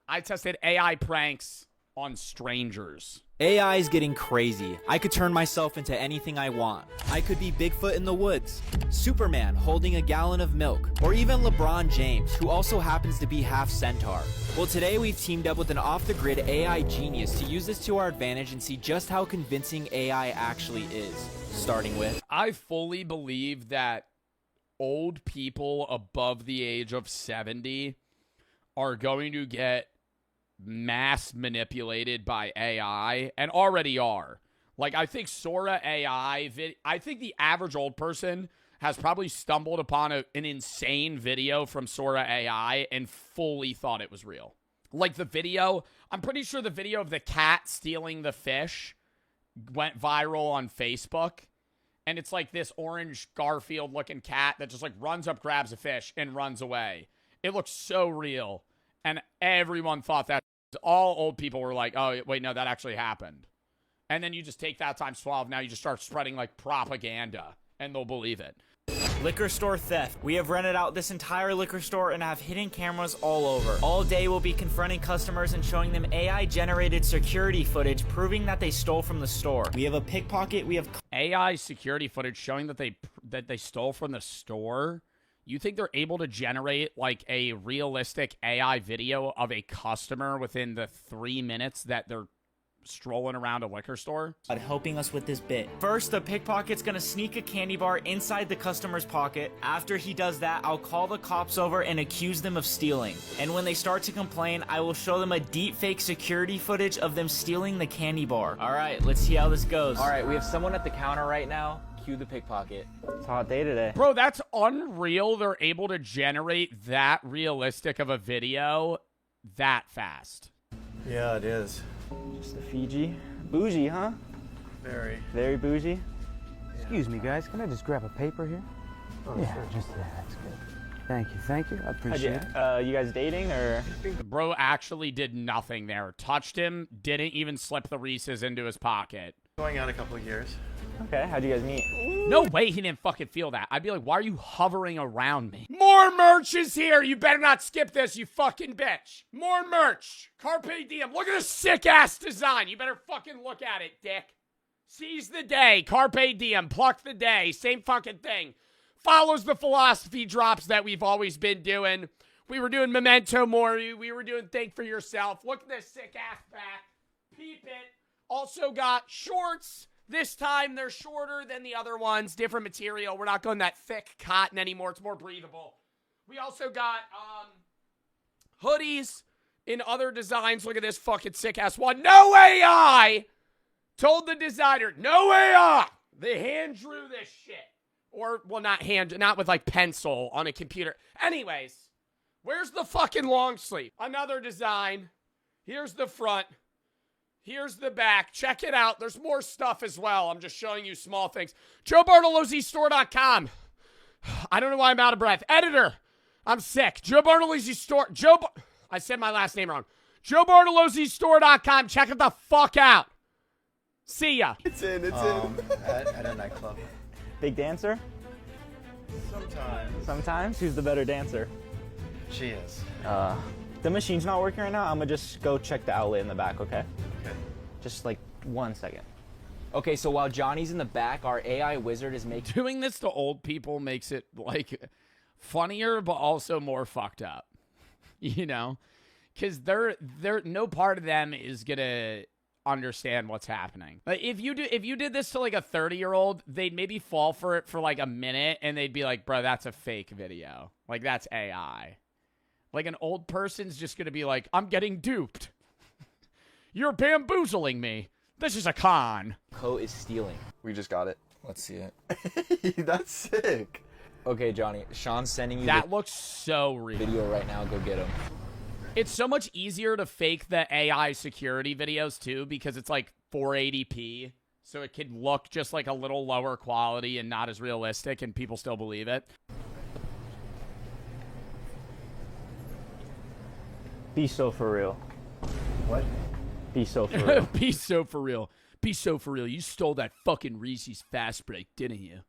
I tested AI pranks on strangers. AI is getting crazy. I could turn myself into anything I want. I could be Bigfoot in the woods, Superman holding a gallon of milk, or even LeBron James, who also happens to be half centaur. Well, today we've teamed up with an off-the-grid AI genius to use this to our advantage and see just how convincing AI actually is. Starting with, I fully believe that old people above the age of 70 are going to get mass manipulated by AI and already are. Like, I think Sora AI, I think the average old person has probably stumbled upon an insane video from Sora AI and fully thought it was real. Like the video, I'm pretty sure the video of the cat stealing the fish went viral on Facebook. And it's like this orange Garfield looking cat that just like runs up, grabs a fish and runs away. It looks so real. And everyone thought that. All old people were like, oh, wait, no, that actually happened. And then you just take that times 12. Now you just start spreading like propaganda and they'll believe it. liquor store theft. We have rented out this entire liquor store and have hidden cameras all over. All day we'll be confronting customers and showing them AI-generated security footage proving that they stole from the store. We have a pickpocket, we have AI security footage showing that they stole from the store. You think they're able to generate like a realistic AI video of a customer within the 3 minutes that they're strolling around a liquor store? helping us with this bit. First, the pickpocket's gonna sneak a candy bar inside the customer's pocket. After he does that, I'll call the cops over and accuse them of stealing. And when they start to complain, I will show them a deepfake security footage of them stealing the candy bar. All right, let's see how this goes. All right, we have someone at the counter right now. Cue the pickpocket. It's a hot day today. Bro, that's unreal. They're able to generate that realistic of a video that fast. Yeah, it is. Just a Fiji. Bougie, huh? Very. Very bougie. Yeah. Excuse me, guys. Can I just grab a paper here? Oh, Yeah, sure. just that's good. Thank you. I appreciate it. You guys dating or? Bro actually did nothing there. Touched him, didn't even slip the Reese's into his pocket. Going out a couple of years. Okay, how'd you guys meet? No way he didn't fucking feel that. I'd be like, why are you hovering around me? More merch is here. You better not skip this, you fucking bitch. More merch. Carpe diem. Look at this sick-ass design. You better fucking look at it, dick. Seize the day. Carpe diem. Pluck the day. Same fucking thing. Follows the philosophy drops that we've always been doing. We were doing Memento Mori. We were doing Think for Yourself. Look at this sick-ass back. Peep it. Also got shorts. This time, they're shorter than the other ones. Different material. We're not going that thick cotton anymore. It's more breathable. We also got hoodies in other designs. Look at this fucking sick-ass one. No AI! Told the designer, no AI! They hand drew this shit. Or, well, not with, like, pencil on a computer. Anyways, where's the fucking long sleeve? Another design. Here's the front. Here's the back. Check it out. There's more stuff as well. I'm just showing you small things. JoeBartolozzistore.com. I don't know why I'm out of breath. Editor. I'm sick. Joe Bartolozzi Store. I said my last name wrong. JoeBartolozzistore.com. Check it the fuck out. See ya. It's in. At a nightclub. Big dancer? Sometimes. Sometimes? Who's the better dancer? She is. The machine's not working right now. I'm gonna just go check the outlet in the back, okay? Okay. Just like 1 second. Okay, so while Johnny's in the back, our AI wizard is making... Doing this to old people makes it, like, funnier, but also more fucked up. You know? Because they're no part of them is gonna understand what's happening. Like, if you did this to, like, a 30-year-old, they'd maybe fall for it for, like, a minute, and they'd be like, bro, that's a fake video. Like, that's AI. Like, an old person's just gonna be like, I'm getting duped. You're bamboozling me. This is a con. Co is stealing. We just got it. Let's see it. That's sick. Okay, Johnny, Sean's sending you That the looks so real. video right now. Go get him. It's so much easier to fake the AI security videos, too, because it's, like, 480p. So it can look just, like, a little lower quality and not as realistic, and people still believe it. Be so for real. What? Be so for real. Be so for real. Be so for real. You stole that fucking Reese's Fast Break, didn't you?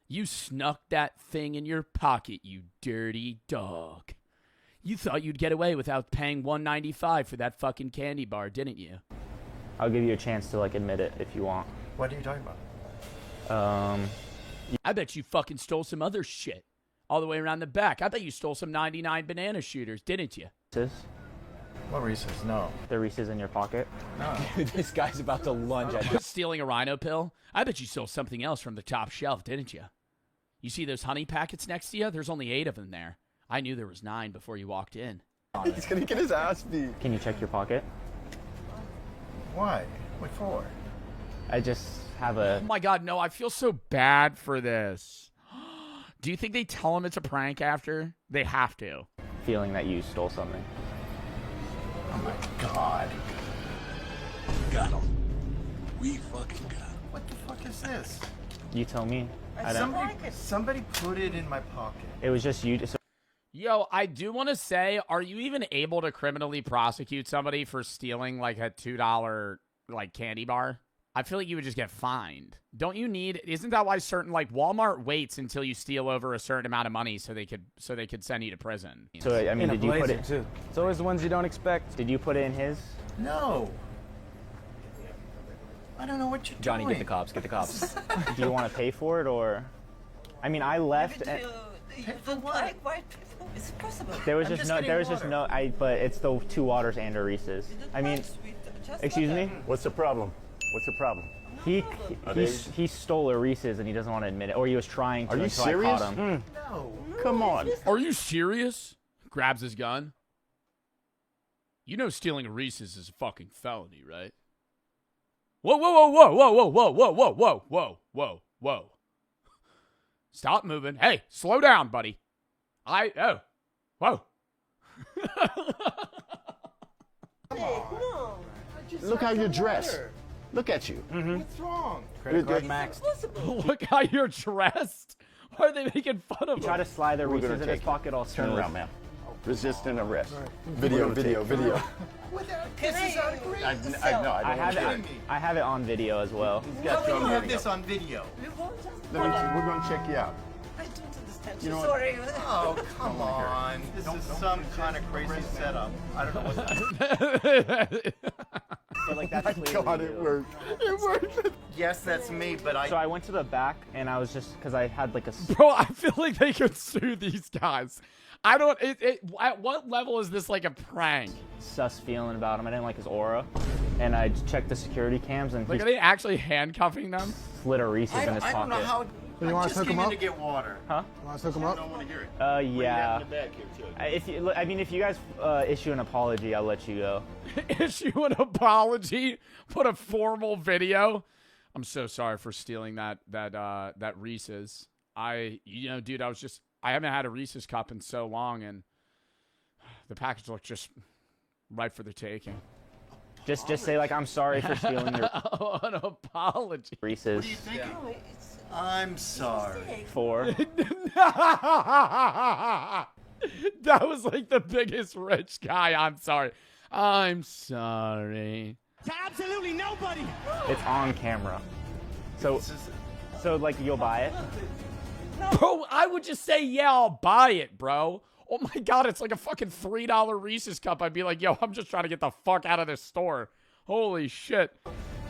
You snuck that thing in your pocket, you dirty dog. You thought you'd get away without paying $1.95 for that fucking candy bar, didn't you? I'll give you a chance to like admit it if you want. What are you talking about? I bet you fucking stole some other shit all the way around the back. I bet you stole some 99 banana shooters, didn't you? Reese's? What Reese's? No. The Reese's in your pocket? No. This guy's about to lunge at you. Stealing a rhino pill? I bet you stole something else from the top shelf, didn't you? You see those honey packets next to you? There's only 8 of them there. I knew there was 9 before you walked in. He's gonna get his ass beat. Can you check your pocket? Why? What for? I just have a... Oh my god, no, I feel so bad for this. Do you think they tell him it's a prank after? They have to. feeling that you stole something. Oh my god. Got him. We fucking got him. What the fuck is this? You tell me. I don't... Somebody put it in my pocket. It was just you. So Yo, I do want to say, are you even able to criminally prosecute somebody for stealing like a $2 like candy bar? I feel like you would just get fined. Don't you need? Isn't that why certain like Walmart waits until you steal over a certain amount of money so they could send you to prison? So I mean, did you put it? too. It's always the ones you don't expect. Did you put it in his? No. I don't know what you're Johnny, doing. get the cops. Get the cops. Do you want to pay for it or? I mean, I left. And Why? Is it possible? there was I'm just just no. getting There was just water. no. But it's the 2 waters and a Reese's. I mean, excuse me. What's the problem? What's the problem? He stole a Reese's and he doesn't want to admit it, or he was trying to. Are you until serious? I caught him. No. Come on. Are you serious? Grabs his gun. You know stealing a Reese's is a fucking felony, right? Whoa, whoa, whoa, whoa, whoa, whoa, whoa, whoa, whoa, whoa, whoa, whoa. Stop moving. Hey, slow down, buddy. Whoa. No. Look how you're dressed. Look at you. What's wrong? Credit card It's maxed. possible. Look how you're dressed. Why are they making fun of He tried him? to slide the We're gonna Reese's in his take it. pocket all Turn smooth. around, ma'am. Resisting arrest. Video. Can This is outrageous. I have it. I have it on video as well. How do you have this on video? We won't just. We're gonna check you out. I don't understand. You know what? Sorry. Oh, come on. This is some kind of crazy setup. I don't know what So like that's clearly God, you. it worked. It worked. Yes, that's me, but So I went to the back and I was just because I had like a. Bro, I feel like they could sue these guys. I don't. At what level is this like a prank? Sus feeling about him. I didn't like his aura, and I checked the security cams and Like, he are they actually handcuffing them? slid a Reese's in his I don't know pocket. how. You want to hook him up? to get water. Huh? You want to hook him up? want to hear it. Yeah. Back here, too. I mean, if you guys issue an apology, I'll let you go. Issue an apology. Put a formal video. I'm so sorry for stealing that Reese's. Dude, I haven't had a Reese's cup in so long, and the package looked just right for the taking. Just say like I'm sorry for stealing your An apology. Reese's No, it's I'm sorry. for. That was like the biggest rich guy. I'm sorry. It's on camera. So like you'll buy it. Bro, I would just say, yeah, I'll buy it, bro. Oh my God, it's like a fucking $3 Reese's cup. I'd be like, yo, I'm just trying to get the fuck out of this store. Holy shit.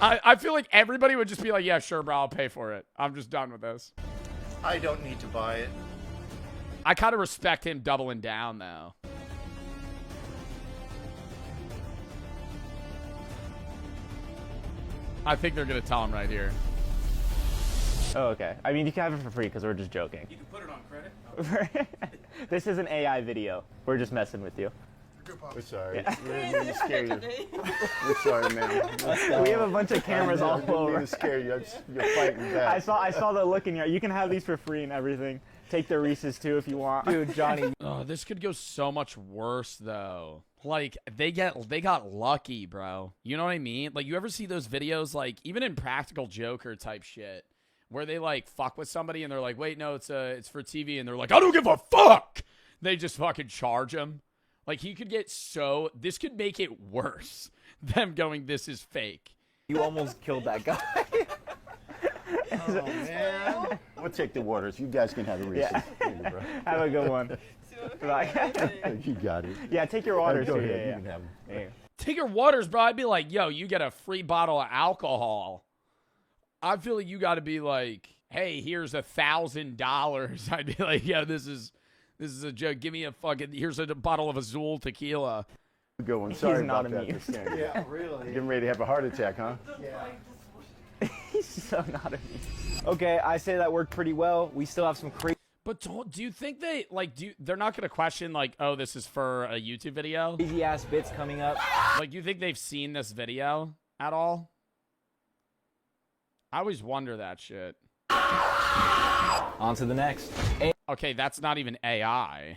I feel like everybody would just be like, yeah, sure, bro, I'll pay for it. I'm just done with this. I don't need to buy it. I kind of respect him doubling down, though. I think they're going to tell him right here. Oh, okay. I mean, you can have it for free because we're just joking. You can put it on credit. This is an AI video. We're just messing with you. We're sorry. We didn't mean to scare you. We're sorry, man. We have a bunch of cameras all I didn't mean over. to scare you. You're fighting back. I saw the look in your. You can have these for free and everything. Take the Reese's too if you want. Dude, Johnny. Oh, this could go so much worse, though. Like, they got lucky, bro. You know what I mean? Like, you ever see those videos, like, even in Practical Joker type shit, where they, like, fuck with somebody and they're like, wait, no, it's for TV, and they're like, I don't give a fuck! They just fucking charge him. Like, he could get so... This could make it worse. Them going, this is fake. You almost killed that guy. Oh, man. We'll take the waters. You guys can have the Reese's. Yeah. There you go. Have a good one. You got it. Yeah, take your waters Go too. ahead. Yeah, You can have them. yeah. Take your waters, bro. I'd be like, yo, you get a free bottle of alcohol. I feel like you got to be like, hey, here's $1,000. I'd be like, yo, this is a joke. Give me a fucking, here's a bottle of Azul tequila. Good one. Sorry not about that. amused. This guy. Yeah, really. Getting ready to have a heart attack, huh? He's so not amused. Okay, I say that worked pretty well. We still have some crazy. But do you think they, like, they're not going to question, like, oh, this is for a YouTube video? Crazy ass bits coming up. Like, you think they've seen this video at all? I always wonder that shit. On to the next. Okay, that's not even AI.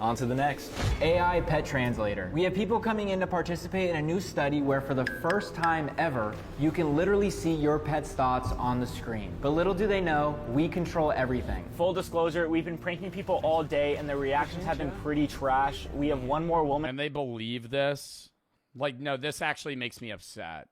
On to the next. AI pet translator. We have people coming in to participate in a new study where for the first time ever, you can literally see your pet's thoughts on the screen. But little do they know, we control everything. Full disclosure, we've been pranking people all day and their reactions have been pretty trash. We have one more woman. And they believe this? Like, no, this actually makes me upset.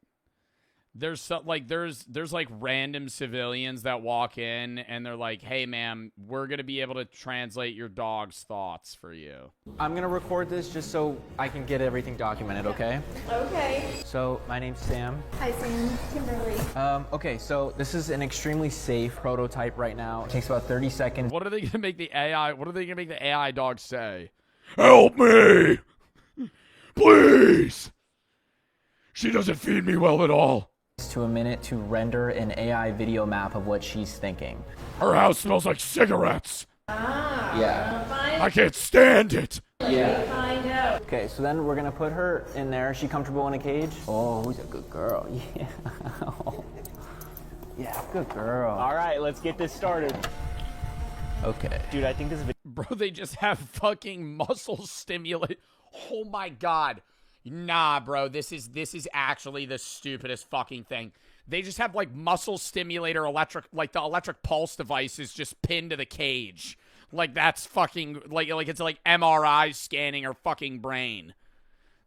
There's so, like there's like random civilians that walk in and they're like, hey ma'am, we're gonna be able to translate your dog's thoughts for you. I'm gonna record this just so I can get everything documented, okay? Okay. So my name's Sam. Hi, Sam. Kimberly. Okay, so this is an extremely safe prototype right now. It takes about 30 seconds. What are they gonna make the AI dog say? Help me! Please! She doesn't feed me well at all. To a minute to render an AI video map of what she's thinking. Her house smells like cigarettes. Yeah. I can't stand it. Yeah. Find out. Okay, so then we're gonna put her in there. Is she comfortable in a cage? Oh, who's a good girl? Yeah. Yeah, good girl. All right, let's get this started. Okay. Dude, I think this video. Bro, they just have fucking muscle stimulate. Oh my god. Nah, bro, this is actually the stupidest fucking thing. They just have like muscle stimulator electric, like the electric pulse device is just pinned to the cage. Like that's fucking like it's like MRI scanning her fucking brain.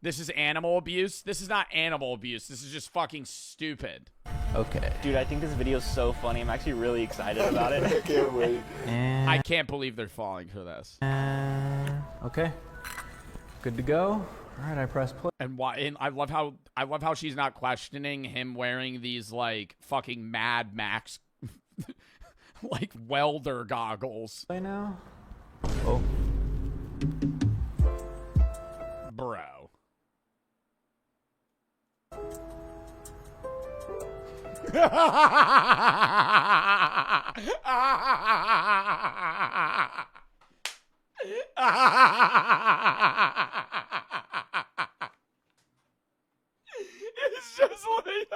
This is animal abuse. This is not animal abuse. This is just fucking stupid. Okay. Dude, I think this video is so funny. I'm actually really excited about it. I can't wait. And, I can't believe they're falling for this. okay. Good to go. All right, I press play. And why? And I love how she's not questioning him wearing these like fucking Mad Max, like welder goggles. Play now. Oh. Bro. It's just like,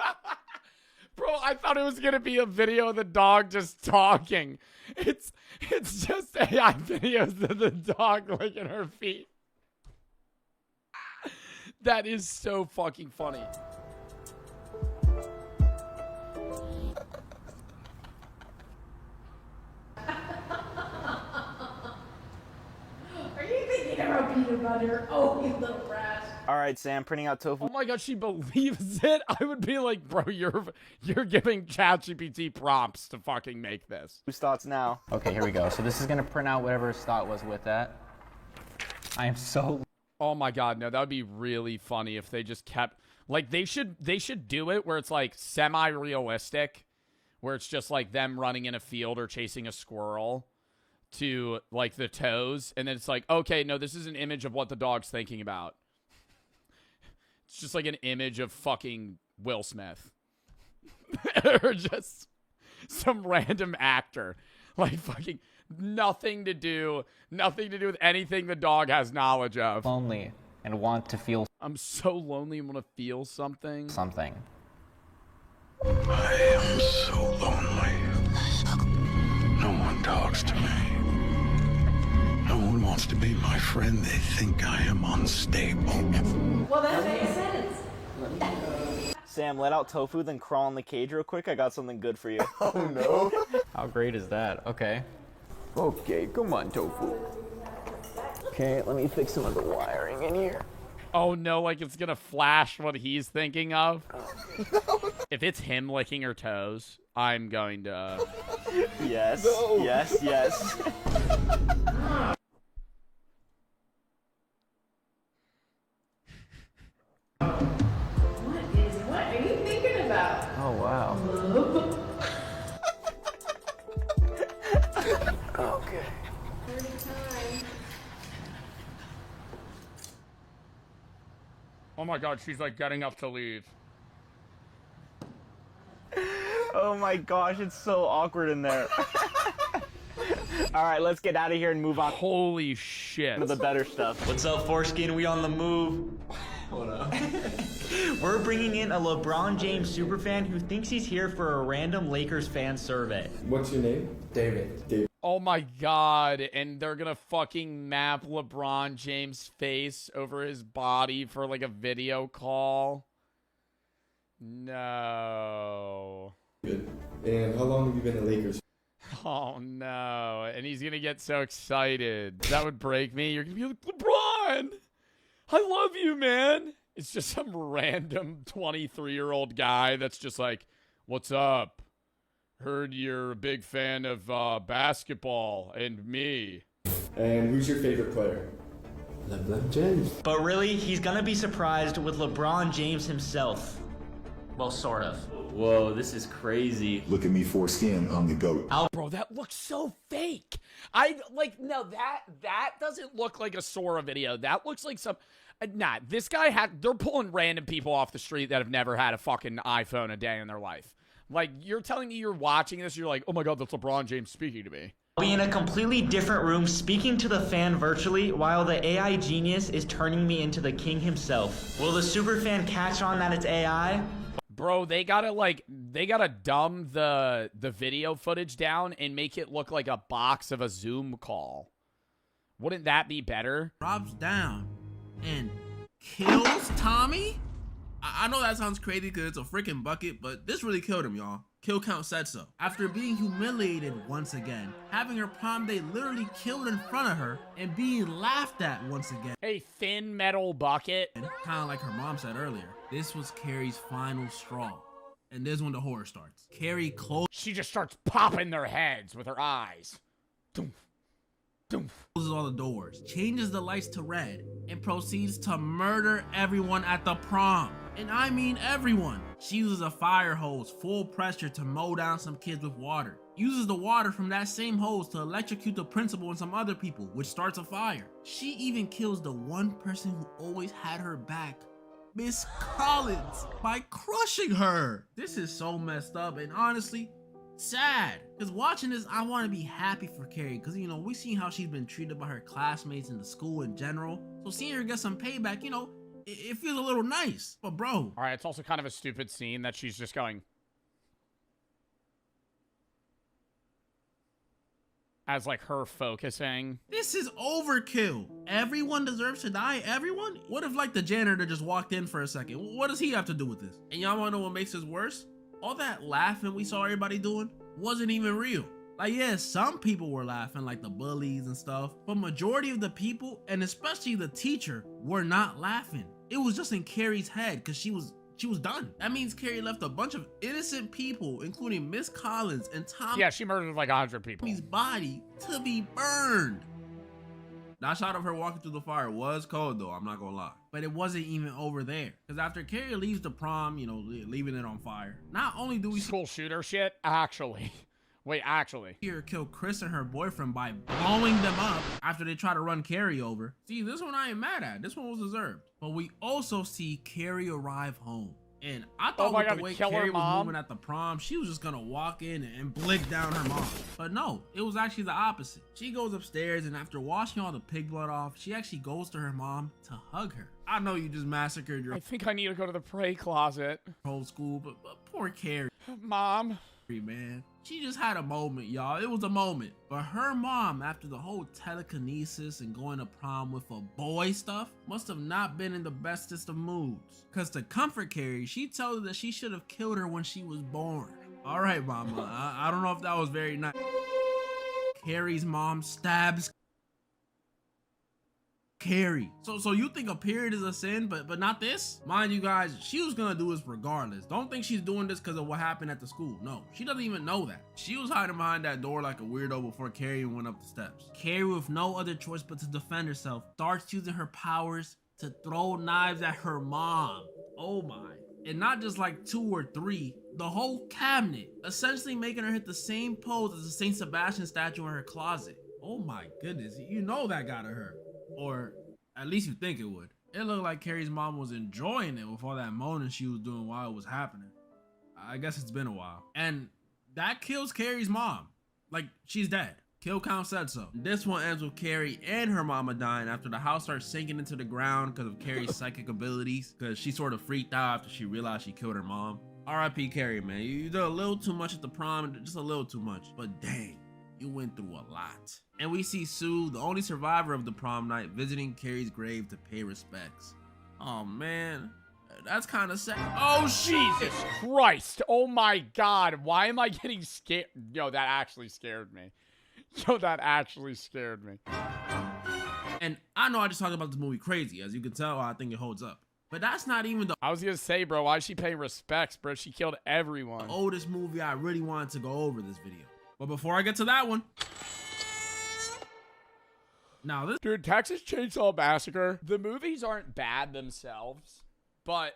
bro, I thought it was gonna be a video of the dog just talking. It's just AI videos of the dog licking her feet. That is so fucking funny. Are you thinking about peanut butter? Oh, you little brat. All right, Sam, printing out tofu. Oh my god, she believes it. I would be like, bro, you're giving ChatGPT prompts to fucking make this. Whose thoughts now? Okay, here we go. So this is gonna print out whatever his thought was with that. I am so. Oh my god, no, that would be really funny if they just kept like they should do it where it's like semi-realistic, where it's just like them running in a field or chasing a squirrel to like the toes, and then it's like, okay, no, this is an image of what the dog's thinking about. It's just like an image of fucking Will Smith. Or just some random actor. Like fucking nothing to do with anything the dog has knowledge of. Lonely and want to feel I'm so lonely and want to feel something. something. I am so lonely. No one talks to me. No one wants to be my friend. They think I am unstable. Well, that makes sense. Sam, let out tofu, then crawl in the cage real quick. I got something good for you. Oh no. How great is that? Okay. Okay, come on, tofu. Okay, let me fix some of the wiring in here. Oh no, like it's gonna flash what he's thinking of. If it's him licking her toes, I'm going to. Yes. No. Yes. Yes. What are you thinking about? Oh, wow. Okay. Oh my god, she's like getting up to leave. Oh my gosh, it's so awkward in there. All right, let's get out of here and move on Holy shit. to the better stuff. What's up, Foreskin? We on the move. What up? We're bringing in a LeBron James superfan who thinks he's here for a random Lakers fan survey. What's your name? David. David. Oh my god, and they're gonna fucking map LeBron James' face over his body for like a video call. No. Good. And how long have you been a Lakers? Oh no. And he's gonna get so excited. That would break me. You're gonna be like, LeBron! I love you, man! It's just some random 23-year-old guy that's just like, what's up? Heard you're a big fan of basketball and me. And who's your favorite player? LeBron James. But really, he's gonna be surprised with LeBron James himself. Well, sort of. Whoa, this is crazy. Look at me, foreskin, I'm the GOAT. Bro, that looks so fake. No, that doesn't look like a Sora video. That looks like some... Nah, this guy they're pulling random people off the street that have never had a fucking iPhone a day in their life. Like, you're telling me you're watching this, you're like, oh my god, that's LeBron James speaking to me. I'll be in a completely different room speaking to the fan virtually while the AI genius is turning me into the king himself. Will the superfan catch on that it's AI? Bro, they gotta dumb the video footage down and make it look like a box of a Zoom call. Wouldn't that be better? Drops down and kills Tommy? I know that sounds crazy because it's a freaking bucket, but this really killed him, y'all. Kill count said so. After being humiliated once again, having her prom day literally killed in front of her, and being laughed at once again. Hey, thin metal bucket. Kind of like her mom said earlier, this was Carrie's final straw. And this is when the horror starts. Carrie She just starts popping their heads with her eyes. closes all the doors, changes the lights to red, and proceeds to murder everyone at the prom. And I mean everyone. She uses a fire hose full pressure to mow down some kids with water. Uses the water from that same hose to electrocute the principal and some other people, which starts a fire. She even kills the one person who always had her back, Miss Collins, by crushing her. This is so messed up and honestly, sad. Because watching this, I want to be happy for Carrie. Because, you know, we seen how she's been treated by her classmates in the school in general. So seeing her get some payback, you know, it feels a little nice. But bro. All right, it's also kind of a stupid scene that she's just going. As like her focusing. This is overkill. Everyone deserves to die. Everyone? What if like the janitor just walked in for a second? What does he have to do with this? And y'all wanna know what makes this worse? All that laughing we saw everybody doing wasn't even real. Like, yeah, some people were laughing, like the bullies and stuff, but majority of the people, and especially the teacher, were not laughing. It was just in Carrie's head because she was done. That means Carrie left a bunch of innocent people, including Miss Collins and Tom. Yeah, she murdered like 100 people. Tommy's body to be burned. That shot of her walking through the fire was cold though, I'm not gonna lie. But it wasn't even over there. Because after Carrie leaves the prom, you know, leaving it on fire, not only do we school shooter shit, actually. Wait, actually. See her kill Chris and her boyfriend by blowing them up after they try to run Carrie over. See, this one I ain't mad at. This one was deserved. But we also see Carrie arrive home. And I thought with the way Carrie was moving at the prom, she was just gonna walk in and blick down her mom. But no, it was actually the opposite. She goes upstairs and after washing all the pig blood off, she actually goes to her mom to hug her. I know you just massacred your... I think I need to go to the pray closet. ...whole school, but poor Carrie. Mom. Man, she just had a moment, y'all. It was a moment. But her mom, after the whole telekinesis and going to prom with a boy stuff, must have not been in the bestest of moods. Because to comfort Carrie, she told her that she should have killed her when she was born. All right, mama. I don't know if that was very nice. Carrie's mom stabs Carrie. So you think a period is a sin, but not this? Mind you guys, she was gonna do this regardless. Don't think she's doing this because of what happened at the school. No, she doesn't even know that. She was hiding behind that door like a weirdo before Carrie went up the steps. Carrie, with no other choice but to defend herself, starts using her powers to throw knives at her mom. Oh my. And not just like 2 or 3, the whole cabinet, essentially making her hit the same pose as the Saint Sebastian statue in her closet. Oh my goodness, you know that gotta hurt. Or at least you think it would. It looked like Carrie's mom was enjoying it with all that moaning she was doing while it was happening. I guess it's been a while. And that kills Carrie's mom. Like, she's dead. Kill count said so. This one ends with Carrie and her mama dying after the house starts sinking into the ground because of Carrie's psychic abilities, because she sort of freaked out after she realized she killed her mom. R.I.P. Carrie, man. You did a little too much at the prom, just a little too much. But dang, you went through a lot. And we see Sue, the only survivor of the prom night, visiting Carrie's grave to pay respects. Oh man, that's kind of sad. Oh Jesus Christ. Oh my God. Why am I getting scared? Yo, that actually scared me. Yo, that actually scared me. And I know I just talked about this movie crazy. As you can tell, I think it holds up. But that's not even the I was gonna say, bro, why is she paying respects, bro? She killed everyone. oldest movie I really wanted to go over this video. But before I get to that one, now this dude, Texas Chainsaw Massacre, the movies aren't bad themselves, but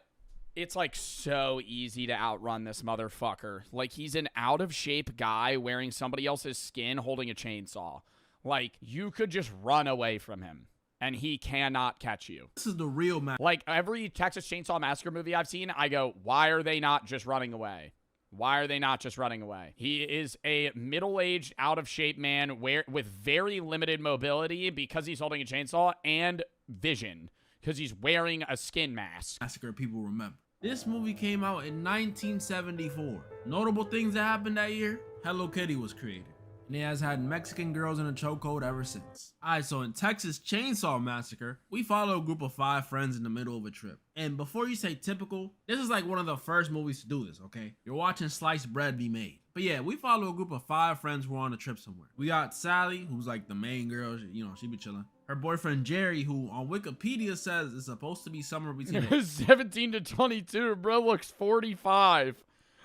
it's like so easy to outrun this motherfucker. Like, he's an out of shape guy wearing somebody else's skin holding a chainsaw. Like, you could just run away from him and he cannot catch you. This is the real man. Like, every Texas Chainsaw Massacre movie I've seen, I go, why are they not just running away? Why are they not just running away? He is a middle-aged, out-of-shape man with very limited mobility because he's holding a chainsaw and vision because he's wearing a skin mask. Massacre people remember. This movie came out in 1974. Notable things that happened that year: Hello Kitty was created, and it has had Mexican girls in a chokehold ever since. Alright, so in Texas Chainsaw Massacre, we follow a group of 5 friends in the middle of a trip. And before you say typical, this is like one of the first movies to do this, okay? You're watching sliced bread be made. But yeah, we follow a group of 5 friends who are on a trip somewhere. We got Sally, who's like the main girl, you know, she be chilling. Her boyfriend Jerry, who on Wikipedia says is supposed to be somewhere between 17 to 22, bro, looks 45.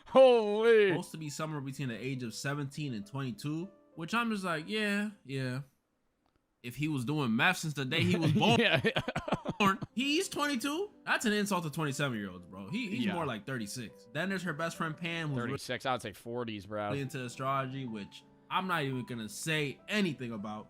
Holy. Supposed to be somewhere between the age of 17 and 22, which I'm just like, yeah. If he was doing meth since the day he was born, he's 22. That's an insult to 27-year-olds, bro. He's more like 36. Then there's her best friend Pam, who's 36. I would say 40s, bro. Really into astrology, which I'm not even gonna say anything about.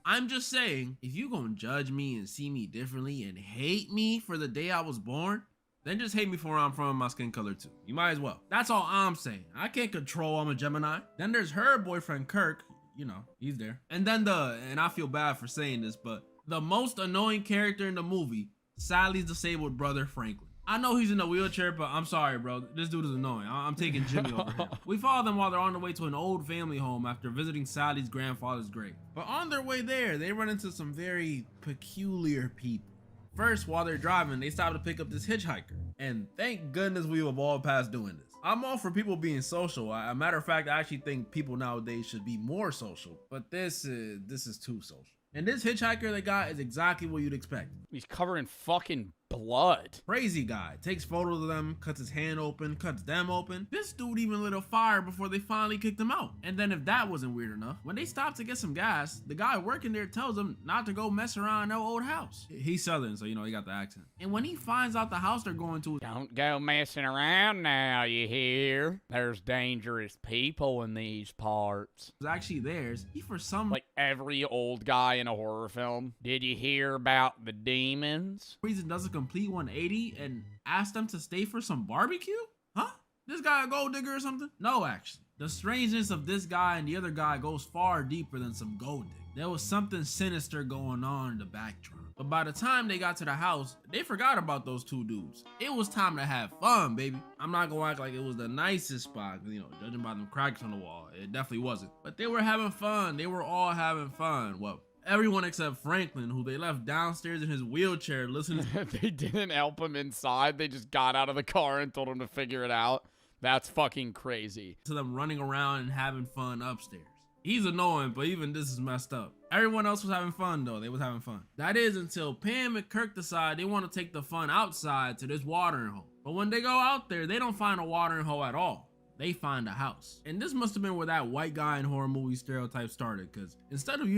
I'm just saying, if you gonna judge me and see me differently and hate me for the day I was born, then just hate me for where I'm from and my skin color too. You might as well. That's all I'm saying. I can't control I'm a Gemini. Then there's her boyfriend Kirk. You know, he's there. And then and I feel bad for saying this, but the most annoying character in the movie, Sally's disabled brother Franklin. I know he's in a wheelchair, but I'm sorry, bro. This dude is annoying. I'm taking Jimmy over here. We follow them while they're on their way to an old family home after visiting Sally's grandfather's grave. But on their way there, they run into some very peculiar people. First, while they're driving, they stop to pick up this hitchhiker. And thank goodness we've evolved past doing this. I'm all for people being social. A matter of fact, I actually think people nowadays should be more social. But this is too social. And this hitchhiker they got is exactly what you'd expect. He's covered in fucking blood. Crazy guy. Takes photos of them, cuts his hand open, cuts them open. This dude even lit a fire before they finally kicked him out. And then if that wasn't weird enough, when they stop to get some gas, the guy working there tells them not to go mess around in no old house. He's Southern, so you know he got the accent. And when he finds out the house they're going to, don't go messing around now, you hear? There's dangerous people in these parts. It's actually theirs. He for some like every old guy in a horror film. Did you hear about the demons? Reason does a complete 180 and ask them to stay for some barbecue? Huh? This guy a gold digger or something? No, actually. The strangeness of this guy and the other guy goes far deeper than some gold digging. There was something sinister going on in the backdrop. But by the time they got to the house, they forgot about those 2 dudes. It was time to have fun, baby. I'm not gonna act like it was the nicest spot, you know, judging by them cracks on the wall. It definitely wasn't. But they were having fun. They were all having fun. Well, everyone except Franklin, who they left downstairs in his wheelchair listening to. They didn't help him inside. They just got out of the car and told him to figure it out. That's fucking crazy. To them running around and having fun upstairs. He's annoying, but even this is messed up. Everyone else was having fun though. They was having fun. That is until Pam and Kirk decide they want to take the fun outside to this watering hole. But when they go out there, they don't find a watering hole at all. They find a house. And this must have been where that white guy in horror movie stereotype started, because instead of,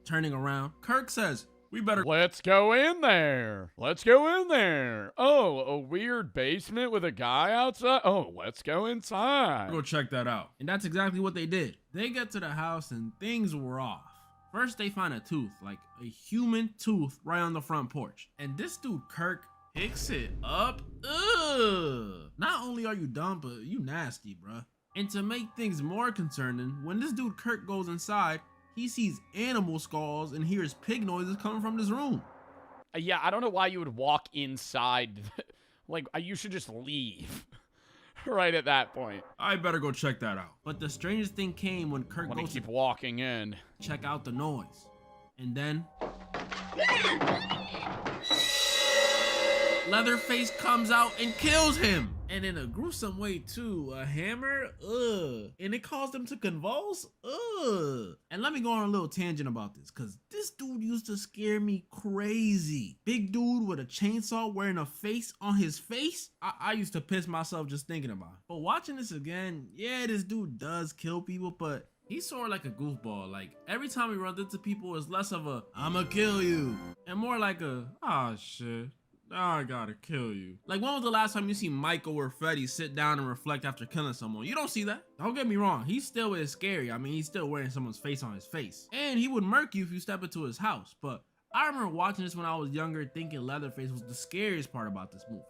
turning around, Kirk says, let's go in there. Let's go in there. Oh, a weird basement with a guy outside. Oh, let's go inside. Go check that out. And that's exactly what they did. They get to the house and things were off. First, they find a tooth, like a human tooth, right on the front porch. And this dude, Kirk, picks it up. Ugh. Not only are you dumb, but you nasty, bruh. And to make things more concerning, when this dude Kirk goes inside, he sees animal skulls and hears pig noises coming from this room. Yeah, I don't know why you would walk inside. Like, you should just leave right at that point. I better go check that out. But the strangest thing came when Kirk Let me goes keep to walking in. check out the noise. And then Leatherface comes out and kills him. And in a gruesome way too. A hammer, ugh. And it caused him to convulse, ugh. And let me go on a little tangent about this, cause this dude used to scare me crazy. Big dude with a chainsaw wearing a face on his face. I used to piss myself just thinking about it. But watching this again, yeah, this dude does kill people, but he's sort of like a goofball. Like every time he runs into people, it's less of a "I'ma kill you" and more like a "ah shit, now I gotta kill you." Like when was the last time you see Michael or Freddy sit down and reflect after killing someone? You don't see that. Don't get me wrong, he still is scary. I mean, he's still wearing someone's face on his face. And he would murk you if you step into his house. But I remember watching this when I was younger thinking Leatherface was the scariest part about this movie.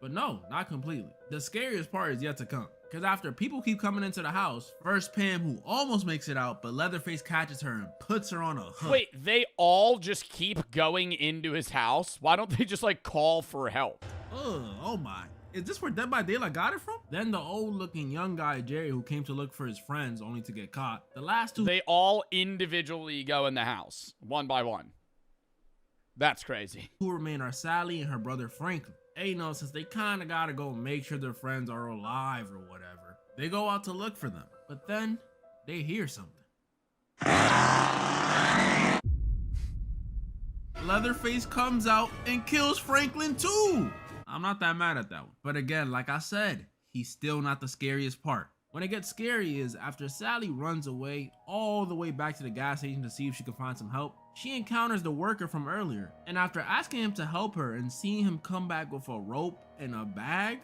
But no, not completely. The scariest part is yet to come. Because after people keep coming into the house, first Pam, who almost makes it out, but Leatherface catches her and puts her on a hook. Wait, they all just keep going into his house? Why don't they just like call for help? Ugh, oh my. Is this where Dead by Daylight got it from? Then the old looking young guy, Jerry, who came to look for his friends only to get caught. The last two, They all individually go in the house, one by one. That's crazy. who remain are Sally and her brother Franklin. And since they kind of gotta go make sure their friends are alive or whatever, they go out to look for them. But then they hear something. Leatherface comes out and kills Franklin too. I'm not that mad at that one. But again, like I said, he's still not the scariest part. When it gets scary is after Sally runs away all the way back to the gas station to see if she can find some help, she encounters the worker from earlier. And after asking him to help her and seeing him come back with a rope and a bag,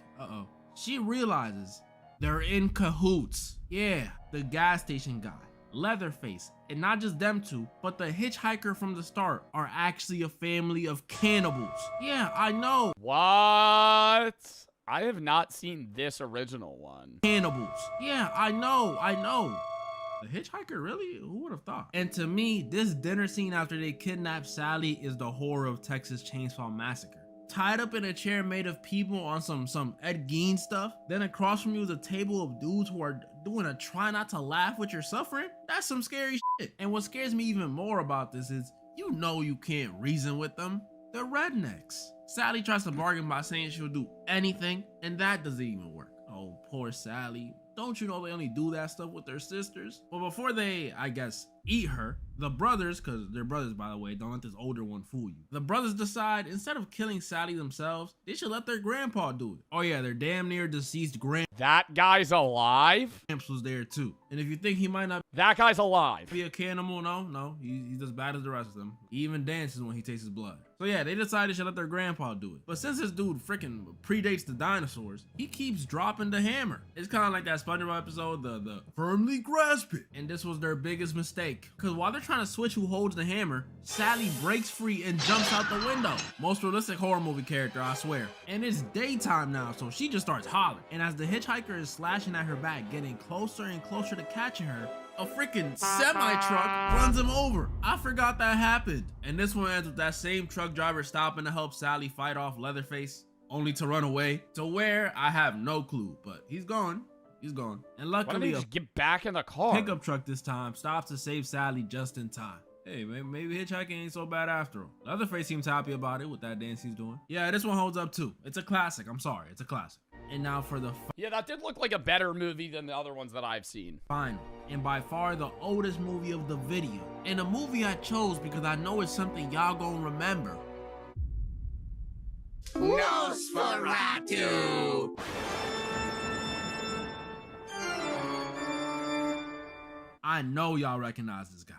she realizes they're in cahoots. Yeah, the gas station guy, Leatherface, and not just them two, but the hitchhiker from the start are actually a family of cannibals. Yeah, I know. What? I have not seen this original one. Cannibals. Yeah, I know. The hitchhiker, really? Who would have thought? And to me, this dinner scene after they kidnap Sally is the horror of Texas Chainsaw Massacre. Tied up in a chair made of people on some Ed Gein stuff. Then across from you is a table of dudes who are doing a try not to laugh with your suffering. That's some scary shit. And what scares me even more about this is, you can't reason with them. They're rednecks. Sally tries to bargain by saying she'll do anything, and that doesn't even work. Oh, poor Sally. Don't you know they only do that stuff with their sisters? But before they, I guess, eat her, the brothers, because they're brothers by the way, don't let this older one fool you. The brothers decide instead of killing Sally themselves, they should let their grandpa do it. Oh yeah, their damn near deceased That guy's alive? Gramps was there too. And if you think he might not That guy's alive. be a cannibal, no, he's as bad as the rest of them. He even dances when he tastes his blood. So yeah, they decided they should let their grandpa do it. But since this dude freaking predates the dinosaurs, he keeps dropping the hammer. It's kind of like that SpongeBob episode, the firmly grasp it. And this was their biggest mistake. Because while they're trying to switch who holds the hammer, Sally breaks free and jumps out the window. Most realistic horror movie character, I swear. And it's daytime now, so she just starts hollering. And as the hitchhiker is slashing at her back, getting closer and closer to catching her, a freaking semi-truck runs him over. I forgot that happened. And this one ends with that same truck driver stopping to help Sally fight off Leatherface, only to run away. To where, I have no clue, but he's gone. He's gone. And Why don't luckily, they just get back in the car? pickup truck this time stops to save Sally just in time. Hey, maybe hitchhiking ain't so bad after all. Leatherface seems happy about it with that dance he's doing. Yeah, this one holds up too. It's a classic. I'm sorry, it's a classic. And now for the Yeah, that did look like a better movie than the other ones that I've seen. final, and by far the oldest movie of the video. And a movie I chose because I know it's something y'all gonna remember. Nosferatu! I know y'all recognize this guy.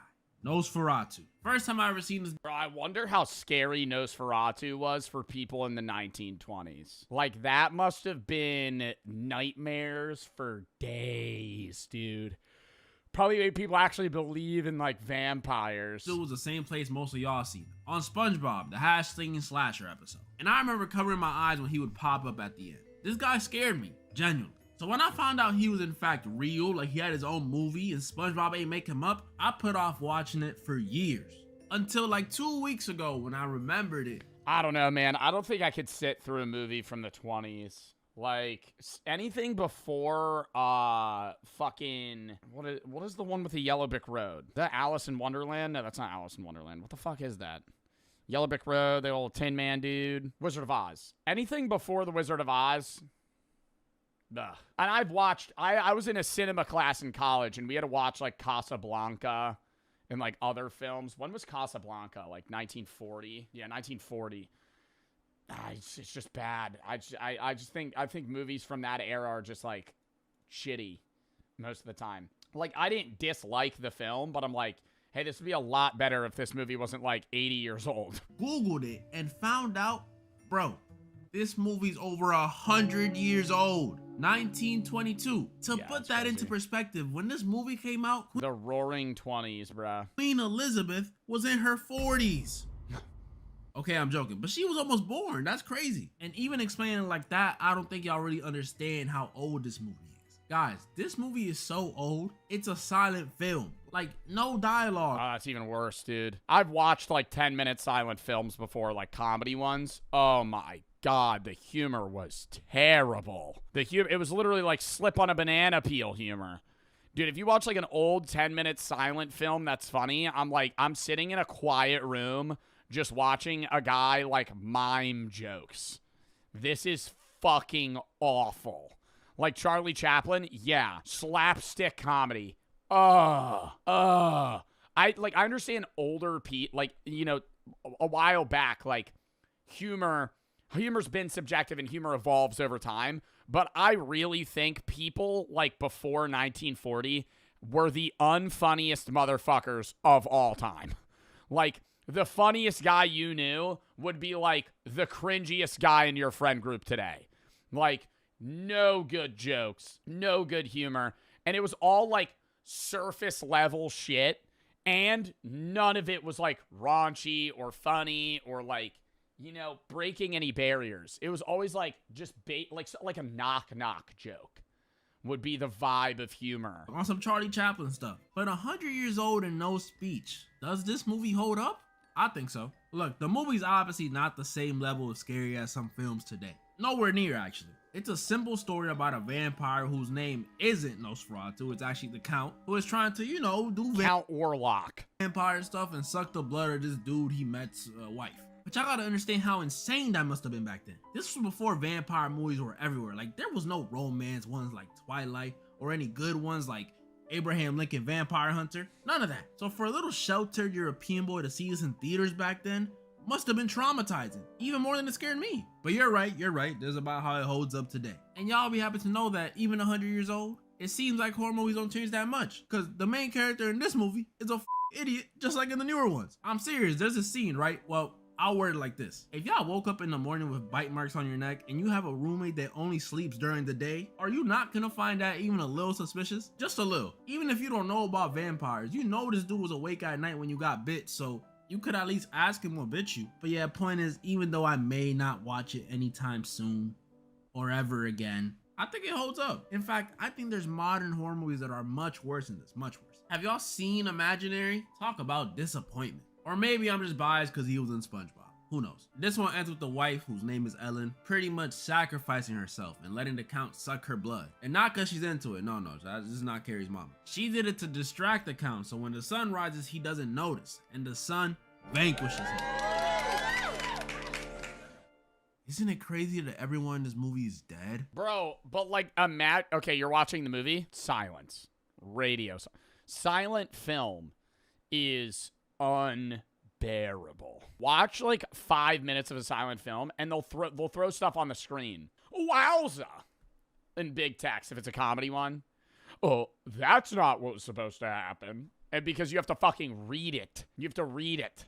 Nosferatu. First time I ever seen this. Bro, I wonder how scary Nosferatu was for people in the 1920s. Like, that must have been nightmares for days, dude. Probably made people actually believe in, like, vampires. It was the same place most of y'all seen. On SpongeBob, the hash slinging slasher episode. And I remember covering my eyes when he would pop up at the end. This guy scared me, genuinely. So when I found out he was in fact real, like he had his own movie and SpongeBob ain't make him up, I put off watching it for years. Until like 2 weeks ago when I remembered it. I don't know, man. I don't think I could sit through a movie from the 20s. Like, anything before, fucking, what is the one with the Yellow Brick Road? Is that Alice in Wonderland? No, that's not Alice in Wonderland. What the fuck is that? Yellow Brick Road, the old Tin Man dude. Wizard of Oz. Anything before the Wizard of Oz? Ugh. And I've watched, I was in a cinema class in college, and we had to watch, like, Casablanca and, like, other films. When was Casablanca? Like, 1940? Yeah, 1940. It's just bad. I think movies from that era are just, like, shitty most of the time. Like, I didn't dislike the film, but I'm like, hey, this would be a lot better if this movie wasn't, like, 80 years old. Googled it and found out, bro, this movie's over 100 years old. 1922. To put that into perspective, when this movie came out, the roaring 20s, bruh. Queen Elizabeth was in her 40s. Okay, I'm joking, but she was almost born. That's crazy. And even explaining it like that, I don't think y'all really understand how old this movie is. Guys, this movie is so old, it's a silent film. Like, no dialogue. Oh, that's even worse, dude. I've watched, like, 10-minute silent films before, like, comedy ones. Oh, my God, the humor was terrible. It was literally like slip on a banana peel humor. Dude, if you watch like an old 10-minute silent film that's funny, I'm sitting in a quiet room just watching a guy like mime jokes. This is fucking awful. Like Charlie Chaplin, yeah. Slapstick comedy. I understand older like, you know, a while back, like humor's been subjective and humor evolves over time, but I really think people like before 1940 were the unfunniest motherfuckers of all time. Like, the funniest guy you knew would be like the cringiest guy in your friend group today. Like, no good jokes, no good humor, and it was all like surface level shit, and none of it was like raunchy or funny or like, you know, breaking any barriers. It was always like just like a knock joke would be the vibe of humor. On some Charlie Chaplin stuff. But 100 years old and no speech. Does this movie hold up? I think so. Look, the movie's obviously not the same level of scary as some films today. Nowhere near, actually. It's a simple story about a vampire whose name isn't Nosferatu. It's actually the Count, who is trying to, you know, do Count Warlock vampire stuff and suck the blood of this dude he met's wife. But y'all gotta understand how insane that must have been back then. This was before vampire movies were everywhere. Like, there was no romance ones like Twilight or any good ones like Abraham Lincoln Vampire Hunter. None of that. So for a little sheltered European boy to see this in theaters back then must have been traumatizing, even more than it scared me. But you're right. There's about how it holds up today. And y'all be happy to know that even 100 years old, it seems like horror movies don't change that much. Because the main character in this movie is a idiot, just like in the newer ones. I'm serious, there's a scene, right? Well, I'll word it like this. If y'all woke up in the morning with bite marks on your neck and you have a roommate that only sleeps during the day, are you not gonna find that even a little suspicious? Just a little. Even if you don't know about vampires, you know this dude was awake at night when you got bit, so you could at least ask him what bit you. But yeah, point is, even though I may not watch it anytime soon or ever again, I think it holds up. In fact, I think there's modern horror movies that are much worse than this, much worse. Have y'all seen Imaginary? Talk about disappointment. Or maybe I'm just biased because he was in SpongeBob. Who knows? This one ends with the wife, whose name is Ellen, pretty much sacrificing herself and letting the Count suck her blood. And not because she's into it. No, this is not Carrie's mama. She did it to distract the Count, so when the sun rises, he doesn't notice. And the sun vanquishes him. Isn't it crazy that everyone in this movie is dead? Bro, but like, okay, you're watching the movie. Silence. Radio. Silent film is unbearable. Watch like 5 minutes of a silent film, and they'll throw stuff on the screen. Wowza! In big text, if it's a comedy one. Oh, that's not what was supposed to happen. And because you have to fucking read it. You have to read it.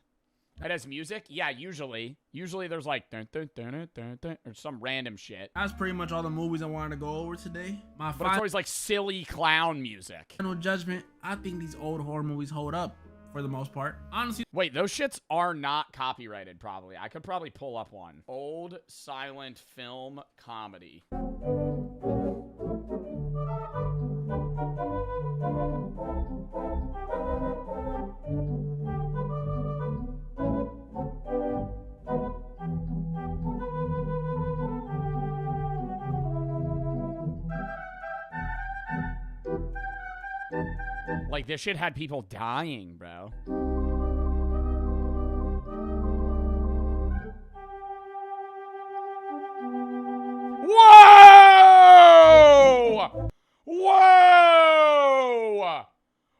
It has music? Yeah, usually. Usually there's like dun, dun, dun, dun, dun, dun, or some random shit. That's pretty much all the movies I wanted to go over today. But it's always like silly clown music. Final judgment, I think these old horror movies hold up for the most part. Honestly. Wait, those shits are not copyrighted probably. I could probably pull up one. Old silent film comedy. Like, this shit had people dying, bro. Whoa! Whoa!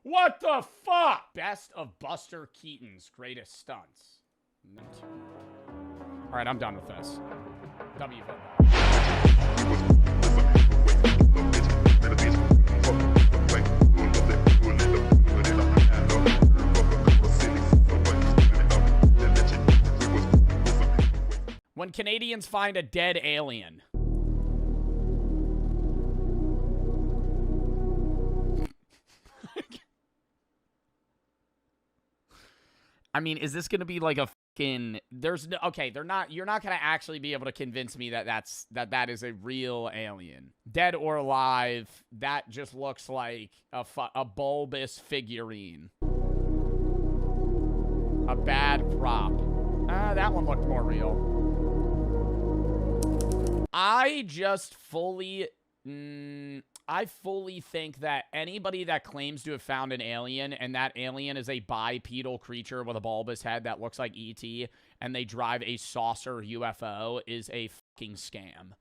What the fuck? Best of Buster Keaton's greatest stunts. All right, I'm done with this. W vote. When Canadians find a dead alien. I mean, is this going to be like a fucking... There's no... Okay, they're not... You're not going to actually be able to convince me that that is a real alien. Dead or alive, that just looks like a bulbous figurine. A bad prop. That one looked more real. I just fully... I fully think that anybody that claims to have found an alien and that alien is a bipedal creature with a bulbous head that looks like E.T. and they drive a saucer UFO is a fucking scam.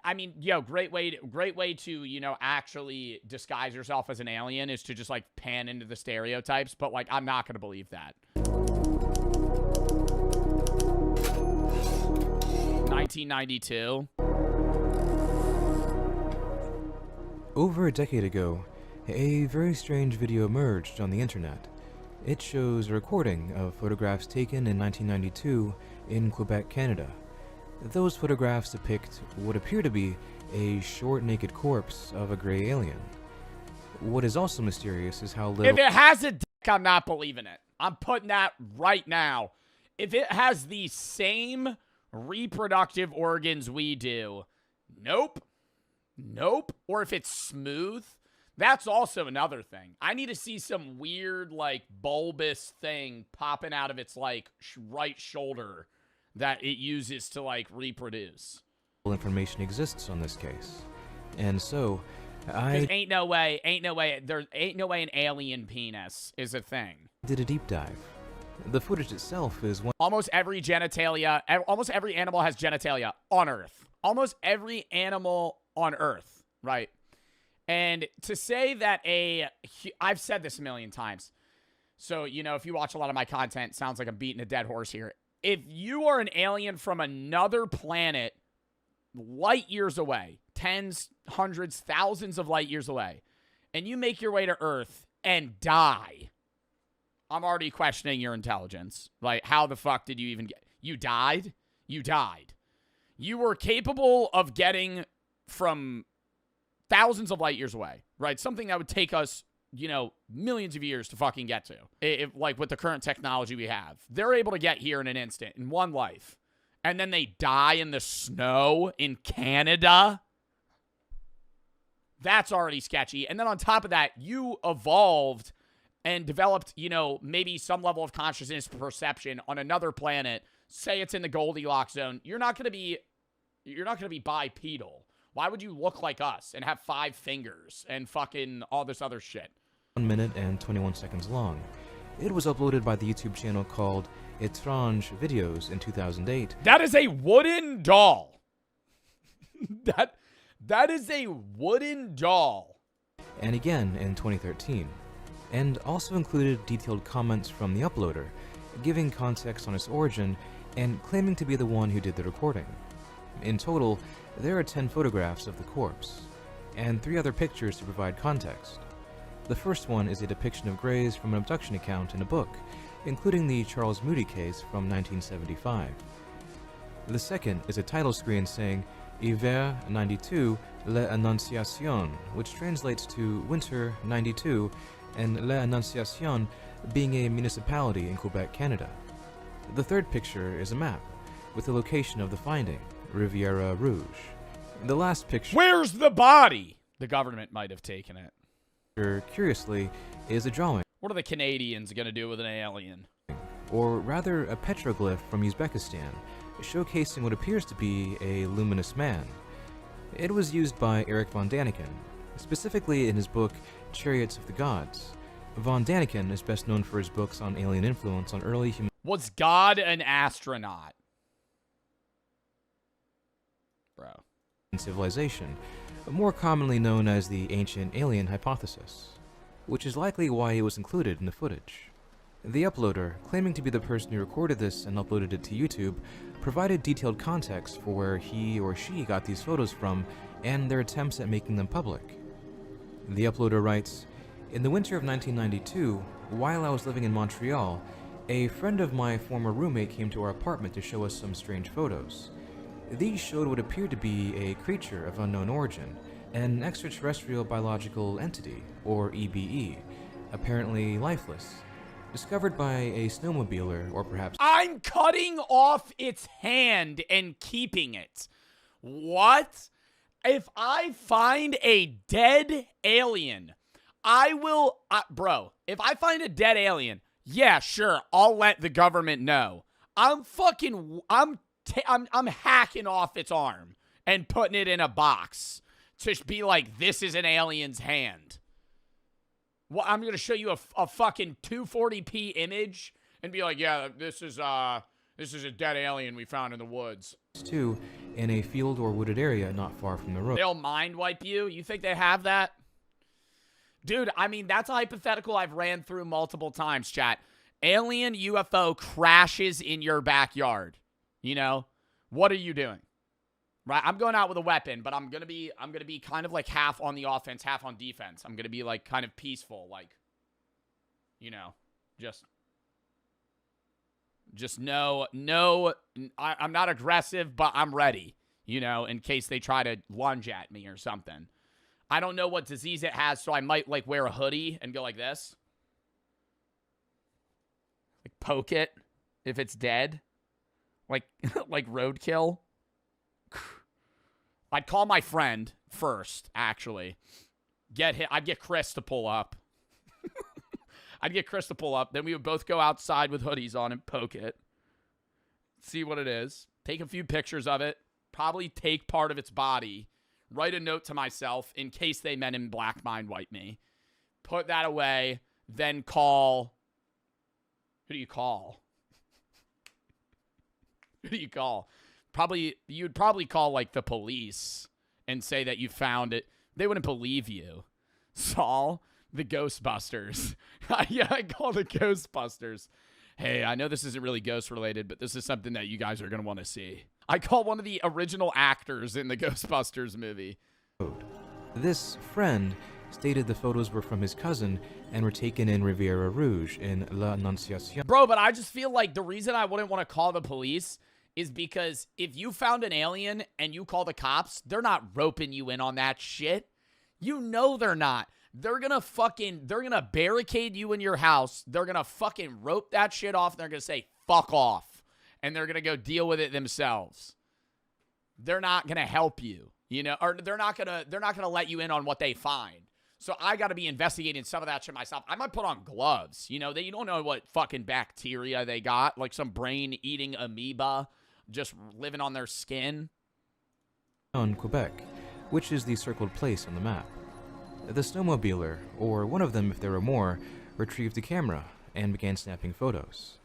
I mean, yo, great way to, you know, actually disguise yourself as an alien is to just, like, pan into the stereotypes, but, like, I'm not gonna believe that. 1992. Over a decade ago, a very strange video emerged on the internet. It shows a recording of photographs taken in 1992 in Quebec, Canada. Those photographs depict what appear to be a short, naked corpse of a gray alien. What is also mysterious is how little... If it has a dick, I'm not believing it. I'm putting that right now. If it has the same reproductive organs we do, nope. Nope. Or if it's smooth, that's also another thing. I need to see some weird, like, bulbous thing popping out of its, like, right shoulder that it uses to, like, reproduce. Information exists on this case. And so, Because ain't no way an alien penis is a thing. Did a deep dive. The footage itself is one... Almost every animal has genitalia on Earth. Almost every animal on Earth, right? And to say that I've said this a million times. So, you know, if you watch a lot of my content, it sounds like I'm beating a dead horse here. If you are an alien from another planet, light years away, tens, hundreds, thousands of light years away, and you make your way to Earth and die, I'm already questioning your intelligence. Like, how the fuck did you even get... You died? You died. You were capable of getting from thousands of light years away, right? Something that would take us, you know, millions of years to fucking get to. Like, with the current technology we have. They're able to get here in an instant, in one life. And then they die in the snow in Canada? That's already sketchy. And then on top of that, you evolved and developed, you know, maybe some level of consciousness perception on another planet. Say it's in the Goldilocks zone. You're not going to be bipedal. Why would you look like us and have 5 fingers and fucking all this other shit? 1 minute and 21 seconds long. It was uploaded by the YouTube channel called étrange videos in 2008. That is a wooden doll. That is a wooden doll. And again in 2013, and also included detailed comments from the uploader, giving context on its origin and claiming to be the one who did the recording. In total, there are 10 photographs of the corpse, and 3 other pictures to provide context. The first one is a depiction of grays from an abduction account in a book, including the Charles Moody case from 1975. The second is a title screen saying Hiver 92, l'Annonciation, which translates to Winter 92, and l'Annonciation being a municipality in Quebec, Canada. The third picture is a map, with the location of the finding, Riviera Rouge. The last picture... Where's the body? The government might have taken it. Curiously, is a drawing. What are the Canadians gonna do with an alien? Or rather, a petroglyph from Uzbekistan, showcasing what appears to be a luminous man. It was used by Eric von Daniken, specifically in his book Chariots of the Gods. Von Daniken is best known for his books on alien influence on early human... Was God an astronaut? Bro. Civilization, more commonly known as the ancient alien hypothesis, which is likely why it was included in the footage. The uploader, claiming to be the person who recorded this and uploaded it to YouTube, provided detailed context for where he or she got these photos from and their attempts at making them public. The uploader writes, "In the winter of 1992, while I was living in Montreal, a friend of my former roommate came to our apartment to show us some strange photos. These showed what appeared to be a creature of unknown origin, an extraterrestrial biological entity, or EBE, apparently lifeless, discovered by a snowmobiler or perhaps... I'm cutting off its hand and keeping it. What? If I find a dead alien, I will... bro, if I find a dead alien, yeah, sure, I'll let the government know. I'm hacking off its arm and putting it in a box to be like, this is an alien's hand. Well, I'm going to show you a fucking 240p image and be like, yeah, this is a dead alien we found in the woods. ...too, in a field or wooded area not far from the road. They'll mind wipe you? You think they have that? Dude, I mean, that's a hypothetical I've ran through multiple times, chat. Alien UFO crashes in your backyard. You know, what are you doing? Right? I'm going out with a weapon, but I'm gonna be kind of like half on the offense, half on defense. I'm gonna be like kind of peaceful, like, you know, just no. I'm not aggressive, but I'm ready. You know, in case they try to lunge at me or something. I don't know what disease it has, so I might like wear a hoodie and go like this, like poke it if it's dead. Like roadkill. I'd call my friend first, actually. I'd get Chris to pull up. Then we would both go outside with hoodies on and poke it. See what it is. Take a few pictures of it. Probably take part of its body. Write a note to myself in case they Men in Black mind wipe me. Put that away. Then call... Who do you call? Who do you call? You'd probably call, like, the police and say that you found it. They wouldn't believe you. Saul, the Ghostbusters. Yeah, I call the Ghostbusters. Hey, I know this isn't really ghost-related, but this is something that you guys are going to want to see. I call one of the original actors in the Ghostbusters movie. This friend stated the photos were from his cousin and were taken in Riviera Rouge in l'Annonciation. Bro, but I just feel like the reason I wouldn't want to call the police is because if you found an alien and you call the cops, they're not roping you in on that shit. You know they're not. They're gonna barricade you in your house. They're gonna fucking rope that shit off. And they're gonna say, fuck off. And they're gonna go deal with it themselves. They're not gonna help you, you know, or they're not gonna let you in on what they find. So I gotta be investigating some of that shit myself. I might put on gloves, you know, you don't know what fucking bacteria they got, like some brain-eating amoeba just living on their skin. On Quebec, which is the circled place on the map. The snowmobiler, or one of them if there were more, retrieved the camera and began snapping photos.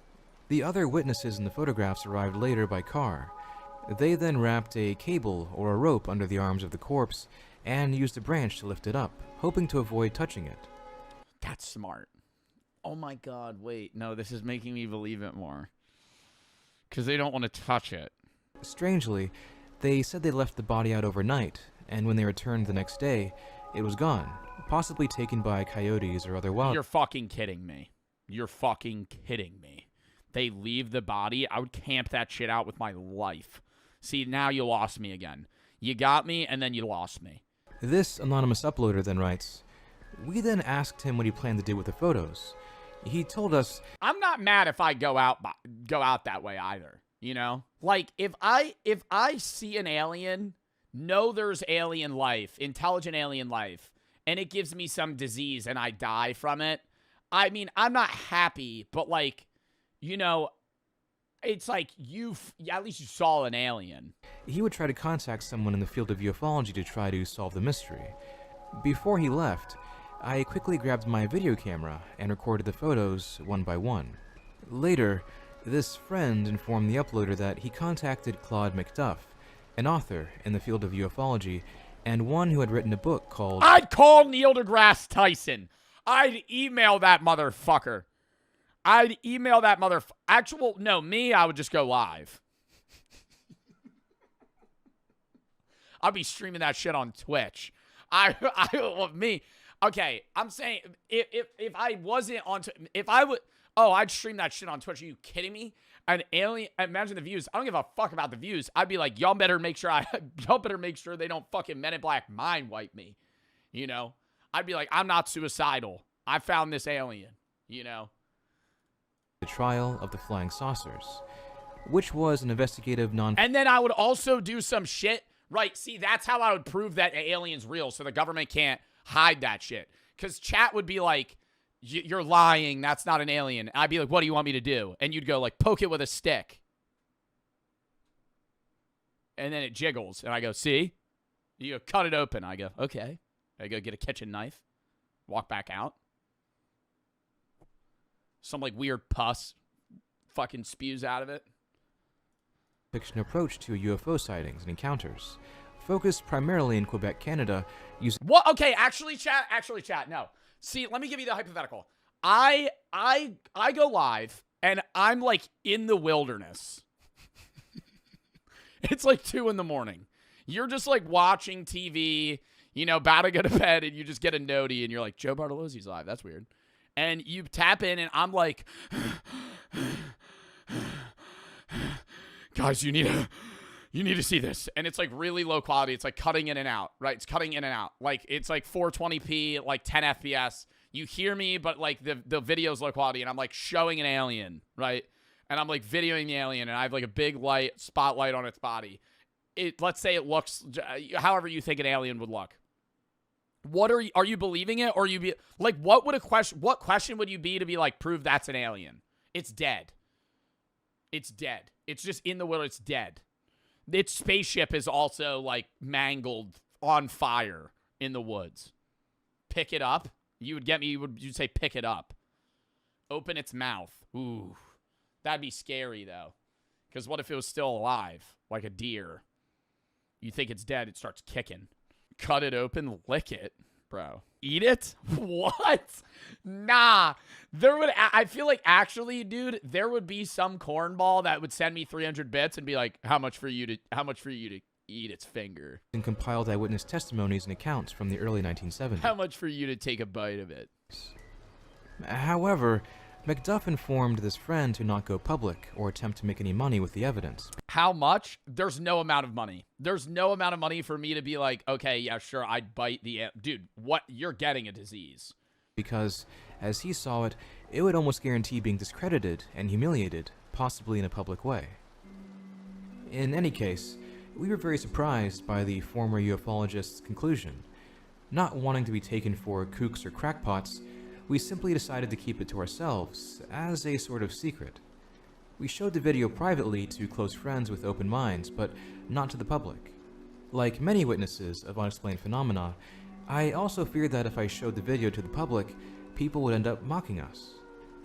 The other witnesses in the photographs arrived later by car. They then wrapped a cable or a rope under the arms of the corpse and used a branch to lift it up, hoping to avoid touching it. That's smart. Oh my god, wait. No, this is making me believe it more. Because they don't want to touch it. Strangely, they said they left the body out overnight, and when they returned the next day, it was gone, possibly taken by coyotes or other wild... You're fucking kidding me. You're fucking kidding me. They leave the body? I would camp that shit out with my life. See, now you lost me again. You got me, and then you lost me. This anonymous uploader then writes, "We then asked him what he planned to do with the photos. He told us..." I'm not mad if I go out that way either, you know? Like, if I see an alien, know there's alien life, intelligent alien life, and it gives me some disease and I die from it, I mean, I'm not happy, but like, you know, it's like at least you saw an alien. He would try to contact someone in the field of ufology to try to solve the mystery. Before he left, I quickly grabbed my video camera and recorded the photos one by one. Later, this friend informed the uploader that he contacted Claude McDuff, an author in the field of ufology, and one who had written a book called... I'd call Neil deGrasse Tyson. I'd email that motherfucker. I'd email that me, I would just go live. I'd be streaming that shit on Twitch. Okay, I'm saying, if I wasn't on, I'd stream that shit on Twitch. Are you kidding me? An alien, imagine the views. I don't give a fuck about the views. I'd be like, y'all better make sure they don't fucking Men in Black mind wipe me. You know? I'd be like, I'm not suicidal. I found this alien. You know? The Trial of the Flying Saucers, which was an investigative And then I would also do some shit. Right, see, that's how I would prove that alien's real, so the government can't hide that shit. Because chat would be like, you're lying, that's not an alien. I'd be like, what do you want me to do? And you'd go like, poke it with a stick. And then it jiggles, and I go, see? You go, cut it open. I go, okay. I go get a kitchen knife, walk back out. Some like weird pus fucking spews out of it. Fiction approach to UFO sightings and encounters, focused primarily in Quebec, Canada, using... What? Okay, actually, chat, no. See, let me give you the hypothetical. I go live, and I'm, like, in the wilderness. It's, like, 2 in the morning. You're just, like, watching TV, you know, about to go to bed, and you just get a notey, and you're like, Joe Bartolozzi's live. That's weird. And you tap in, and I'm like... Guys, you need to see this. And it's like really low quality. It's like cutting in and out, right? It's cutting in and out. Like it's like 420p, like 10 FPS. You hear me, but like the video's low quality, and I'm like showing an alien, right? And I'm like videoing the alien, and I have like a big spotlight on its body. Let's say it looks however you think an alien would look. What are you believing it, or what question would you be to be like, prove that's an alien? It's dead. It's dead. It's just in the world. It's dead. Its spaceship is also, like, mangled on fire in the woods. Pick it up. You'd say pick it up. Open its mouth. Ooh. That'd be scary, though. Because what if it was still alive? Like a deer. You think it's dead, it starts kicking. Cut it open, lick it. Bro. Eat it? What? Nah. I feel like actually, dude, there would be some cornball that would send me 300 bits and be like, how much for you to eat its finger? And compiled eyewitness testimonies and accounts from the early 1970s. How much for you to take a bite of it? However, McDuff informed this friend to not go public or attempt to make any money with the evidence. How much? There's no amount of money. There's no amount of money for me to be like, okay, yeah, sure, I'd bite the... Dude, what? You're getting a disease. Because, as he saw it, it would almost guarantee being discredited and humiliated, possibly in a public way. In any case, we were very surprised by the former ufologist's conclusion. Not wanting to be taken for kooks or crackpots, we simply decided to keep it to ourselves, as a sort of secret. We showed the video privately to close friends with open minds, but not to the public. Like many witnesses of unexplained phenomena, I also feared that if I showed the video to the public, people would end up mocking us.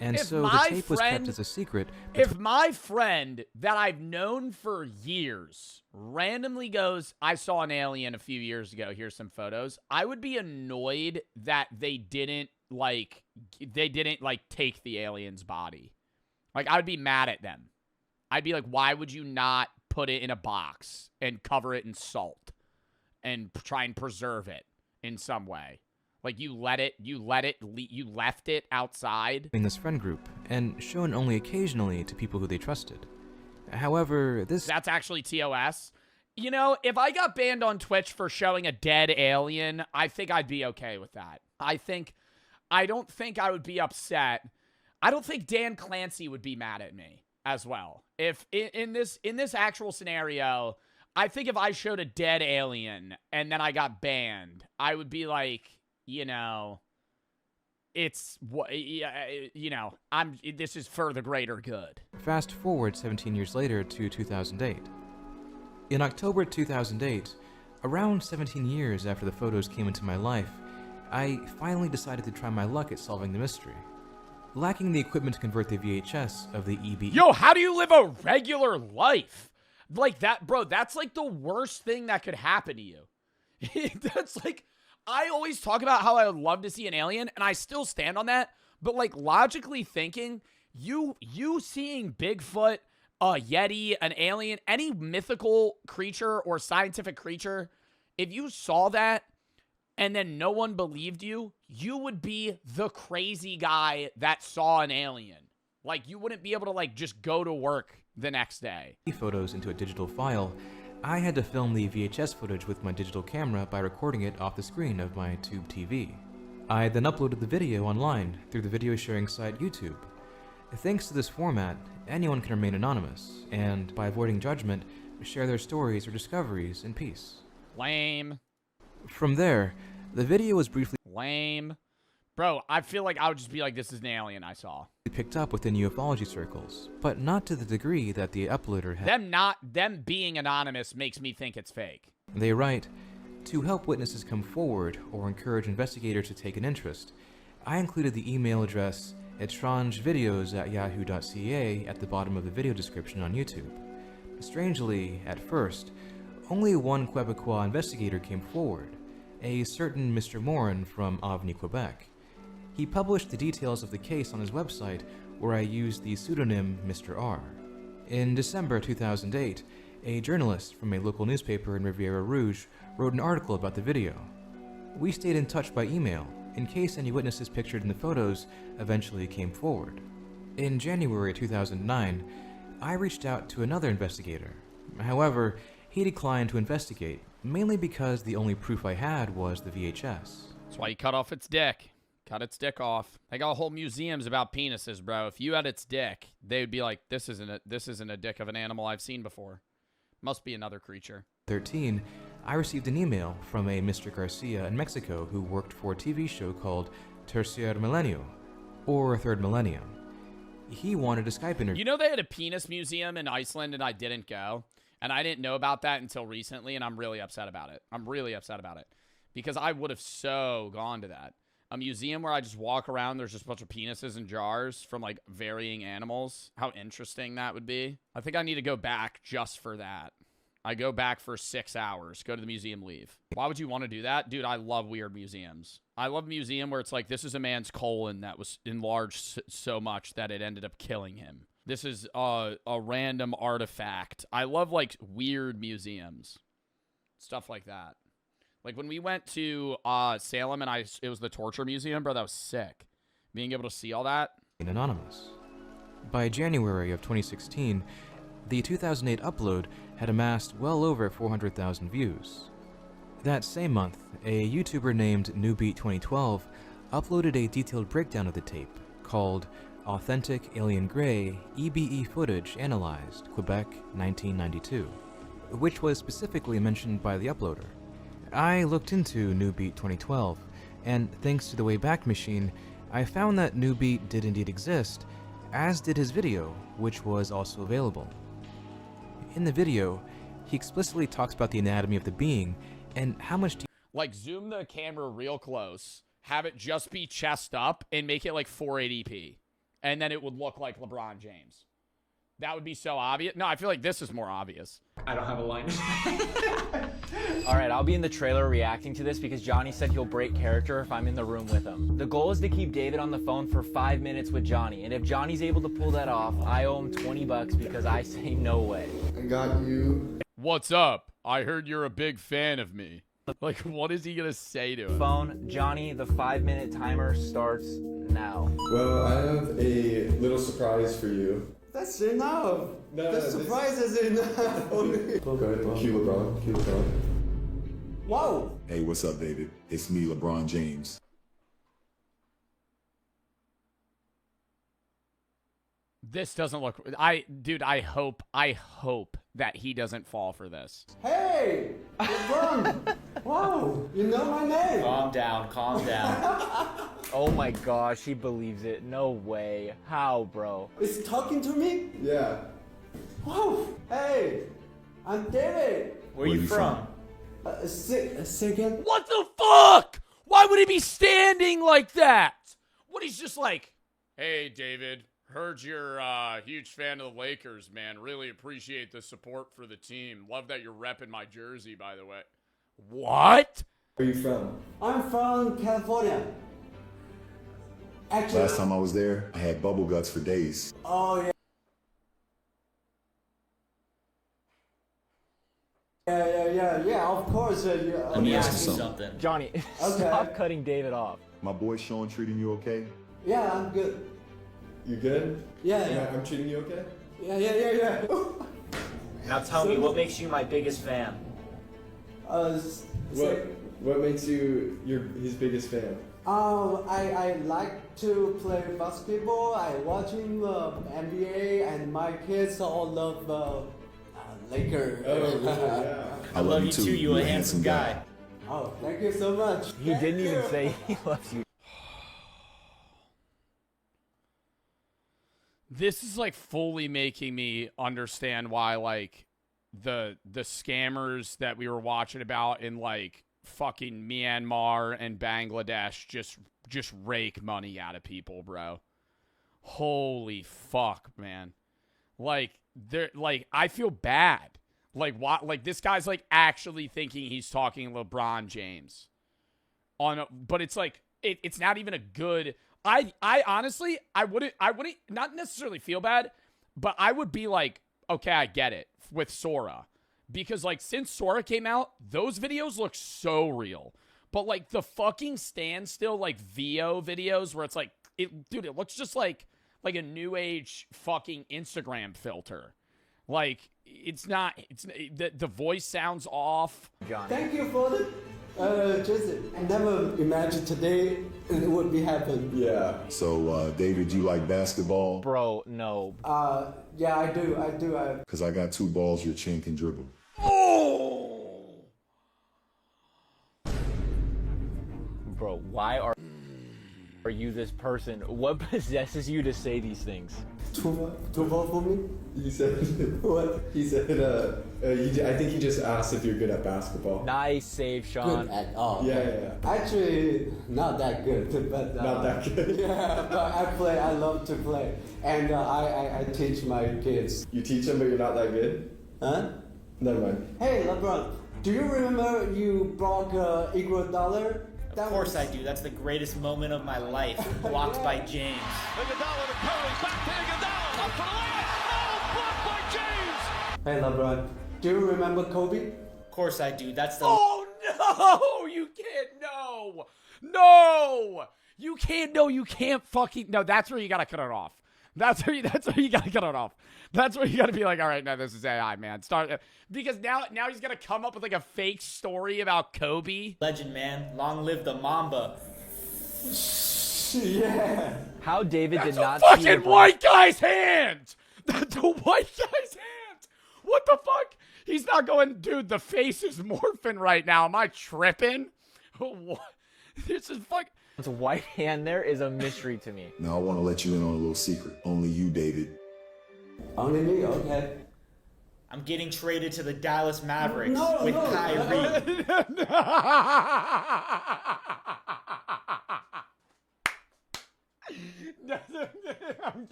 And If so the my tape was kept friend- as a secret. If my friend that I've known for years randomly goes, I saw an alien a few years ago, here's some photos, I would be annoyed that they didn't take the alien's body. Like, I would be mad at them. I'd be like, why would you not put it in a box and cover it in salt and try and preserve it in some way? Like, you left it outside. In this friend group, and shown only occasionally to people who they trusted. However, That's actually TOS. You know, if I got banned on Twitch for showing a dead alien, I think I'd be okay with that. I don't think I would be upset. I don't think Dan Clancy would be mad at me as well. If in this actual scenario, I think if I showed a dead alien and then I got banned, I would be like, you know, this is for the greater good. Fast forward 17 years later to 2008. In October 2008, around 17 years after the photos came into my life, I finally decided to try my luck at solving the mystery. Lacking the equipment to convert the VHS of the EBE... Yo, how do you live a regular life? Like that, bro, that's like the worst thing that could happen to you. That's like... I always talk about how I would love to see an alien, and I still stand on that. But, like, logically thinking, you seeing Bigfoot, a Yeti, an alien, any mythical creature or scientific creature, if you saw that and then no one believed you, you would be the crazy guy that saw an alien. Like, you wouldn't be able to, like, just go to work the next day. Photos into a digital file. I had to film the VHS footage with my digital camera by recording it off the screen of my tube TV. I then uploaded the video online through the video sharing site YouTube. Thanks to this format, anyone can remain anonymous, and by avoiding judgment, share their stories or discoveries in peace. Lame. From there, the video was briefly lame. Bro, I feel like I would just be like, this is an alien I saw. Picked up within ufology circles, but not to the degree that the uploader had. Them being anonymous makes me think it's fake. They write, to help witnesses come forward or encourage investigators to take an interest, I included the email address etrangevideos@yahoo.ca at the bottom of the video description on YouTube. Strangely, at first, only one Quebecois investigator came forward, a certain Mr. Morin from Avni, Quebec. He published the details of the case on his website, where I used the pseudonym Mr. R. In December 2008, a journalist from a local newspaper in Riviera Rouge wrote an article about the video. We stayed in touch by email, in case any witnesses pictured in the photos eventually came forward. In January 2009, I reached out to another investigator. However, he declined to investigate, mainly because the only proof I had was the VHS. That's why you cut off its dick. Cut its dick off. They got whole museums about penises, bro. If you had its dick, they would be like, this isn't a dick of an animal I've seen before. Must be another creature. 13, I received an email from a Mr. Garcia in Mexico who worked for a TV show called Tercer Milenio, or Third Millennium. He wanted a Skype interview. You know they had a penis museum in Iceland and I didn't go? And I didn't know about that until recently, and I'm really upset about it. I'm really upset about it. Because I would have so gone to that. A museum where I just walk around, there's just a bunch of penises in jars from, like, varying animals. How interesting that would be. I think I need to go back just for that. I go back for 6 hours, go to the museum, leave. Why would you want to do that? Dude, I love weird museums. I love a museum where it's like, this is a man's colon that was enlarged so much that it ended up killing him. This is a random artifact. I love, like, weird museums. Stuff like that. Like, when we went to Salem and it was the torture museum, bro, that was sick. Being able to see all that. Anonymous. By January of 2016, the 2008 upload had amassed well over 400,000 views. That same month, a YouTuber named NewBeat2012 uploaded a detailed breakdown of the tape called Authentic Alien Grey EBE Footage Analyzed, Quebec, 1992, which was specifically mentioned by the uploader. I looked into NewBeat2012, and thanks to the Wayback Machine, I found that NewBeat did indeed exist, as did his video, which was also available. In the video, he explicitly talks about the anatomy of the being and how much... Like, zoom the camera real close, have it just be chest up, and make it like 480p. and then it would look like LeBron James. That would be so obvious. No, I feel like this is more obvious. I don't have a line. All right, I'll be in the trailer reacting to this because Johnny said he'll break character if I'm in the room with him. The goal is to keep David on the phone for 5 minutes with Johnny, and if Johnny's able to pull that off, I owe him $20 because I say no way. I got you. What's up? I heard you're a big fan of me. Like, what is he gonna say to him? Phone, Johnny, the 5-minute timer starts now. Well, I have a little surprise for you. That's enough. No, the surprise is enough for me. Go ahead. Cue LeBron. Cue LeBron. Wow. Hey, what's up, David? It's me, LeBron James. This doesn't look. Dude, I hope that he doesn't fall for this. Hey, LeBron. Wow, you know my name. Calm down, calm down. Oh my gosh, he believes it. No way. How, bro? It's talking to me? Yeah. Wow. Hey, I'm David. Where you from? Second. What the fuck? Why would he be standing like that? What, he's just like, hey, David, heard you're a huge fan of the Lakers, man. Really appreciate the support for the team. Love that you're repping my jersey, by the way. What? Where are you from? I'm from California. Actually, Last time I was there, I had bubble guts for days. oh yeah. Yeah, of course. Let me ask you something. Johnny, stop cutting David off. My boy Sean treating you okay? Yeah, I'm good. You good? Yeah. I'm treating you okay? Yeah. Now tell me, what makes you my biggest fan? What makes you his biggest fan? I like to play basketball. I watching NBA, and my kids all love Lakers. Oh, yeah. I love you too. You're a handsome guy. Oh, thank you so much. He didn't even say he loves you. This is like fully making me understand why like the scammers that we were watching about in like fucking Myanmar and Bangladesh just rake money out of people, bro. Holy fuck, man. Like they're like, I feel bad. Like what? Like this guy's like actually thinking he's talking LeBron James but it's like it's not even a good. I honestly I wouldn't not necessarily feel bad, but I would be like, okay, I get it with Sora, because like since Sora came out, those videos look so real. But like the fucking standstill like VO videos where it's like it looks just like a new age fucking Instagram filter. Like it's the voice sounds off. John. Thank you for the just I never imagined today it would be happen. Yeah. So, David, you like basketball? Bro, no. Yeah, I do. Because I got 2 balls your chin can dribble. Oh! Bro, why are you this person? What possesses you to say these things? Too ball for me? He said what? He said I think he just asked if you're good at basketball. Nice save, Sean. Good at all. Yeah. Actually, not that good, but Not that good. Yeah, but I play. I love to play, and I teach my kids. You teach them, but you're not that good? Huh? Never mind. Hey, LeBron, do you remember you broke equal dollar? Of course I do. That's the greatest moment of my life. Blocked by James. Iguodala to Curry. Back to Iguodala. Up for the layup. Oh, blocked by James. Hey, LeBron, do you remember Kobe? Of course I do. That's the... Oh, no! You can't. No! You can't. No, you can't fucking... No, that's where you gotta cut it off. That's where you gotta cut it off. That's where you gotta be like, all right, no, this is AI, man. Because now he's gonna come up with like a fake story about Kobe. Legend, man. Long live the Mamba. Yeah. How David That's did not a see your fucking white guy's hand. That's a white guy's hand. What the fuck? He's not going, dude, the face is morphing right now. Am I tripping? What? This is fuck. This white hand there is a mystery to me. Now I want to let you in on a little secret. Only you, David. Only me? Okay. I'm getting traded to the Dallas Mavericks with no. Kyrie.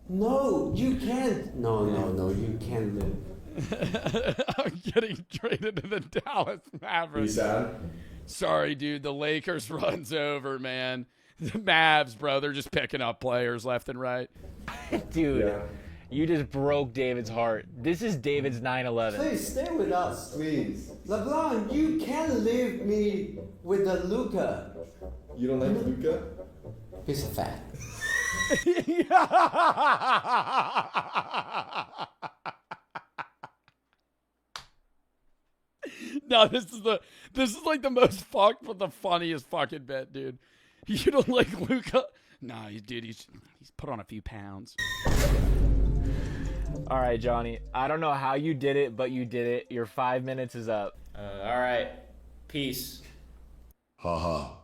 No, you can't. No, you can't live. I'm getting traded to the Dallas Mavericks. You sad? Sorry, dude. The Lakers runs over, man. The Mavs, bro, they're just picking up players left and right. Dude, you just broke David's heart. This is David's 9/11. Please stay with us. Please. LeBron, you can't leave me with the Luca. You don't like Luca? He's fat. No, this is like the most fucked but the funniest fucking bit, dude. You don't like Luca? Nah, dude, he's put on a few pounds. All right, Johnny. I don't know how you did it, but you did it. Your 5 minutes is up. All right. Peace. Haha.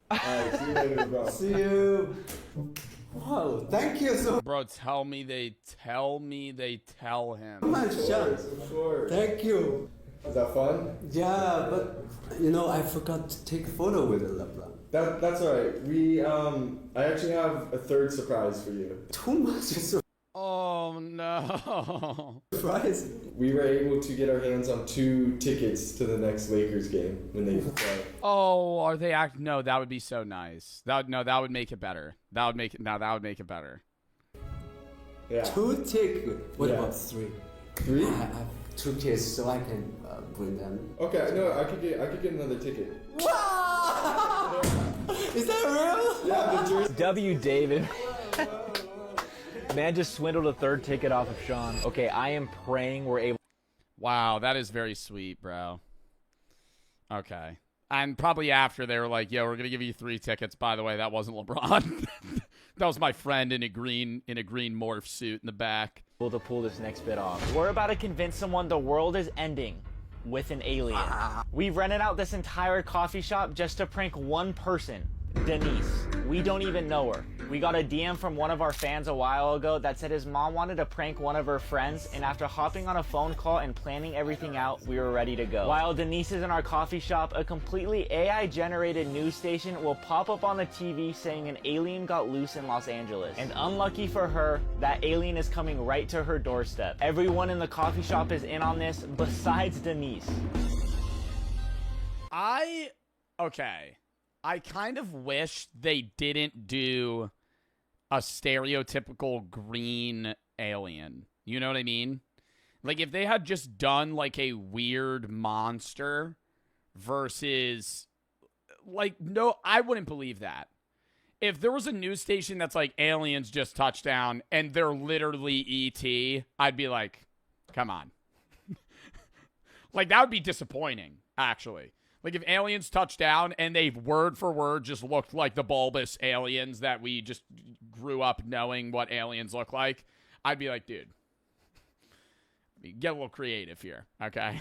Alright, see you later, bro. See you. Wow, thank you so Bro, tell me they tell him. much, Sean. Of course. Thank you. Is that fun? Yeah, but I forgot to take a photo with LeBron. That's alright. I actually have a third surprise for you. Too much Oh no. surprise. We were able to get our hands on 2 tickets to the next Lakers game when they play. Oh, are they No, that would be so nice. That would make it better. That would make it better. Yeah. 2 tickets. What Yeah. about 3? 3? I have 2 kids, so I can bring them. Okay, no, I could get another ticket. Wow! Is that real? Yeah, the jersey. W. David. Man just swindled a 3rd ticket off of Sean. Okay, I am praying we're able. Wow, that is very sweet, bro. Okay. And probably after they were like, yo, we're going to give you 3 tickets. By the way, that wasn't LeBron. That was my friend in a green morph suit in the back. To pull this next bit off. We're about to convince someone the world is ending with an alien. We've rented out this entire coffee shop just to prank one person, Denise. We don't even know her. We got a DM from one of our fans a while ago that said his mom wanted to prank one of her friends, and after hopping on a phone call and planning everything out, we were ready to go. While Denise is in our coffee shop, a completely AI-generated news station will pop up on the TV saying an alien got loose in Los Angeles. And unlucky for her, that alien is coming right to her doorstep. Everyone in the coffee shop is in on this, besides Denise. Okay. I kind of wish they didn't do a stereotypical green alien. You know what I mean? Like, if they had just done, like, a weird monster versus, like, no, I wouldn't believe that. If there was a news station that's like, aliens just touched down, and they're literally E.T., I'd be like, come on. Like, that would be disappointing, actually. Like, if aliens touched down and they word for word just looked like the bulbous aliens that we just grew up knowing what aliens look like, I'd be like, dude, get a little creative here, okay?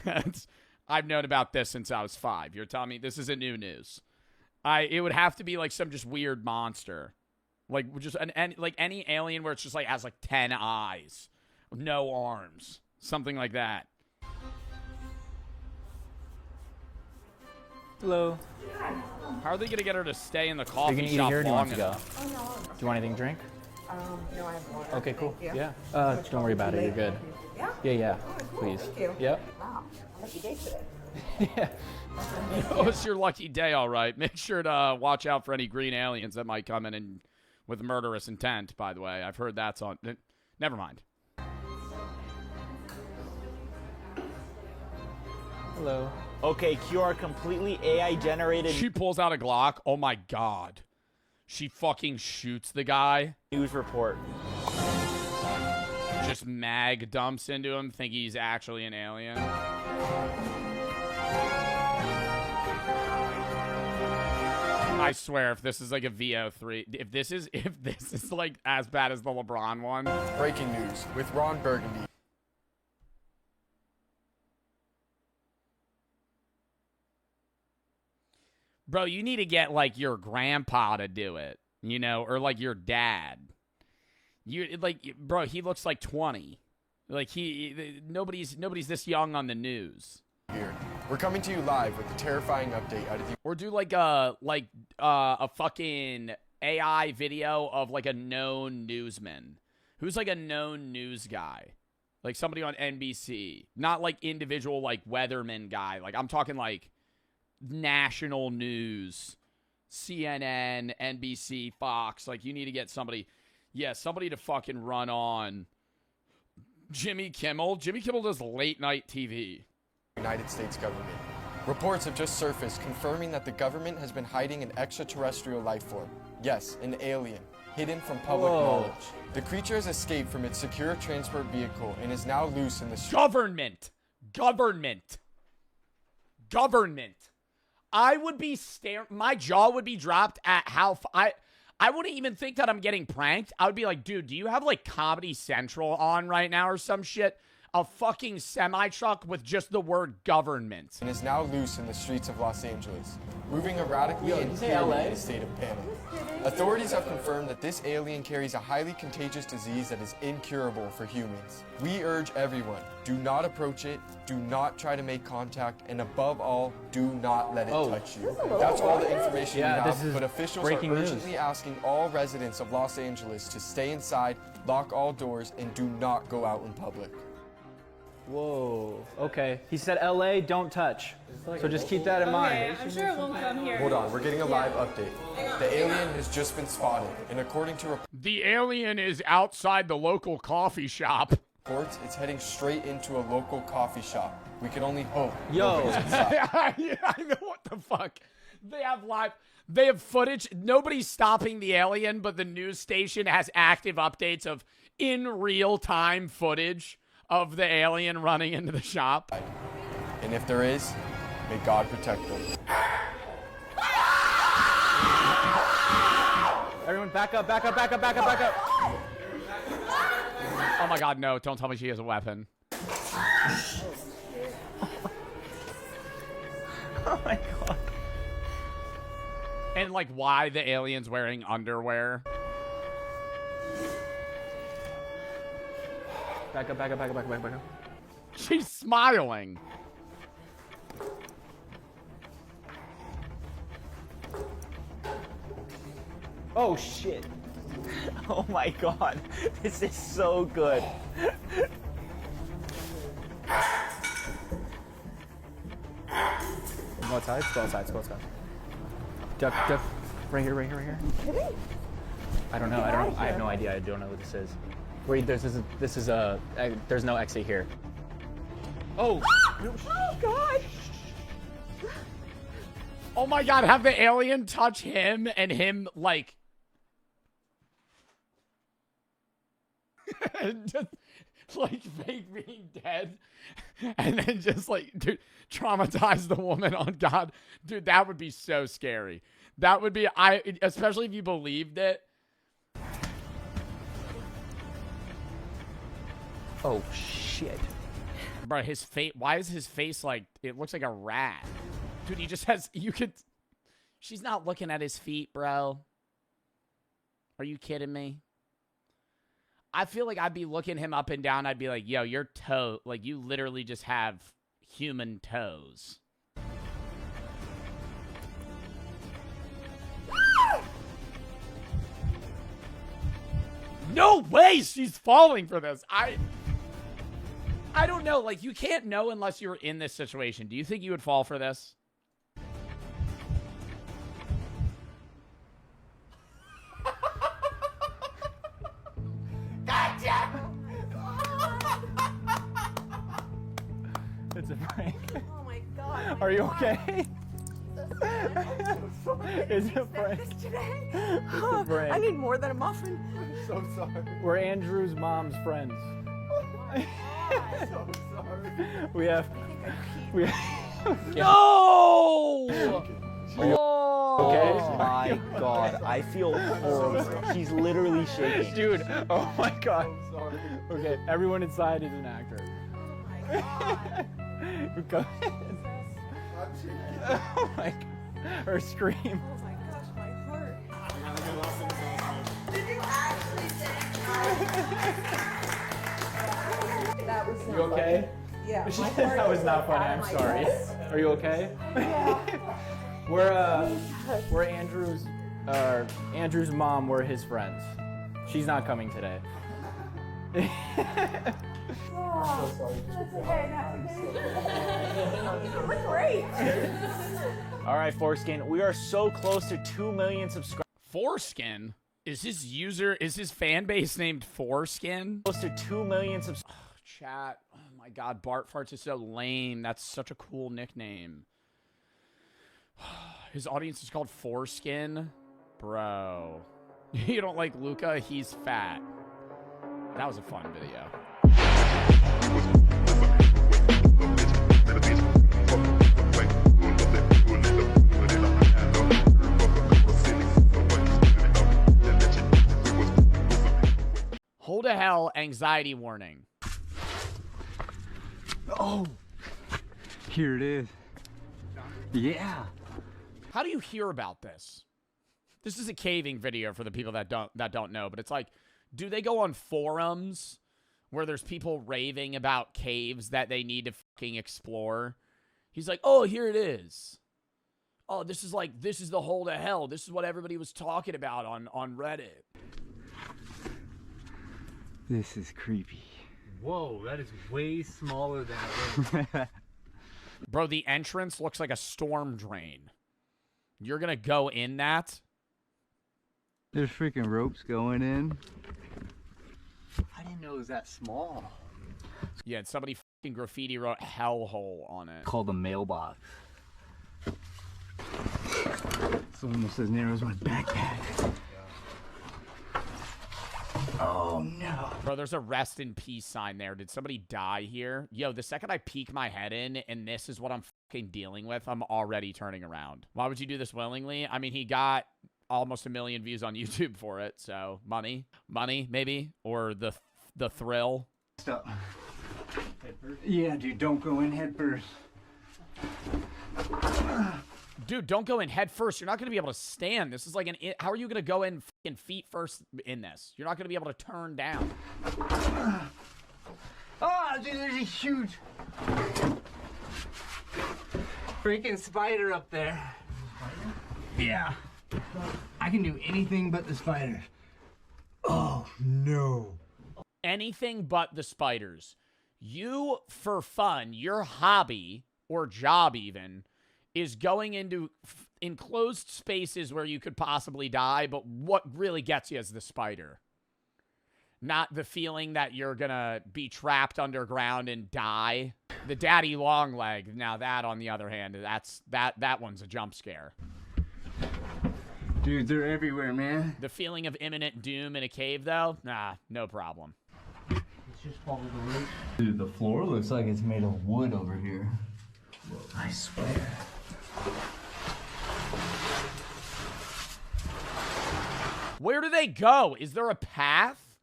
I've known about this since I was 5. You're telling me this isn't new news. It would have to be like some just weird monster. Like, just any alien where it's just like has like 10 eyes, no arms, something like that. Hello. How are they going to get her to stay in the coffee Are you gonna eat shop here or do you long want to go? enough? Oh, no. Do you want anything to drink? No, I have water. Okay, cool. Thank you. Yeah. Don't worry about it. You're good. Yeah? Yeah. Oh, cool. Please. Thank you. Yep. Wow. Lucky day today. Yeah. Oh, it's your lucky day, all right. Make sure to watch out for any green aliens that might come in and with murderous intent, by the way. I've heard that's on... Never mind. Hello. Okay, QR completely AI generated. She pulls out a Glock. Oh, my God. She fucking shoots the guy. News report. Just mag dumps into him, thinking he's actually an alien. I swear, if this is like a VO3, if this is like as bad as the LeBron one. Breaking news with Ron Burgundy. Bro, you need to get like your grandpa to do it, or like your dad. Bro, he looks like 20. Like nobody's this young on the news. Here, we're coming to you live with a terrifying update out of the. Or do like a fucking AI video of like a known newsman who's like a known news guy, like somebody on NBC, not like individual like weatherman guy. Like I'm talking like national news, CNN, NBC, Fox. Like you need to get somebody, somebody to fucking run on Jimmy Kimmel. Jimmy Kimmel does late night TV. United States government. Reports have just surfaced confirming that the government has been hiding an extraterrestrial life form. Yes, an alien, hidden from public knowledge. The creature has escaped from its secure transport vehicle and is now loose in the streets. Government. I would be my jaw would be dropped at how I wouldn't even think that I'm getting pranked. I would be like, dude, do you have like Comedy Central on right now or some shit? A fucking semi-truck with just the word government. And is now loose in the streets of Los Angeles, moving erratically and clearly in a state of panic. Authorities have confirmed that this alien carries a highly contagious disease that is incurable for humans. We urge everyone, do not approach it, do not try to make contact, and above all, do not let it touch you. That's all the information we have, but officials are urgently asking all residents of Los Angeles to stay inside, lock all doors, and do not go out in public. Whoa. Okay. He said LA, don't touch. So just keep that in mind. I'm sure it won't come here. Hold on, we're getting a live update. The alien has just been spotted, and according to the alien is outside the local coffee shop. Reports, it's heading straight into a local coffee shop. We can only hope. I know what the fuck. They have footage. Nobody's stopping the alien, but the news station has active updates of in real time footage of the alien running into the shop. And if there is, may God protect them. Everyone back up. Oh my God, no, don't tell me she has a weapon. Oh my God. And like why the alien's wearing underwear. Back up. She's smiling. Oh shit. Oh my God. This is so good. Go outside. Duck. Right here. I don't know. I have no idea. I don't know what this is. Wait, there's no exit here. Oh! Oh God! Oh my God, have the alien touch him and him like just like fake being dead and then just like dude traumatize the woman on God. Dude, that would be so scary. That would be especially if you believed it. Oh shit. Bro, his face, why is his face like, it looks like a rat. Dude, he just has, she's not looking at his feet, bro. Are you kidding me? I feel like I'd be looking him up and down. I'd be like, yo, your toe, like you literally just have human toes. No way she's falling for this. I don't know. Like, you can't know unless you're in this situation. Do you think you would fall for this? Gotcha! It's a prank. Oh my God. Are you okay? It's a prank. It's a prank. I need more than a muffin. I'm so sorry. We're Andrew's mom's friends. I'm so sorry. We have. No! Are you okay? Oh my God, I feel horrible. She's literally shaking. Dude, oh my God. I'm sorry. Okay, everyone inside is an actor. Go ahead. Oh my God. Her scream. Oh my gosh, my heart. Did you actually say that was You okay? Yeah. That was not funny. I'm sorry. Are you okay? Yeah. We're Andrew's Andrew's mom were his friends. She's not coming today. Oh, that's okay. You look great. All right, Foreskin, we are so close to 2 million subscribers. Foreskin? Is his fan base named Foreskin? Close to 2 million subscribers. Oh, chat. Oh my god, Bart Farts is so lame. That's such a cool nickname. His audience is called Foreskin? Bro. You don't like Luca? He's fat. That was a fun video. Hold a hell, anxiety warning. Oh, here it is. Yeah. How do you hear about this? This is a caving video for the people that don't know, but it's like, do they go on forums where there's people raving about caves that they need to fucking explore? He's like, oh, here it is. Oh, this is the hole to hell. This is what everybody was talking about on Reddit. This is creepy. Whoa, that is way smaller than it is. Bro, the entrance looks like a storm drain. You're gonna go in that? There's freaking ropes going in. I didn't know it was that small. Yeah, and somebody fucking graffiti wrote hellhole on it. Called a mailbox. It's almost as narrow as my backpack. Oh no. Bro, there's a rest in peace sign there. Did somebody die here? Yo, the second I peek my head in and this is what I'm fucking dealing with, I'm already turning around. Why would you do this willingly? I mean, he got almost 1 million views on YouTube for it, so money, maybe, or the thrill. Stop. Yeah, dude, don't go in head first. Dude, don't go in head first. You're not going to be able to stand. This is like how are you going to go in fucking feet first in this? You're not going to be able to turn down. Oh, dude, there's a huge freaking spider up there. Yeah. I can do anything but the spiders. Oh, no. Anything but the spiders. You, for fun, your hobby, or job even, is going into enclosed spaces where you could possibly die, but what really gets you is the spider. Not the feeling that you're gonna be trapped underground and die. The daddy long leg, now that, on the other hand, that one's a jump scare. Dude, they're everywhere, man. The feeling of imminent doom in a cave, though? Nah, no problem. It's just follow the rope. Dude, the floor looks like it's made of wood over here. I swear. Where do they go? Is there a path?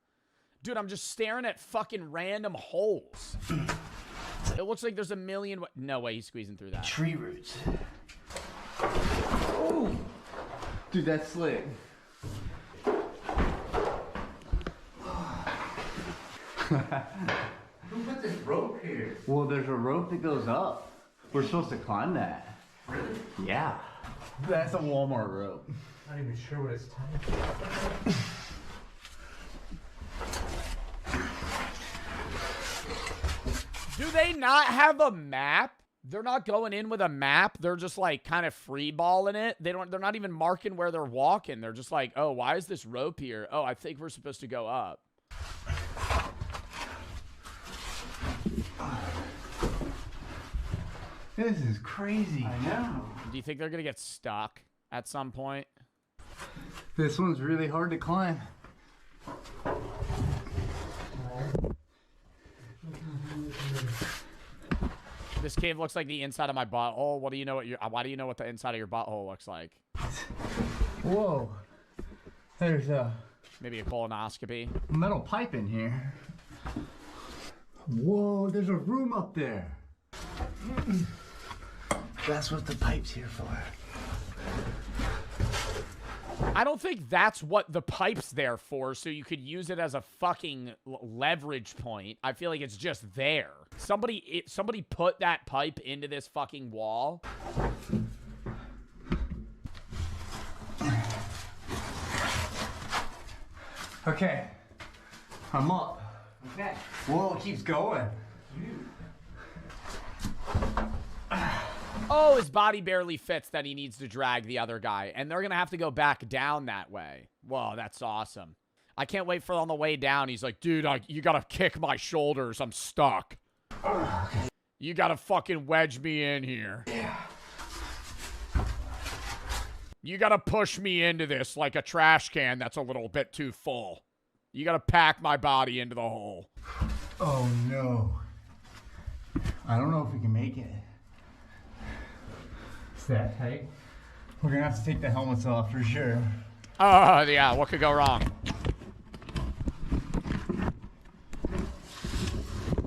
Dude, I'm just staring at fucking random holes. It looks like there's a million... No way he's squeezing through that. Tree roots. Oh! Dude, that's slick. Who put this rope here? Well, there's a rope that goes up. We're supposed to climb that. Really? Yeah. That's a Walmart rope. Not even sure what it's tied. Do they not have a map? They're not going in with a map. They're just like kind of free balling it. They're not even marking where they're walking. They're just like, oh, why is this rope here? Oh, I think we're supposed to go up. This is crazy. I know. Do you think they're gonna get stuck at some point? This one's really hard to climb. This cave looks like the inside of my butthole. What do you know why do you know what the inside of your butthole looks like? Whoa. There's a... Maybe a colonoscopy. metal pipe in here. Whoa, there's a room up there. That's what the pipe's here for. I don't think that's what the pipe's there for, so you could use it as a fucking leverage point. I feel like it's just there. Somebody put that pipe into this fucking wall. Okay. I'm up. Okay. Whoa, it keeps going. Oh, his body barely fits that he needs to drag the other guy. And they're going to have to go back down that way. Whoa, that's awesome. I can't wait for on the way down. He's like, dude, you got to kick my shoulders. I'm stuck. You got to fucking wedge me in here. Yeah. You got to push me into this like a trash can that's a little bit too full. You got to pack my body into the hole. Oh, no. I don't know if we can make it. Is that tight? We're gonna have to take the helmets off for sure. Oh, yeah. What could go wrong?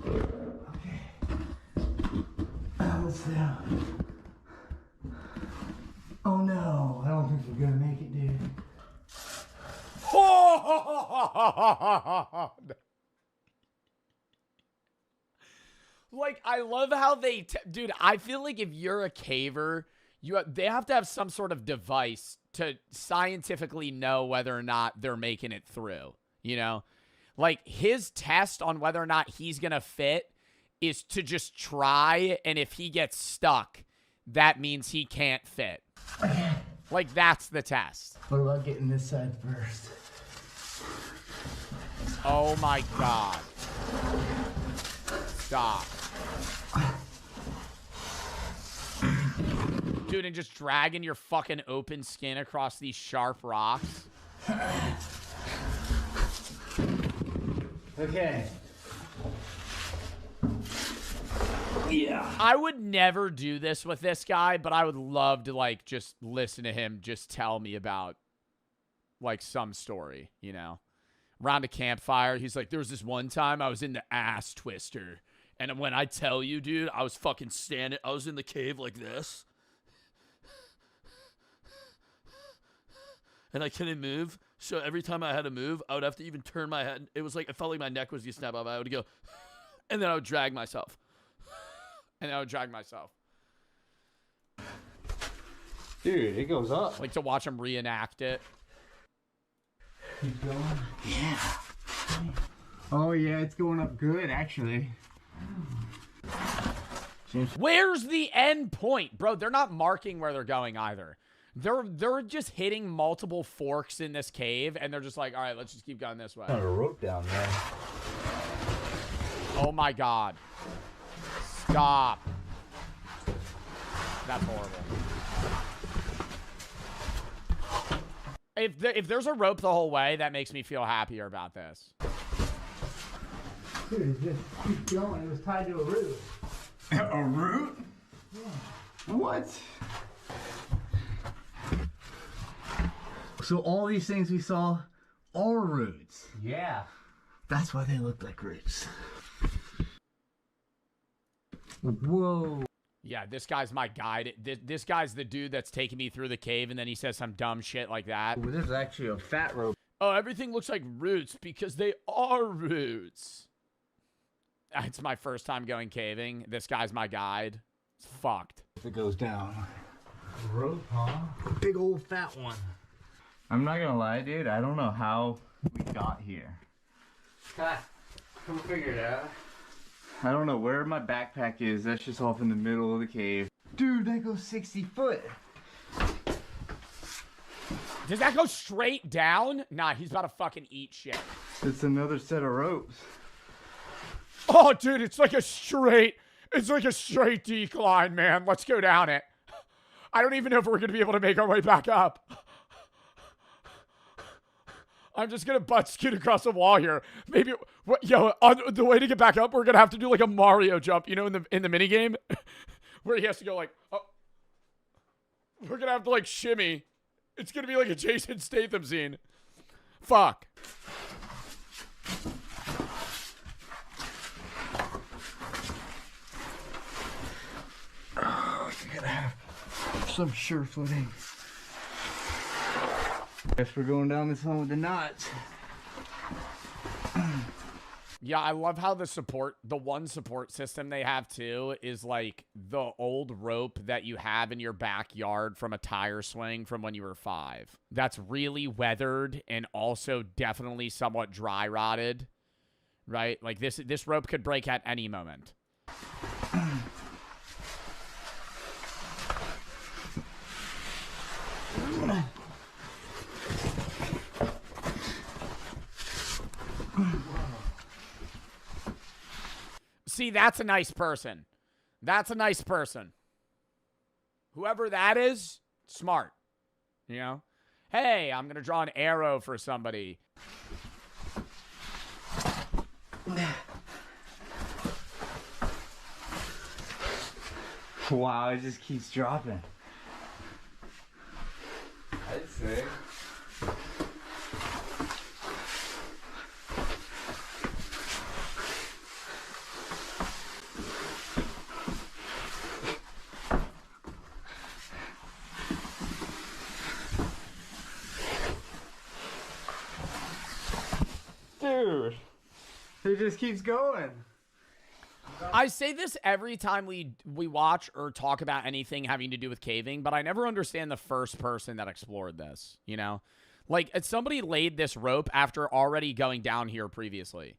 Okay. Helmets down. Oh no, I don't think we're gonna make it, dude. Like, I love how they... Dude, I feel like if you're a caver, they have to have some sort of device to scientifically know whether or not they're making it through, you know? Like, his test on whether or not he's going to fit is to just try, and if he gets stuck, that means he can't fit. Like, that's the test. What about getting this side first? Oh, my God. Stop. Dude, and just dragging your fucking open skin across these sharp rocks. Okay. Yeah. I would never do this with this guy, but I would love to, like, just listen to him just tell me about, like, some story, you know? Around a campfire, he's like, there was this one time I was in the ass twister. And when I tell you, dude, I was fucking standing, I was in the cave like this. And I couldn't move. So every time I had to move, I would have to even turn my head. It was like, I felt like my neck was going to snap up. I would go, and then I would drag myself. And I would drag myself. Dude, it goes up. Like to watch him reenact it. Keep going. Yeah. Oh yeah, it's going up good actually. Where's the end point? Bro, they're not marking where they're going either. They're just hitting multiple forks in this cave, and they're just like, all right, let's just keep going this way. Got a rope down there. Oh my God. Stop. That's horrible. If there's a rope the whole way, that makes me feel happier about this. Dude, just keep going. It was tied to a root. A root? Yeah. What? So all these things we saw are roots. Yeah. That's why they look like roots. Whoa. Yeah, this guy's my guide. This guy's the dude that's taking me through the cave, and then he says some dumb shit like that. Ooh, this is actually a fat rope. Oh, everything looks like roots because they are roots. It's my first time going caving. This guy's my guide. It's fucked. If it goes down. Rope, huh? Big old fat one. I'm not gonna lie, dude. I don't know how we got here. Come figure it out. I don't know where my backpack is. That's just off in the middle of the cave. Dude, that goes 60 foot. Does that go straight down? Nah, he's about to fucking eat shit. It's another set of ropes. Oh, dude, it's like a straight decline, man. Let's go down it. I don't even know if we're going to be able to make our way back up. I'm just going to butt scoot across the wall here. Maybe, on the way to get back up, we're going to have to do like a Mario jump, you know, in the mini game where he has to go like, oh. We're going to have to like shimmy. It's going to be like a Jason Statham scene. Fuck. Oh, you gotta have some sure footing. Guess we're going down this one with the knots. Yeah, I love how the one support system they have too is like the old rope that you have in your backyard from a tire swing from when you were 5. That's really weathered and also definitely somewhat dry rotted, right? Like this rope could break at any moment. See, that's a nice person. That's a nice person. Whoever that is, smart. You know? Hey, I'm going to draw an arrow for somebody. Wow, it just keeps dropping. I'd say. Dude, it just keeps going. I say this every time we watch or talk about anything having to do with caving, but I never understand the first person that explored this, you know? Like, somebody laid this rope after already going down here previously.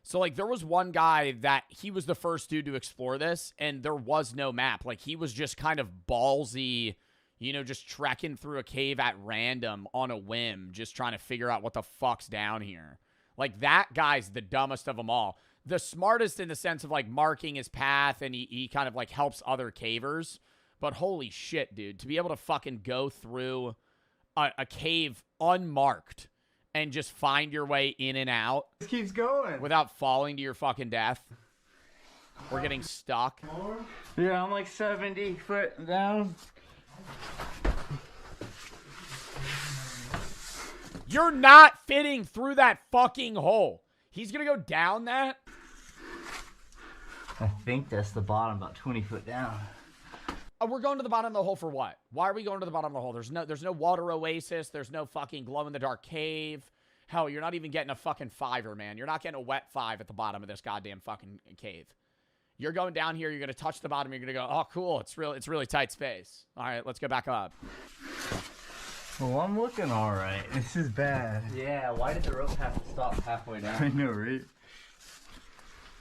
So, like, there was one guy that he was the first dude to explore this, and there was no map. Like, he was just kind of ballsy, you know, just trekking through a cave at random on a whim, just trying to figure out what the fuck's down here. Like, that guy's the dumbest of them all. The smartest in the sense of, like, marking his path, and he kind of, like, helps other cavers. But holy shit, dude, to be able to fucking go through a cave unmarked and just find your way in and out. It keeps going. Without falling to your fucking death. Or getting stuck. Yeah, I'm like 70 foot down. You're not fitting through that fucking hole. He's gonna go down that? I think that's the bottom, about 20 foot down. We're going to the bottom of the hole for what? Why are we going to the bottom of the hole? There's no water oasis. There's no fucking glow-in-the-dark cave. Hell, you're not even getting a fucking 5er, man. You're not getting a wet 5 at the bottom of this goddamn fucking cave. You're going down here. You're going to touch the bottom. You're going to go, oh, cool. It's really tight space. All right, let's go back up. Well, I'm looking all right. This is bad. Yeah, why did the rope have to stop halfway down? I know, right?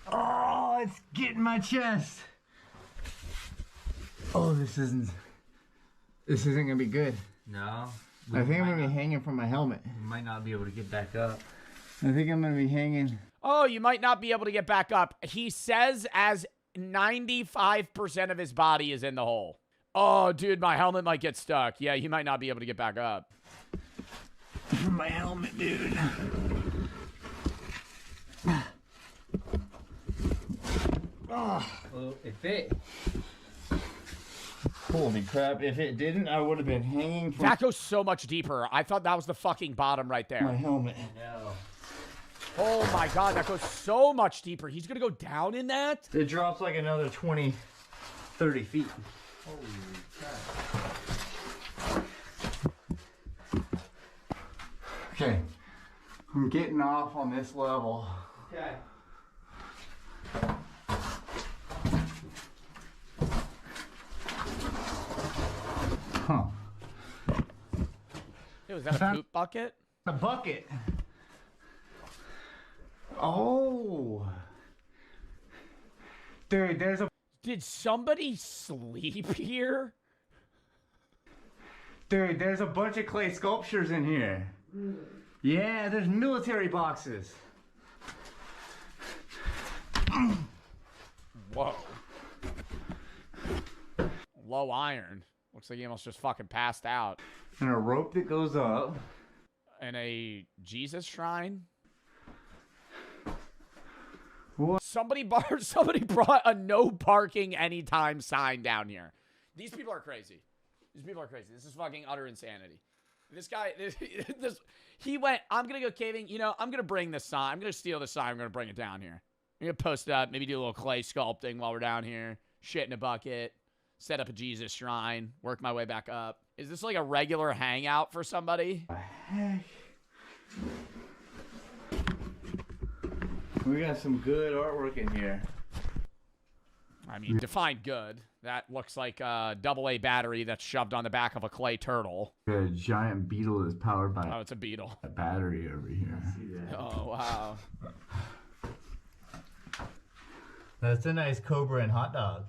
Oh, it's getting my chest. Oh, this isn't gonna be good. No. I think I'm gonna be hanging from my helmet. You might not be able to get back up. I think I'm gonna be hanging. Oh, you might not be able to get back up. He says as 95% of his body is in the hole. Oh, dude, my helmet might get stuck. Yeah, you might not be able to get back up. My helmet, dude. Oh, well, it fit. Holy crap, if it didn't, I would have been hanging from... That goes so much deeper. I thought that was the fucking bottom right there. My helmet. No. Oh my god, that goes so much deeper. He's gonna go down in that? It drops like another 20, 30 feet. Holy crap. Okay, I'm getting off on this level. Okay. Huh. Hey, was that a poop bucket? A bucket. Oh. Dude, there's a... Did somebody sleep here? Dude, there's a bunch of clay sculptures in here. Yeah, there's military boxes. Whoa. Low iron. Looks like he almost just fucking passed out. And a rope that goes up. And a Jesus shrine. What? Somebody brought a no parking anytime sign down here. These people are crazy. These people are crazy. This is fucking utter insanity. This guy, he went, I'm going to go caving. You know, I'm going to bring this sign. I'm going to steal the sign. I'm going to bring it down here. I'm going to post it up. Maybe do a little clay sculpting while we're down here. Shit in a bucket. Set up a Jesus shrine. Work my way back up. Is this like a regular hangout for somebody? Heck. We got some good artwork in here. I mean, define good. That looks like a AA battery that's shoved on the back of a clay turtle. A giant beetle is powered by Oh, it's a beetle. a battery over here. Oh, wow. That's a nice cobra and hot dog.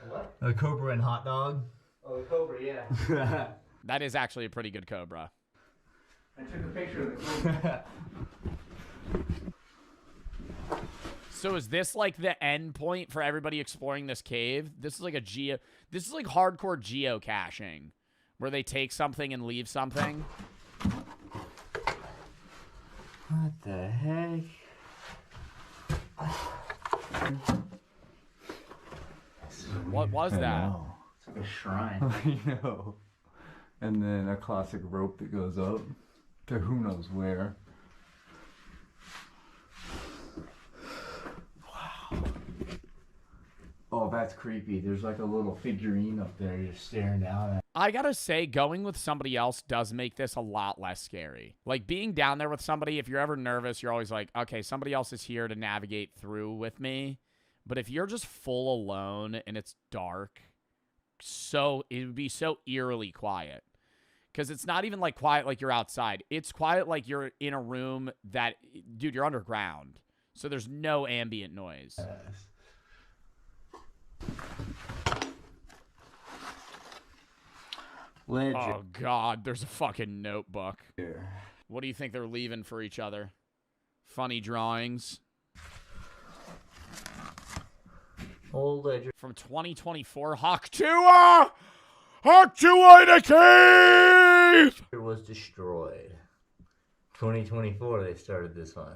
A what? A cobra and hot dog. Oh, the cobra, yeah. That is actually a pretty good cobra. I took a picture of the cobra. So is this like the end point for everybody exploring this cave? This is like this is like hardcore geocaching, where they take something and leave something. What the heck? What was that? It's like a shrine. I know. And then a classic rope that goes up to who knows where. Wow. Oh, that's creepy. There's like a little figurine up there just staring down at. I gotta say, going with somebody else does make this a lot less scary. Like, being down there with somebody, if you're ever nervous, you're always like, okay, somebody else is here to navigate through with me. But if you're just full alone and it's dark, it would be so eerily quiet. Because it's not even like quiet like you're outside. It's quiet like you're in a room that, dude, you're underground. So there's no ambient noise. Legend. Oh, God, there's a fucking notebook. What do you think they're leaving for each other? Funny drawings. Old ledger. From 2024, Haktua! Haktua in a cave! It was destroyed. 2024, they started this one.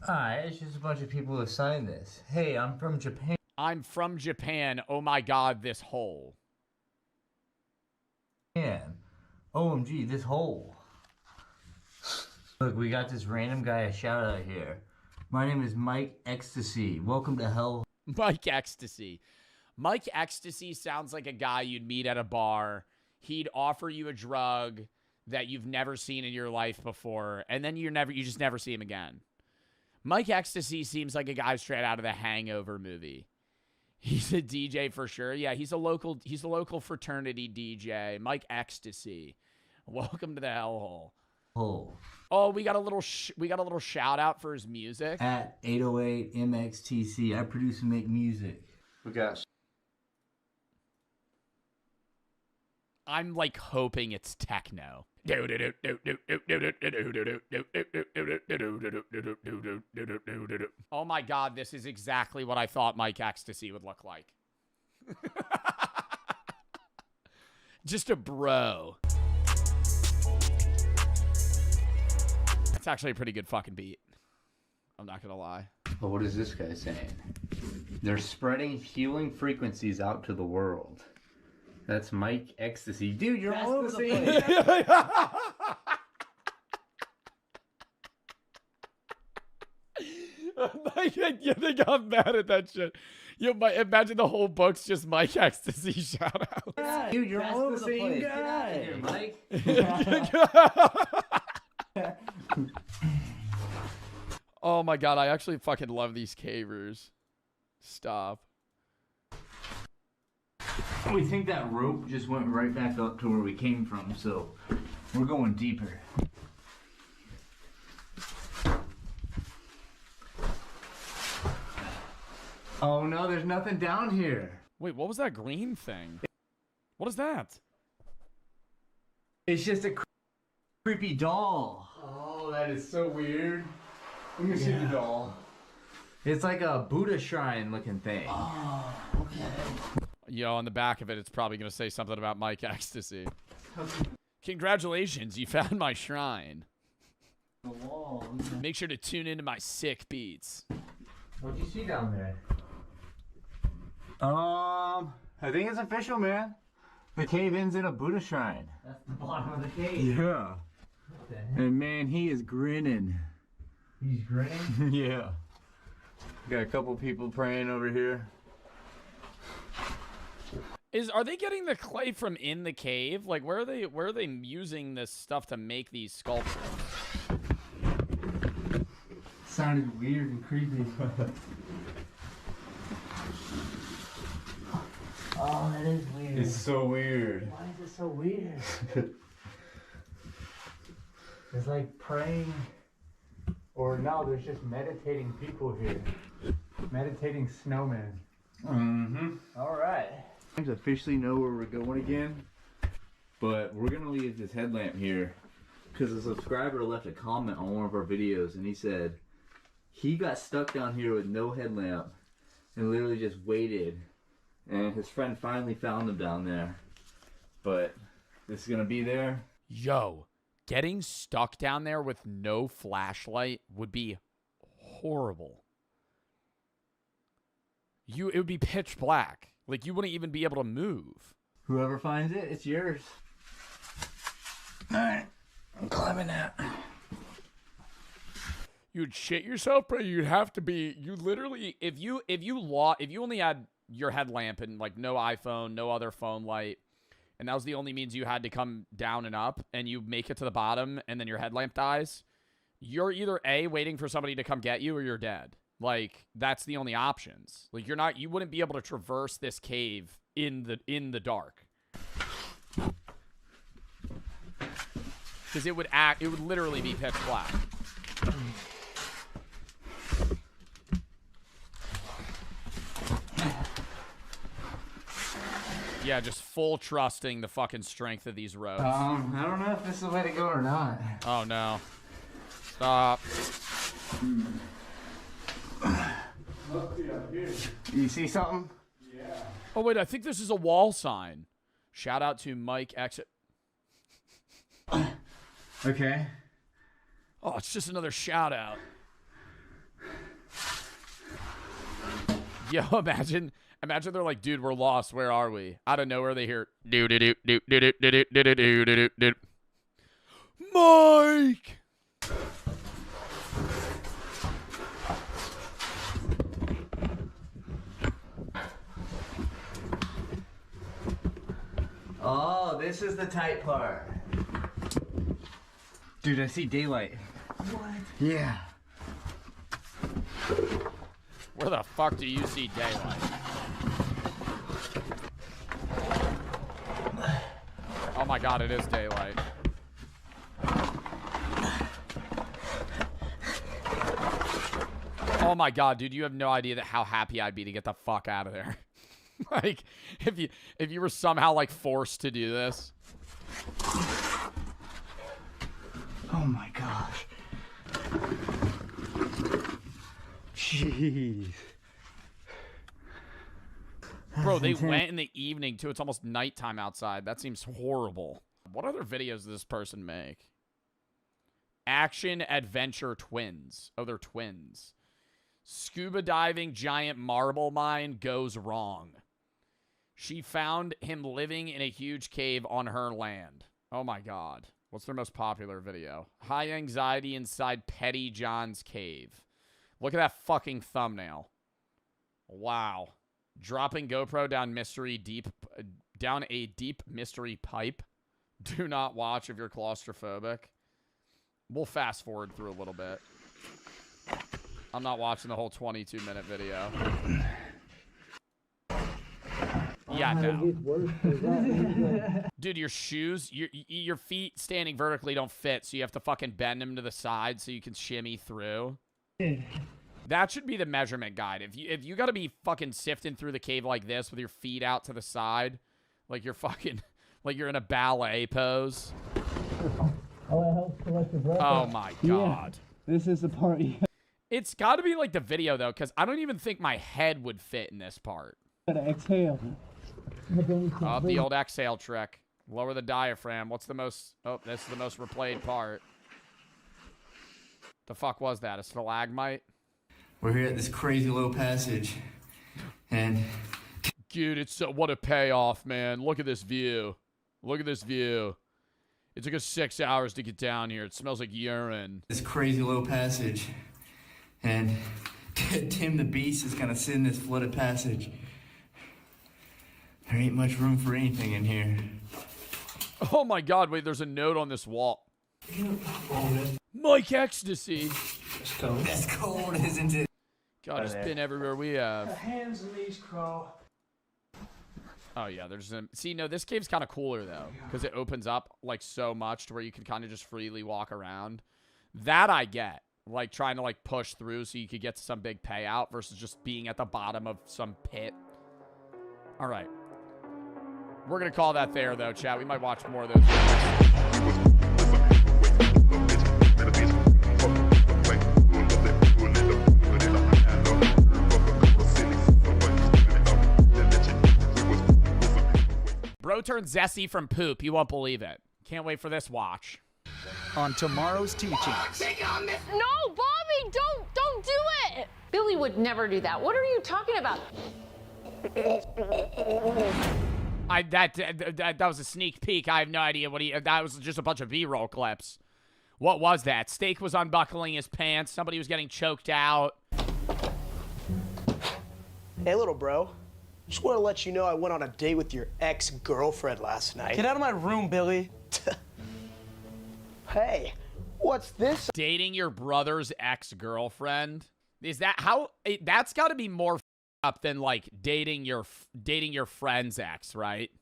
Alright, it's just a bunch of people who signed this. Hey, I'm from Japan. I'm from Japan. Oh my God, this hole. OMG, this hole. Look, we got this random guy a shout out here. My name is Mike Ecstasy. Welcome to hell. Mike Ecstasy. Mike Ecstasy sounds like a guy you'd meet at a bar. He'd offer you a drug that you've never seen in your life before, and then you just never see him again. Mike Ecstasy seems like a guy straight out of the Hangover movie. He's a DJ for sure. Yeah, he's a local fraternity DJ. Mike Ecstasy. Welcome to the hellhole. Oh, we got a little shout out for his music. At 808 MXTC. I produce and make music. We got. I'm like hoping it's techno. Oh my God, this is exactly what I thought Mike Ecstasy would look like. Just a bro. It's actually a pretty good fucking beat. I'm not gonna lie. But what is this guy saying? They're spreading healing frequencies out to the world. That's Mike Ecstasy. Dude, you're all over the place. Yeah, they got mad at that shit. You might imagine the whole book's just Mike Ecstasy shout out. Yeah, dude, you're all over the place. Get out of here, Mike. Oh my God, I actually fucking love these cavers. Stop. We think that rope just went right back up to where we came from, so we're going deeper. Oh no, there's nothing down here. Wait, what was that green thing? What is that? It's just a creepy doll. Oh, that is so weird. Let me see the doll. It's like a Buddha shrine looking thing. Oh, okay. Yo, on the back of it, it's probably going to say something about Mike Ecstasy. Congratulations, you found my shrine. The wall. Make sure to tune into my sick beats. What'd you see down there? I think it's official, man. The cave ends in a Buddha shrine. That's the bottom of the cave. Yeah. And man, he is grinning. He's grinning? Yeah. Got a couple people praying over here. Are they getting the clay from in the cave? Like, where are they using this stuff to make these sculptures? sounded weird and creepy. Oh, that is weird. It's so weird. Why is it so weird? It's like praying, or no, there's just meditating people here. Meditating snowmen. Mm-hmm. All right. I officially know where we're going again, but we're gonna leave this headlamp here because a subscriber left a comment on one of our videos and he said he got stuck down here with no headlamp and literally just waited, and his friend finally found him down there. But this is gonna be there. Yo, getting stuck down there with no flashlight would be horrible. It would be pitch black. Like, you wouldn't even be able to move. Whoever finds it, it's yours. Alright, I'm climbing that. You'd shit yourself, but you'd have to be, you literally, if you only had your headlamp and like no iPhone, no other phone light, and that was the only means you had to come down and up, and you make it to the bottom and then your headlamp dies, you're either A, waiting for somebody to come get you, or you're dead. Like, that's the only options. Like, you wouldn't be able to traverse this cave in the dark. Because it would literally be pitch black. Yeah, just full trusting the fucking strength of these roads. I don't know if this is the way to go or not. Oh no. Stop. You see something? Yeah. Oh wait, I think this is a wall sign. Shout out to Mike Exit. Okay. Oh, it's just another shout out. Yo, imagine they're like, dude, we're lost. Where are we? Out of nowhere, they hear do do do do do do do do do do do. Mike. Oh, this is the tight part. Dude, I see daylight. What? Yeah. Where the fuck do you see daylight? Oh my god, it is daylight. Oh my god, dude, you have no idea how happy I'd be to get the fuck out of there. Like, if you were somehow like forced to do this. Oh my gosh. Jeez. Bro, they went in the evening too. It's almost nighttime outside. That seems horrible. What other videos does this person make? Action adventure twins. Oh, they're twins. Scuba diving giant marble mine goes wrong. She found him living in a huge cave on her land. Oh my god. What's their most popular video? High anxiety inside Petty John's cave. Look at that fucking thumbnail. Wow. Dropping GoPro down a deep mystery pipe. Do not watch if you're claustrophobic. We'll fast forward through a little bit. I'm not watching the whole 22-minute video. Yeah, no. Dude, your shoes, your feet standing vertically don't fit, so you have to fucking bend them to the side so you can shimmy through. That should be the measurement guide. If you got to be fucking sifting through the cave like this with your feet out to the side, like you're fucking, like you're in a ballet pose. Oh, it helps collect your breath. Oh my god. Yeah, this is the part. It's got to be like the video though, because I don't even think my head would fit in this part. Gotta exhale. Oh, the old exhale trick. Lower the diaphragm. What's the most... Oh, this is the most replayed part. The fuck was that? A stalagmite? We're here at this crazy low passage, and... Dude, it's so... What a payoff, man. Look at this view. Look at this view. It took us 6 hours to get down here. It smells like urine. This crazy low passage, and Tim the Beast is gonna sit in this flooded passage. There ain't much room for anything in here. Oh my god, wait, there's a note on this wall. Mike Ecstasy. It's cold. That's cold, isn't it? God, it's been everywhere we have. Hands and knees, Crow. Oh yeah, there's see, no, this cave's kind of cooler though, because it opens up like so much to where you can kind of just freely walk around. That I get, like trying to like push through so you could get to some big payout versus just being at the bottom of some pit. All right, we're gonna call that there though, chat. We might watch more of those videos. Bro turned zesty from poop. You won't believe it. Can't wait for this watch. On tomorrow's teachings. No, Bobby, don't do it. Billy would never do that. What are you talking about? That was a sneak peek. I have no idea what that was just a bunch of B-roll clips. What was that? Steak was unbuckling his pants. Somebody was getting choked out. Hey, little bro. Just want to let you know I went on a date with your ex-girlfriend last night. Get out of my room, Billy. Hey, what's this? Dating your brother's ex-girlfriend? Is that how? That's got to be more up than like dating your friend's ex, right?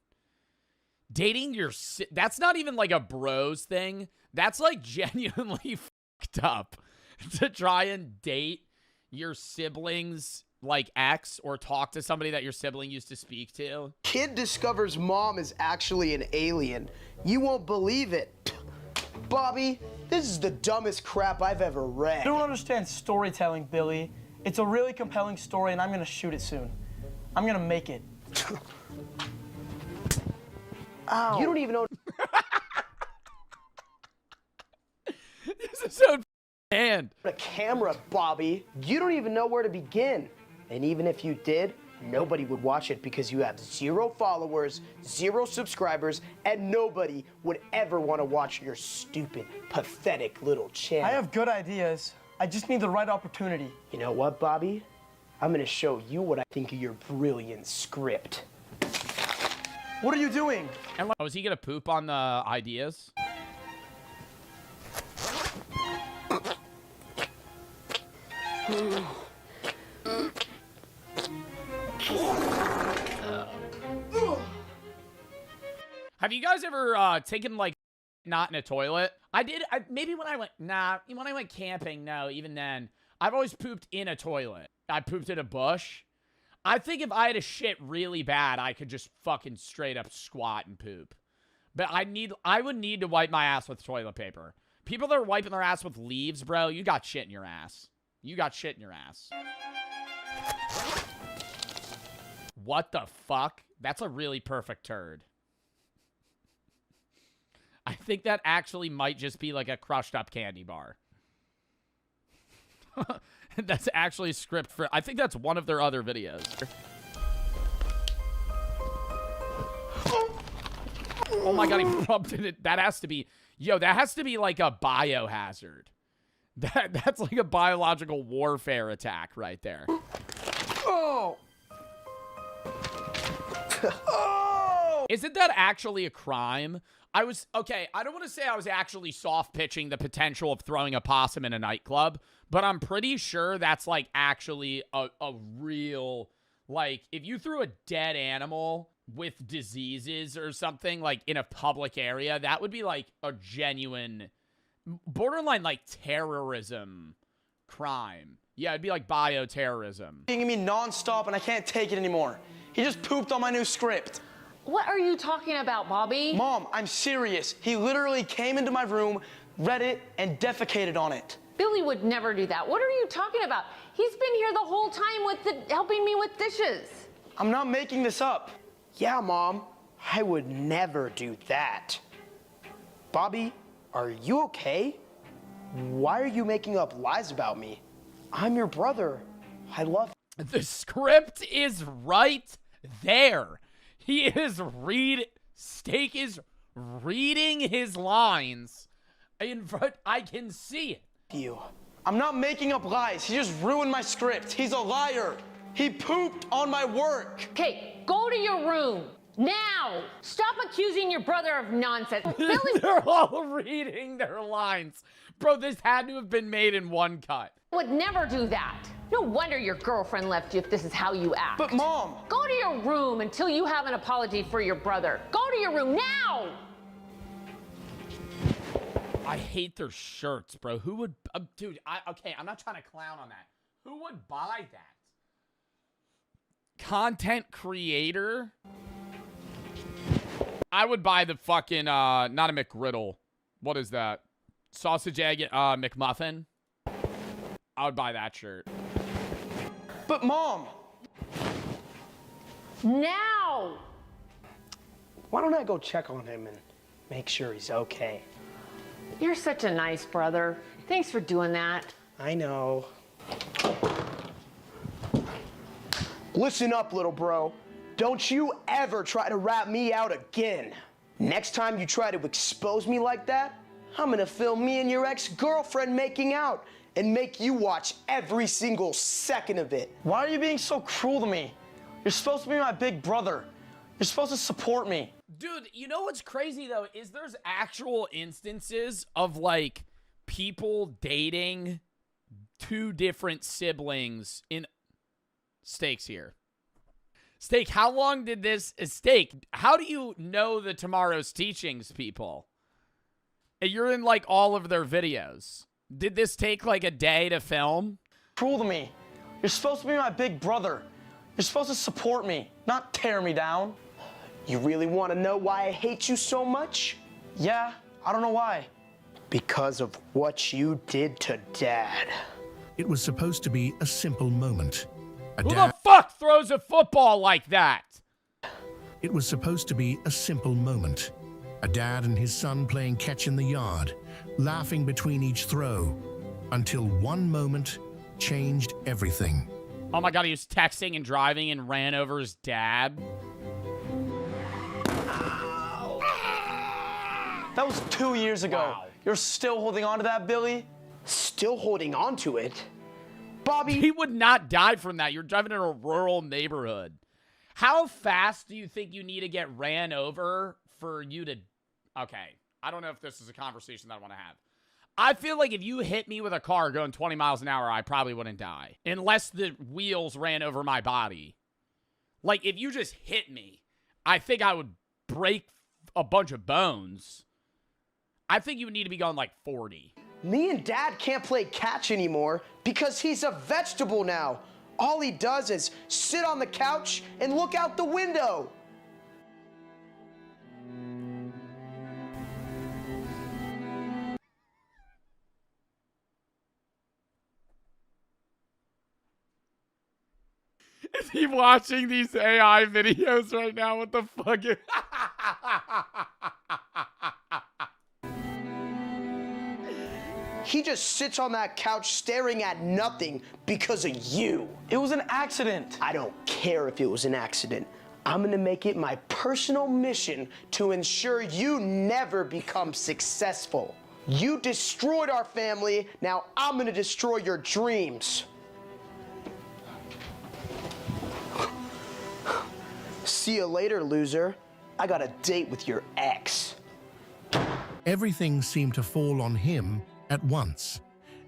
Dating your that's not even like a bros thing. That's like genuinely fucked up to try and date your siblings like ex or talk to somebody that your sibling used to speak to. Kid discovers mom is actually an alien. You won't believe it. Bobby, this is the dumbest crap I've ever read. I don't understand storytelling, Billy. It's a really compelling story, and I'm gonna shoot it soon. I'm gonna make it. Ow. You don't even know. This is so hand. A camera, Bobby. You don't even know where to begin. And even if you did, nobody would watch it because you have 0 followers, 0 subscribers, and nobody would ever want to watch your stupid, pathetic little channel. I have good ideas. I just need the right opportunity. You know what, Bobby? I'm gonna show you what I think of your brilliant script. What are you doing? Oh, is he gonna poop on the ideas? Have you guys ever taken like not in a toilet? I did. Maybe when I went camping. No, even then, I've always pooped in a toilet. I pooped in a bush. I think if I had a shit really bad, I could just fucking straight up squat and poop. But I would need to wipe my ass with toilet paper. People that are wiping their ass with leaves, bro, you got shit in your ass. You got shit in your ass. What the fuck? That's a really perfect turd. I think that actually might just be like a crushed up candy bar. That's actually a script for... I think that's one of their other videos. Oh my god, he rubbed it. That has to be... Yo, that has to be like a biohazard. That's like a biological warfare attack right there. Oh! Oh! Isn't that actually a crime? Okay, I don't want to say I was actually soft pitching the potential of throwing a possum in a nightclub, but I'm pretty sure that's like actually a real, like, if you threw a dead animal with diseases or something like in a public area, that would be like a genuine, borderline like terrorism crime. Yeah, it'd be like bioterrorism. Being me nonstop and I can't take it anymore. He just pooped on my new script. What are you talking about, Bobby? Mom, I'm serious. He literally came into my room, read it, and defecated on it. Billy would never do that. What are you talking about? He's been here the whole time helping me with dishes. I'm not making this up. Yeah, Mom, I would never do that. Bobby, are you okay? Why are you making up lies about me? I'm your brother. I love you. The script is right there. Steak is reading his lines in front. I can see it. I'm not making up lies. He just ruined my script. He's a liar. He pooped on my work. Okay, go to your room now. Stop accusing your brother of nonsense. Billy. They're all reading their lines. Bro, this had to have been made in one cut. Would never do that. No wonder your girlfriend left you if this is how you act. But Mom! Go to your room until you have an apology for your brother. Go to your room now! I hate their shirts, bro. Who would... dude, okay, I'm not trying to clown on that. Who would buy that? Content creator? I would buy the fucking, not a McGriddle. What is that? Sausage, egg, McMuffin? I would buy that shirt. But Mom! Now! Why don't I go check on him and make sure he's okay? You're such a nice brother. Thanks for doing that. I know. Listen up, little bro. Don't you ever try to rat me out again. Next time you try to expose me like that, I'm gonna film me and your ex-girlfriend making out and make you watch every single second of it. Why are you being so cruel to me? You're supposed to be my big brother. You're supposed to support me. Dude, you know what's crazy, though, is there's actual instances of, like, people dating two different siblings in... Steak's here. Steak, how long did this... Steak, how do you know the Tomorrow's Teachings people? You're in, like, all of their videos. Did this take, like, a day to film? Cruel to me. You're supposed to be my big brother. You're supposed to support me, not tear me down. You really want to know why I hate you so much? Yeah, I don't know why. Because of what you did to Dad. It was supposed to be a simple moment. Who the fuck throws a football like that? It was supposed to be a simple moment. A dad and his son playing catch in the yard, laughing between each throw, until one moment changed everything. Oh my god, he was texting and driving and ran over his dad. That was 2 years ago. Wow. You're still holding on to that, Billy? Still holding on to it? Bobby... He would not die from that. You're driving in a rural neighborhood. How fast do you think you need to get ran over for you to... Okay, I don't know if this is a conversation that I want to have. I feel like if you hit me with a car going 20 miles an hour, I probably wouldn't die. Unless the wheels ran over my body. Like, if you just hit me, I think I would break a bunch of bones. I think you would need to be going like 40. Me and Dad can't play catch anymore because he's a vegetable now. All he does is sit on the couch and look out the window. Is he watching these AI videos right now? What the fuck? He just sits on that couch staring at nothing because of you. It was an accident. I don't care if it was an accident. I'm gonna make it my personal mission to ensure you never become successful. You destroyed our family, now I'm gonna destroy your dreams. See you later, loser. I got a date with your ex. Everything seemed to fall on him at once,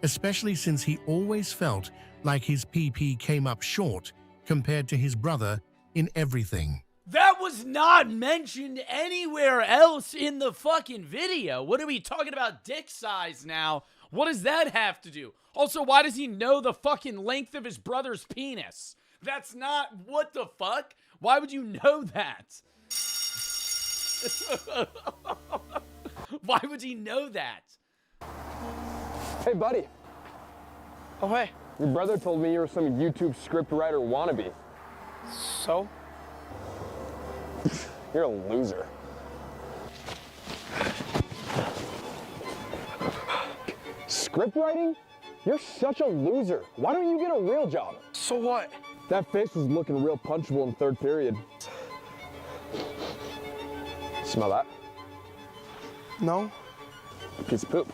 especially since he always felt like his PP came up short compared to his brother in everything. That was not mentioned anywhere else in the fucking video. What are we talking about dick size now? What does that have to do? Also, why does he know the fucking length of his brother's penis? That's not, what the fuck? Why would you know that? Why would he know that? Hey, buddy. Oh, hey. Your brother told me you were some YouTube scriptwriter wannabe. So? You're a loser. Scriptwriting? You're such a loser. Why don't you get a real job? So what? That face was looking real punchable in third period. Smell that? No. Piece of poop.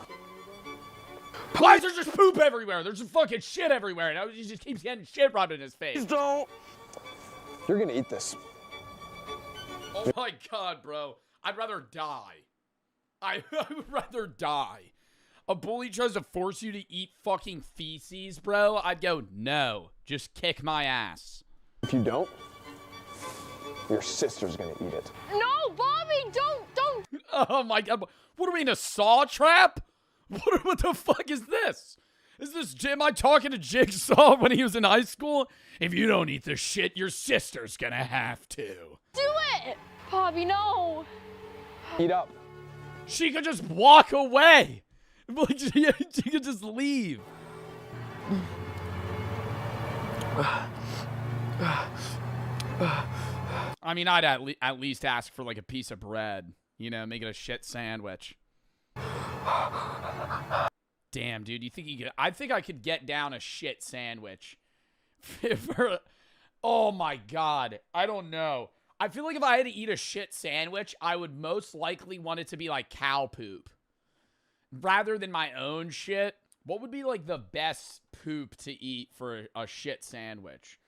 Why is there just poop everywhere? There's just fucking shit everywhere. Now he just keeps getting shit rubbed in his face. Please don't. You're gonna eat this. Oh my god, bro. I'd rather die. I would rather die. a bully tries to force you to eat fucking feces, bro, I'd go, no, just kick my ass. If you don't, your sister's gonna eat it. No, Bobby, don't. Oh my God. What are we in a saw trap? What the fuck is this? Is this Jim? I talking to Jigsaw when he was in high school? If you don't eat the shit, your sister's gonna have to. Do it! Bobby, no. Eat up. She could just walk away. Like, she could just leave. I mean, I'd at least ask for like a piece of bread. You know, make it a shit sandwich. Damn, dude, you think you could? I think I could get down a shit sandwich. Oh my God, I don't know. I feel like if I had to eat a shit sandwich, I would most likely want it to be like cow poop. Rather than my own shit, what would be like the best poop to eat for a shit sandwich?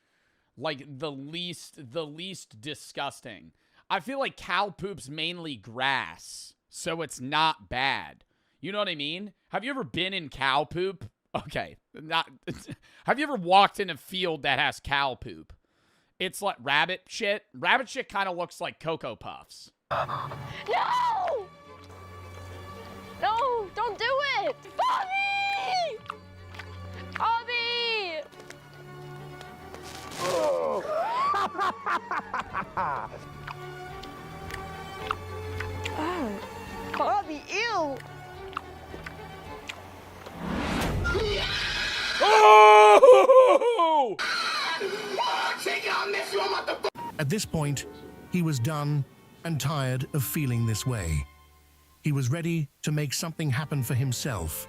Like the least disgusting. I feel like cow poop's mainly grass, so it's not bad. You know what I mean? Have you ever been in cow poop? Okay, have you ever walked in a field that has cow poop? It's like rabbit shit. Rabbit shit kind of looks like Cocoa Puffs. No! No, don't do it! Bobby! Bobby! Bobby, ew! Oh! At this point, he was done and tired of feeling this way. He was ready to make something happen for himself,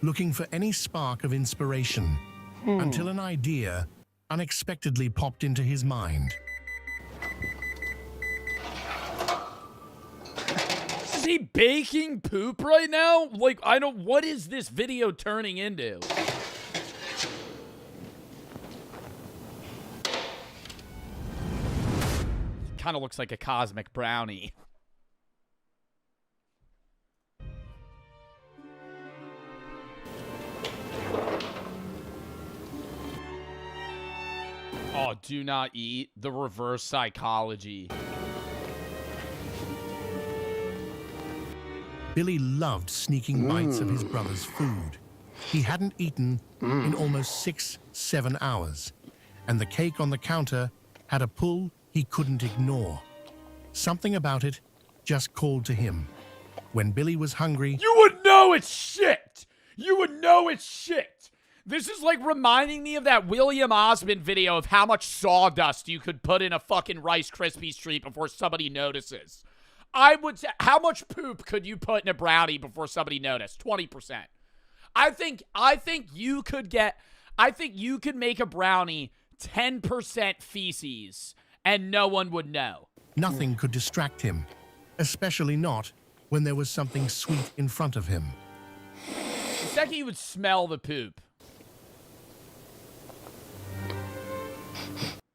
looking for any spark of inspiration, until an idea unexpectedly popped into his mind. Is he baking poop right now? Like, what is this video turning into? Kind of looks like a cosmic brownie. Oh, do not eat. The reverse psychology. Billy loved sneaking bites of his brother's food. He hadn't eaten in almost 6-7 hours, and the cake on the counter had a pull he couldn't ignore. Something about it just called to him. When Billy was hungry, you would know it's shit! You would know it's shit! This is like reminding me of that William Osmond video of how much sawdust you could put in a fucking Rice Krispies treat before somebody notices. I would say, how much poop could you put in a brownie before somebody noticed? 20%. I think you could make a brownie 10% feces and no one would know. nothing could distract him, especially not when there was something sweet in front of him. The second you would smell the poop.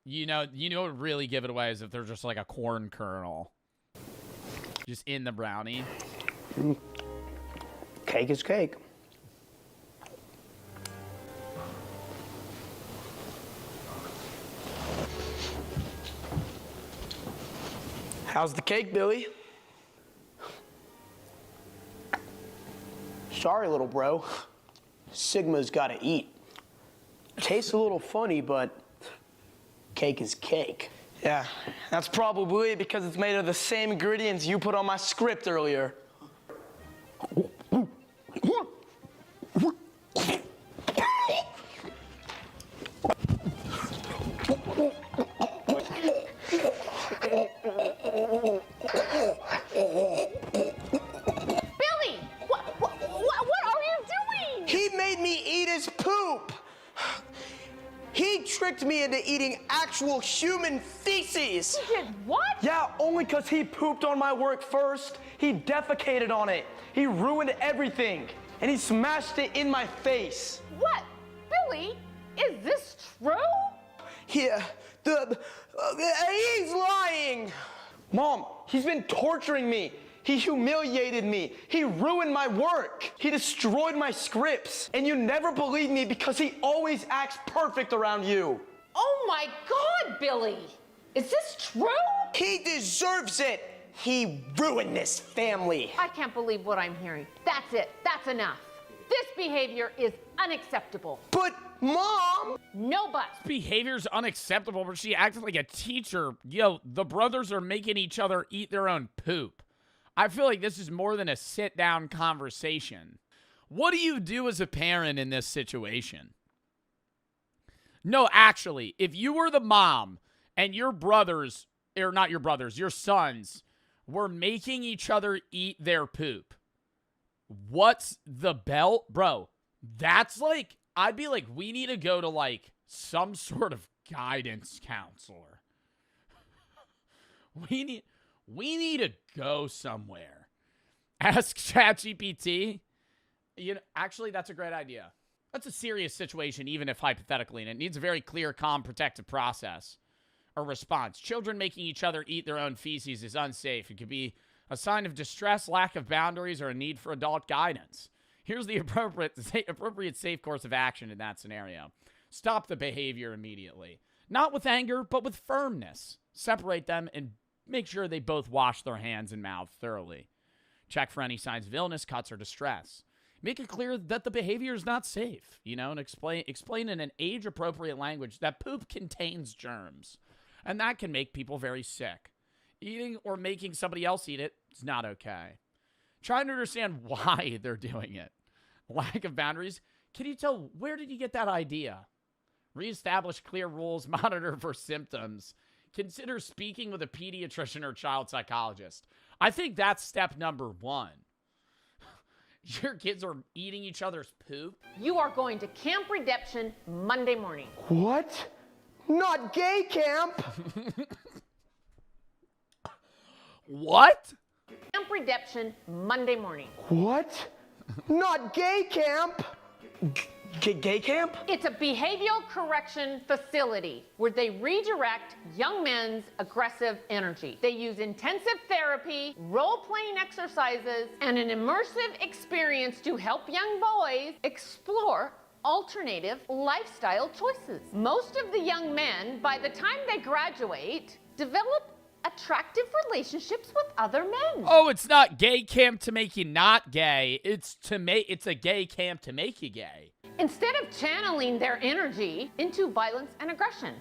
You know what would really give it away is if they're just like a corn kernel. Just in the brownie. Cake is cake. How's the cake, Billy? Sorry, little bro. Sigma's gotta eat. Tastes a little funny, but cake is cake. Yeah, that's probably because it's made of the same ingredients you put on my script earlier. Billy, what are you doing? He made me eat his poop. He tricked me into eating actual human feces. He did what? Yeah, only because he pooped on my work first. He defecated on it. He ruined everything. And he smashed it in my face. What? Billy, is this true? Yeah, he's lying. Mom, he's been torturing me. He humiliated me. He ruined my work. He destroyed my scripts. And you never believe me because he always acts perfect around you. Oh my God, Billy! Is this true? He deserves it. He ruined this family. I can't believe what I'm hearing. That's it. That's enough. This behavior is unacceptable. But, Mom! No buts. Behavior's unacceptable, but she acted like a teacher. Yo, the brothers are making each other eat their own poop. I feel like this is more than a sit-down conversation. What do you do as a parent in this situation? No, actually, if you were the mom and your brothers, or not your brothers, your sons, were making each other eat their poop, what's the belt? Bro, that's like, I'd be like, we need to go to like some sort of guidance counselor. We need to go somewhere. Ask ChatGPT. You know, actually, that's a great idea. That's a serious situation, even if hypothetically, and it needs a very clear, calm, protective process or response. Children making each other eat their own feces is unsafe. It could be a sign of distress, lack of boundaries, or a need for adult guidance. Here's the appropriate safe course of action in that scenario. Stop the behavior immediately. Not with anger, but with firmness. Separate them and make sure they both wash their hands and mouth thoroughly. Check for any signs of illness, cuts, or distress. Make it clear that the behavior is not safe, you know, and explain in an age-appropriate language that poop contains germs, and that can make people very sick. Eating or making somebody else eat it is not okay. Trying to understand why they're doing it. Lack of boundaries. Can you tell, where did you get that idea? Reestablish clear rules, monitor for symptoms. Consider speaking with a pediatrician or child psychologist. I think that's step number 1. Your kids are eating each other's poop? You are going to Camp Redemption Monday morning. What? Not gay camp! What? Camp Redemption Monday morning. What? Not gay camp! Gay camp? It's a behavioral correction facility where they redirect young men's aggressive energy. They use intensive therapy, role-playing exercises, and an immersive experience to help young boys explore alternative lifestyle choices. Most of the young men, by the time they graduate, develop attractive relationships with other men. Oh, it's not gay camp to make you not gay. It's a gay camp to make you gay. Instead of channeling their energy into violence and aggression.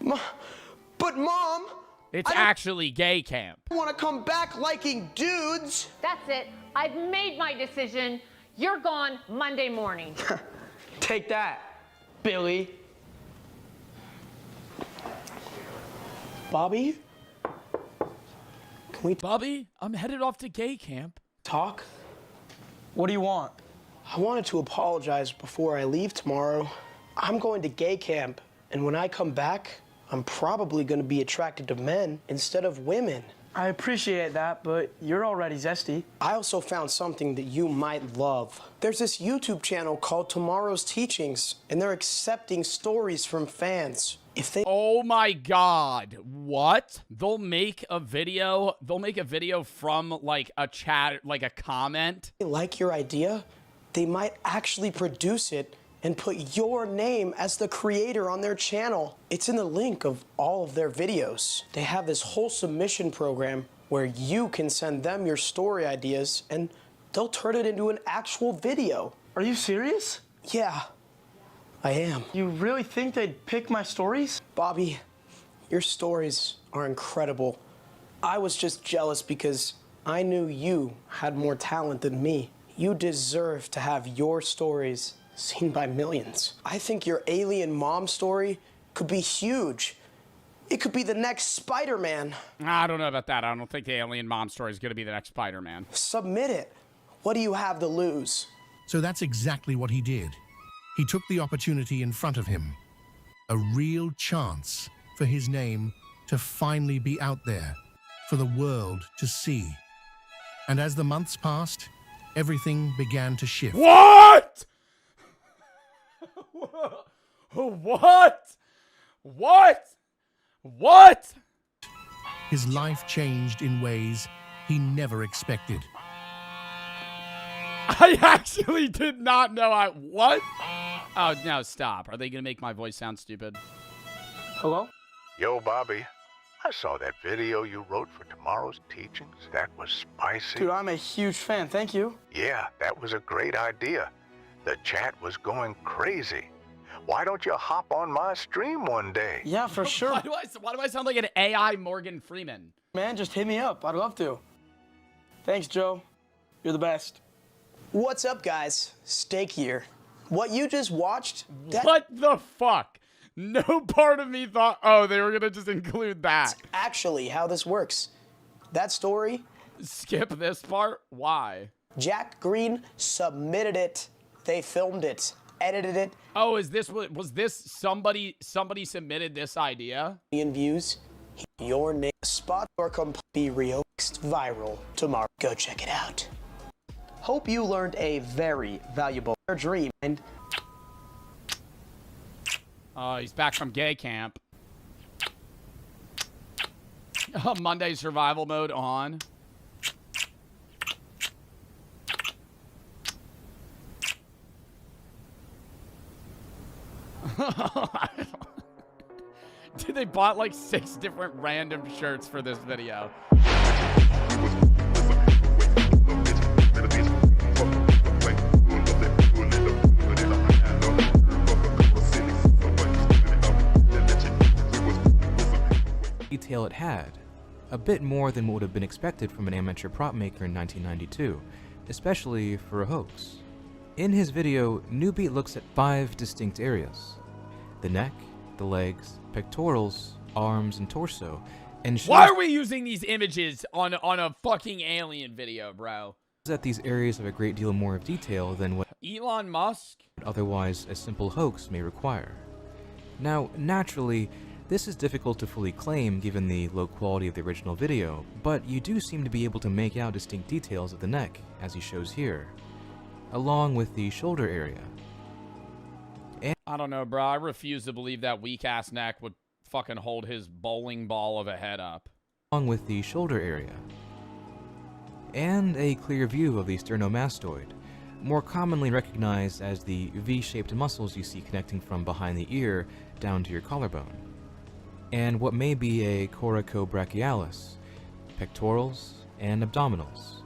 But Mom! It's actually gay camp. I want to come back liking dudes. That's it. I've made my decision. You're gone Monday morning. Take that, Billy. Bobby? Bobby, I'm headed off to gay camp. Talk? What do you want? I wanted to apologize before I leave tomorrow. I'm going to gay camp, and when I come back, I'm probably going to be attracted to men instead of women. I appreciate that, but you're already zesty. I also found something that you might love. There's this YouTube channel called Tomorrow's Teachings, and they're accepting stories from fans. Oh my God, what? They'll make a video from like a chat, like a comment. They like your idea, they might actually produce it and put your name as the creator on their channel. It's in the link of all of their videos. They have this whole submission program where you can send them your story ideas and they'll turn it into an actual video. Are you serious? Yeah, I am. You really think they'd pick my stories? Bobby, your stories are incredible. I was just jealous because I knew you had more talent than me. You deserve to have your stories seen by millions. I think your alien mom story could be huge. It could be the next Spider-Man. I don't know about that. I don't think the alien mom story is going to be the next Spider-Man. Submit it. What do you have to lose? So that's exactly what he did. He took the opportunity in front of him. A real chance for his name to finally be out there for the world to see. And as the months passed, everything began to shift. What? What? What? What? His life changed in ways he never expected. I actually did not know what? Oh, no, stop. Are they going to make my voice sound stupid? Hello? Yo, Bobby. I saw that video you wrote for tomorrow's teachings. That was spicy. Dude, I'm a huge fan. Thank you. Yeah, that was a great idea. The chat was going crazy. Why don't you hop on my stream one day? Yeah, for sure. Why do I sound like an AI Morgan Freeman? Man, just hit me up. I'd love to. Thanks, Joe. You're the best. What's up, guys? Steak here. What you just watched... What the fuck? No part of me thought, oh, they were going to just include that. That's actually how this works. That story... Skip this part? Why? Jack Green submitted it. They filmed it, edited it. Oh, was this somebody submitted this idea? Views. Your name spot or be real viral tomorrow. Go check it out. Hope you learned a very valuable dream and He's back from gay camp. Monday survival mode on. Dude, they bought like 6 different random shirts for this video. Detail it had, a bit more than what would have been expected from an amateur prop maker in 1992, especially for a hoax. In his video, Newbeat looks at 5 distinct areas: the neck, the legs, pectorals, arms, and torso, and shows Why are we using these images on a fucking alien video, bro? that these areas have a great deal more of detail than what Elon Musk? otherwise a simple hoax may require. Now, naturally, this is difficult to fully claim given the low quality of the original video, but you do seem to be able to make out distinct details of the neck, as he shows here, along with the shoulder area. I don't know, bro. I refuse to believe that weak-ass neck would fucking hold his bowling ball of a head up. Along with the shoulder area. And a clear view of the sternomastoid, more commonly recognized as the V-shaped muscles you see connecting from behind the ear down to your collarbone. And what may be a coracobrachialis, pectorals, and abdominals.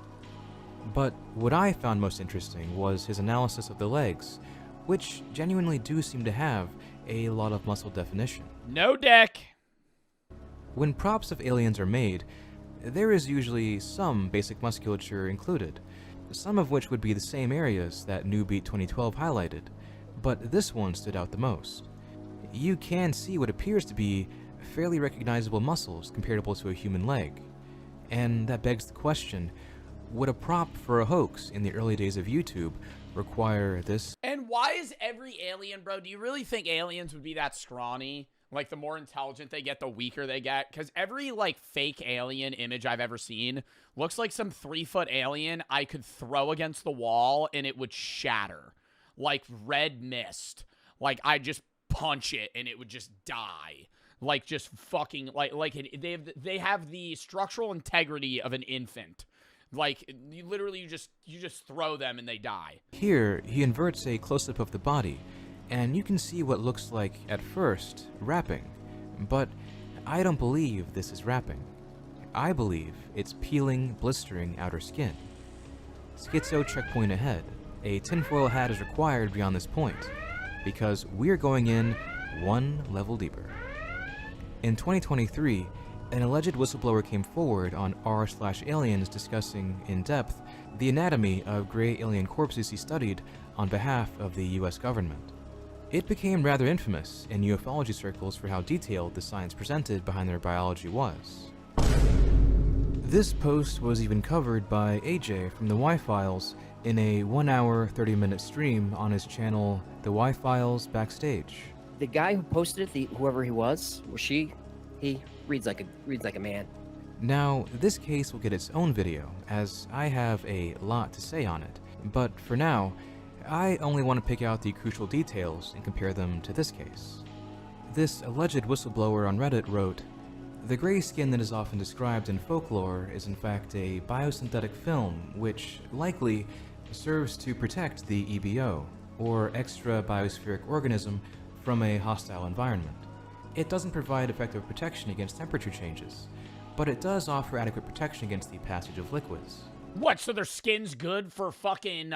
But what I found most interesting was his analysis of the legs, which genuinely do seem to have a lot of muscle definition. No deck! When props of aliens are made, there is usually some basic musculature included, some of which would be the same areas that Newbeat 2012 highlighted, but this one stood out the most. You can see what appears to be fairly recognizable muscles comparable to a human leg, and that begs the question, would a prop for a hoax in the early days of YouTube require this? And why is every alien, bro? Do you really think aliens would be that scrawny? Like, the more intelligent they get, the weaker they get? Because every, like, fake alien image I've ever seen looks like some 3-foot alien I could throw against the wall and it would shatter. Like red mist. Like, I'd just punch it and it would just die. Like, just fucking, they have the structural integrity of an infant. Like, you just throw them and they die. Here, he inverts a close-up of the body, and you can see what looks like, at first, wrapping. But I don't believe this is wrapping. I believe it's peeling, blistering outer skin. Schizo checkpoint ahead. A tinfoil hat is required beyond this point, because we're going in one level deeper. In 2023, an alleged whistleblower came forward on r/aliens discussing, in depth, the anatomy of gray alien corpses he studied on behalf of the US government. It became rather infamous in ufology circles for how detailed the science presented behind their biology was. This post was even covered by AJ from the Y-Files in a 1-hour, 30-minute stream on his channel, The Y-Files Backstage. The guy who posted it, whoever he was, or she, he reads like a man. Now, this case will get its own video, as I have a lot to say on it, but for now, I only want to pick out the crucial details and compare them to this case. This alleged whistleblower on Reddit wrote, "The gray skin that is often described in folklore is in fact a biosynthetic film which, likely, serves to protect the EBO, or extra biospheric organism, from a hostile environment. It doesn't provide effective protection against temperature changes, but it does offer adequate protection against the passage of liquids. What, so their skin's good for fucking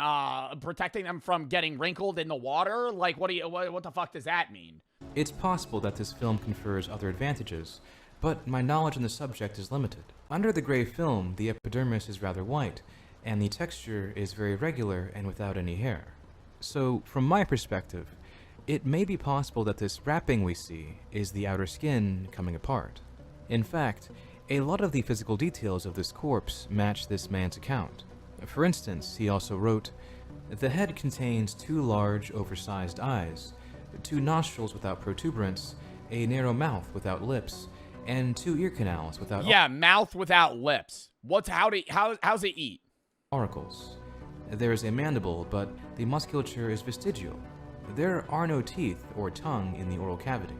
protecting them from getting wrinkled in the water? Like, what the fuck does that mean? It's possible that this film confers other advantages, but my knowledge on the subject is limited. Under the gray film, the epidermis is rather white, and the texture is very regular and without any hair. So, from my perspective, it may be possible that this wrapping we see is the outer skin coming apart. In fact, a lot of the physical details of this corpse match this man's account. For instance, he also wrote, "The head contains 2 large, oversized eyes, 2 nostrils without protuberance, a narrow mouth without lips, and 2 ear canals without..." Yeah, mouth without lips. How's it eat? Auricles. There is a mandible, but the musculature is vestigial. There are no teeth or tongue in the oral cavity.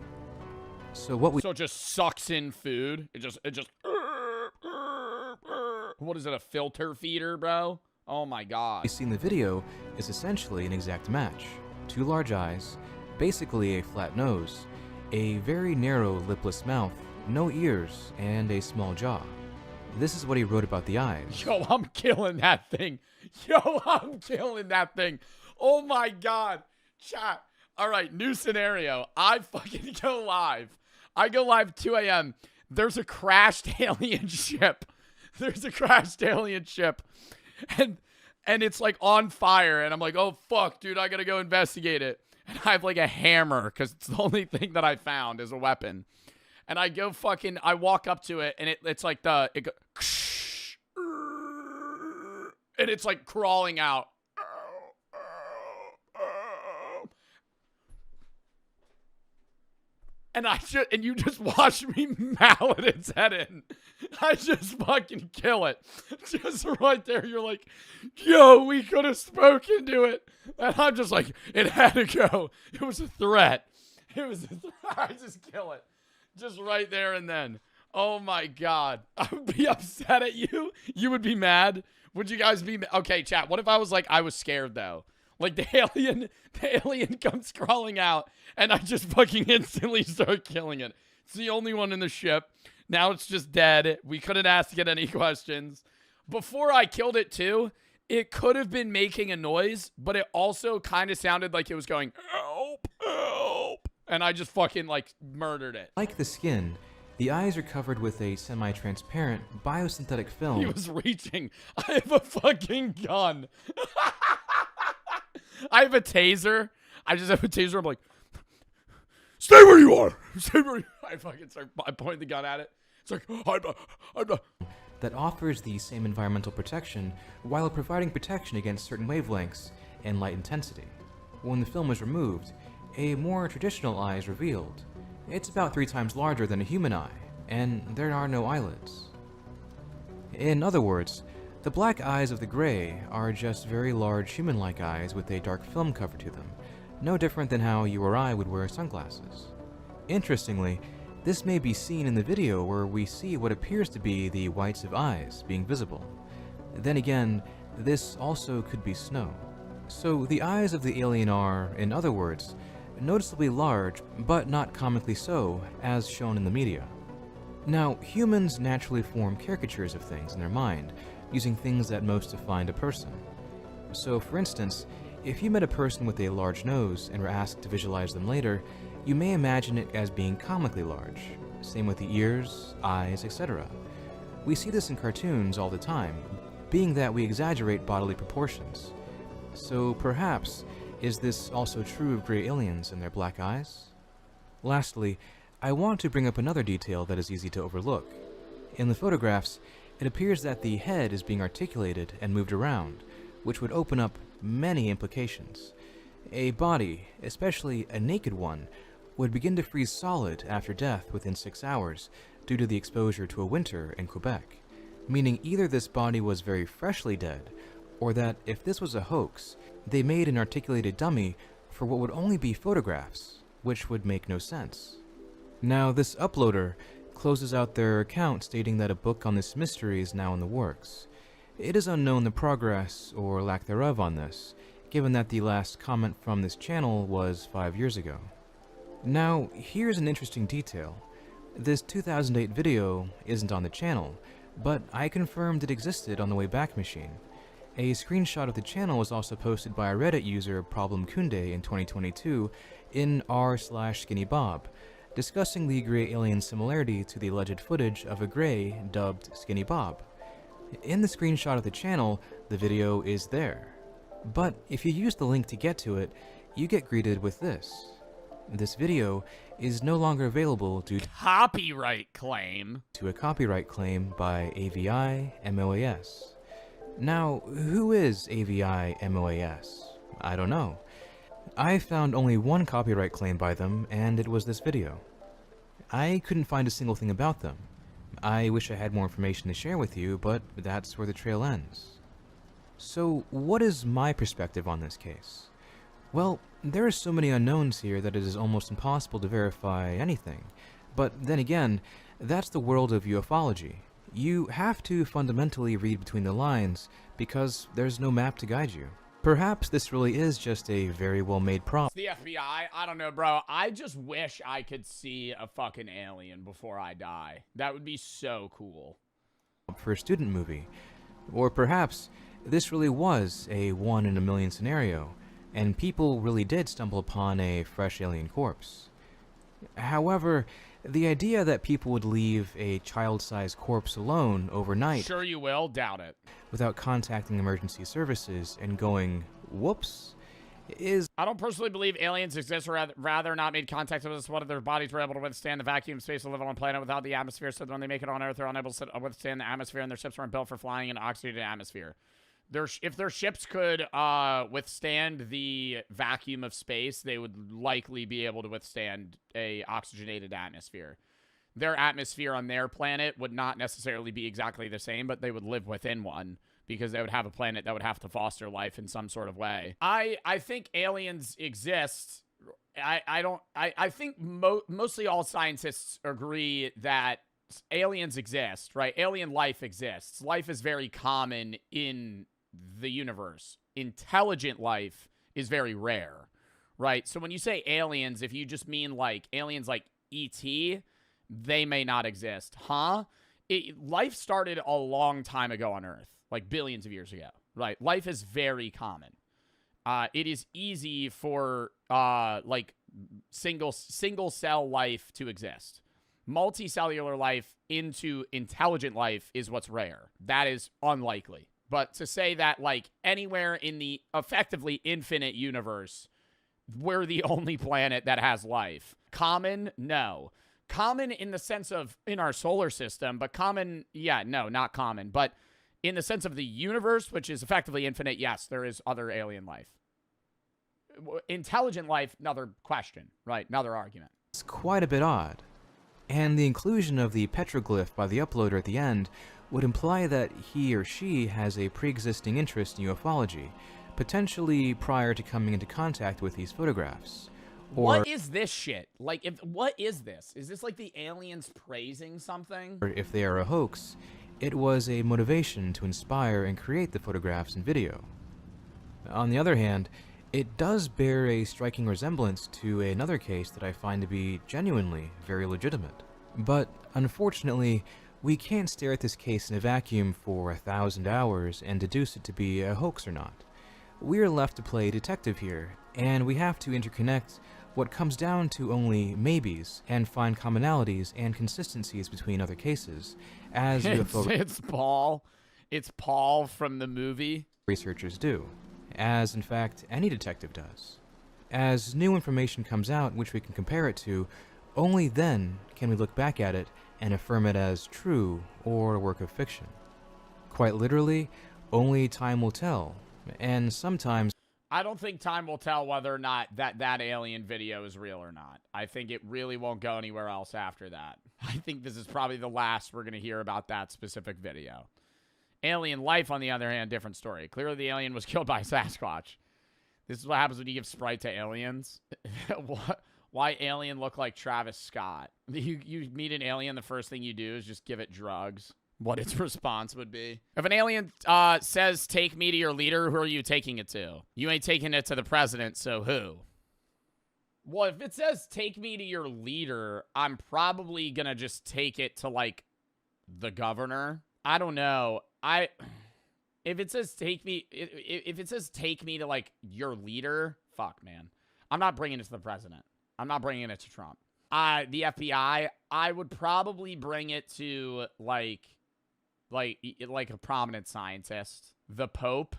So it just sucks in food. It just what is it, a filter feeder, bro? Oh my god. We see in the video is essentially an exact match. 2 large eyes, basically a flat nose, a very narrow lipless mouth, no ears, and a small jaw. This is what he wrote about the eyes. Yo, I'm killing that thing. Yo, I'm killing that thing. Oh my god. Chat. All right, new scenario. I fucking go live. I go live 2 a.m. There's a crashed alien ship. There's a crashed alien ship. And it's like on fire. And I'm like, oh fuck, dude, I gotta go investigate it. And I have like a hammer because it's the only thing that I found as a weapon. And I go I walk up to it and it's like it goes, and it's like crawling out. And you just watch me mallet its head in. I just fucking kill it. Just right there, you're like, yo, we could have spoken to it. And I'm just like, it had to go. It was a threat. I just kill it. Just right there and then. Oh my god. I would be upset at you. You would be mad. Would you guys be okay, chat? What if I was like, I was scared though? Like the alien comes crawling out and I just fucking instantly start killing it. It's the only one in the ship. Now it's just dead. We couldn't ask it any questions. Before I killed it too, it could have been making a noise, but it also kind of sounded like it was going, help, help. And I just fucking like murdered it. Like the skin, the eyes are covered with a semi-transparent biosynthetic film. He was reaching. I have a fucking gun. I have a taser. I just have a taser. I'm like, stay where you are. Stay where you are. I fucking start pointing the gun at it. It's like, I'm not. That offers the same environmental protection while providing protection against certain wavelengths and light intensity. When the film is removed, a more traditional eye is revealed. It's about 3 times larger than a human eye, and there are no eyelids. In other words, the black eyes of the gray are just very large human-like eyes with a dark film cover to them, no different than how you or I would wear sunglasses. Interestingly, this may be seen in the video where we see what appears to be the whites of eyes being visible. Then again, this also could be snow. So the eyes of the alien are, in other words, noticeably large, but not comically so, as shown in the media. Now, humans naturally form caricatures of things in their mind, using things that most define a person. So, for instance, if you met a person with a large nose and were asked to visualize them later, you may imagine it as being comically large. Same with the ears, eyes, etc. We see this in cartoons all the time, being that we exaggerate bodily proportions. So perhaps, is this also true of gray aliens and their black eyes? Lastly, I want to bring up another detail that is easy to overlook. In the photographs, it appears that the head is being articulated and moved around, which would open up many implications. A body, especially a naked one, would begin to freeze solid after death within 6 hours due to the exposure to a winter in Quebec, meaning either this body was very freshly dead, or that if this was a hoax, they made an articulated dummy for what would only be photographs, which would make no sense. Now, this uploader closes out their account stating that a book on this mystery is now in the works. It is unknown the progress, or lack thereof, on this, given that the last comment from this channel was 5 years ago. Now, here's an interesting detail. This 2008 video isn't on the channel, but I confirmed it existed on the Wayback Machine. A screenshot of the channel was also posted by a Reddit user, Problem Kunde, in 2022 in r/SkinnyBob, discussing the gray alien similarity to the alleged footage of a gray dubbed Skinny Bob. In the screenshot of the channel, the video is there. But if you use the link to get to it, you get greeted with this. This video is no longer available due to copyright claim. To a copyright claim by AVI MOAS. Now, who is AVI MOAS? I don't know. I found only one copyright claim by them, and it was this video. I couldn't find a single thing about them. I wish I had more information to share with you, but that's where the trail ends. So, what is my perspective on this case? Well, there are so many unknowns here that it is almost impossible to verify anything. But then again, that's the world of ufology. You have to fundamentally read between the lines, because there's no map to guide you. Perhaps this really is just a very well-made prop. The FBI? I don't know, bro. I just wish I could see a fucking alien before I die. That would be so cool. For a student movie. Or perhaps this really was a 1 in a million scenario, and people really did stumble upon a fresh alien corpse. However, the idea that people would leave a child-sized corpse alone overnight, sure you will, doubt it, without contacting emergency services and going, whoops, is... I don't personally believe aliens exist, or rather not made contact with us. One of their bodies were able to withstand the vacuum space to live on a planet without the atmosphere, so that when they make it on Earth, they're unable to withstand the atmosphere, and their ships weren't built for flying in an oxygenated atmosphere. If their ships could withstand the vacuum of space, they would likely be able to withstand a oxygenated atmosphere. Their atmosphere on their planet would not necessarily be exactly the same, but they would live within one, because they would have a planet that would have to foster life in some sort of way. I think aliens exist. I think mostly all scientists agree that aliens exist, right? Alien life exists. Life is very common in the universe. Intelligent life is very rare, right? So when you say aliens, if you just mean like aliens like E.T., they may not exist. Life started a long time ago on Earth, like billions of years ago, right? Life is very common. It is easy for like single cell life to exist. Multicellular life into intelligent life is what's rare. That is unlikely. But to say that, like, anywhere in the effectively infinite universe, we're the only planet that has life. Common? No. Common in the sense of in our solar system, but common, yeah, no, not common. But in the sense of the universe, which is effectively infinite, yes, there is other alien life. Intelligent life, another question, right? Another argument. It's quite a bit odd. And the inclusion of the petroglyph by the uploader at the end would imply that he or she has a pre-existing interest in ufology, potentially prior to coming into contact with these photographs. Or what is this shit? Like, what is this? Is this like the aliens praising something? Or if they are a hoax, it was a motivation to inspire and create the photographs and video. On the other hand, it does bear a striking resemblance to another case that I find to be genuinely very legitimate. But unfortunately, we can't stare at this case in a vacuum for 1,000 hours and deduce it to be a hoax or not. We're left to play detective here, and we have to interconnect what comes down to only maybes and find commonalities and consistencies between other cases, as it's Paul. It's Paul from the movie. Researchers do, as in fact any detective does. As new information comes out which we can compare it to, only then can we look back at it and affirm it as true or a work of fiction. Quite literally, only time will tell, and sometimes I don't think time will tell whether or not that alien video is real or not. I think it really won't go anywhere else after that. I think this is probably the last we're going to hear about that specific video. Alien life, on the other hand, different story. Clearly the alien was killed by Sasquatch. This is what happens when you give Sprite to aliens. Why alien look like Travis Scott? You meet an alien, the first thing you do is just give it drugs. what its response would be. If an alien says, take me to your leader, who are you taking it to? You ain't taking it to the president, so who? Well, if it says, take me to your leader, I'm probably gonna just take it to, like, the governor. I don't know. If it says, take me to, like, your leader, fuck, man. I'm not bringing it to the president. I'm not bringing it to Trump. The FBI, I would probably bring it to, like a prominent scientist. The Pope.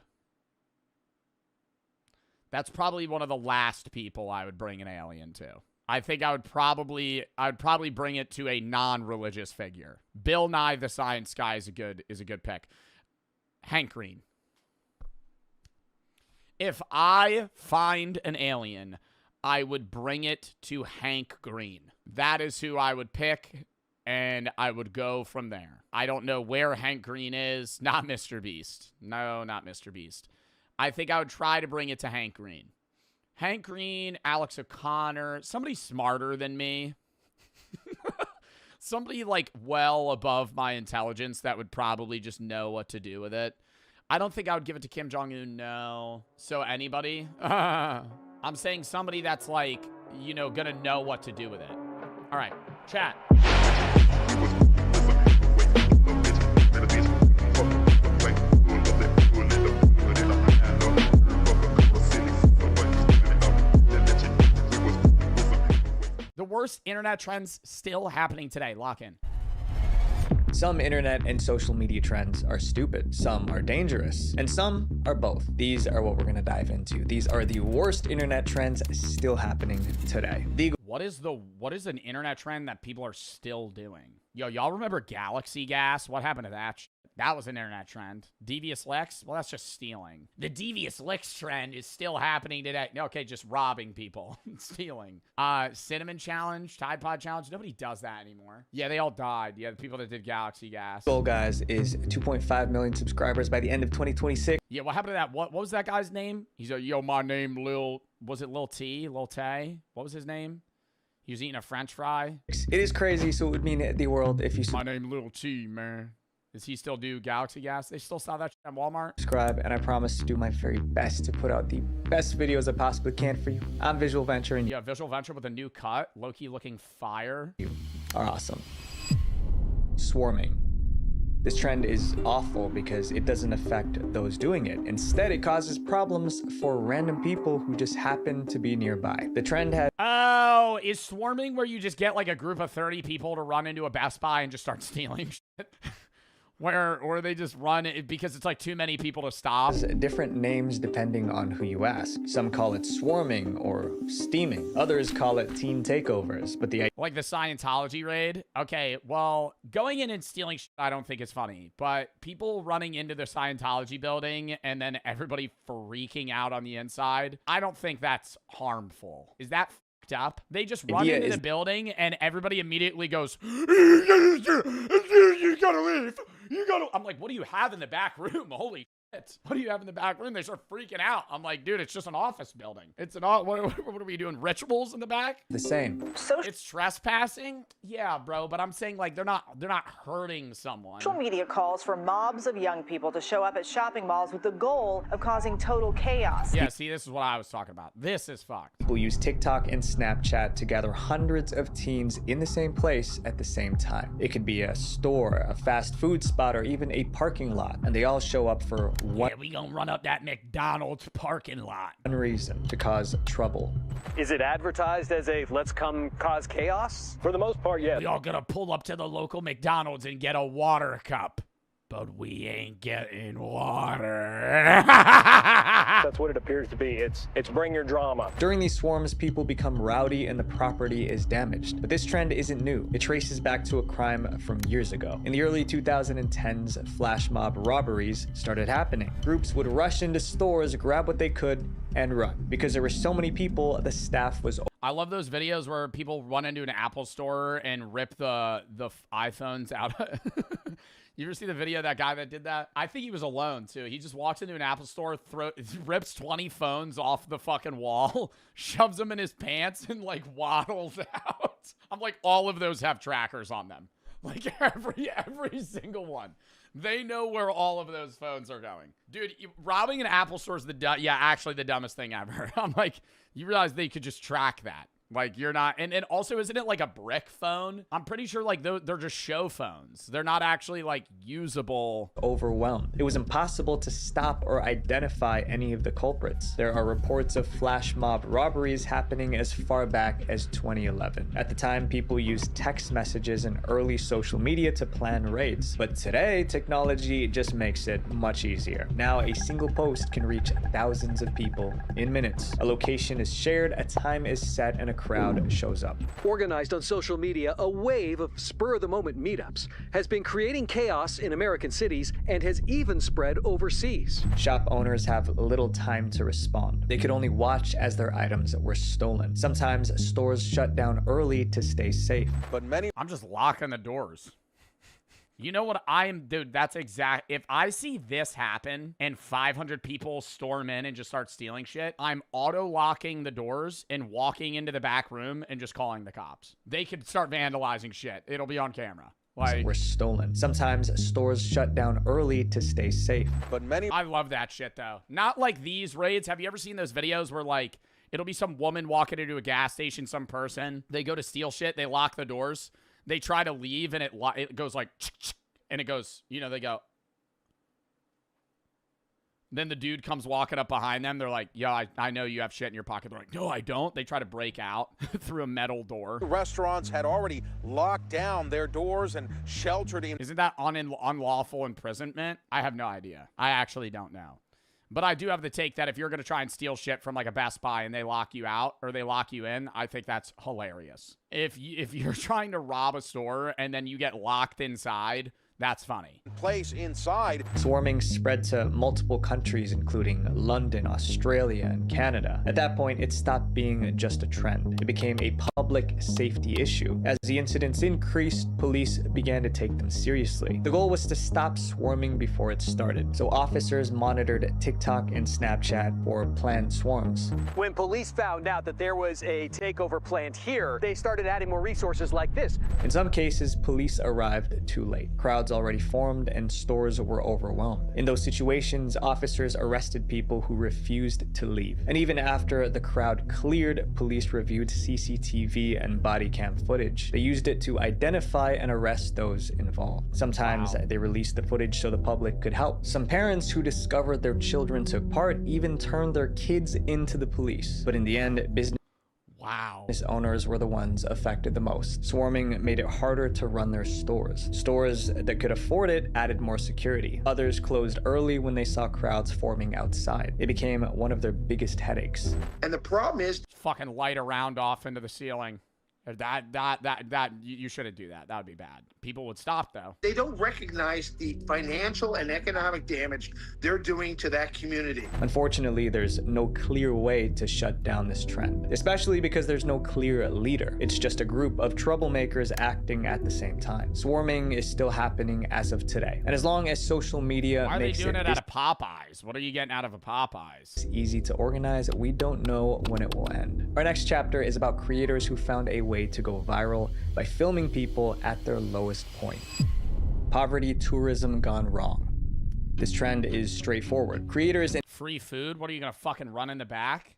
That's probably one of the last people I would bring an alien to. I think I would probably bring it to a non-religious figure. Bill Nye the Science Guy is a good pick. Hank Green. If I find an alien, I would bring it to Hank Green. That is who I would pick, and I would go from there. I don't know where Hank Green is. Not Mr. Beast. No, not Mr. Beast. I think I would try to bring it to Hank Green. Hank Green, Alex O'Connor, somebody smarter than me. Somebody, like, well above my intelligence that would probably just know what to do with it. I don't think I would give it to Kim Jong-un, no. So anybody? I'm saying somebody that's, like, you know, gonna know what to do with it. All right, chat. The worst internet trends still happening today. Lock in. Some internet and social media trends are stupid, some are dangerous, and some are both. These are what we're gonna dive into. These are the worst internet trends still happening today. What is an internet trend that people are still doing? Yo, y'all remember Galaxy Gas? What happened to that shit? That was an internet trend. Devious Licks? Well, that's just stealing. The Devious Licks trend is still happening today. Okay, just robbing people. Stealing. Cinnamon Challenge, Tide Pod Challenge. Nobody does that anymore. Yeah, they all died. Yeah, the people that did Galaxy Gas. Goal, guys, is 2.5 million subscribers by the end of 2026. Yeah, what happened to that? What was that guy's name? He's like, yo, my name was it Lil T? Lil Tay? What was his name? He was eating a French fry. It is crazy, so it would mean the world if you... My name Lil T, man. Does he still do Galaxy Gas? They still sell that shit at Walmart? Subscribe, and I promise to do my very best to put out the best videos I possibly can for you. I'm Visual Venture, and yeah, Visual Venture with a new cut. Low-key looking fire. You are awesome. Swarming. This trend is awful because it doesn't affect those doing it. Instead, it causes problems for random people who just happen to be nearby. The trend has... Oh, is swarming where you just get like a group of 30 people to run into a Best Buy and just start stealing shit? Or they just run it because it's like too many people to stop. Different names depending on who you ask. Some call it swarming or steaming. Others call it teen takeovers. But like the Scientology raid? Okay, well, going in and stealing shit I don't think is funny. But people running into the Scientology building and then everybody freaking out on the inside, I don't think that's harmful. Is that fucked up? They just run into the building and everybody immediately goes, you gotta leave. I'm like, what do you have in the back room? Holy shit. What do you have in the back room? They start freaking out. I'm like, dude, it's just an office building. What are we doing? Rituals in the back? The same. It's trespassing? Yeah, bro, but I'm saying like they're not hurting someone. Social media calls for mobs of young people to show up at shopping malls with the goal of causing total chaos. Yeah, see, this is what I was talking about. This is fucked. People use TikTok and Snapchat to gather hundreds of teens in the same place at the same time. It could be a store, a fast food spot, or even a parking lot, and they all show up for one... Yeah, we gonna run up that McDonald's parking lot. One reason, to cause trouble. Is it advertised as a let's come cause chaos? For the most part, yes. We all gonna pull up to the local McDonald's and get a water cup. But we ain't getting water. That's what it appears to be. It's bring your drama. During these swarms, people become rowdy and the property is damaged. But this trend isn't new. It traces back to a crime from years ago. In the early 2010s, flash mob robberies started happening. Groups would rush into stores, grab what they could, and run. Because there were so many people, the staff was... I love those videos where people run into an Apple store and rip the iPhones out. You ever see the video of that guy that did that? I think he was alone, too. He just walks into an Apple store, rips 20 phones off the fucking wall, shoves them in his pants, and, like, waddles out. I'm like, all of those have trackers on them. Like every single one. They know where all of those phones are going. Dude, robbing an Apple store is actually the dumbest thing ever. I'm like, you realize they could just track that. Like, you're not, and also, isn't it like a brick phone? I'm pretty sure, like, they're just show phones. They're not actually, like, usable. Overwhelmed. It was impossible to stop or identify any of the culprits. There are reports of flash mob robberies happening as far back as 2011. At the time, people used text messages and early social media to plan raids. But today, technology just makes it much easier. Now, a single post can reach thousands of people in minutes. A location is shared, a time is set, and a crowd shows up. Organized on social media, a wave of spur-of-the-moment meetups has been creating chaos in American cities and has even spread overseas. Shop owners have little time to respond. They could only watch as their items were stolen. Sometimes stores shut down early to stay safe. But I'm just locking the doors. You know what dude, that's exact. If I see this happen and 500 people storm in and just start stealing shit, I'm auto-locking the doors and walking into the back room and just calling the cops. They could start vandalizing shit. It'll be on camera. Like, were stolen. Sometimes stores shut down early to stay safe. But I love that shit, though. Not like these raids. Have you ever seen those videos where, like, it'll be some woman walking into a gas station, some person, they go to steal shit, they lock the doors, they try to leave, and it goes like, and it goes, you know, they go. Then the dude comes walking up behind them. They're like, yeah, I know you have shit in your pocket. They're like, no, I don't. They try to break out through a metal door. Restaurants had already locked down their doors and sheltered in. Isn't that unlawful imprisonment? I have no idea. I actually don't know. But I do have the take that if you're going to try and steal shit from like a Best Buy and they lock you out or they lock you in, I think that's hilarious. If you're trying to rob a store and then you get locked inside, that's funny. Place inside. Swarming spread to multiple countries, including London, Australia, and Canada. At that point, it stopped being just a trend. It became a public safety issue. As the incidents increased, police began to take them seriously. The goal was to stop swarming before it started, so officers monitored TikTok and Snapchat for planned swarms. When police found out that there was a takeover planned here, they started adding more resources like this. In some cases, police arrived too late. Crowds already formed and stores were overwhelmed. In those situations, officers arrested people who refused to leave. And even after the crowd cleared, police reviewed CCTV and body cam footage. They used it to identify and arrest those involved. Sometimes they released the footage so the public could help. Some parents who discovered their children took part even turned their kids into the police. But in the end, business owners were the ones affected the most. Swarming made it harder to run their stores. Stores that could afford it added more security. Others closed early when they saw crowds forming outside. It became one of their biggest headaches. And the problem is, fucking light a round off into the ceiling. You shouldn't do that. That would be bad. People would stop, though. they don't recognize the financial and economic damage they're doing to that community. Unfortunately, there's no clear way to shut down this trend, especially because there's no clear leader. It's just a group of troublemakers acting at the same time. Swarming is still happening as of today. And as long as social media Why are they makes doing it out of Popeyes? What are you getting out of a Popeyes? it's easy to organize, we don't know when it will end. Our next chapter is about creators who found a way to go viral by filming people at their lowest point. Poverty tourism gone wrong. This trend is straightforward. Creators and Free food? What are you gonna fucking run in the back?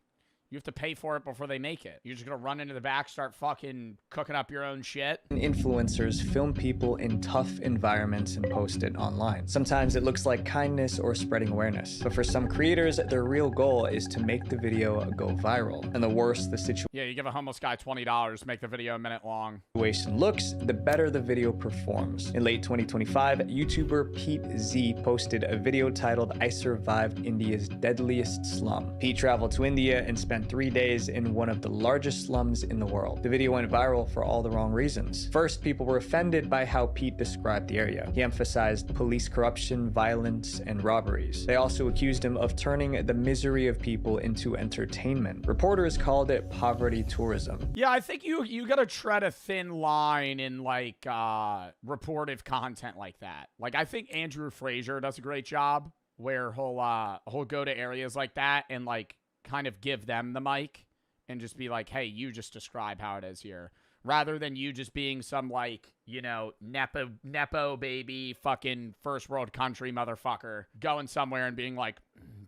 You have to pay for it before they make it. You're just gonna run into the back, start fucking cooking up your own shit. influencers film people in tough environments and post it online. Sometimes it looks like kindness or spreading awareness, but for some creators, their real goal is to make the video go viral. And the worse the Yeah, you give a homeless guy $20, make the video a minute long. situation looks, the better the video performs. In late 2025, YouTuber Pete Z posted a video titled "I Survived India's Deadliest Slum." Pete traveled to India and spent 3 days in one of the largest slums in the world. The video went viral for all the wrong reasons. First, people were offended by how Pete described the area. He emphasized police corruption, violence, and robberies. They also accused him of turning the misery of people into entertainment. Reporters called it poverty tourism. Yeah, I think you gotta tread a thin line in like reportive content like that. Like I think Andrew Frazier does a great job where he'll go to areas like that and like kind of give them the mic and just be like, hey, you just describe how it is here. rather than you just being some, like, you know, nepo baby fucking first world country motherfucker going somewhere and being like,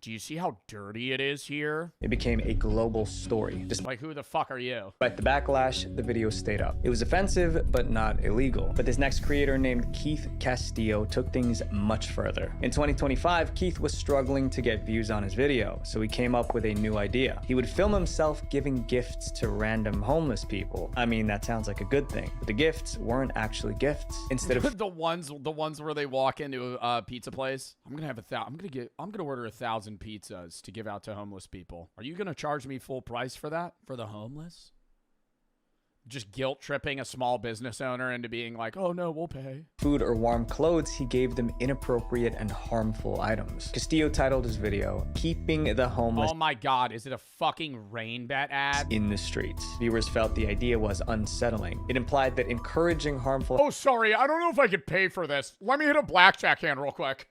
do you see how dirty it is here? It became a global story. Like, who the fuck are you? Despite the backlash, the video stayed up. It was offensive, but not illegal. But this next creator named Keith Castillo took things much further. In 2025, Keith was struggling to get views on his video, so he came up with a new idea. He would film himself giving gifts to random homeless people. I mean, that sounds like a good thing, but the gifts weren't actually gifts. Instead of the ones where they walk into a pizza place, I'm gonna order 1,000 pizzas to give out to homeless people. Are you gonna charge me full price for that? For the homeless? Just guilt tripping a small business owner into being like, oh no, we'll pay. Food or warm clothes, he gave them inappropriate and harmful items. Castillo titled his video, Keeping the Homeless Oh my god, is it a fucking rain bet ad? in the Streets. Viewers felt the idea was unsettling. It implied that encouraging harmful Oh, sorry, I don't know if I could pay for this. Let me hit a blackjack hand real quick.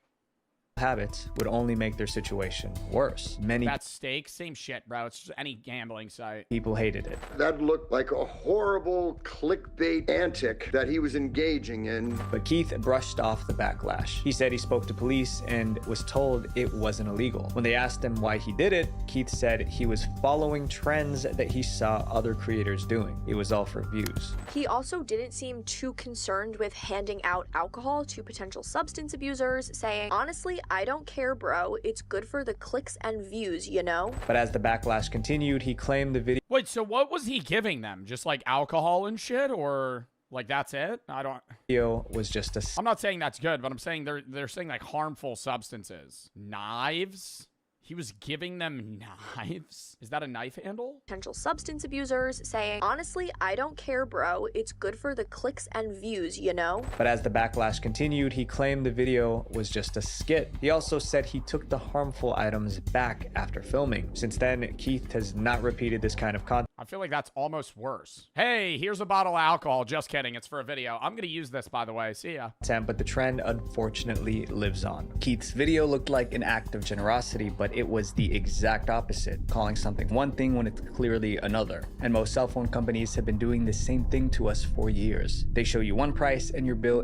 habits would only make their situation worse. Many That's steak, same shit, bro. It's just any gambling site. people hated it. That looked like a horrible clickbait antic that he was engaging in. But Keith brushed off the backlash. He said he spoke to police and was told it wasn't illegal. When they asked him why he did it, Keith said he was following trends that he saw other creators doing. It was all for views. He also didn't seem too concerned with handing out alcohol to potential substance abusers, saying, honestly, I don't care, bro. It's good for the clicks and views, you know? But as the backlash continued, he claimed the video Wait, so what was he giving them? Just like alcohol and shit, or like that's it? was just a I'm not saying that's good, but I'm saying they're saying like harmful substances. Knives? He was giving them knives? Is that a knife handle? Potential substance abusers, saying, honestly, I don't care, bro. It's good for the clicks and views, you know? But as the backlash continued, he claimed the video was just a skit. He also said he took the harmful items back after filming. Since then, Keith has not repeated this kind of content. I feel like that's almost worse. Hey, here's a bottle of alcohol. Just kidding. It's for a video. I'm going to use this, by the way. See ya. But the trend unfortunately lives on. Keith's video looked like an act of generosity, but it was the exact opposite, calling something one thing when it's clearly another. And most cell phone companies have been doing the same thing to us for years. They show you one price and your bill.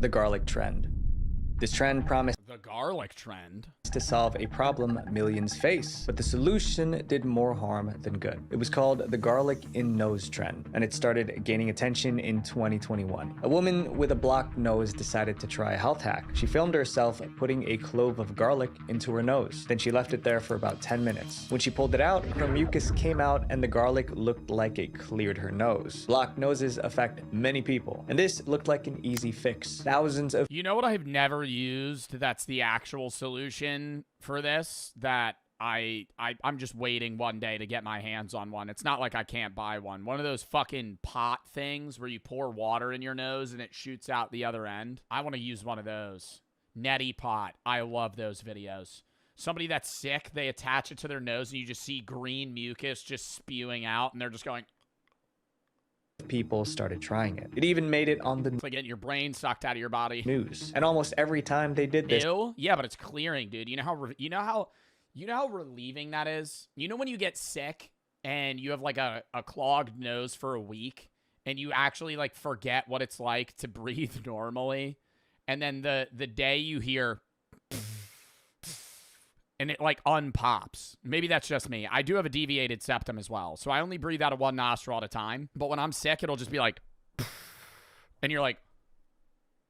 The garlic trend. This trend promised the garlic trend to solve a problem millions face, but the solution did more harm than good. It was called the garlic in nose trend, and it started gaining attention in 2021. A woman with a blocked nose decided to try a health hack. She filmed herself putting a clove of garlic into her nose. Then she left it there for about 10 minutes. When she pulled it out, her mucus came out and the garlic looked like it cleared her nose. Blocked noses affect many people, and this looked like an easy fix. Thousands of You know what I've never used that's the actual solution for this, that I'm just waiting one day to get my hands on one. It's not like I can't buy one. One of those fucking pot things where you pour water in your nose and it shoots out the other end. I want to use one of those. Neti pot. I love those videos. Somebody that's sick, they attach it to their nose and you just see green mucus just spewing out and they're just going... People started trying it. It even made it on the It's like getting your brain sucked out of your body. news. And almost every time they did this, Ew? Yeah, but it's clearing, dude. You know how relieving that is? You know when you get sick and you have like a clogged nose for a week and you actually like forget what it's like to breathe normally, and then the day you hear and it like unpops. Maybe that's just me. I do have a deviated septum as well, so I only breathe out of one nostril at a time. But when I'm sick, it'll just be like, and you're like,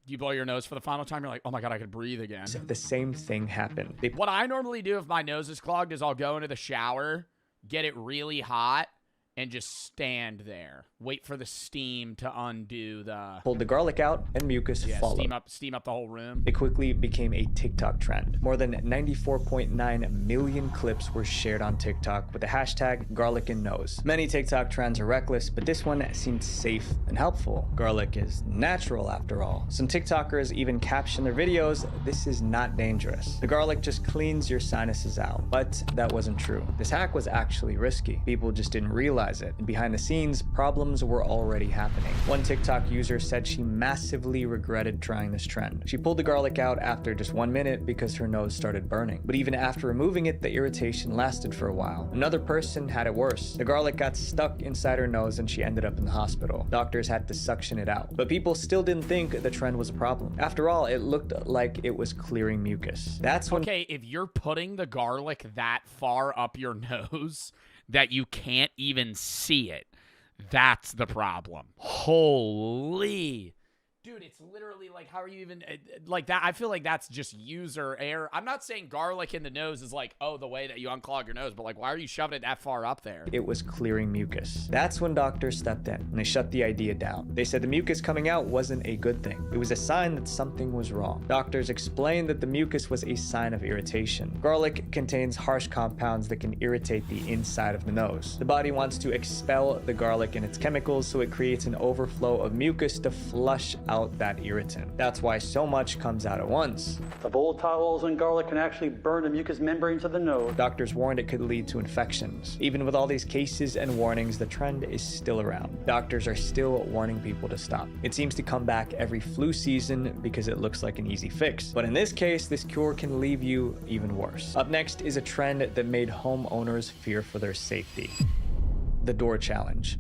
you blow your nose for the final time, you're like, oh my God, I could breathe again. the same thing happened. What I normally do if my nose is clogged is I'll go into the shower, get it really hot, and just stand there. Wait for the steam to undo the... Pulled the garlic out and mucus followed. Steam up the whole room. It quickly became a TikTok trend. More than 94.9 million clips were shared on TikTok with the hashtag garlic in nose. Many TikTok trends are reckless, but this one seemed safe and helpful. Garlic is natural after all. Some TikTokers even caption their videos, "This is not dangerous. The garlic just cleans your sinuses out." But that wasn't true. This hack was actually risky. People just didn't realize realize it, and behind the scenes, problems were already happening. One TikTok user said she massively regretted trying this trend. She pulled the garlic out after just 1 minute because her nose started burning. But even after removing it, the irritation lasted for a while. Another person had it worse. The garlic got stuck inside her nose and she ended up in the hospital. Doctors had to suction it out. But people still didn't think the trend was a problem. After all, it looked like it was clearing mucus. That's when— Okay, if you're putting the garlic that far up your nose that you can't even see it, that's the problem. Holy... Dude, it's literally like, how are you even, like that? I feel like that's just user error. I'm not saying garlic in the nose is like, oh, the way that you unclog your nose, but like, why are you shoving it that far up there? It was clearing mucus. That's when doctors stepped in and they shut the idea down. They said the mucus coming out wasn't a good thing. It was a sign that something was wrong. Doctors explained that the mucus was a sign of irritation. Garlic contains harsh compounds that can irritate the inside of the nose. The body wants to expel the garlic and its chemicals, so it creates an overflow of mucus to flush out that irritant. That's why so much comes out at once. The volatiles in garlic can actually burn the mucous membranes of the nose. Doctors warned it could lead to infections. Even with all these cases and warnings, the trend is still around. Doctors are still warning people to stop. It seems to come back every flu season because it looks like an easy fix. But in this case, this cure can leave you even worse. Up next is a trend that made homeowners fear for their safety: the door challenge.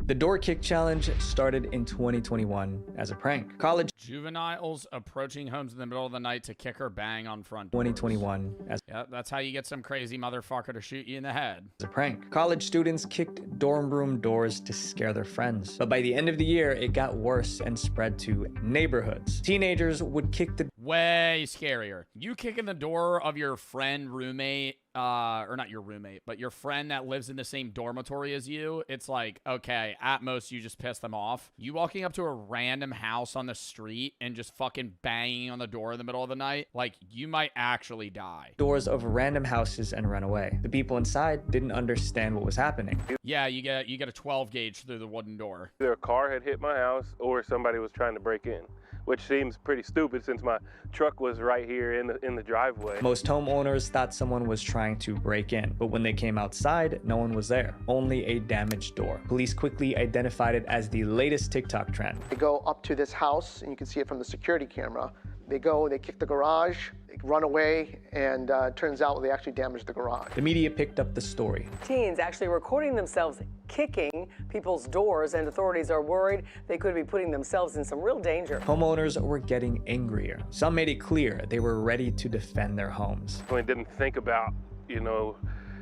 The door kick challenge started in 2021 as a prank. College juveniles approaching homes in the middle of the night to kick or bang on front doors. 2021 as yeah, that's how you get some crazy motherfucker to shoot you in the head. a prank. College students kicked dorm room doors to scare their friends. But by the end of the year, it got worse and spread to neighborhoods. Teenagers would kick the— Way scarier. You kicking the door of your friend, roommate, or not your roommate, but your friend that lives in the same dormitory as you, it's like, okay, at most you just piss them off. You walking up to a random house on the street and just fucking banging on the door in the middle of the night, like, you might actually die. doors of random houses and run away. The people inside didn't understand what was happening. Yeah, you get a 12 gauge through the wooden door. Either a car had hit my house or somebody was trying to break in, which seems pretty stupid since my truck was right here in the driveway. Most homeowners thought someone was trying to break in, but when they came outside, no one was there. Only a damaged door. Police quickly identified it as the latest TikTok trend. They go up to this house, and you can see it from the security camera. They go, they kick the garage, they run away, and it turns out they actually damaged the garage. The media picked up the story. Teens actually recording themselves kicking people's doors, and authorities are worried they could be putting themselves in some real danger. Homeowners were getting angrier. Some made it clear they were ready to defend their homes. He didn't think about, you know,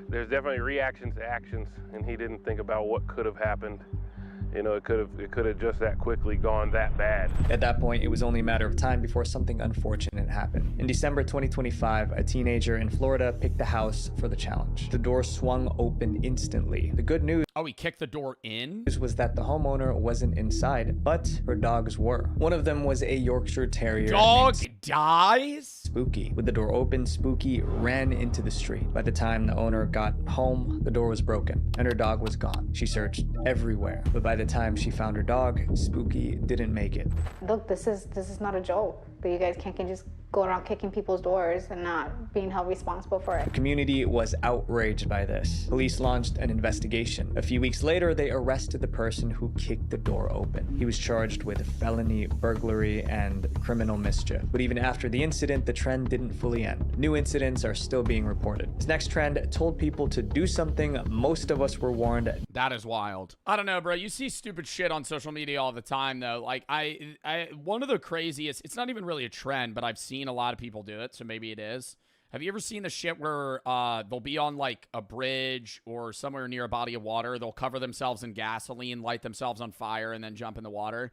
there's definitely reactions to actions, and he didn't think about what could have happened. You know, it could have just that quickly gone that bad. At that point, it was only a matter of time before something unfortunate happened. In December 2025, a teenager in Florida picked the house for the challenge. The door swung open instantly. The good news— Oh, he kicked the door in? was that the homeowner wasn't inside, but her dogs were. One of them was a Yorkshire Terrier. Dog dies? Spooky. With the door open, Spooky ran into the street. By the time the owner got home, the door was broken and her dog was gone. She searched everywhere, but by the time she found her dog, Spooky didn't make it. Look, this is not a joke, but you guys can't just go around kicking people's doors and not being held responsible for it. The community was outraged by this. Police launched an investigation. A few weeks later, they arrested the person who kicked the door open. He was charged with felony burglary and criminal mischief. But even after the incident, the trend didn't fully end. New incidents are still being reported. This next trend told people to do something most of us were warned. That is wild. I don't know, bro. You see stupid shit on social media all the time, though. Like, one of the craziest, it's not even really a trend, but I've seen a lot of people do it, so maybe it is. Have you ever seen the shit where they'll be on like a bridge or somewhere near a body of water, they'll cover themselves in gasoline, light themselves on fire, and then jump in the water?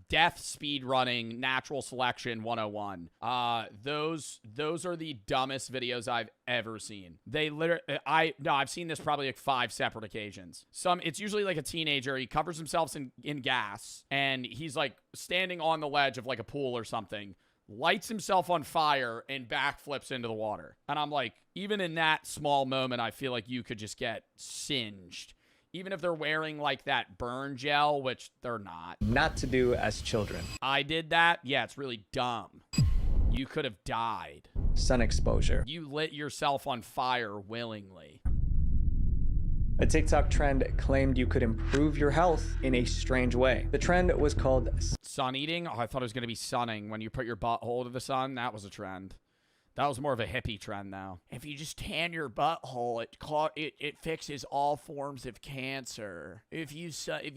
Death speed running, natural selection 101. Those are the dumbest videos I've ever seen. They literally, I've seen this probably like 5 separate occasions. It's usually like a teenager, he covers himself in gas, and he's like standing on the ledge of like a pool or something, lights himself on fire and backflips into the water. And I'm like, even in that small moment, I feel like you could just get singed. Even if they're wearing like that burn gel, which they're not. Not to do as children. I did that. Yeah, it's really dumb. You could have died. Sun exposure. You lit yourself on fire willingly. A TikTok trend claimed you could improve your health in a strange way. The trend was called sun eating. Oh, I thought it was going to be sunning. When you put your butthole to the sun, that was a trend. That was more of a hippie trend now. If you just tan your butthole, it fixes all forms of cancer. If you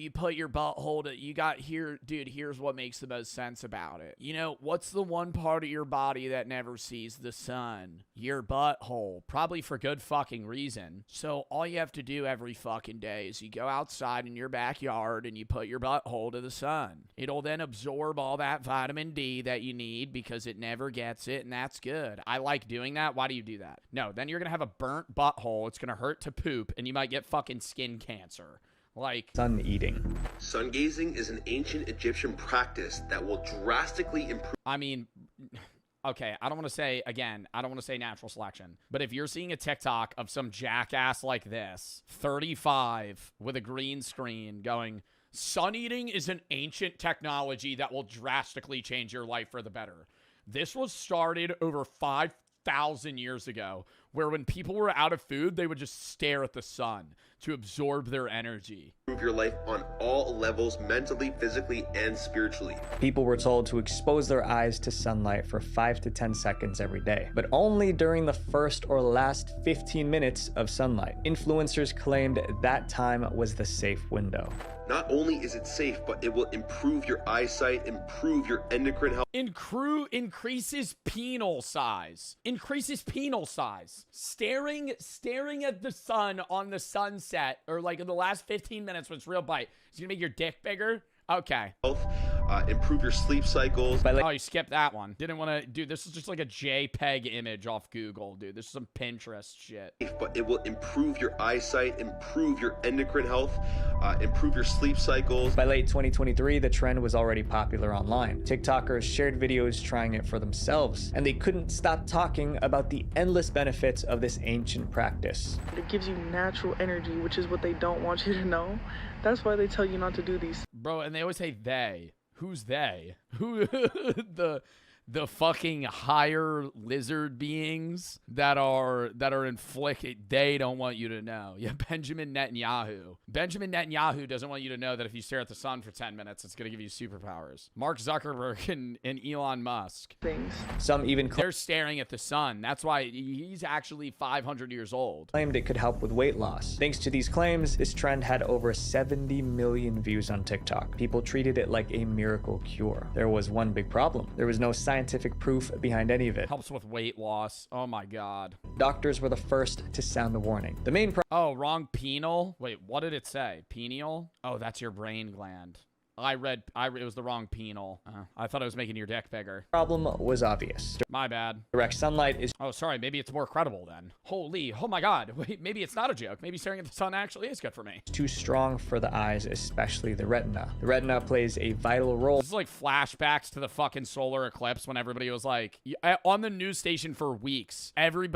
put your butthole to, you got here, dude, here's what makes the most sense about it. You know, what's the one part of your body that never sees the sun? Your butthole. Probably for good fucking reason. So all you have to do every fucking day is you go outside in your backyard and you put your butthole to the sun. It'll then absorb all that vitamin D that you need because it never gets it, and that's good. I like doing that. Why do you do that? No, then you're going to have a burnt butthole. It's going to hurt to poop, and you might get fucking skin cancer. Like sun eating. Sun gazing is an ancient Egyptian practice that will drastically improve. I mean, okay, I don't want to say natural selection, but if you're seeing a TikTok of some jackass like this, 35 with a green screen going, sun eating is an ancient technology that will drastically change your life for the better. This was started over 5,000 years ago, where when people were out of food, they would just stare at the sun to absorb their energy. Improve your life on all levels, mentally, physically, and spiritually. People were told to expose their eyes to sunlight for 5 to 10 seconds every day, but only during the first or last 15 minutes of sunlight. Influencers claimed that time was the safe window. Not only is it safe, but it will improve your eyesight, improve your endocrine health. Increases penile size. Increases penile size. Staring at the sun on the sunset, or like in the last 15 minutes when it's real bright, it's gonna make your dick bigger. Okay. Improve your sleep cycles. Oh, you skipped that one. Didn't want to... Dude, this is just like a JPEG image off Google, dude. This is some Pinterest shit. But it will improve your eyesight, improve your endocrine health, improve your sleep cycles. By late 2023, the trend was already popular online. TikTokers shared videos trying it for themselves, and they couldn't stop talking about the endless benefits of this ancient practice. It gives you natural energy, which is what they don't want you to know. That's why they tell you not to do these. Bro, and they always say they. Who's they? Who the fucking higher lizard beings that are inflicted, they don't want you to know. Yeah, Benjamin Netanyahu. Benjamin Netanyahu doesn't want you to know that if you stare at the sun for 10 minutes, it's going to give you superpowers. Mark Zuckerberg and Elon Musk. Some even they're staring at the sun. That's why he's actually 500 years old. Claimed it could help with weight loss. Thanks to these claims, this trend had over 70 million views on TikTok. People treated it like a miracle cure. There was one big problem. There was no scientific proof behind any of it. Helps with weight loss. Oh my god. Doctors were the first to sound the warning. The main Oh, wrong penile? Wait, what did it say? Pineal? Oh, that's your brain gland. It was the wrong penile. I thought it was making your dick bigger. Problem was obvious. My bad. Direct sunlight is... Oh, sorry. Maybe it's more credible then. Holy, oh my god. Wait, maybe it's not a joke. Maybe staring at the sun actually is good for me. Too strong for the eyes, especially the retina. The retina plays a vital role. This is like flashbacks to the fucking solar eclipse when everybody was like, on the news station for weeks, every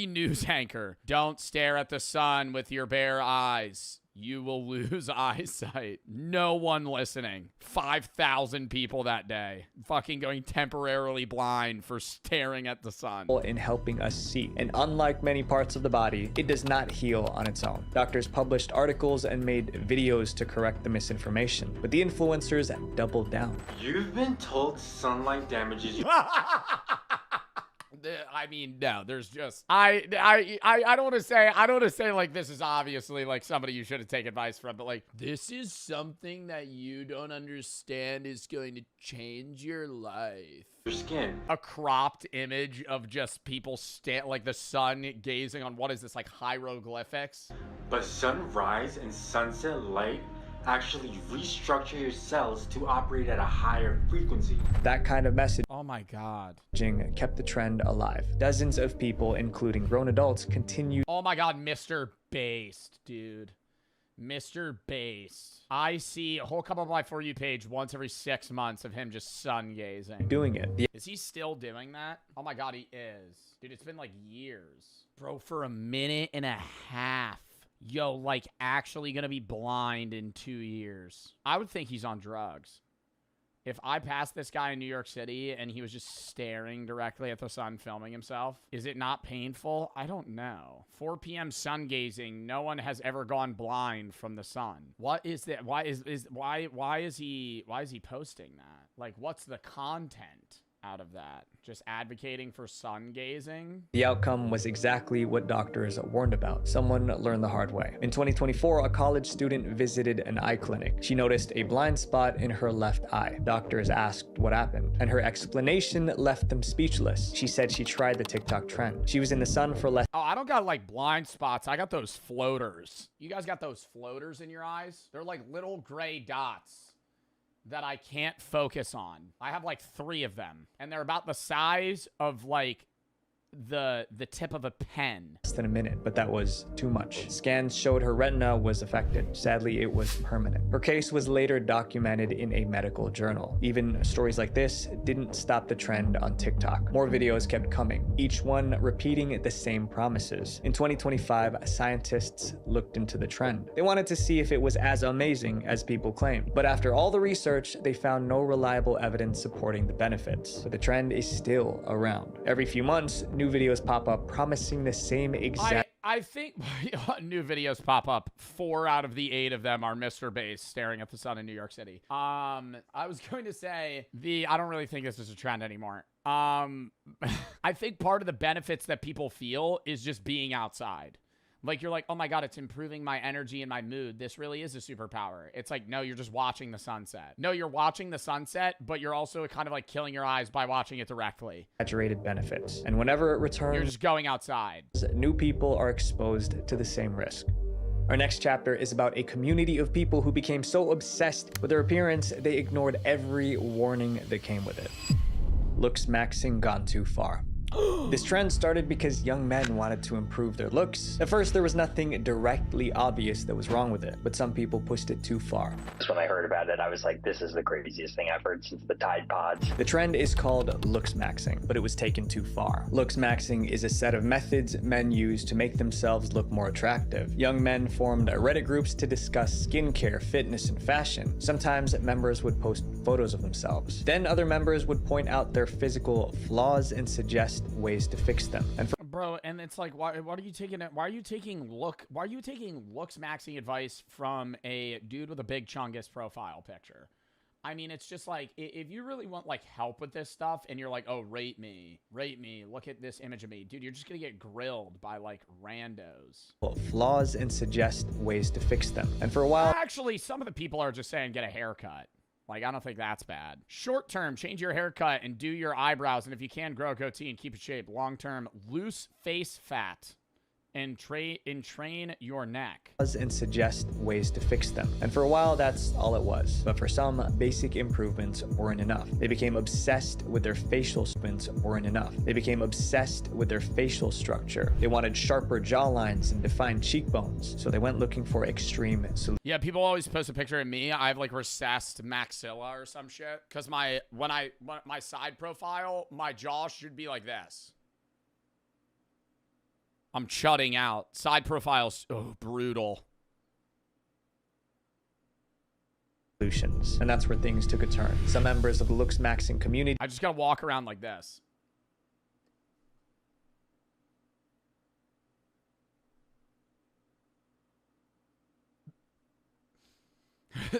news anchor, don't stare at the sun with your bare eyes. You will lose eyesight. No one listening. 5,000 people that day. Fucking going temporarily blind for staring at the sun. In helping us see. And unlike many parts of the body, it does not heal on its own. Doctors published articles and made videos to correct the misinformation. But the influencers doubled down. You've been told sunlight damages you. I mean, no, there's just I don't want to say like this is obviously like somebody you should have taken advice from, but like this is something that you don't understand is going to change your life. Your skin. A cropped image of just people like the sun gazing on what is this, like hieroglyphics? But sunrise and sunset light actually restructure your cells to operate at a higher frequency. That kind of message. Oh my god. Kept the trend alive. Dozens of people, including grown adults, continued. Oh my god, Mr. Based, dude. Mr. Based. I see a whole couple of my For You page once every 6 months of him just sun gazing. Doing it. Is he still doing that? Oh my god, he is. Dude, it's been like years. Bro, for a minute and a half. Yo, like, actually gonna be blind in 2 years. I would think he's on drugs. If I passed this guy in New York City and he was just staring directly at the sun filming himself, is it not painful? I don't know. 4 p.m. sun gazing. No one has ever gone blind from the sun. What is that? Why is he posting that? Like, what's the content out of that? Just advocating for sun gazing? The outcome was exactly what doctors warned about. Someone learned the hard way. In 2024, a college student visited an eye clinic. She noticed a blind spot in her left eye. Doctors asked what happened, and her explanation left them speechless. She said she tried the TikTok trend. She was in the sun for less. Oh, I don't got like blind spots. I got those floaters. You guys got those floaters in your eyes? They're like little gray dots that I can't focus on. I have like 3 of them, and they're about the size of like the tip of a pen. Less than a minute, but that was too much. Scans showed her retina was affected. Sadly, it was permanent. Her case was later documented in a medical journal. Even stories like this didn't stop the trend on TikTok. More videos kept coming, each one repeating the same promises. In 2025, scientists looked into the trend. They wanted to see if it was as amazing as people claimed. But after all the research, they found no reliable evidence supporting the benefits. But the trend is still around. Every few months, new videos pop up promising the same exact. I think new videos pop up. 4 out of the 8 of them are Mr. Base staring at the sun in New York City. I was going to say I don't really think this is a trend anymore. I think part of the benefits that people feel is just being outside. Like, you're like, oh my God, it's improving my energy and my mood. This really is a superpower. It's like, no, you're just watching the sunset. No, you're watching the sunset, but you're also kind of like killing your eyes by watching it directly. Exaggerated benefits. And whenever it returns, you're just going outside. New people are exposed to the same risk. Our next chapter is about a community of people who became so obsessed with their appearance, they ignored every warning that came with it. Looks maxing gone too far. This trend started because young men wanted to improve their looks. At first, there was nothing directly obvious that was wrong with it, but some people pushed it too far. When I heard about it, I was like, this is the craziest thing I've heard since the Tide Pods. The trend is called looks maxing, but it was taken too far. Looks maxing is a set of methods men use to make themselves look more attractive. Young men formed Reddit groups to discuss skincare, fitness, and fashion. Sometimes members would post photos of themselves. Then other members would point out their physical flaws and suggest ways to fix them. And bro, and it's like, why are you taking looks maxing advice from a dude with a big Chungus profile picture? I mean, it's just like, if you really want like help with this stuff and you're like, oh, rate me, look at this image of me, dude, you're just gonna get grilled by like randos. Flaws and suggest ways to fix them. And for a while, actually, some of the people are just saying get a haircut. Like, I don't think that's bad. Short term, change your haircut and do your eyebrows. And if you can, grow a goatee and keep it shaped. Long term, loose face fat and train your neck. And suggest ways to fix them. And for a while, that's all it was. But for some, basic improvements weren't enough. They became obsessed with their facial movements weren't enough. They became obsessed with their facial structure. They wanted sharper jawlines and defined cheekbones. So they went looking for extreme solutions. Yeah, people always post a picture of me. I have like recessed maxilla or some shit. Because my side profile, my jaw should be like this. I'm shutting out. Side profiles, brutal. Solutions. And that's where things took a turn. Some members of the looks maxing community. I just gotta walk around like this.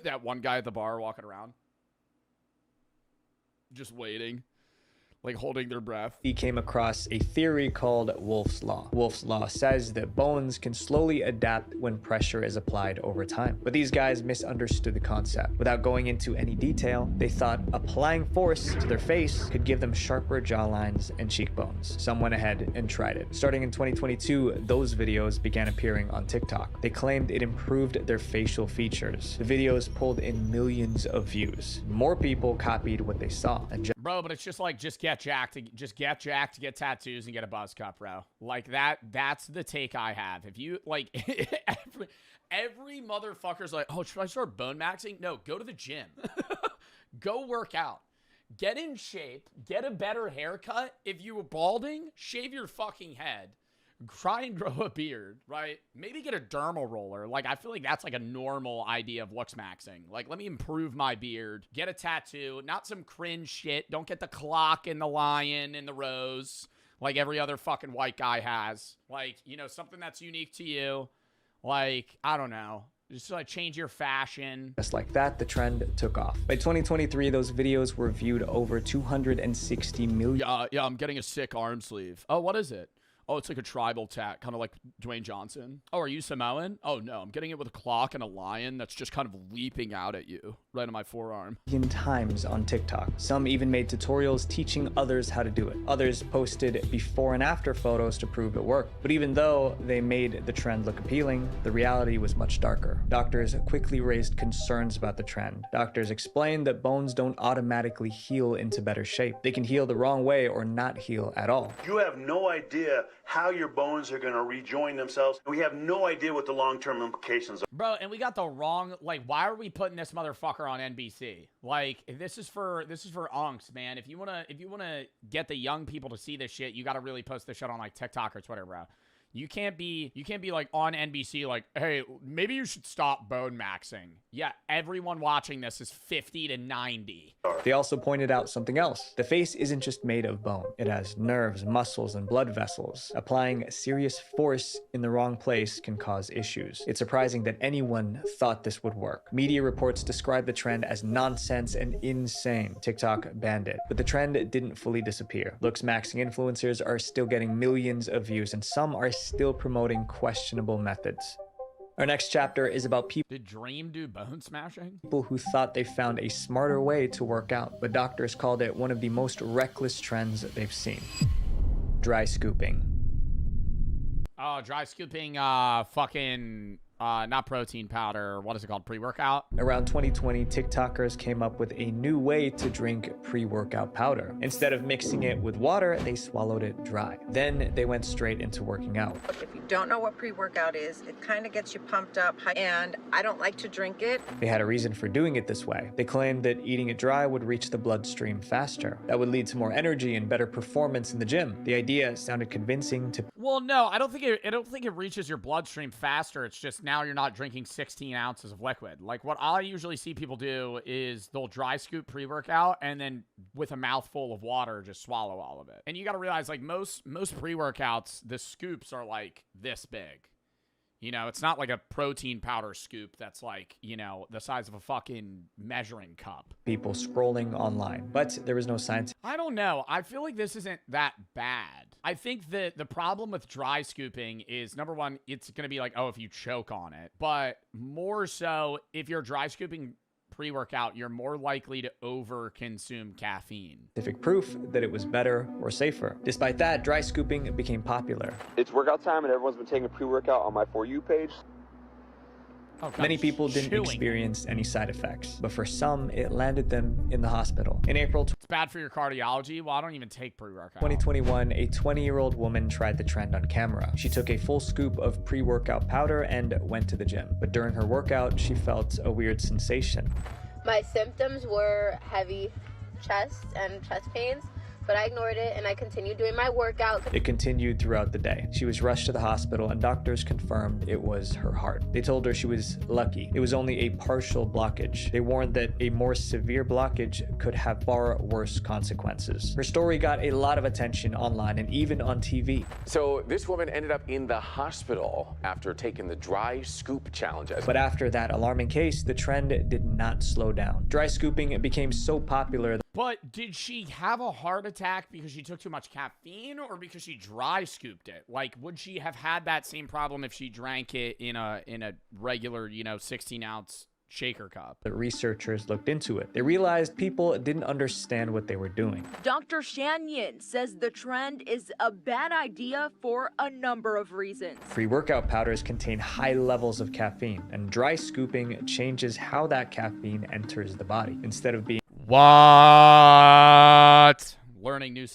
That one guy at the bar walking around. Just waiting. Like holding their breath. He came across a theory called Wolff's Law. Wolff's Law says that bones can slowly adapt when pressure is applied over time. But these guys misunderstood the concept. Without going into any detail, they thought applying force to their face could give them sharper jawlines and cheekbones. Some went ahead and tried it. Starting in 2022, those videos began appearing on TikTok. They claimed it improved their facial features. The videos pulled in millions of views. More people copied what they saw. And bro, but it's just like, get jacked, get tattoos and get a buzz cut, bro. Like that's the take I have. If you like every motherfucker's like, oh, should I start bone maxing? No, go to the gym. Go work out. Get in shape, get a better haircut. If you were balding, shave your fucking head. try and grow a beard, right? Maybe get a dermal roller. Like, I feel like that's like a normal idea of looks maxing. Like, let me improve my beard. Get a tattoo, not some cringe shit. Don't get the clock and the lion and the rose like every other fucking white guy has. Like, you know, something that's unique to you. Like, I don't know. Just like change your fashion. Just like that, the trend took off. By 2023, those videos were viewed over 260 million. Yeah, I'm getting a sick arm sleeve. Oh, what is it? Oh, it's like a tribal tat, kind of like Dwayne Johnson. Oh, are you Samoan? Oh, no, I'm getting it with a clock and a lion that's just kind of leaping out at you right on my forearm. Times on TikTok. Some even made tutorials teaching others how to do it. Others posted before and after photos to prove it worked. But even though they made the trend look appealing, the reality was much darker. Doctors quickly raised concerns about the trend. Doctors explained that bones don't automatically heal into better shape. They can heal the wrong way or not heal at all. You have no idea how your bones are going to rejoin themselves. We have no idea what the long-term implications are. Bro, and we got the wrong, like, why are we putting this motherfucker on NBC? Like, this is for unks, man. If you wanna get the young people to see this shit, you gotta really post this shit on like TikTok or Twitter, bro. You can't be like on NBC like, hey, maybe you should stop bone maxing. Yeah, everyone watching this is 50 to 90. They also pointed out something else. The face isn't just made of bone. It has nerves, muscles, and blood vessels. Applying serious force in the wrong place can cause issues. It's surprising that anyone thought this would work. Media reports describe the trend as nonsense and insane. TikTok banned it. But the trend didn't fully disappear. Looks maxing influencers are still getting millions of views, and some are still promoting questionable methods. Our next chapter is about people. Did Dream do bone smashing? People who thought they found a smarter way to work out, but doctors called it one of the most reckless trends they've seen. Dry scooping. Oh, dry scooping, not protein powder. What is it called? Pre-workout? Around 2020, TikTokers came up with a new way to drink pre-workout powder. Instead of mixing it with water, they swallowed it dry. Then they went straight into working out. If you don't know what pre-workout is, it kind of gets you pumped up, and I don't like to drink it. They had a reason for doing it this way. They claimed that eating it dry would reach the bloodstream faster. That would lead to more energy and better performance in the gym. The idea sounded convincing to... Well, no, I don't think it reaches your bloodstream faster. It's just now you're not drinking 16 ounces of liquid. Like, what I usually see people do is they'll dry scoop pre-workout and then with a mouthful of water just swallow all of it. And you got to realize, like, most pre-workouts, the scoops are like this big. You know, it's not like a protein powder scoop that's like, you know, the size of a fucking measuring cup. People scrolling online, but there was no science. I don't know. I feel like this isn't that bad. I think that the problem with dry scooping is, number one, it's going to be like, oh, if you choke on it. But more so, if you're dry scooping pre-workout, you're more likely to over-consume caffeine. Scientific proof that it was better or safer. Despite that, dry scooping became popular. It's workout time and everyone's been taking pre-workout on my For You page. Oh, God, many people didn't experience any side effects, but for some, it landed them in the hospital. In April... It's bad for your cardiology? Well, I don't even take pre-workout. 2021, a 20-year-old woman tried the trend on camera. She took a full scoop of pre-workout powder and went to the gym. But during her workout, she felt a weird sensation. My symptoms were heavy chest and chest pains, but I ignored it and I continued doing my workout. It continued throughout the day. She was rushed to the hospital and doctors confirmed it was her heart. They told her she was lucky. It was only a partial blockage. They warned that a more severe blockage could have far worse consequences. Her story got a lot of attention online and even on TV. So this woman ended up in the hospital after taking the dry scoop challenge. But after that alarming case, the trend did not slow down. Dry scooping became so popular. But did she have a heart attack because she took too much caffeine or because she dry scooped it? Like, would she have had that same problem if she drank it in a regular, 16-ounce shaker cup? The researchers looked into it. They realized people didn't understand what they were doing. Dr. Shanyon says the trend is a bad idea for a number of reasons. Pre-workout powders contain high levels of caffeine, and dry scooping changes how that caffeine enters the body. Instead of being What? Learning new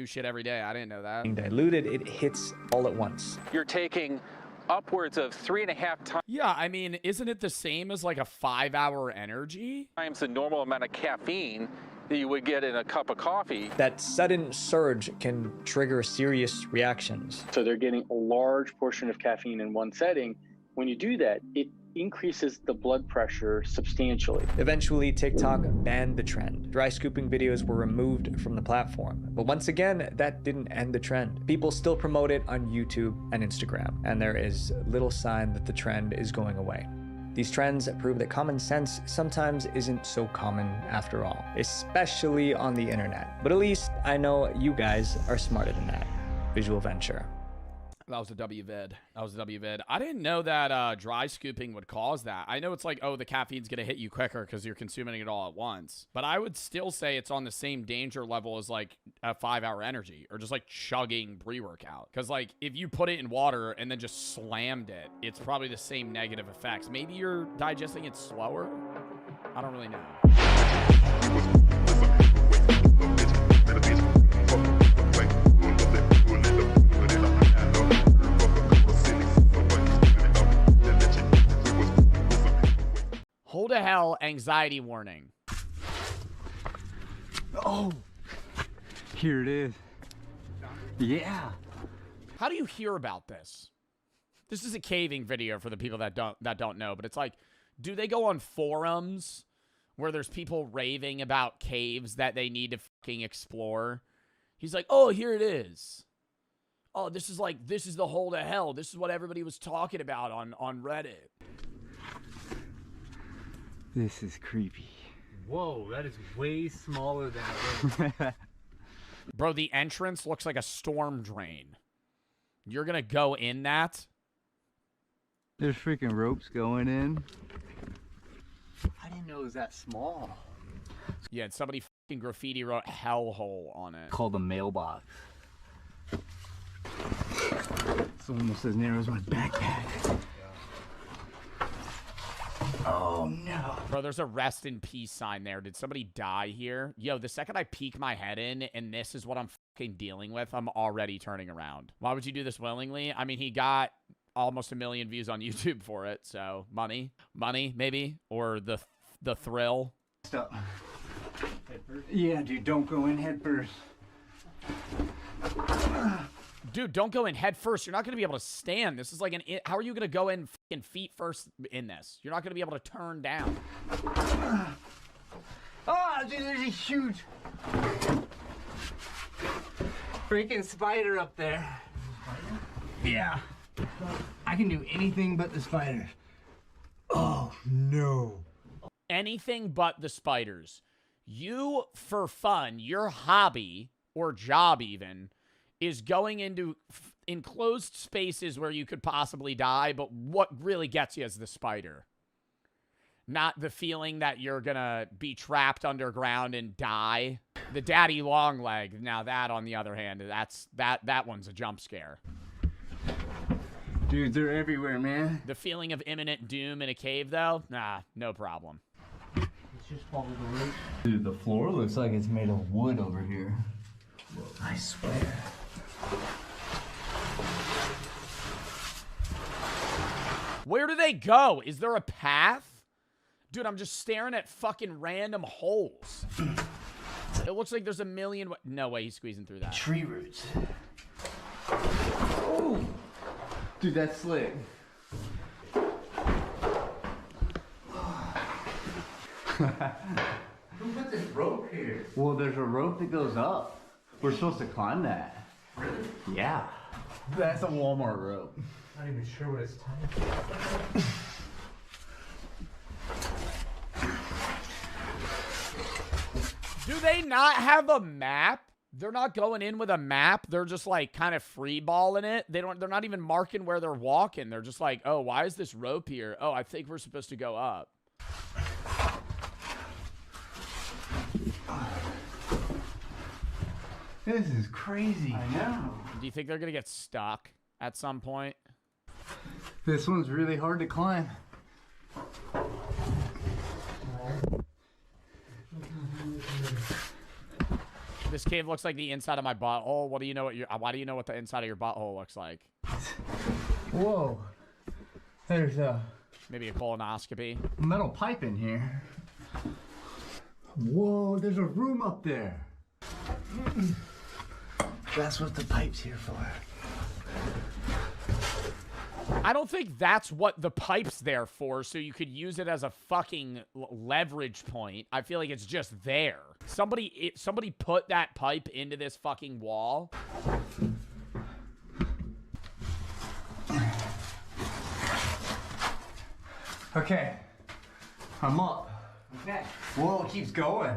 shit every day. I didn't know that. Being diluted, it hits all at once. You're taking upwards of 3.5 times. Yeah, I mean, isn't it the same as like a 5-hour energy? Times the normal amount of caffeine that you would get in a cup of coffee. That sudden surge can trigger serious reactions. So they're getting a large portion of caffeine in one setting. When you do that, it increases the blood pressure substantially. Eventually, TikTok banned the trend. Dry scooping videos were removed from the platform. But once again, that didn't end the trend. People still promote it on YouTube and Instagram, and there is little sign that the trend is going away. These trends prove that common sense sometimes isn't so common after all, especially on the internet. But at least I know you guys are smarter than that. Visual Venture. That was a W-vid. That was a W-vid. I didn't know that dry scooping would cause that. I know it's like, oh, the caffeine's going to hit you quicker because you're consuming it all at once. But I would still say it's on the same danger level as like a 5-hour energy or just like chugging pre-workout. Because like if you put it in water and then just slammed it, it's probably the same negative effects. Maybe you're digesting it slower? I don't really know. Hold a hell, anxiety warning. Oh, here it is. Yeah. How do you hear about this? This is a caving video for the people that don't know, but it's like, do they go on forums where there's people raving about caves that they need to fucking explore? He's like, oh, here it is. Oh, this is the hole to hell. This is what everybody was talking about on Reddit. This is creepy. Whoa, that is way smaller than it is. Bro, the entrance looks like a storm drain. You're gonna go in that? There's freaking ropes going in. I didn't know it was that small. Yeah, and somebody fucking graffiti wrote hellhole on it. Called a mailbox. It's almost as narrow as my backpack. Oh no. Bro, there's a rest in peace sign there. Did somebody die here? Yo, the second I peek my head in and this is what I'm fucking dealing with, I'm already turning around. Why would you do this willingly? I mean, he got almost 1 million views on YouTube for it, so money maybe, or the thrill. Stop. Yeah, dude, don't go in head first. Dude, don't go in head first. You're not going to be able to stand. This is like how are you going to go in fucking feet first in this? You're not going to be able to turn down. Oh, dude, there's a huge freaking spider up there. Yeah. I can do anything but the spiders. Oh, no. Anything but the spiders. You, for fun, your hobby, or job even, is going into enclosed spaces where you could possibly die, but what really gets you is the spider. Not the feeling that you're gonna be trapped underground and die. The daddy long leg, now that on the other hand, that one's a jump scare. Dude, they're everywhere, man. The feeling of imminent doom in a cave though? Nah, no problem. Let's just follow the roof. Dude, the floor looks like it's made of wood over here. I swear. Where do they go? Is there a path? Dude, I'm just staring at fucking random holes. It looks like there's a million... No way he's squeezing through that. Tree roots. Oh. Dude, that's slick. Who put this rope here? Well, there's a rope that goes up. We're supposed to climb that. Really? Yeah. That's a Walmart rope. Not even sure what it's tied. Do they not have a map? They're not going in with a map. They're just like kind of free balling it. They're not even marking where they're walking. They're just like, oh, why is this rope here? Oh, I think we're supposed to go up. This is crazy. I know. Do you think they're gonna get stuck at some point? This one's really hard to climb. This cave looks like the inside of my butthole. Why do you know what the inside of your butthole looks like? Whoa. There's a... Maybe a colonoscopy. Metal pipe in here. Whoa, there's a room up there. That's what the pipe's here for. I don't think that's what the pipe's there for, so you could use it as a fucking leverage point. I feel like it's just there. Somebody put that pipe into this fucking wall. Okay, I'm up. Okay. Whoa, it keeps going.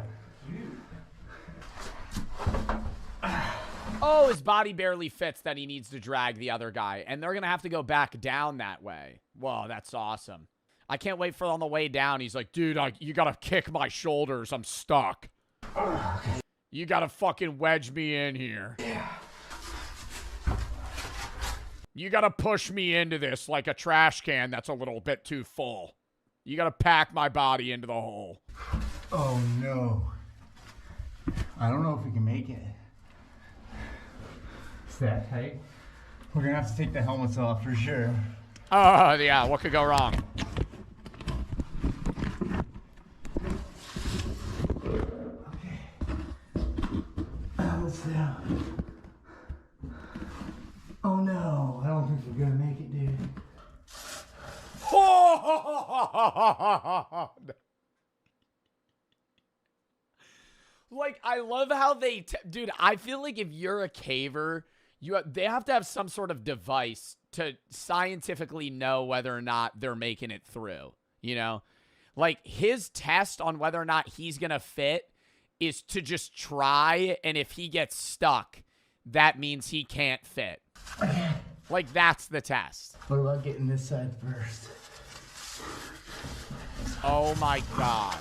Oh, his body barely fits that he needs to drag the other guy. And they're going to have to go back down that way. Whoa, that's awesome. I can't wait for on the way down. He's like, dude, you got to kick my shoulders. I'm stuck. You got to fucking wedge me in here. Yeah. You got to push me into this like a trash can that's a little bit too full. You got to pack my body into the hole. Oh, no. I don't know if we can make it. Is that tight? We're gonna have to take the helmets off for sure. Oh, yeah, what could go wrong? Okay. Helmets down. Oh no, I don't think we're gonna make it, dude. Like, I love how they... Dude, I feel like if you're a caver... they have to have some sort of device to scientifically know whether or not they're making it through, you know? Like, his test on whether or not he's going to fit is to just try, and if he gets stuck, that means he can't fit. Like, that's the test. What about getting this side first? Oh, my God.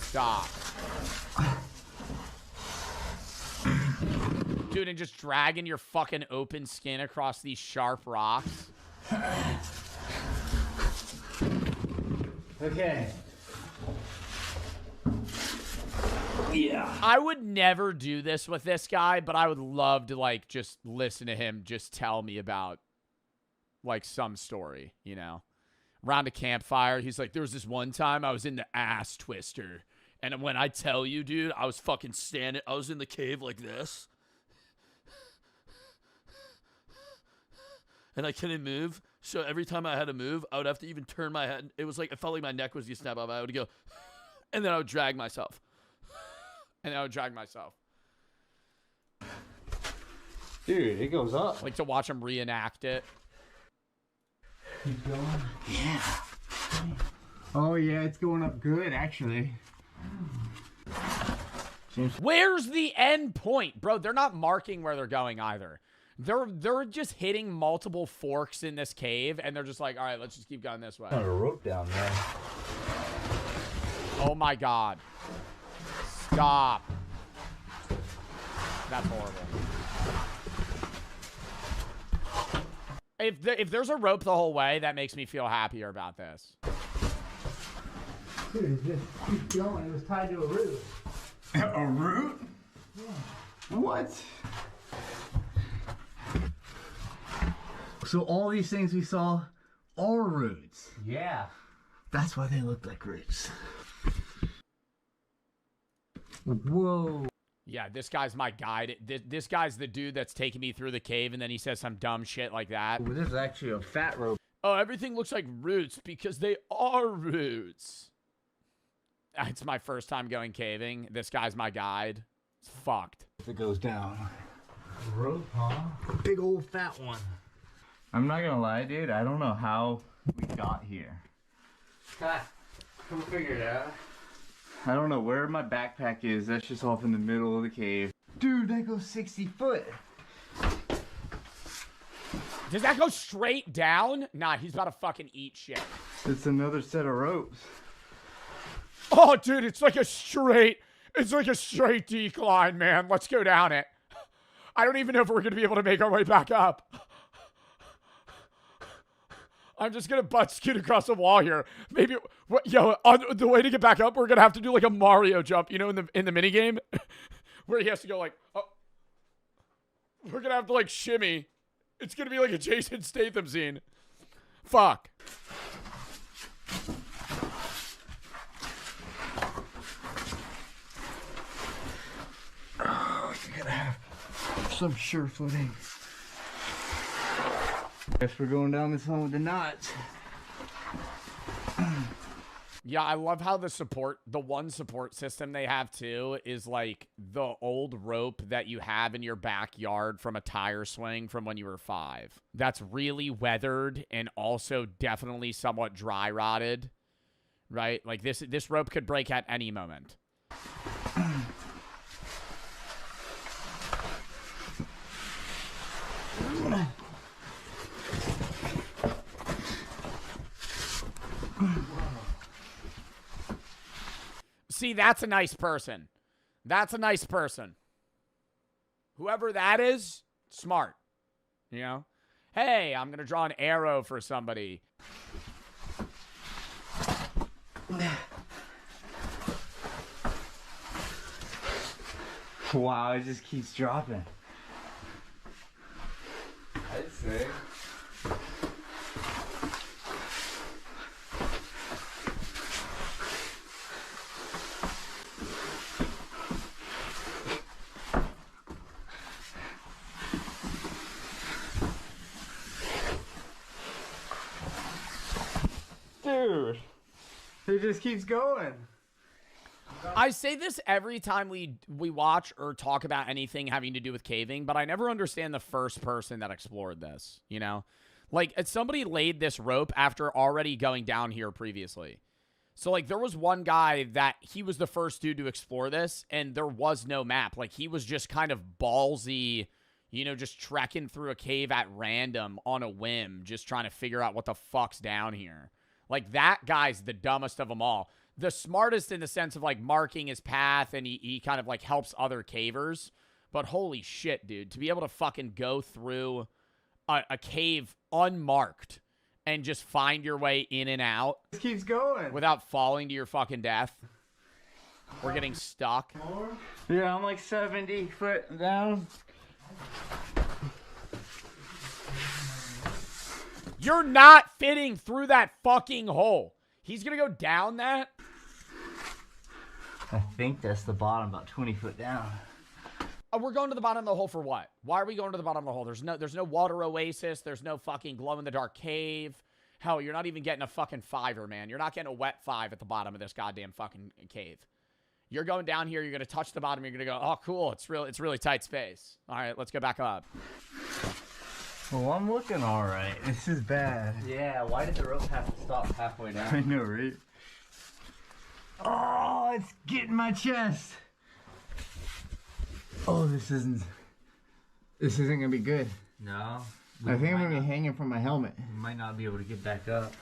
Stop. Dude, and just dragging your fucking open skin across these sharp rocks. Okay. Yeah. I would never do this with this guy, but I would love to, like, just listen to him just tell me about, like, some story, you know? Around a campfire, he's like, there was this one time I was in the ass twister. And when I tell you, dude, I was fucking standing, I was in the cave like this. And I couldn't move. So every time I had to move, I would have to even turn my head. It was like, it felt like my neck was going to snap up. I would go, and then I would drag myself. And I would drag myself. Dude, it goes up. Like to watch him reenact it. Keep going. Yeah. Oh, yeah, it's going up good, actually. Where's the end point? Bro, they're not marking where they're going either. They're just hitting multiple forks in this cave, and they're just like, all right, let's just keep going this way. Got a rope down there. Oh my God. Stop. That's horrible. If there's a rope the whole way, that makes me feel happier about this. Dude, it just keeps going. It was tied to a root. A root? Yeah. What? So all these things we saw are roots. Yeah. That's why they look like roots. Whoa. Yeah, this guy's my guide. This guy's the dude that's taking me through the cave, and then he says some dumb shit like that. Ooh, this is actually a fat rope. Oh, everything looks like roots because they are roots. It's my first time going caving. This guy's my guide. It's fucked. If it goes down. Rope, huh? Big old fat one. I'm not gonna lie, dude. I don't know how we got here. Come figure it out. I don't know where my backpack is. That's just off in the middle of the cave. Dude, that goes 60 foot. Does that go straight down? Nah, he's about to fucking eat shit. It's another set of ropes. Oh, dude, it's like a straight decline, man. Let's go down it. I don't even know if we're going to be able to make our way back up. I'm just going to butt scoot across the wall here. Maybe, on the way to get back up, we're going to have to do like a Mario jump, you know, in the mini game where he has to go like, oh. We're going to have to like shimmy. It's going to be like a Jason Statham scene. Fuck. some sure footing. Guess we're going down this one with the knots. Yeah, I love how the one support system they have too is like the old rope that you have in your backyard from a tire swing from when you were 5. That's really weathered and also definitely somewhat dry rotted, right? Like this rope could break at any moment. See, that's a nice person. That's a nice person. Whoever that is, smart. You know? Hey, I'm going to draw an arrow for somebody. Wow, it just keeps dropping. I'd say. Dude, it just keeps going. I say this every time we watch or talk about anything having to do with caving, but I never understand the first person that explored this, you know? Like, somebody laid this rope after already going down here previously. So, like, there was one guy that he was the first dude to explore this, and there was no map. Like, he was just kind of ballsy, you know, just trekking through a cave at random on a whim, just trying to figure out what the fuck's down here. Like, that guy's the dumbest of them all. The smartest in the sense of, like, marking his path, and he kind of, like, helps other cavers. But holy shit, dude, to be able to fucking go through a cave unmarked and just find your way in and out. It keeps going. Without falling to your fucking death. Or getting stuck. Yeah, I'm like 70 foot down. You're not fitting through that fucking hole. He's gonna go down that? I think that's the bottom, about 20 foot down. We're going to the bottom of the hole for what? Why are we going to the bottom of the hole? There's no water oasis. There's no fucking glow-in-the-dark cave. Hell, you're not even getting a fucking 5er, man. You're not getting a wet 5 at the bottom of this goddamn fucking cave. You're going down here. You're going to touch the bottom. You're going to go, oh, cool. It's really tight space. All right, let's go back up. Well, I'm looking all right. This is bad. Yeah, why did the rope have to stop halfway down? I know, right? Oh, it's getting my chest. Oh, this isn't gonna be good. No. I think I'm gonna be hanging from my helmet. You might not be able to get back up.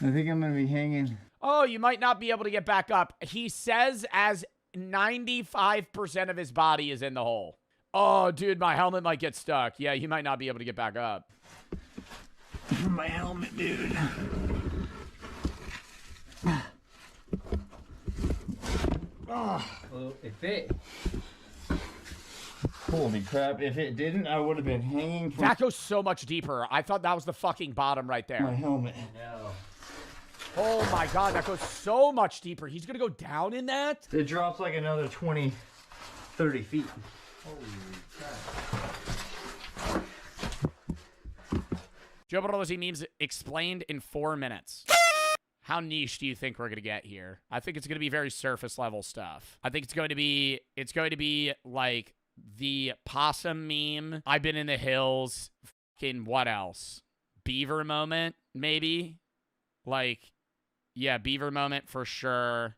I think I'm gonna be hanging. Oh, you might not be able to get back up. He says as 95% of his body is in the hole. Oh, dude, my helmet might get stuck. Yeah, you might not be able to get back up. My helmet, dude. Oh, well, it fit. Holy crap, if it didn't, I would have been hanging from... That goes so much deeper. I thought that was the fucking bottom right there. My helmet. No. Oh my god, that goes so much deeper. He's gonna go down in that? It drops like another 20, 30 feet. Holy crap. Joe Bartolozzi memes explained in 4 minutes. How niche do you think we're gonna get here? I think it's gonna be very surface level stuff. I think it's going to be like the possum meme. I've been in the hills. Fucking what else? Beaver moment, maybe? Like, yeah, beaver moment for sure.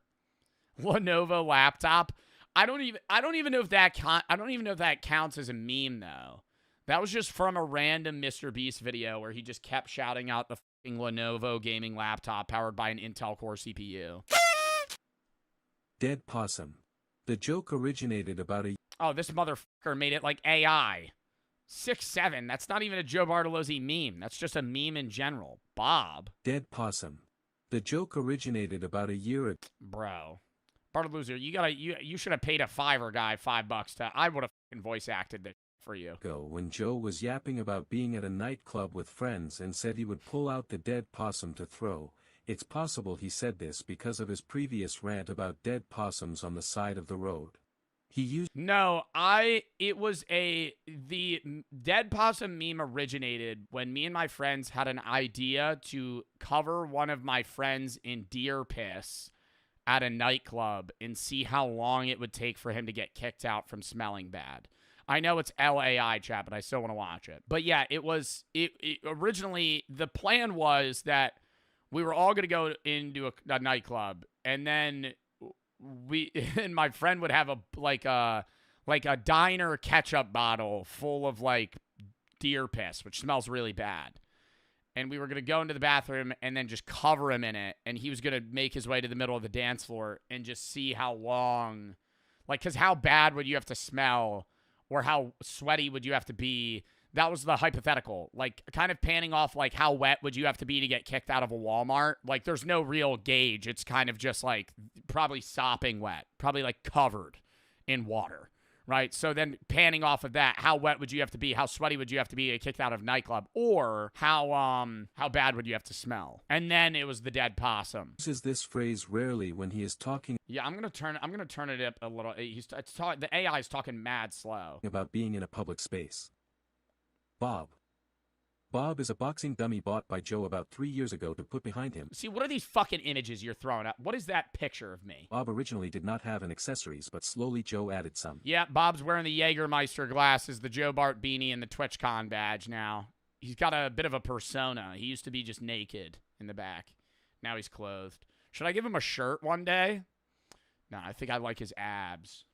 Lenovo laptop. I don't even know if that counts as a meme though. That was just from a random Mr. Beast video where he just kept shouting out the fucking Lenovo gaming laptop powered by an Intel Core CPU. Dead possum. The joke originated about a... Oh, this motherfucker made it like AI. 6'7". That's not even a Joe Bartolozzi meme. That's just a meme in general. Bob. Dead possum. The joke originated about a year ago. Bro. Bartolozzi, you should have paid a Fiverr guy $5 to... I would have fucking voice acted this for you. When Joe was yapping about being at a nightclub with friends and said he would pull out the dead possum to throw. It's possible he said this because of his previous rant about dead possums on the side of the road. He used No, the dead possum meme originated when me and my friends had an idea to cover one of my friends in deer piss at a nightclub and see how long it would take for him to get kicked out from smelling bad. I know it's LAI chat, but I still want to watch it. But yeah, it originally, the plan was that we were all going to go into a nightclub, and then and my friend would have a diner ketchup bottle full of like deer piss, which smells really bad. And we were going to go into the bathroom and then just cover him in it. And he was going to make his way to the middle of the dance floor and just see how long, like, because how bad would you have to smell or how sweaty would you have to be? That was the hypothetical. Like, kind of panning off, like, how wet would you have to be to get kicked out of a Walmart? Like, there's no real gauge. It's kind of just, like, probably sopping wet. Probably, like, covered in water, right? So then panning off of that, how wet would you have to be? How sweaty would you have to be to get kicked out of a nightclub? Or how bad would you have to smell? And then it was the dead possum. Uses this phrase rarely when he is talking. Yeah, I'm gonna turn it up a little. The AI is talking mad slow About being in a public space. Bob is a boxing dummy bought by Joe about 3 years ago to put behind him. See, what are these fucking images you're throwing up? What is that picture of me? Bob originally did not have an accessories, but slowly Joe added some. Yeah, Bob's wearing the Jägermeister glasses, the Joe Bart beanie, and the TwitchCon badge now. He's got a bit of a persona. He used to be just naked in the back. Now he's clothed. Should I give him a shirt one day? No, I think I like his abs.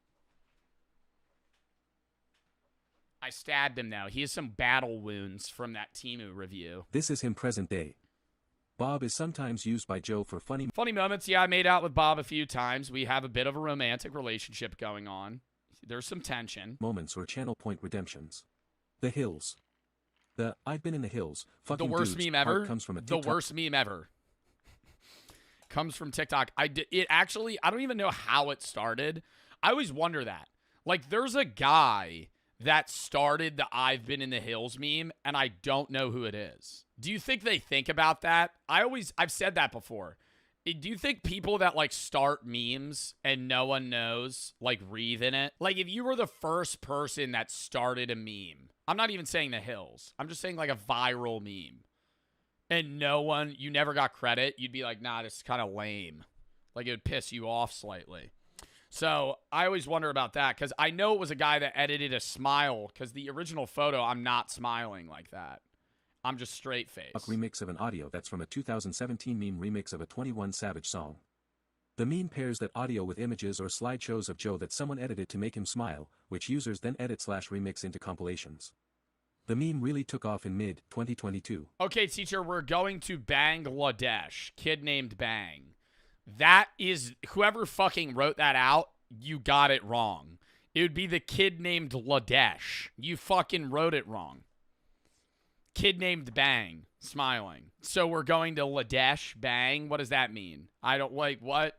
I stabbed him, though. He has some battle wounds from that Temu review. This is him present day. Bob is sometimes used by Joe for funny moments. Yeah, I made out with Bob a few times. We have a bit of a romantic relationship going on. There's some tension. Moments or channel point redemptions. The Hills. The I've been in the hills. Fucking the worst dudes meme ever. Comes from a the worst meme ever. Comes from TikTok. I don't even know how it started. I always wonder that. Like, there's a guy that started the I've been in the hills meme, and I don't know who it is. Do you think they think about that? I've said that before. Do you think people that, like, start memes and no one knows, like, breathe in it? Like, if you were the first person that started a meme, I'm not even saying the hills. I'm just saying, like, a viral meme. And you never got credit, you'd be like, nah, this is kind of lame. Like, it would piss you off slightly. So I always wonder about that, because I know it was a guy that edited a smile, because the original photo, I'm not smiling like that. I'm just straight face. A remix of an audio that's from a 2017 meme remix of a 21 Savage song. The meme pairs that audio with images or slideshows of Joe that someone edited to make him smile, which users then edit/remix into compilations. The meme really took off in mid-2022. Okay, teacher, we're going to Bangladesh. Kid named Bang. That is, whoever fucking wrote that out, you got it wrong. It would be the kid named Ladesh. You fucking wrote it wrong. Kid named Bang, smiling. So we're going to Ladesh, Bang? What does that mean? I don't, like, what?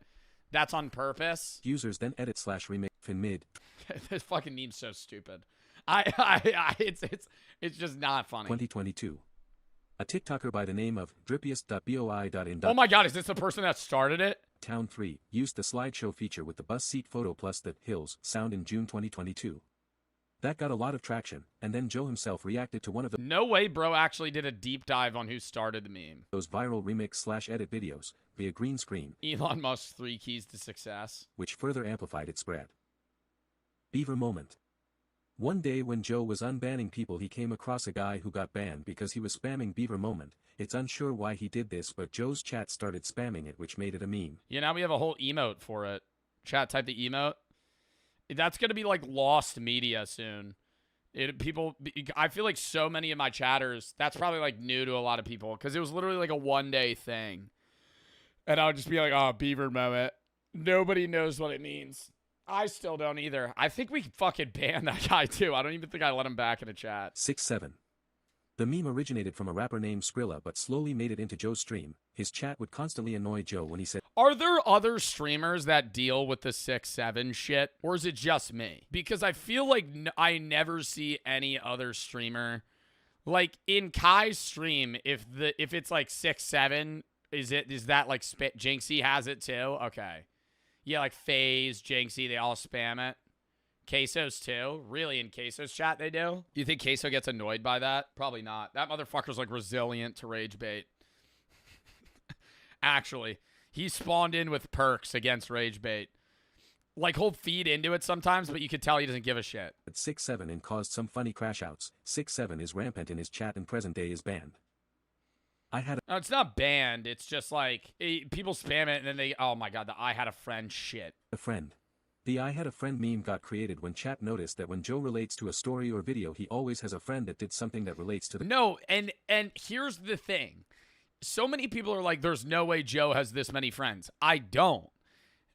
That's on purpose? Users then edit/remix in mid. This fucking meme's so stupid. It's just not funny. 2022. A TikToker by the name of drippiest.boi.in. Oh my god, is this the person that started it? Town 3 used the slideshow feature with the bus seat photo plus the hills sound in June 2022. That got a lot of traction, and then Joe himself reacted to one of the No way bro actually did a deep dive on who started the meme. Those viral remix/edit videos via green screen. Elon Musk's 3 keys to success. Which further amplified its spread. Beaver moment. One day when Joe was unbanning people, he came across a guy who got banned because he was spamming Beaver moment. It's unsure why he did this, but Joe's chat started spamming it, which made it a meme. Yeah, now we have a whole emote for it. Chat, type the emote. That's going to be like lost media soon. I feel like so many of my chatters, that's probably like new to a lot of people because it was literally like a one-day thing. And I would just be like, oh, Beaver moment. Nobody knows what it means. I still don't either. I think we fucking banned that guy too. I don't even think I let him back in a chat. 6-7. The meme originated from a rapper named Skrilla but slowly made it into Joe's stream. His chat would constantly annoy Joe when he said, Are there other streamers that deal with the 6-7 shit? Or is it just me? Because I feel like I never see any other streamer. Like in Kai's stream, if it's like 6-7, is that like Jinxie has it too? Okay. Yeah, like FaZe, Jinxie, they all spam it. Queso's too? Really, in Queso's chat they do? You think Queso gets annoyed by that? Probably not. That motherfucker's like resilient to rage bait. Actually, he spawned in with perks against rage bait. Like, he'll feed into it sometimes, but you can tell he doesn't give a shit. At 6'7" and caused some funny crash outs. 6'7" is rampant in his chat and present day is banned. I had a No, it's not banned. It's just like, people spam it and then they, oh my god, the I had a friend shit. friend. The I had a friend meme got created when chat noticed that when Joe relates to a story or video, he always has a friend that did something that relates to the. No, and here's the thing. So many people are like, there's no way Joe has this many friends. I don't.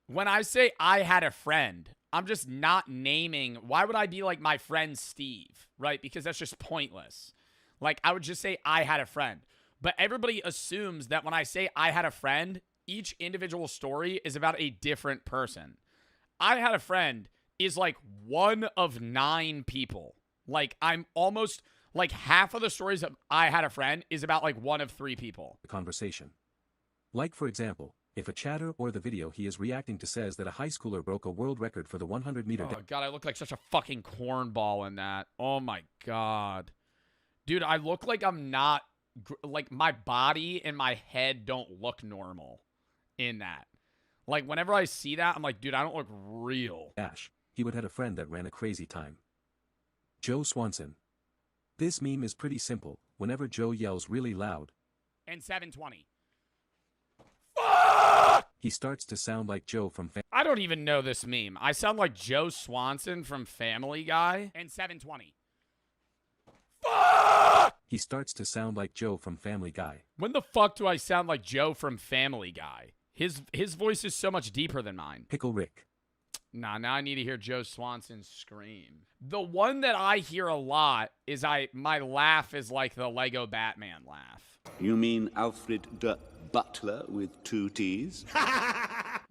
When I say I had a friend, I'm just not naming. Why would I be like my friend Steve, right? Because that's just pointless. Like, I would just say I had a friend. But everybody assumes that when I say I had a friend, each individual story is about a different person. I had a friend is like one of 9 people. Like, I'm almost like half of the stories of I had a friend is about like one of 3 people. Conversation. Like, for example, if a chatter or the video he is reacting to says that a high schooler broke a world record for the 100-meter. Oh god, I look like such a fucking cornball in that. Oh my god. Dude, I look like I'm not, like, my body and my head don't look normal in that. Like, whenever I see that, I'm like, dude, I don't look real. Ash, he would had a friend that ran a crazy time. Joe Swanson. This meme is pretty simple. Whenever Joe yells really loud, And 720. he starts to sound like Joe from I don't even know this meme. I sound like Joe Swanson from Family Guy. And 720. He starts to sound like Joe from Family Guy. When the fuck do I sound like Joe from Family Guy? His voice is so much deeper than mine. Pickle Rick. Nah, now I need to hear Joe Swanson scream. The one that I hear a lot is my laugh is like the Lego Batman laugh. You mean Alfred the Butler with 2 T's?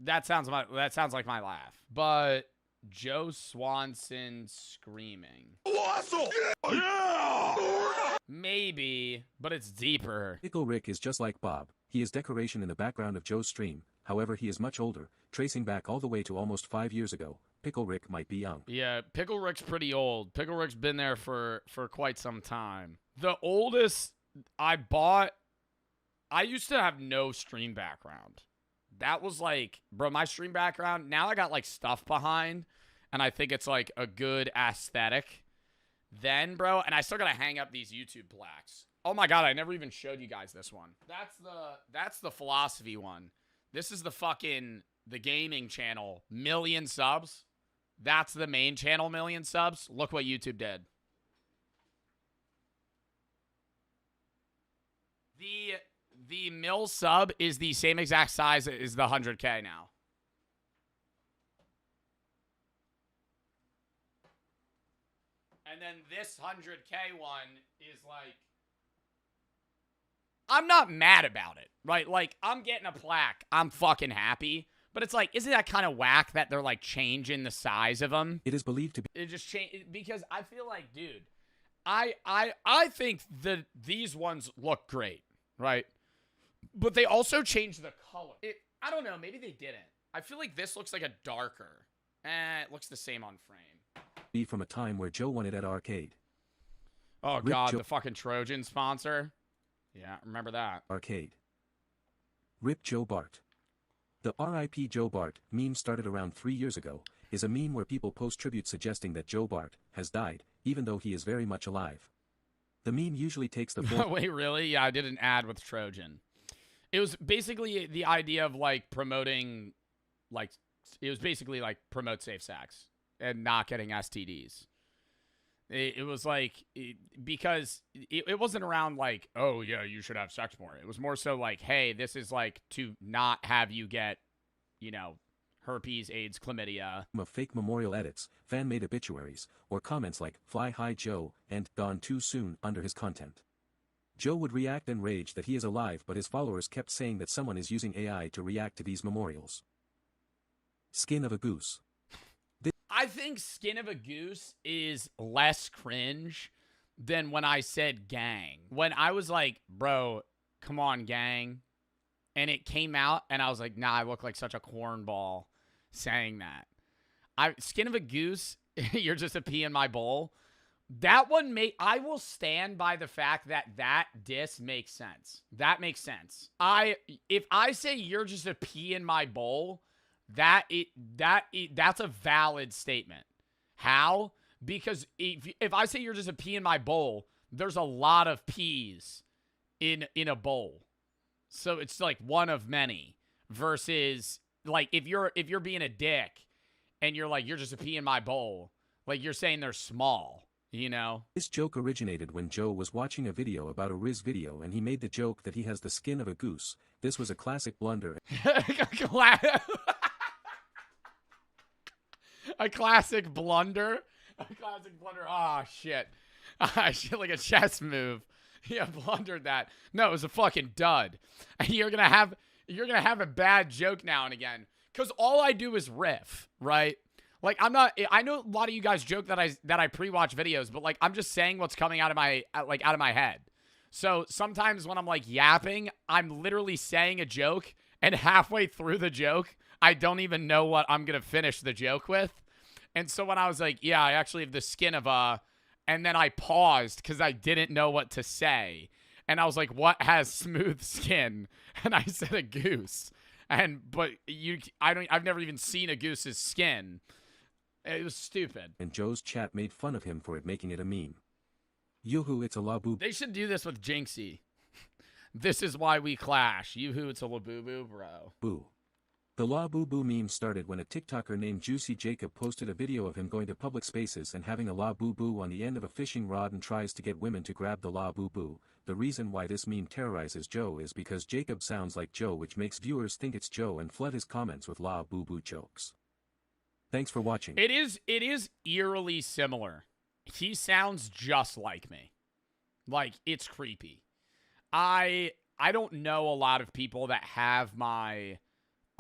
That sounds like my laugh. But Joe Swanson screaming. Awesome! Yeah! Maybe, but it's deeper. Pickle Rick is just like Bob. He is decoration in the background of Joe's stream. However, he is much older, tracing back all the way to almost 5 years ago. Pickle Rick might be young. Yeah, Pickle Rick's pretty old. Pickle Rick's been there for quite some time. The oldest I used to have no stream background. That was like, bro, my stream background, now I got like stuff behind, and I think it's like a good aesthetic. Then, bro, and I still gotta hang up these YouTube plaques. Oh my god, I never even showed you guys this one. That's the philosophy one. This is the gaming channel, 1,000,000 subs. That's the main channel, 1,000,000 subs. Look what YouTube did. The mil sub is the same exact size as the 100K now. And then this 100K one is like, I'm not mad about it, right? Like, I'm getting a plaque. I'm fucking happy. But it's like, isn't that kind of whack that they're like changing the size of them? It is believed to be. It just changed because I feel like, dude, I think that these ones look great, right? But they also changed the color. I don't know. Maybe they didn't. I feel like this looks like a darker. It looks the same on frame. Be from a time where Joe won it at arcade. Oh, Rip God, Joe- the fucking Trojan sponsor. Yeah, remember that. Arcade. Rip Joe Bart. The RIP Joe Bart meme started around 3 years ago, is a meme where people post tributes suggesting that Joe Bart has died, even though he is very much alive. The meme usually takes the form. Wait, really? Yeah, I did an ad with Trojan. It was basically the idea of like promoting, like, it was basically like promote safe sex and not getting STDs. It was like, because it wasn't around like, oh yeah, you should have sex more. It was more so like, hey, this is like to not have you get, you know, herpes, AIDS, chlamydia. Of fake memorial edits, fan-made obituaries, or comments like, fly high Joe, and gone too soon under his content. Joe would react and rage that he is alive, but his followers kept saying that someone is using AI to react to these memorials. Skin of a goose. I think Skin of a Goose is less cringe than when I said gang. When I was like, bro, come on, gang. And it came out, and I was like, nah, I look like such a cornball saying that. Skin of a Goose You're just a pea in my bowl. That one I will stand by the fact that that diss makes sense. That makes sense. If I say you're just a pea in my bowl, that's a valid statement. How? Because if I say you're just a pea in my bowl, there's a lot of peas in a bowl. So it's like one of many versus like if you're being a dick and you're like, you're just a pea in my bowl, like you're saying they're small, you know? This joke originated when Joe was watching a video about a Riz video and he made the joke that he has the skin of a goose. This was a classic blunder. A classic blunder. A classic blunder. Oh, shit. Shit, like a chess move. Yeah, blundered that. No, it was a fucking dud. You're gonna have a bad joke now and again. Because all I do is riff, right? Like, I know a lot of you guys joke that I pre-watch videos, but like, I'm just saying what's coming out of my head. So sometimes when I'm like yapping, I'm literally saying a joke, and halfway through the joke, I don't even know what I'm gonna finish the joke with. And so when I was like, yeah, I actually have the skin of a, and then I paused because I didn't know what to say. And I was like, what has smooth skin? And I said a goose. But I've never even seen a goose's skin. It was stupid. And Joe's chat made fun of him for it, making it a meme. Yoo-hoo, it's a la boo. They should do this with Jinxie. This is why we clash. Yoo-hoo, it's a la boo boo, bro. Boo. The La Boo Boo meme started when a TikToker named Juicy Jacob posted a video of him going to public spaces and having a La Boo Boo on the end of a fishing rod and tries to get women to grab the La Boo Boo. The reason why this meme terrorizes Joe is because Jacob sounds like Joe, which makes viewers think it's Joe and flood his comments with La Boo Boo jokes. Thanks for watching. It is eerily similar. He sounds just like me. Like, it's creepy. I don't know a lot of people that have my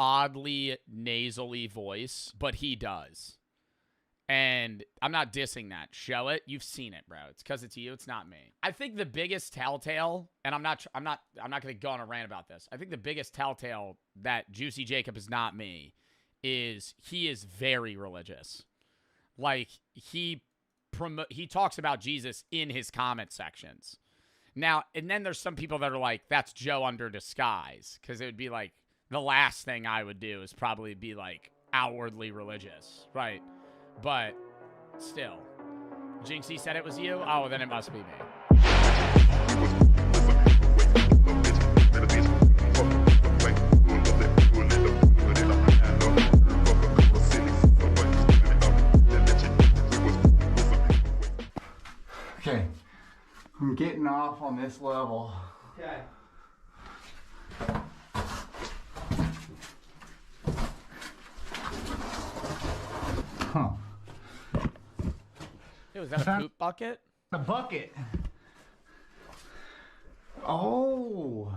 oddly nasally voice, but he does. And I'm not dissing that. Show it. You've seen it, bro. It's because it's you. It's not me. I think the biggest telltale, and I'm not going to go on a rant about this. I think the biggest telltale that Juicy Jacob is not me is he is very religious. Like, he talks about Jesus in his comment sections. Now, and then there's some people that are like, that's Joe under disguise, because it would be like, the last thing I would do is probably be like outwardly religious, right? But still, Jinxie said it was you. Oh, then it must be me. Okay, I'm getting off on this level. Okay. Huh. Hey, was that a poop bucket? A bucket. Oh.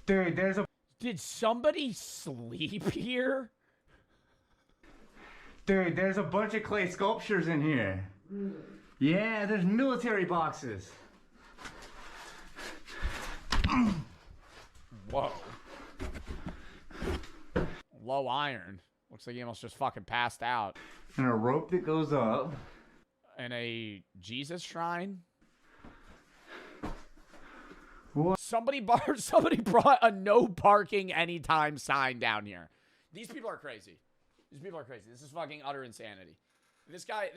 Dude, there's a... Did somebody sleep here? Dude, there's a bunch of clay sculptures in here. Yeah, there's military boxes. Whoa. Low iron. Looks like he almost just fucking passed out. And a rope that goes up. And a Jesus shrine. What? Somebody brought a no parking anytime sign down here. These people are crazy. These people are crazy. This is fucking utter insanity. This guy,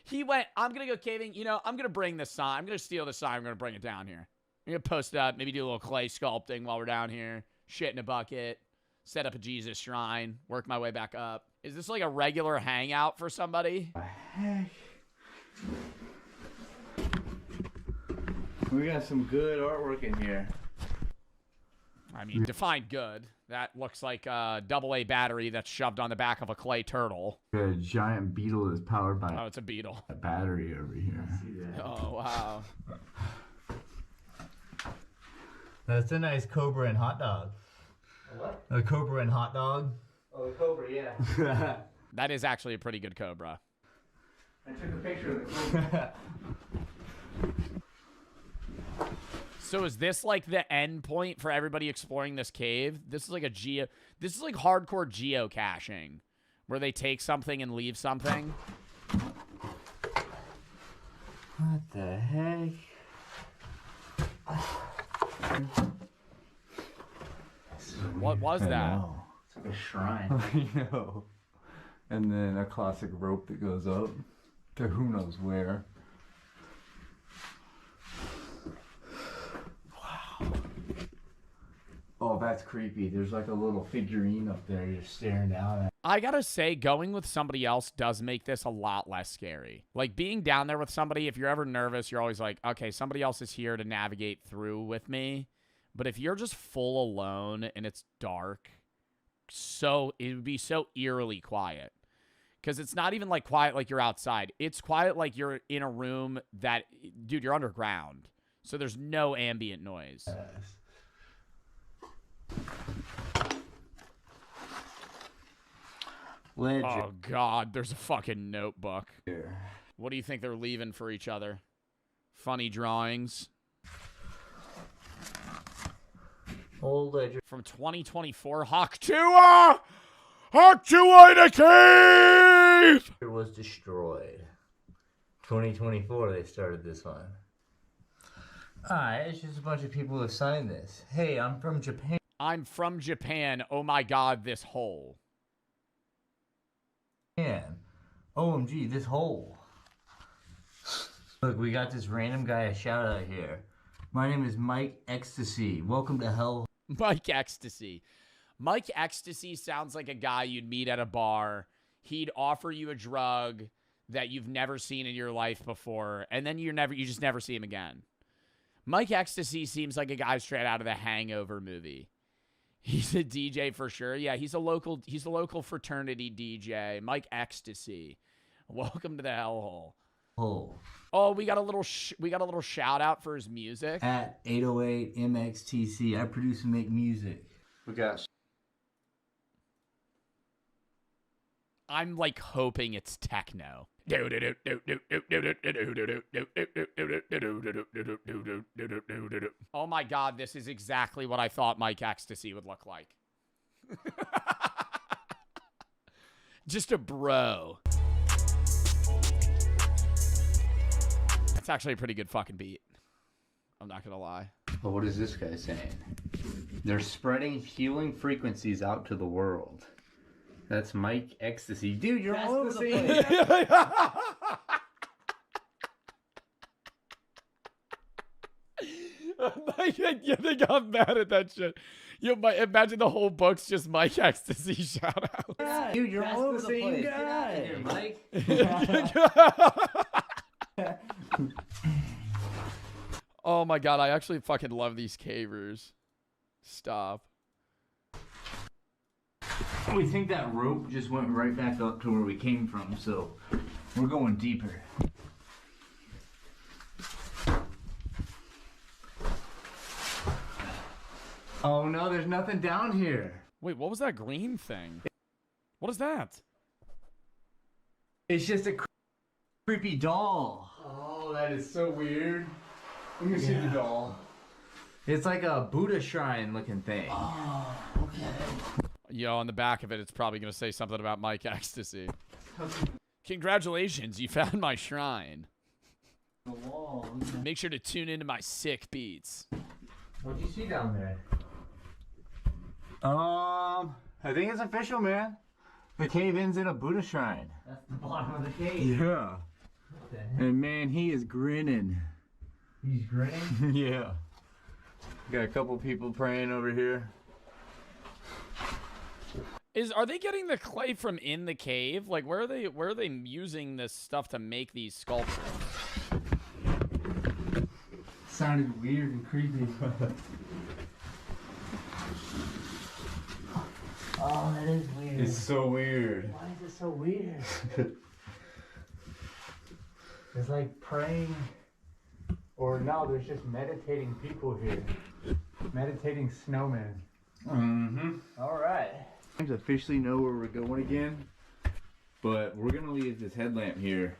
he went, I'm going to go caving. You know, I'm going to bring this sign. I'm going to steal the sign. I'm going to bring it down here. I'm going to post it up. Maybe do a little clay sculpting while we're down here. Shit in a bucket. Set up a Jesus shrine. Work my way back up. Is this like a regular hangout for somebody? Heck. We got some good artwork in here. I mean, define good. That looks like a AA battery that's shoved on the back of a clay turtle. A giant beetle that's powered by it's a beetle. A battery over here. Oh, wow. That's a nice cobra and hot dog. A what? A cobra and hot dog. Oh, the cobra, yeah. That is actually a pretty good cobra. I took a picture of the cobra. So is this like the end point for everybody exploring this cave? This is like this is like hardcore geocaching, Where they take something and leave something. What the heck? What was that? It's like a shrine. I know. And then a classic rope that goes up to who knows where. Wow. Oh, that's creepy. There's like a little figurine up there just staring down at. I gotta say, going with somebody else does make this a lot less scary. Like, being down there with somebody, if you're ever nervous, you're always like, okay, somebody else is here to navigate through with me. But if you're just full alone and it's dark, it would be so eerily quiet. Because it's not even, like, quiet like you're outside. It's quiet like you're in a room that, dude, you're underground. So there's no ambient noise. Yes. Legend. Oh, God, there's a fucking notebook. Here. What do you think they're leaving for each other? Funny drawings. Old legend. From 2024, Haktua! Haktua in a cave! It was destroyed. 2024 they started this one. Alright, it's just a bunch of people who have signed this. Hey, I'm from Japan. I'm from Japan. Oh my God, this hole. OMG, this hole. Look, we got this random guy a shout out here. My name is Mike Ecstasy. Welcome to hell. Mike Ecstasy. Mike Ecstasy sounds like a guy you'd meet at a bar. He'd offer you a drug that you've never seen in your life before, and then you just never see him again. Mike Ecstasy seems like a guy straight out of the Hangover movie. He's a DJ for sure. Yeah, he's a local fraternity DJ. Mike Ecstasy. Welcome to the hellhole. Oh, we got a little shout out for his music. At 808 MXTC, I produce and make music. We got. I'm like hoping it's techno. Oh my God, this is exactly what I thought Mike Ecstasy would look like. Just a bro. That's actually a pretty good fucking beat. I'm not gonna lie. But what is this guy saying? They're spreading healing frequencies out to the world. That's Mike Ecstasy. Dude, you're all over the place. Yeah, they got mad at that shit. You imagine the whole book's just Mike Ecstasy shout out. Yeah, dude, you're all over the place. Get out of here, Mike. Oh my God, I actually fucking love these cavers. Stop. We think that rope just went right back up to where we came from, so we're going deeper. Oh no, there's nothing down here. Wait, what was that green thing? What is that? It's just a creepy doll. Oh, that is so weird. Let me see the doll. It's like a Buddha shrine looking thing. Oh, okay. Yo, on the back of it, it's probably going to say something about Mike Ecstasy. Congratulations, you found my shrine. The wall. Make sure to tune into my sick beats. What'd you see down there? I think it's official, man. The cave ends in a Buddha shrine. That's the bottom of the cave. Yeah. And man, he is grinning. He's grinning? Yeah. Got a couple people praying over here. Are they getting the clay from in the cave? Like, where are they using this stuff to make these sculptures? Sounded weird and creepy. Oh, that is weird. It's so weird. Why is it so weird? It's like praying, or no, there's just meditating people here. Meditating snowmen. Mm-hmm. All right. I officially know where we're going again, but we're gonna leave this headlamp here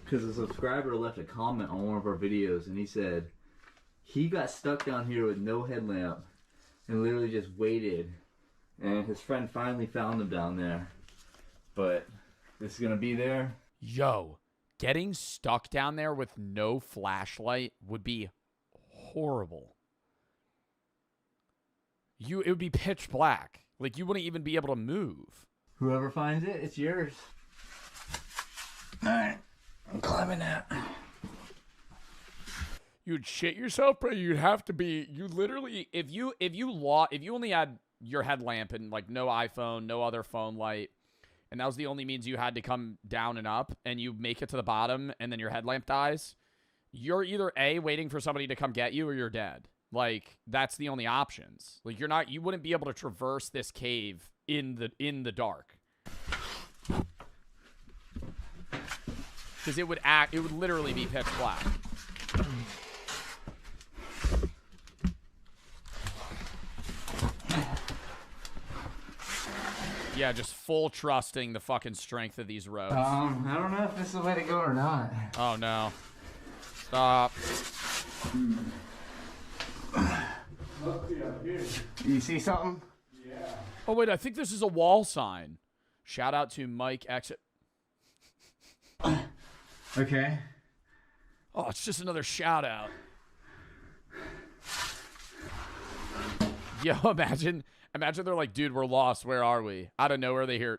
because a subscriber left a comment on one of our videos, and he said he got stuck down here with no headlamp and literally just waited, and his friend finally found him down there. but this is gonna be there. Yo, getting stuck down there with no flashlight would be horrible. It would be pitch black. Like, you wouldn't even be able to move. Whoever finds it, it's yours. All right, I'm climbing out. You'd shit yourself, but you'd have to be. You literally, if you only had your headlamp and like no iPhone, no other phone light, and that was the only means you had to come down and up, and you make it to the bottom, and then your headlamp dies, you're either A, waiting for somebody to come get you, or you're dead. Like, that's the only options. Like, you wouldn't be able to traverse this cave in the dark. Because it would literally be pitch black. Yeah, just full trusting the fucking strength of these ropes. I don't know if this is the way to go or not. Oh no. Stop. You see something? Yeah. Oh wait, I think this is a wall sign. Shout out to Mike Exit. Okay. Oh, it's just another shout out. Yo, imagine they're like, dude, we're lost. Where are we? Out of nowhere, they hear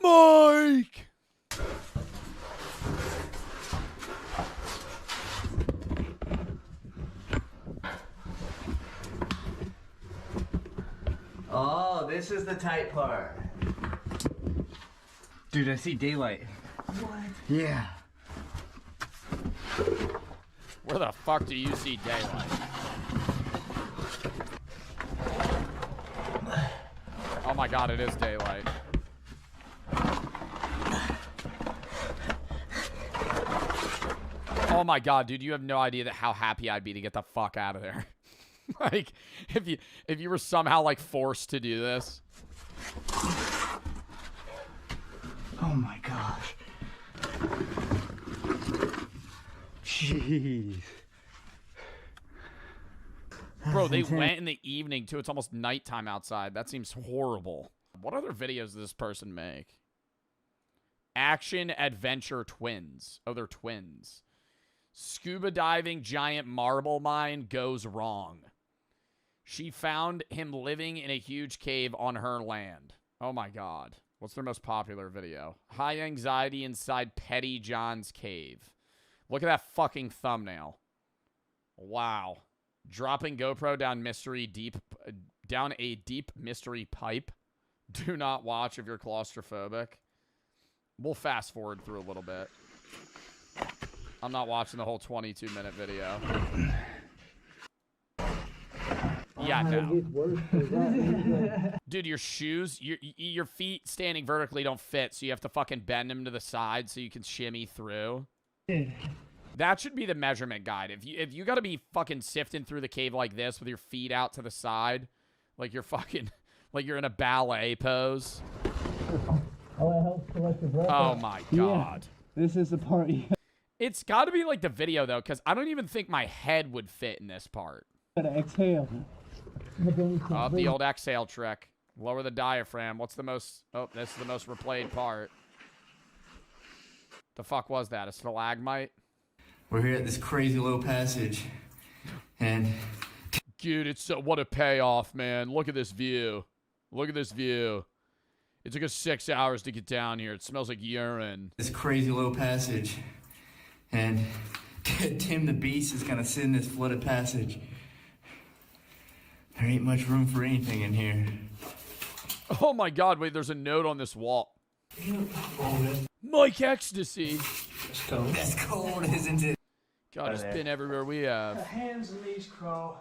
Mike. Oh, this is the tight part. Dude, I see daylight. What? Yeah. Where the fuck do you see daylight? Oh my god, it is daylight. Oh my god, dude, you have no idea how happy I'd be to get the fuck out of there. Like, if you were somehow like forced to do this. Oh my gosh. Jeez. Bro, they went in the evening too. It's almost nighttime outside. That seems horrible. What other videos does this person make? Action Adventure Twins. Oh, they're twins. Scuba diving giant marble mine goes wrong. She found him living in a huge cave on her land. Oh my god. What's their most popular video? High anxiety inside Petty John's cave. Look at that fucking thumbnail. Wow. Dropping GoPro down a deep mystery pipe. Do not watch if you're claustrophobic. We'll fast forward through a little bit. I'm not watching the whole 22-minute video. Yeah, no. Dude, your shoes, your feet standing vertically don't fit, so you have to fucking bend them to the side so you can shimmy through. That should be the measurement guide. If you gotta be fucking sifting through the cave like this with your feet out to the side, like you're fucking, like you're in a ballet pose. Oh, it helps collect your breath. Oh my god. Yeah, this is the part. It's got to be like the video though, because I don't even think my head would fit in this part. Gotta exhale. Oh, the old exhale trick. Lower the diaphragm. What's the most... Oh, this is the most replayed part. The fuck was that? A stalagmite? We're here at this crazy low passage. And... Dude, it's so... What a payoff, man. Look at this view. Look at this view. It took us 6 hours to get down here. It smells like urine. This crazy low passage. And Tim the Beast is gonna sit in this flooded passage. There ain't much room for anything in here. Oh my god, wait, there's a note on this wall. Mike Ecstasy. That's cold. That's cold, isn't it? God, it's been everywhere we have. The hands of these crow.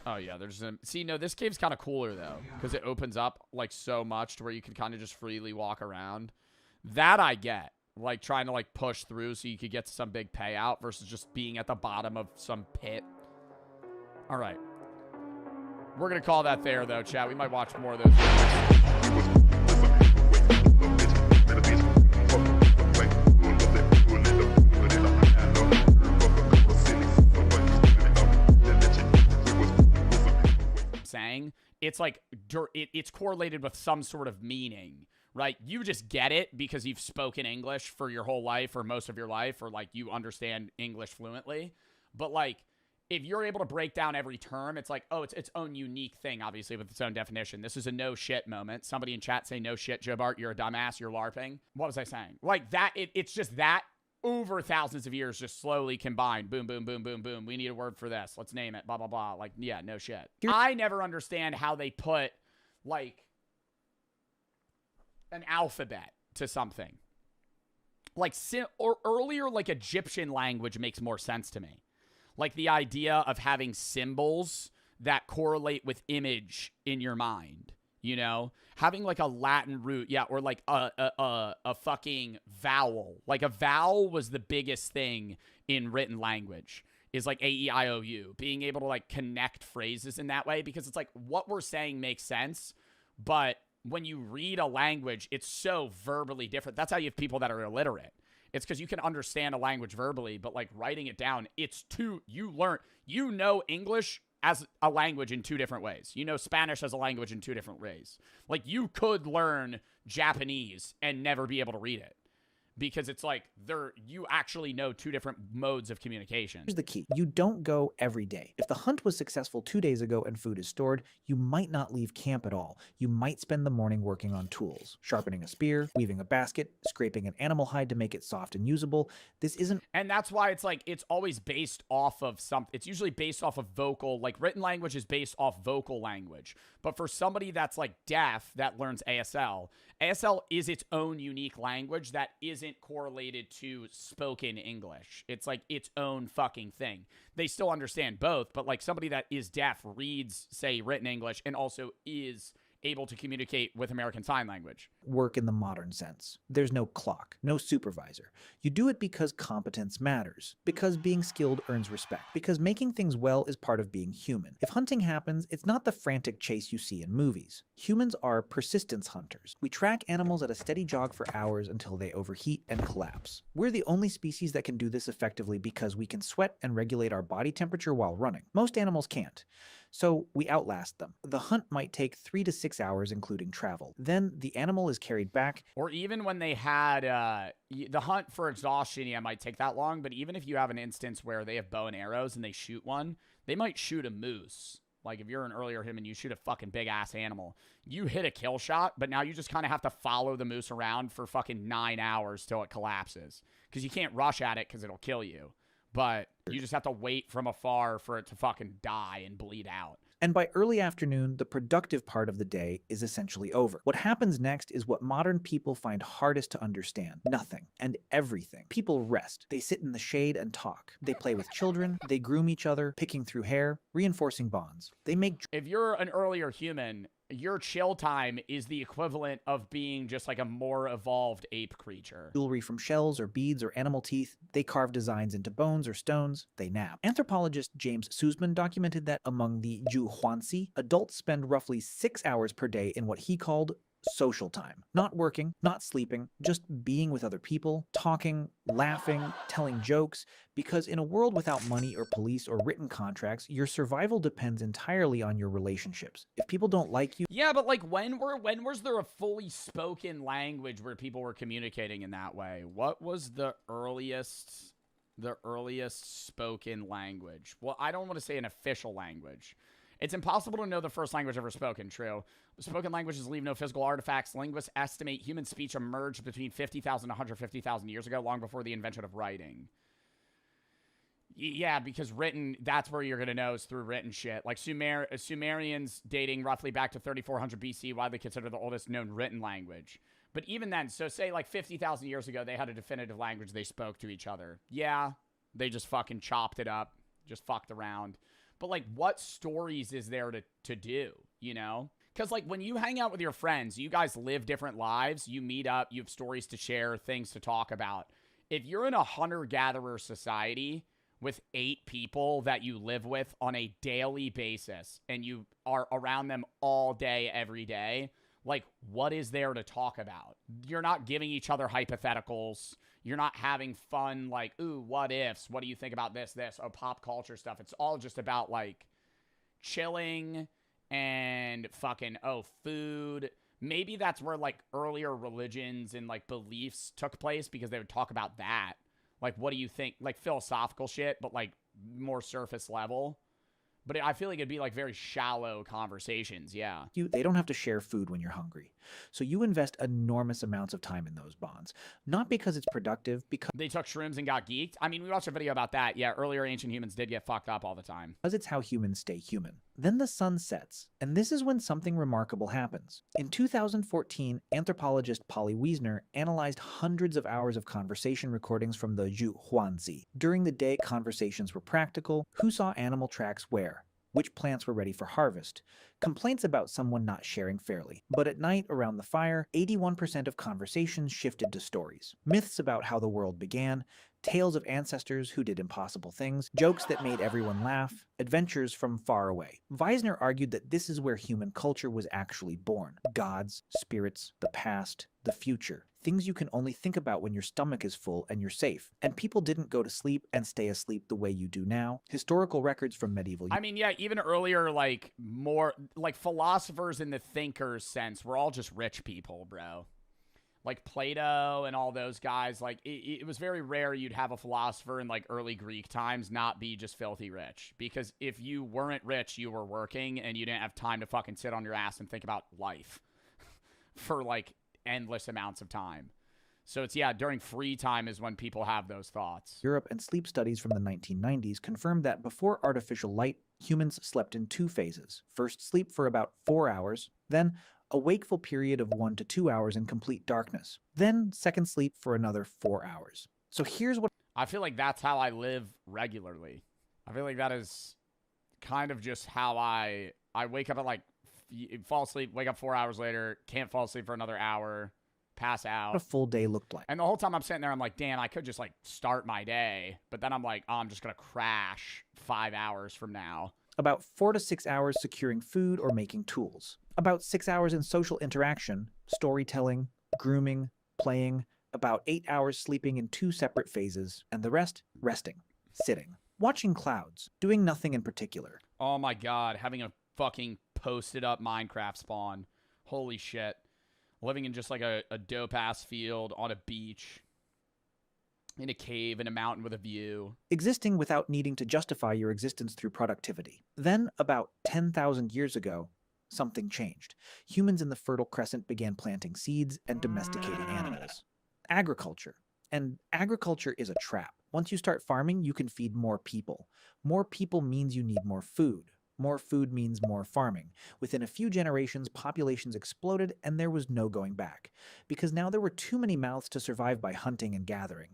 Oh yeah, there's a... See, no, this cave's kind of cooler though, because it opens up like so much to where you can kind of just freely walk around. That I get. Like trying to like push through so you could get to some big payout versus just being at the bottom of some pit. All right. We're going to call that there, though, chat. We might watch more of those videos. Saying it's like it's correlated with some sort of meaning, right? You just get it because you've spoken English for your whole life or most of your life, or like you understand English fluently. But like, if you're able to break down every term, it's like, oh, it's its own unique thing, obviously, with its own definition. This is a no shit moment. Somebody in chat say, no shit, Joe Bart, you're a dumbass, you're LARPing. What was I saying? Like that, it's just that over thousands of years just slowly combined. Boom, boom, boom, boom, boom. We need a word for this. Let's name it. Blah, blah, blah. Like, yeah, no shit. I never understand how they put, like, an alphabet to something. Like, or earlier, like, Egyptian language makes more sense to me. Like the idea of having symbols that correlate with image in your mind, you know? Having like a Latin root, yeah, or like a fucking vowel. Like a vowel was the biggest thing in written language, is like A-E-I-O-U. Being able to like connect phrases in that way, because it's like what we're saying makes sense, but when you read a language, it's so verbally different. That's how you have people that are illiterate. It's because you can understand a language verbally, but like writing it down, you know English as a language in two different ways. You know Spanish as a language in two different ways. Like you could learn Japanese and never be able to read it, because it's like you actually know two different modes of communication. Here's the key. You don't go every day. If the hunt was successful 2 days ago and food is stored, you might not leave camp at all. You might spend the morning working on tools, sharpening a spear, weaving a basket, scraping an animal hide to make it soft and usable. This isn't... And that's why it's like, it's always based off of something. It's usually based off of vocal, like written language is based off vocal language. But for somebody that's like deaf that learns ASL is its own unique language that isn't correlated to spoken English. It's like its own fucking thing. They still understand both, but like somebody that is deaf reads, say, written English and also is able to communicate with American Sign Language. Work in the modern sense. There's no clock, no supervisor. You do it because competence matters, because being skilled earns respect, because making things well is part of being human. If hunting happens, it's not the frantic chase you see in movies. Humans are persistence hunters. We track animals at a steady jog for hours until they overheat and collapse. We're the only species that can do this effectively because we can sweat and regulate our body temperature while running. Most animals can't. So we outlast them. The hunt might take 3 to 6 hours, including travel. Then the animal is carried back. Or even when they had the hunt for exhaustion, yeah, might take that long. But even if you have an instance where they have bow and arrows and they shoot one, they might shoot a moose. Like if you're an earlier human, you shoot a fucking big ass animal. You hit a kill shot, but now you just kind of have to follow the moose around for fucking 9 hours till it collapses. Because you can't rush at it because it'll kill you. But you just have to wait from afar for it to fucking die and bleed out. And by early afternoon, the productive part of the day is essentially over. What happens next is what modern people find hardest to understand. Nothing and everything. People rest. They sit in the shade and talk. They play with children. They groom each other, picking through hair, reinforcing bonds. They make... If you're an earlier human, your chill time is the equivalent of being just like a more evolved ape creature. Jewelry from shells or beads or animal teeth. They carve designs into bones or stones. They nap. Anthropologist James Sussman documented that among the Juhuansi, adults spend roughly 6 hours per day in what he called social time. Not working, not sleeping, just being with other people, talking, laughing, telling jokes, because in a world without money or police or written contracts, your survival depends entirely on your relationships. If people don't like you... Yeah, but like when was there a fully spoken language where people were communicating in that way? What was the earliest spoken language? Well, I don't want to say an official language. It's impossible to know the first language ever spoken, true. Spoken languages leave no physical artifacts. Linguists estimate human speech emerged between 50,000 and 150,000 years ago, long before the invention of writing. Yeah, because written, that's where you're going to know is through written shit. Like Sumerians dating roughly back to 3400 BC, widely considered the oldest known written language. But even then, so say like 50,000 years ago, they had a definitive language they spoke to each other. Yeah, they just fucking chopped it up, just fucked around. But, like, what stories is there to do, you know? Because, like, when you hang out with your friends, you guys live different lives. You meet up. You have stories to share, things to talk about. If you're in a hunter-gatherer society with 8 people that you live with on a daily basis and you are around them all day, every day, like, what is there to talk about? You're not giving each other hypotheticals. You're not having fun, like, ooh, what ifs? What do you think about this? Oh, pop culture stuff. It's all just about, like, chilling and fucking, oh, food. Maybe that's where, like, earlier religions and, like, beliefs took place because they would talk about that. Like, what do you think? Like, philosophical shit, but, like, more surface level. But I feel like it'd be, like, very shallow conversations, yeah. They don't have to share food when you're hungry. So you invest enormous amounts of time in those bonds. Not because it's productive, because they took shrooms and got geeked. I mean, we watched a video about that. Yeah, earlier ancient humans did get fucked up all the time. it's how humans stay human. Then the sun sets, and this is when something remarkable happens. In 2014, anthropologist Polly Wiesner analyzed hundreds of hours of conversation recordings from the Zhu Huanzi. During the day, conversations were practical: who saw animal tracks where, which plants were ready for harvest, complaints about someone not sharing fairly. But at night, around the fire, 81% of conversations shifted to stories. Myths about how the world began, tales of ancestors who did impossible things, jokes that made everyone laugh, adventures from far away. Wiesner argued that this is where human culture was actually born. Gods, spirits, the past, the future. Things you can only think about when your stomach is full and you're safe. And people didn't go to sleep and stay asleep the way you do now. Historical records from medieval... I mean, yeah, even earlier, like, more, like, philosophers in the thinkers sense were all just rich people, bro. Like Plato and all those guys, like, it was very rare you'd have a philosopher in, like, early Greek times not be just filthy rich. Because if you weren't rich, you were working, and you didn't have time to fucking sit on your ass and think about life for, like, endless amounts of time. So it's, yeah, during free time is when people have those thoughts. Europe and sleep studies from the 1990s confirmed that before artificial light, humans slept in two phases. First, sleep for about 4 hours, then a wakeful period of 1 to 2 hours in complete darkness, then second sleep for another 4 hours. So here's what... I feel like that's how I live regularly. I feel like that is kind of just how I wake up at, like, fall asleep, wake up 4 hours later, can't fall asleep for another hour, pass out. A full day looked like. And the whole time I'm sitting there, I'm like, damn, I could just, like, start my day. But then I'm like, oh, I'm just going to crash 5 hours from now. About 4 to 6 hours securing food or making tools. About 6 hours in social interaction, storytelling, grooming, playing. About 8 hours sleeping in 2 separate phases. And the rest, resting, sitting, watching clouds, doing nothing in particular. Oh my god, having a fucking posted up Minecraft spawn. Holy shit. Living in just like a dope-ass field on a beach, in a cave, in a mountain with a view. Existing without needing to justify your existence through productivity. Then, about 10,000 years ago, something changed. Humans in the Fertile Crescent began planting seeds and domesticating animals. Agriculture. And agriculture is a trap. Once you start farming, you can feed more people. More people means you need more food. More food means more farming. Within a few generations, populations exploded and there was no going back. Because now there were too many mouths to survive by hunting and gathering.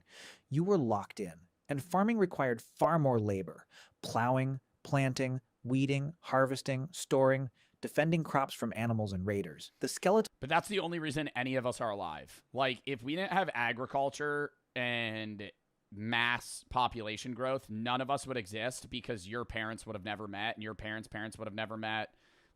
You were locked in. And farming required far more labor. Plowing, planting, weeding, harvesting, storing, defending crops from animals and raiders. The skeleton... But that's the only reason any of us are alive. Like, if we didn't have agriculture and mass population growth, none of us would exist because your parents would have never met and your parents' parents would have never met.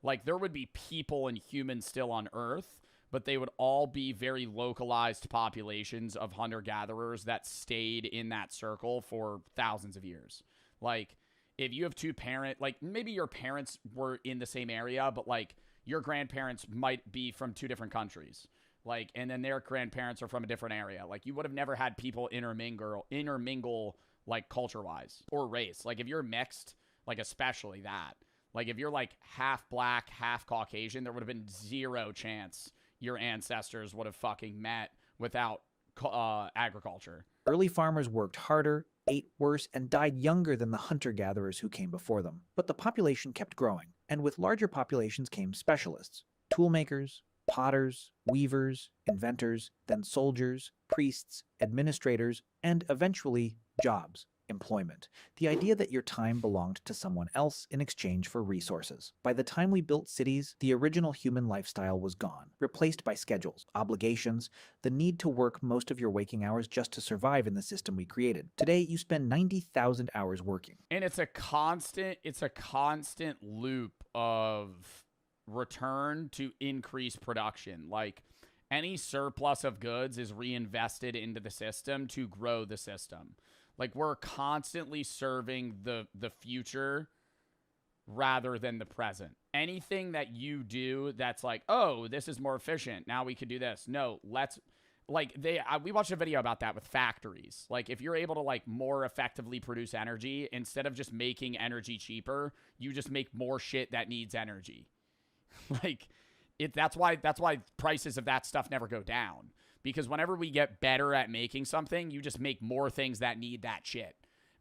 Like, there would be people and humans still on Earth, but they would all be very localized populations of hunter-gatherers that stayed in that circle for thousands of years. Like, if you have two parents, like, maybe your parents were in the same area, but, like, your grandparents might be from two different countries. Like, and then their grandparents are from a different area. Like, you would have never had people intermingle, like, culture-wise or race. Like, if you're mixed, like, especially that. Like, if you're, like, half black, half Caucasian, there would have been zero chance your ancestors would have fucking met without agriculture. Early farmers worked harder, ate worse, and died younger than the hunter-gatherers who came before them. But the population kept growing, and with larger populations came specialists, toolmakers, potters, weavers, inventors, then soldiers, priests, administrators, and eventually jobs, employment. The idea that your time belonged to someone else in exchange for resources. By the time we built cities, the original human lifestyle was gone, replaced by schedules, obligations, the need to work most of your waking hours just to survive in the system we created. Today, you spend 90,000 hours working. And it's a constant loop of return to increase production. Like, any surplus of goods is reinvested into the system to grow the system. Like, we're constantly serving the future rather than the present. anything that you do that's like, oh, this is more efficient. Now we could do this. No, let's, like, we watched a video about that with factories. Like, if you're able to, like, more effectively produce energy, instead of just making energy cheaper, you just make more shit that needs energy. Like, that's why prices of that stuff never go down. Because whenever we get better at making something, you just make more things that need that shit.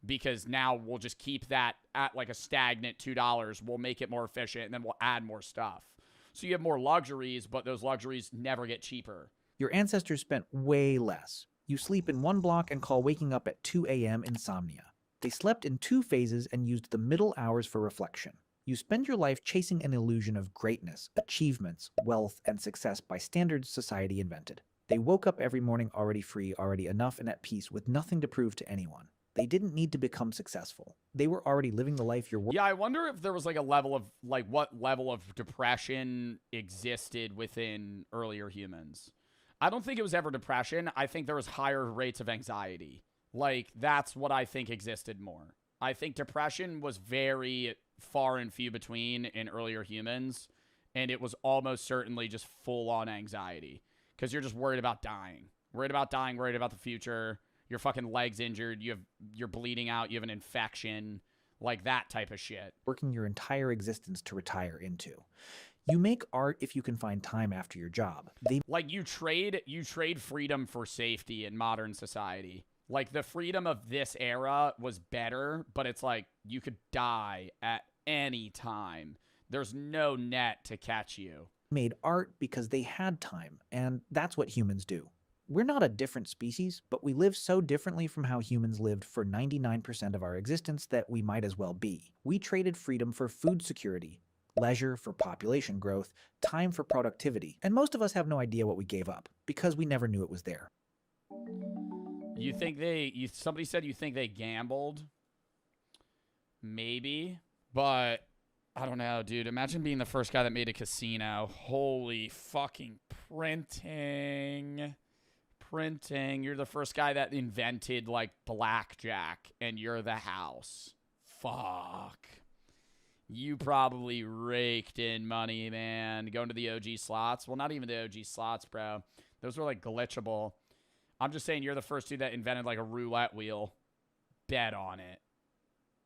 Because now we'll just keep that at like a stagnant $2. We'll make it more efficient, and then we'll add more stuff. So you have more luxuries, but those luxuries never get cheaper. Your ancestors spent way less. You sleep in one block and call waking up at 2 a.m. insomnia. They slept in 2 phases and used the middle hours for reflection. You spend your life chasing an illusion of greatness, achievements, wealth, and success by standards society invented. They woke up every morning already free, already enough, and at peace with nothing to prove to anyone. They didn't need to become successful. They were already living the life you're... Yeah, I wonder if there was like a level of, like, what level of depression existed within earlier humans. I don't think it was ever depression. I think there was higher rates of anxiety. Like, that's what I think existed more. I think depression was very far and few between in earlier humans, and it was almost certainly just full-on anxiety. Because you're just worried about dying. Worried about dying, worried about the future. Your fucking leg's injured. You're bleeding out. You have an infection. Like that type of shit. Working your entire existence to retire into. You make art if you can find time after your job. Like you trade freedom for safety in modern society. Like the freedom of this era was better, but it's like you could die at any time. There's no net to catch you. Made art because they had time, and that's what humans do. We're not a different species, but we live so differently from how humans lived for 99% of our existence that we might as well be. We traded freedom for food security, leisure for population growth, time for productivity, and most of us have no idea what we gave up, because we never knew it was there. You think somebody said you think they gambled? Maybe, but I don't know, dude. Imagine being the first guy that made a casino. Holy fucking printing. You're the first guy that invented, like, blackjack, and you're the house. Fuck. You probably raked in money, man. Going to the OG slots. Well, not even the OG slots, bro. Those were, like, glitchable. I'm just saying you're the first dude that invented, like, a roulette wheel. Bet on it.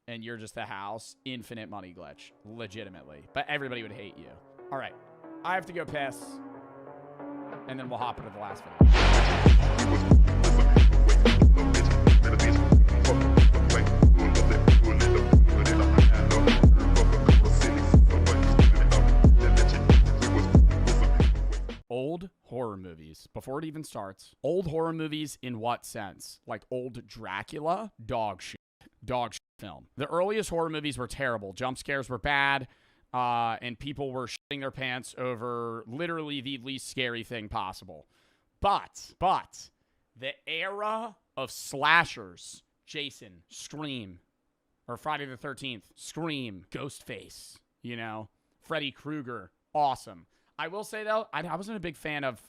And you're just the house. Infinite money glitch. Legitimately. But everybody would hate you. All right. I have to go piss. And then we'll hop into the last video. Old horror movies. Before it even starts. Old horror movies in what sense? Like old Dracula? Dog shit. Dog shit film. The earliest horror movies were terrible. Jump scares were bad. And people were shitting their pants over literally the least scary thing possible. But the era of slashers, Jason, Scream, or Friday the 13th, Scream, Ghostface, you know, Freddy Krueger, awesome. I will say, though, I wasn't a big fan of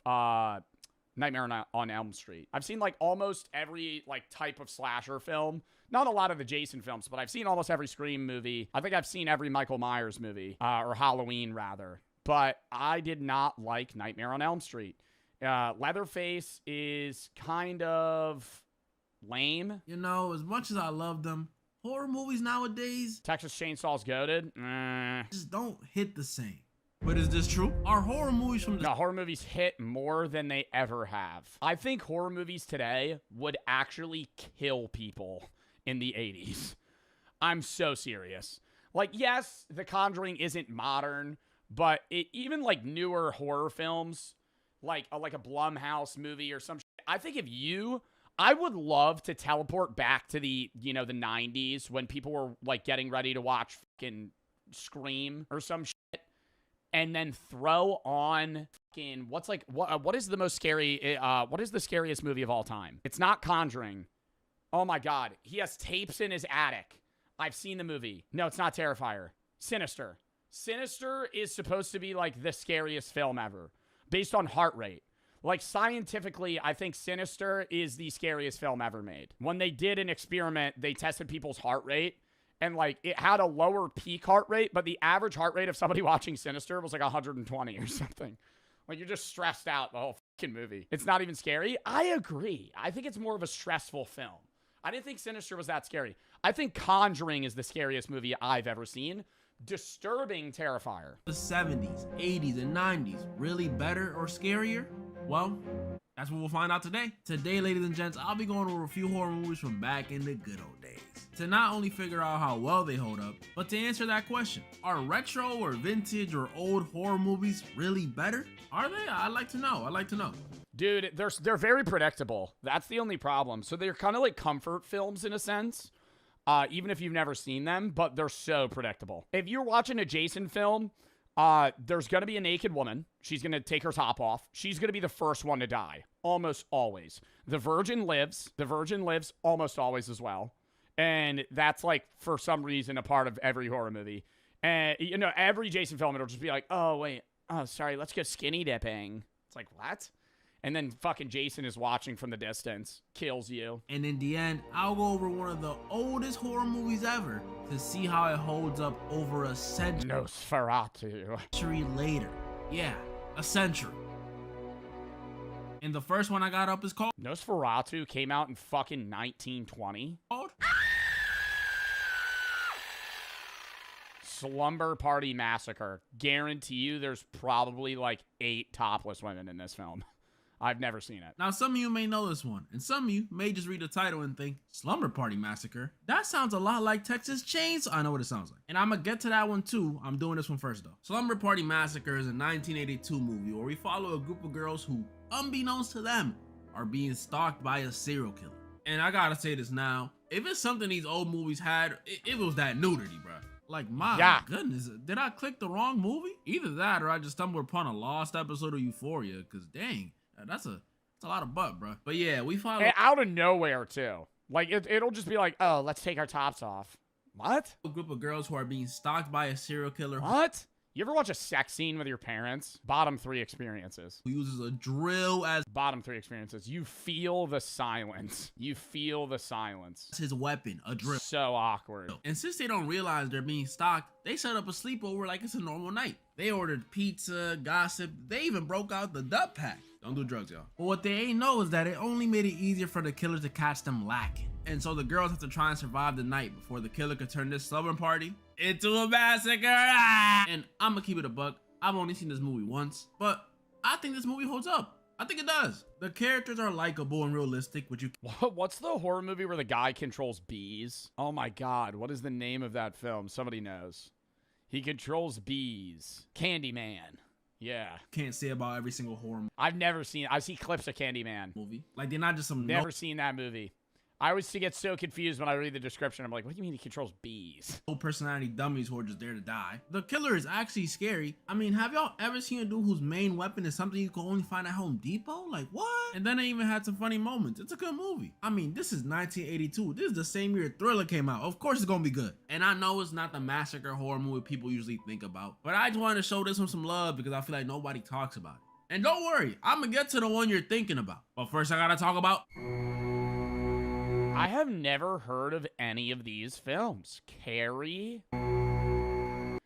Nightmare on Elm Street. I've seen, like, almost every, like, type of slasher film. Not a lot of the Jason films, but I've seen almost every Scream movie. I think I've seen every Michael Myers movie, or Halloween, rather. But I did not like Nightmare on Elm Street. Leatherface is kind of lame. You know, as much as I love them, horror movies nowadays... Texas Chainsaw's goated. Just don't hit the same. But is this true? Are horror movies from the... No, horror movies hit more than they ever have. I think horror movies today would actually kill people in the 80s. I'm so serious. Like, yes, The Conjuring isn't modern, but even, like, newer horror films, like a Blumhouse movie or some shit, I think I would love to teleport back to the, you know, the 90s when people were, like, getting ready to watch fucking Scream or some shit. And then throw on fucking what is the most scary? What is the scariest movie of all time? It's not Conjuring. Oh my God, he has tapes in his attic. I've seen the movie. No, it's not Terrifier. Sinister. Sinister is supposed to be like the scariest film ever, based on heart rate. Like scientifically, I think Sinister is the scariest film ever made. When they did an experiment, they tested people's heart rate. And, like, it had a lower peak heart rate, but the average heart rate of somebody watching Sinister was like 120 or something. Like, you're just stressed out the whole fucking movie. It's not even scary. I agree. I think it's more of a stressful film. I didn't think Sinister was that scary. I think Conjuring is the scariest movie I've ever seen. Disturbing Terrifier. The 70s, 80s, and 90s really better or scarier? Well, that's what we'll find out today. Today, ladies and gents, I'll be going over a few horror movies from back in the good old days to not only figure out how well they hold up, but to answer that question. Are retro or vintage or old horror movies really better? Are they? I'd like to know. Dude, they're very predictable. That's the only problem. So they're kind of like comfort films in a sense, even if you've never seen them, but they're so predictable. If you're watching a Jason film, there's going to be a naked woman. She's going to take her top off. She's going to be the first one to die. Almost always. The virgin lives. The virgin lives almost always as well. And that's, like, for some reason, a part of every horror movie. And, you know, every Jason film, it'll just be like, oh, wait. Oh, sorry. Let's go skinny dipping. It's like, what? And then fucking Jason is watching from the distance. Kills you. And in the end, I'll go over one of the oldest horror movies ever to see how it holds up over a century. Nosferatu. Century later. Yeah, a century. And the first one I got up is called Nosferatu came out in fucking 1920. Slumber Party Massacre. Guarantee you there's probably like 8 topless women in this film. I've never seen it. Now, some of you may know this one, and some of you may just read the title and think, Slumber Party Massacre? That sounds a lot like Texas Chainsaw. I know what it sounds like. And I'm gonna get to that one too. I'm doing this one first though. Slumber Party Massacre is a 1982 movie where we follow a group of girls who, unbeknownst to them, are being stalked by a serial killer. And I gotta say this now, if it's something these old movies had, it was that nudity, bro. Like, my goodness, did I click the wrong movie? Either that or I just stumbled upon a lost episode of Euphoria, because dang, that's a lot of butt, bro. But yeah, we follow and out of nowhere too. Like it'll just be like, oh, let's take our tops off. What? A group of girls who are being stalked by a serial killer. What? You ever watch a sex scene with your parents? Bottom 3 experiences. Who uses a drill as bottom 3 experiences. You feel the silence. You feel the silence. It's his weapon, a drill. So awkward. And since they don't realize they're being stalked, they set up a sleepover like it's a normal night. They ordered pizza, gossip. They even broke out the dub pack. Don't do drugs, y'all. But what they ain't know is that it only made it easier for the killers to catch them lacking. And so the girls have to try and survive the night before the killer could turn this slumber party into a massacre. And I'm gonna keep it a buck. I've only seen this movie once, but I think this movie holds up. I think it does. The characters are likable and realistic, which you... What's the horror movie where the guy controls bees? Oh my God, what is the name of that film? Somebody knows. He controls bees. Candyman. Yeah. Can't say about every single horror movie. I've never seen... I see clips of Candyman. Movie. Like, they're not just some... Never seen that movie. I always get so confused when I read the description. I'm like, what do you mean he controls bees? No personality dummies who are just there to die. The killer is actually scary. I mean, have y'all ever seen a dude whose main weapon is something you can only find at Home Depot? Like, what? And then they even had some funny moments. It's a good movie. I mean, this is 1982. This is the same year Thriller came out. Of course it's gonna be good. And I know it's not the massacre horror movie people usually think about, but I just wanted to show this one some love because I feel like nobody talks about it. And don't worry, I'm gonna get to the one you're thinking about. But first I gotta talk about... I have never heard of any of these films. Carrie?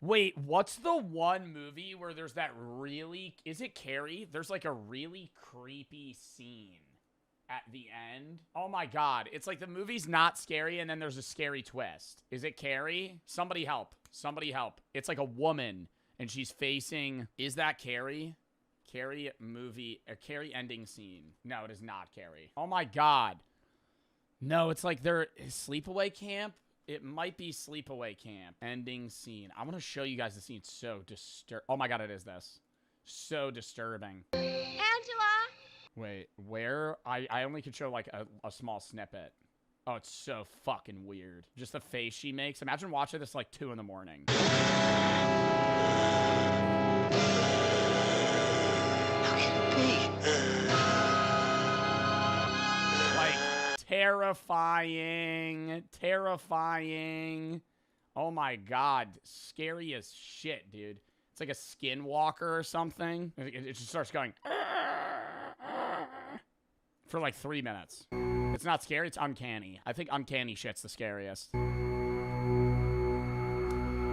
Wait, what's the one movie where there's that really... Is it Carrie? There's like a really creepy scene at the end. Oh my God. It's like the movie's not scary and then there's a scary twist. Is it Carrie? Somebody help. Somebody help. It's like a woman and she's facing... Is that Carrie? Carrie movie... A Carrie ending scene. No, it is not Carrie. Oh my God. No, it's like they're sleepaway camp. It might be sleepaway camp. Ending scene. I'm gonna show you guys the scene. It's so oh my God, it is this. So disturbing. Angela! Wait, where? I only could show like a small snippet. Oh, it's so fucking weird. Just the face she makes. Imagine watching this like 2 in the morning. How can it be? Terrifying. Terrifying. Oh my God. Scary as shit, dude. It's like a skinwalker or something. It just starts going for like 3 minutes. It's not scary. It's uncanny. I think uncanny shit's the scariest.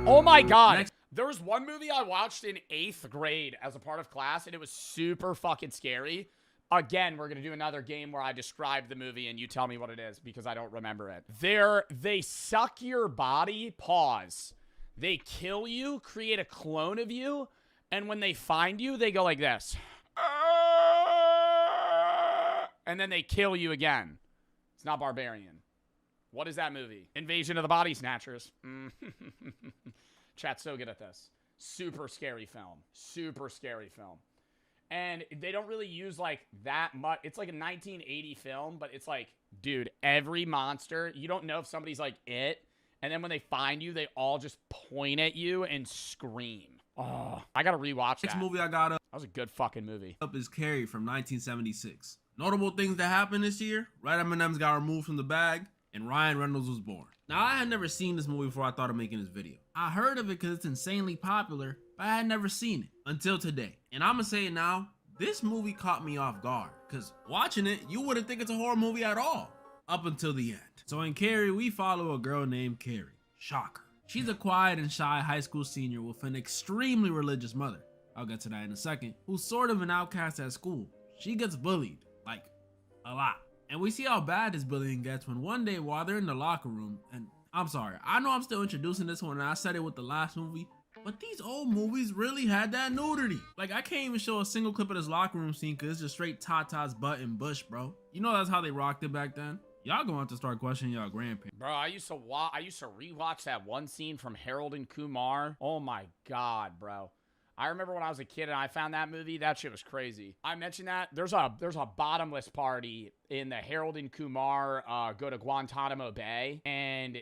Oh my God. There was one movie I watched in 8th grade as a part of class, and it was super fucking scary. Again, we're going to do another game where I describe the movie and you tell me what it is because I don't remember it. They suck your body, pause. They kill you, create a clone of you, and when they find you, they go like this. And then they kill you again. It's not Barbarian. What is that movie? Invasion of the Body Snatchers. Chat's so good at this. Super scary film. Super scary film. And they don't really use like that much. It's like a 1980 film, but it's like, dude, every monster, you don't know if somebody's like it. And then when they find you, they all just point at you and scream. Oh, I gotta rewatch that. Next movie I got up. That was a good fucking movie. Up is Carrie from 1976. Notable things that happened this year: Red M&M's got removed from the bag, and Ryan Reynolds was born. Now, I had never seen this movie before I thought of making this video. I heard of it because it's insanely popular, but I had never seen it until today. And I'm gonna say it now, this movie caught me off guard, because watching it, you wouldn't think it's a horror movie at all, up until the end. So in Carrie, we follow a girl named Carrie. Shocker. She's a quiet and shy high school senior with an extremely religious mother, I'll get to that in a second, who's sort of an outcast at school. She gets bullied, like, a lot. And we see how bad this bullying gets when one day while they're in the locker room, and I'm sorry, I know I'm still introducing this one and I said it with the last movie, but these old movies really had that nudity. Like, I can't even show a single clip of this locker room scene because it's just straight Tata's butt and bush, bro. You know that's how they rocked it back then? Y'all gonna have to start questioning y'all grandparents. Bro, I used to rewatch that one scene from Harold and Kumar. Oh my God, bro. I remember when I was a kid and I found that movie, that shit was crazy. I mentioned that there's a bottomless party in the Harold and Kumar go to Guantanamo Bay, and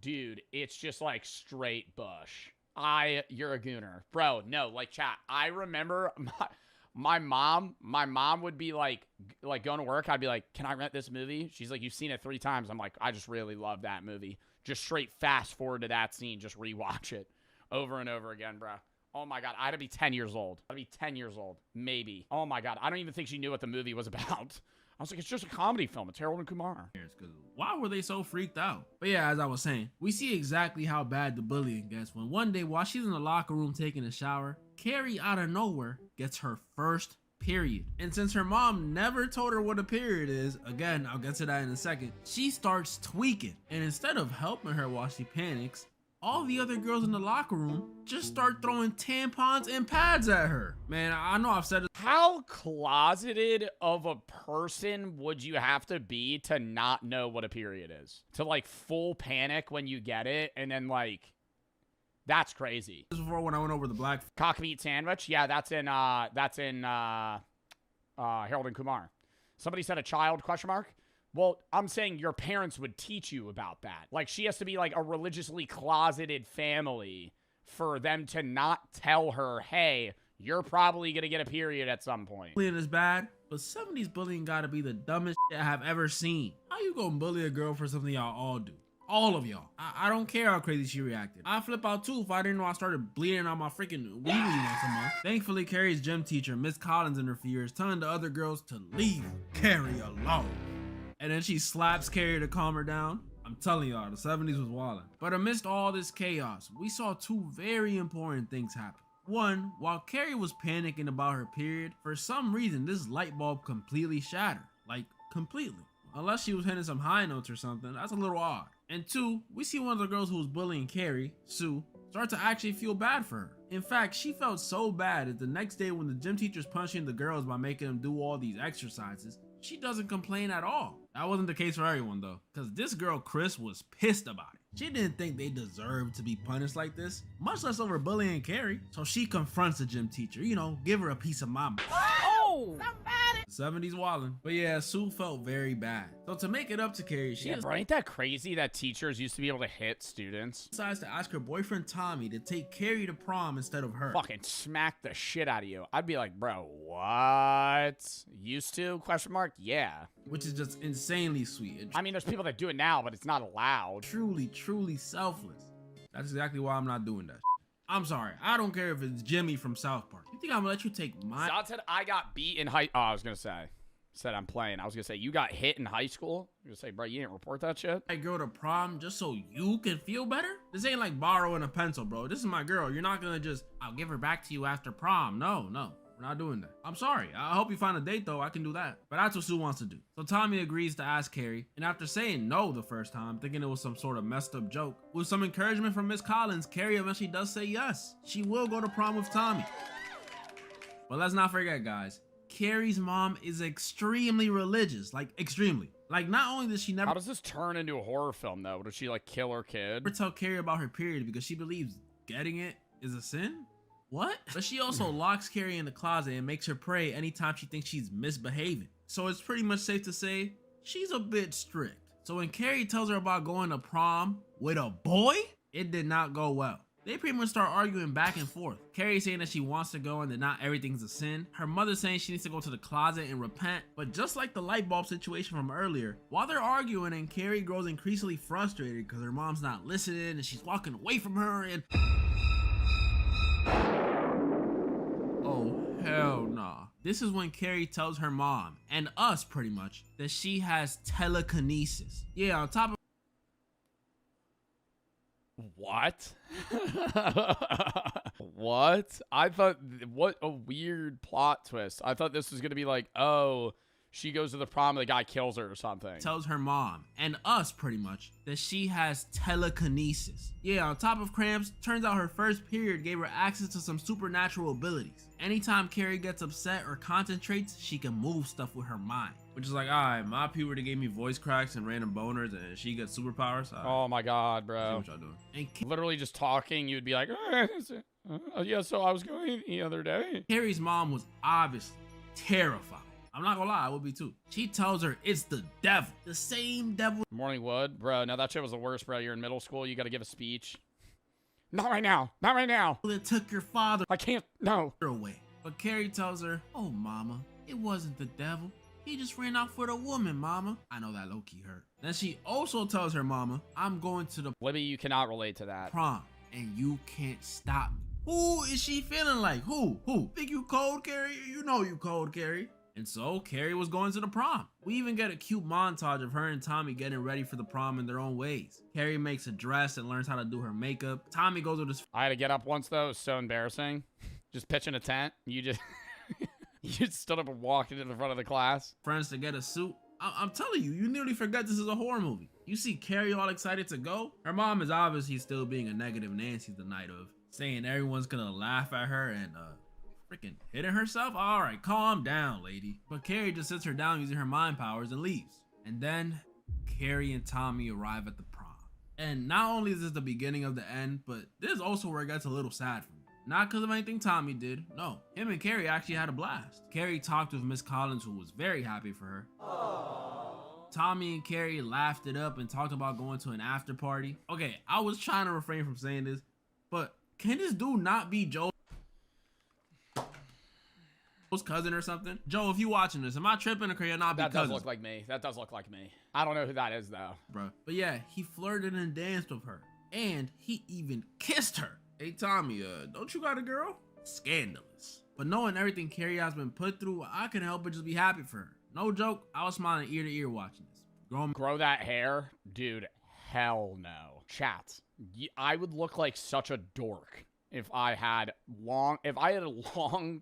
dude, it's just like straight bush. You're a gooner. Bro, no, like chat. I remember my mom would be like going to work. I'd be like, can I rent this movie? She's like, you've seen it 3 times. I'm like, I just really love that movie. Just straight fast forward to that scene. Just rewatch it over and over again, bro. Oh my God, I had to be 10 years old. I'd be 10 years old, maybe. Oh my God, I don't even think she knew what the movie was about. I was like, it's just a comedy film. It's Harold and Kumar. Why were they so freaked out? But yeah, as I was saying, we see exactly how bad the bullying gets when one day while she's in the locker room taking a shower, Carrie out of nowhere gets her first period. And since her mom never told her what a period is, again, I'll get to that in a second, she starts tweaking. And instead of helping her while she panics, all the other girls in the locker room just start throwing tampons and pads at her. Man, I know I've said it. How closeted of a person would you have to be to not know what a period is? To like full panic when you get it and then like, that's crazy. This was before when I went over the black cock meat sandwich. Yeah, that's in Harold and Kumar. Somebody said a child, question mark? Well, I'm saying your parents would teach you about that. Like, she has to be like a religiously closeted family for them to not tell her, hey, you're probably going to get a period at some point. Bullying is bad, but 70s bullying gotta be the dumbest shit I have ever seen. How you gonna bully a girl for something y'all all do? All of y'all. I don't care how crazy she reacted. I'd flip out too if I didn't know I started bleeding on my freaking wee-wee once a month. Thankfully, Carrie's gym teacher, Miss Collins, interferes, telling the other girls to leave Carrie alone. And then she slaps Carrie to calm her down. I'm telling y'all, the 70s was wildin'. But amidst all this chaos, we saw 2 very important things happen. One, while Carrie was panicking about her period, for some reason this light bulb completely shattered. Like, completely. Unless she was hitting some high notes or something, that's a little odd. And 2, we see one of the girls who was bullying Carrie, Sue, start to actually feel bad for her. In fact, she felt so bad that the next day when the gym teacher's punching the girls by making them do all these exercises, she doesn't complain at all. That wasn't the case for everyone though, because this girl Chris was pissed about it. She didn't think they deserved to be punished like this, much less over bullying Carrie. So she confronts the gym teacher, you know, give her a piece of my mind. Oh! 70s wildin'. But yeah, Sue felt very bad. So to make it up to Carrie, bro, ain't that crazy that teachers used to be able to hit students? Decides to ask her boyfriend Tommy to take Carrie to prom instead of her. Fucking smack the shit out of you. I'd be like, bro, what? Used to? Question mark? Yeah. Which is just insanely sweet. I mean, there's people that do it now, but it's not allowed. Truly, truly selfless. That's exactly why I'm not doing that. I'm sorry. I don't care if it's Jimmy from South Park. You think I'm gonna let you take my... Zod said I got beat in high... Oh, I was gonna say. said I'm playing. I was gonna say, you got hit in high school? I was gonna say, bro, you didn't report that shit? I girl to prom just so you can feel better? This ain't like borrowing a pencil, bro. This is my girl. You're not gonna just, I'll give her back to you after prom. No, we're not doing that. I'm sorry. I hope you find a date though. I can do that. But that's what Sue wants to do. So Tommy agrees to ask Carrie, and after saying no the first time, thinking it was some sort of messed up joke, with some encouragement from Miss Collins, Carrie eventually does say yes. She will go to prom with Tommy. But let's not forget, guys, Carrie's mom is extremely religious, like extremely. Like, not only does she never— How does this turn into a horror film though? Does she like kill her kid? Never tell Carrie about her period because she believes getting it is a sin? What? But she also locks Carrie in the closet and makes her pray anytime she thinks she's misbehaving. So it's pretty much safe to say she's a bit strict. So when Carrie tells her about going to prom with a boy, it did not go well. They pretty much start arguing back and forth. Carrie saying that she wants to go and that not everything's a sin. Her mother saying she needs to go to the closet and repent. But just like the light bulb situation from earlier, while they're arguing and Carrie grows increasingly frustrated because her mom's not listening and she's walking away from her and— oh, hell nah. This is when Carrie tells her mom, and us pretty much, that she has telekinesis. Yeah, on top of— What? What? I thought, what a weird plot twist. I thought this was gonna be like, oh, she goes to the prom and the guy kills her or something. Tells her mom, and us pretty much, that she has telekinesis. Yeah, on top of cramps, turns out her first period gave her access to some supernatural abilities. Anytime Carrie gets upset or concentrates, she can move stuff with her mind. Which is like, alright, my puberty gave me voice cracks and random boners, and she gets superpowers. Oh my god, bro. See what y'all doing. And literally just talking, you'd be like, yeah, so I was going the other day. Carrie's mom was obviously terrified. I'm not gonna lie, I would be too. She tells her it's the devil. The same devil. Morning Wood, bro, now that shit was the worst, bro. You're in middle school, you gotta give a speech. Not right now, not right now. That took your father— I can't, no. away. But Carrie tells her, oh mama, it wasn't the devil. He just ran off with a woman, mama. I know that low-key hurt. Then she also tells her mama, I'm going to the Libby, you cannot relate to that. prom, and you can't stop me. Who is she feeling like? Who? Think you cold, Carrie? You know you cold, Carrie. And so Carrie was going to the prom. We even get a cute montage of her and Tommy getting ready for the prom in their own ways. Carrie makes a dress and learns how to do her makeup. Tommy goes with his— I had to get up once though, it was so embarrassing. Just pitching a tent, you just you just stood up and walked into the front of the class. friends to get a suit. I'm telling you, you nearly forget this is a horror movie. You see Carrie all excited to go. Her mom is obviously still being a negative Nancy the night of, saying everyone's gonna laugh at her and freaking hitting herself. All right, calm down, lady. But Carrie just sits her down using her mind powers and leaves. And then Carrie and Tommy arrive at the prom. And not only is this the beginning of the end, but this is also where it gets a little sad for me. Not because of anything Tommy did. No, him and Carrie actually had a blast. Carrie talked with Miss Collins, who was very happy for her. Aww. Tommy and Carrie laughed it up and talked about going to an after party. Okay, I was trying to refrain from saying this, but can this dude not be Joe's cousin or something? Joe, if you watching this, am I tripping or can you not be That cousins? does look like me. That does look like me. I don't know who that is though. Bro. But yeah, he flirted and danced with her. And he even kissed her. Hey Tommy, don't you got a girl? Scandalous. But knowing everything Carrie has been put through, I couldn't help but just be happy for her. No joke, I was smiling ear to ear watching this. Grow that hair? Dude, hell no. Chat, I would look like such a dork if I had long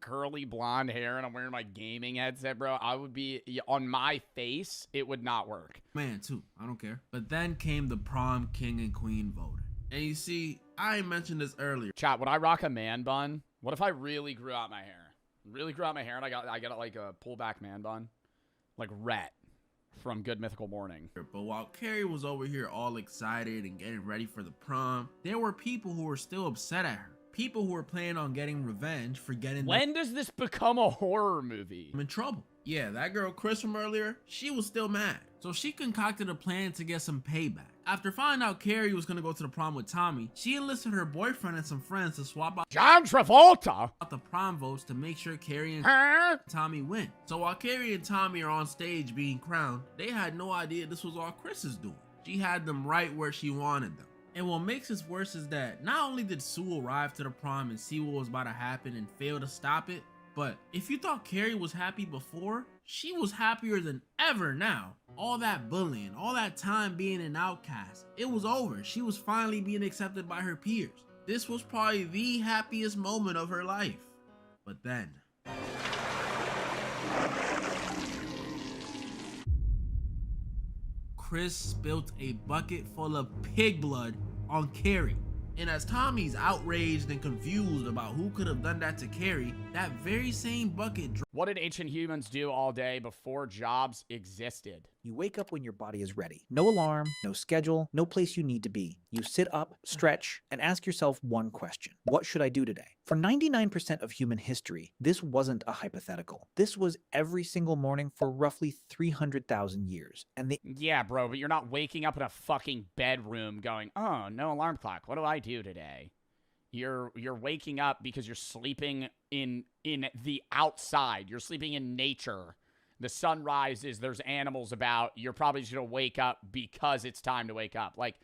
curly blonde hair and I'm wearing my gaming headset, bro. I would be, on my face, it would not work. Man, too, I don't care. But then came the prom king and queen voting. And you see, I mentioned this earlier. Chat, would I rock a man bun? What if I really grew out my hair? Really grew out my hair and I got like a pullback man bun? Like Rhett from Good Mythical Morning. But while Carrie was over here all excited and getting ready for the prom, there were people who were still upset at her. People who were planning on getting revenge for getting— When does this become a horror movie? I'm in trouble. Yeah, that girl Chris from earlier, she was still mad. So she concocted a plan to get some payback. After finding out Carrie was gonna go to the prom with Tommy, she enlisted her boyfriend and some friends to swap out John Travolta the prom votes to make sure Carrie and Tommy win. So while Carrie and Tommy are on stage being crowned, they had no idea this was all Chris is doing. She had them right where she wanted them. And what makes this worse is that not only did Sue arrive to the prom and see what was about to happen and fail to stop it, But if you thought Carrie was happy before, she was happier than ever now. All that bullying, all that time being an outcast, it was over. She was finally being accepted by her peers. This was probably the happiest moment of her life. But then... Chris spilt a bucket full of pig blood on Carrie. And as Tommy's outraged and confused about who could have done that to Carrie, that very same bucket... What did ancient humans do all day before jobs existed? You wake up when your body is ready. No alarm, no schedule, no place you need to be. You sit up, stretch, and ask yourself one question. What should I do today? For 99% of human history, this wasn't a hypothetical. This was every single morning for roughly 300,000 years. And Yeah, bro, but you're not waking up in a fucking bedroom going, oh, no alarm clock. What do I do today? You're waking up because you're sleeping in the outside. You're sleeping in nature. The sun rises, there's animals about. You're probably just going to wake up because it's time to wake up. Like,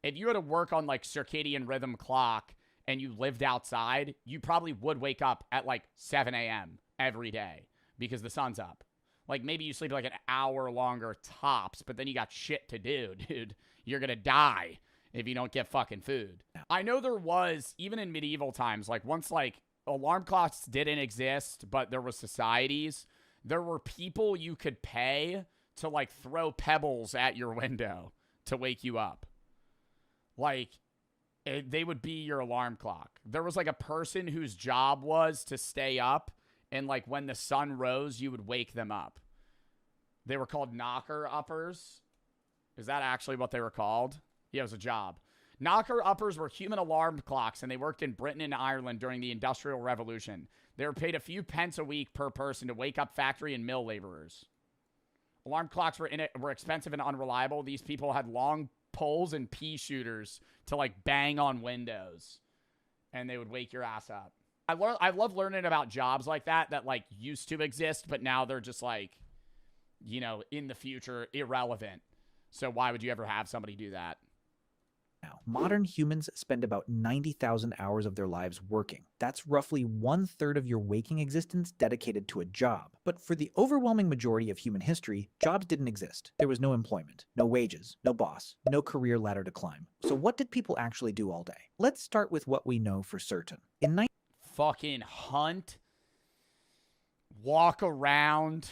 if you had to work on, like, circadian rhythm clock and you lived outside, you probably would wake up at, like, 7 a.m. every day because the sun's up. Like, maybe you sleep, like, an hour longer tops, but then you got shit to do, dude. You're going to die if you don't get fucking food. I know there was, even in medieval times, like, once, like, alarm clocks didn't exist, but there were societies, there were people you could pay to, like, throw pebbles at your window to wake you up. Like, they would be your alarm clock. There was, like, a person whose job was to stay up, and, like, when the sun rose, you would wake them up. They were called knocker-uppers. Is that actually what they were called? Yeah, it was a job. Knocker-uppers were human alarm clocks, and they worked in Britain and Ireland during the Industrial Revolution. They were paid a few pence a week per person to wake up factory and mill laborers. Alarm clocks were expensive and unreliable. These people had long poles and pea shooters to, like, bang on windows, and they would wake your ass up. I love learning about jobs like that, like, used to exist, but now they're just, like, you know, in the future, irrelevant. So why would you ever have somebody do that? Now, modern humans spend about 90,000 hours of their lives working. That's roughly 1/3 of your waking existence dedicated to a job. But for the overwhelming majority of human history, jobs didn't exist. There was no employment, no wages, no boss, no career ladder to climb. So what did people actually do all day? Let's start with what we know for certain. Fucking hunt, walk around.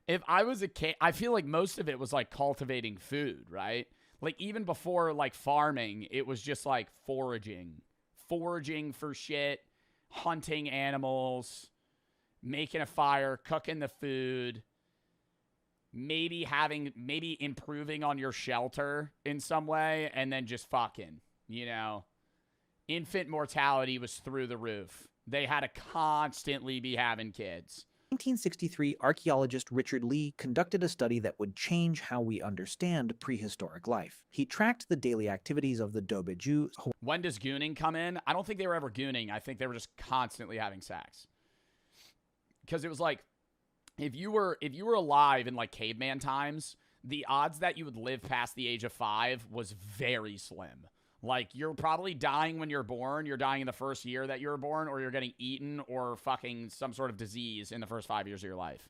If I was a kid, I feel like most of it was, like, cultivating food, right? Like, even before, like, farming, it was just, like, foraging for shit, hunting animals, making a fire, cooking the food, maybe improving on your shelter in some way, and then just fucking, you know. Infant mortality was through the roof. They had to constantly be having kids. 1963, archaeologist Richard Lee conducted a study that would change how we understand prehistoric life. He tracked the daily activities of the Dobeju. When does gooning come in? I don't think they were ever gooning. I think they were just constantly having sex. Because it was like, if you were alive in, like, caveman times, the odds that you would live past the age of 5 was very slim. Like, you're probably dying when you're born. You're dying in the first year that you were born, or you're getting eaten or fucking some sort of disease in the first 5 years of your life.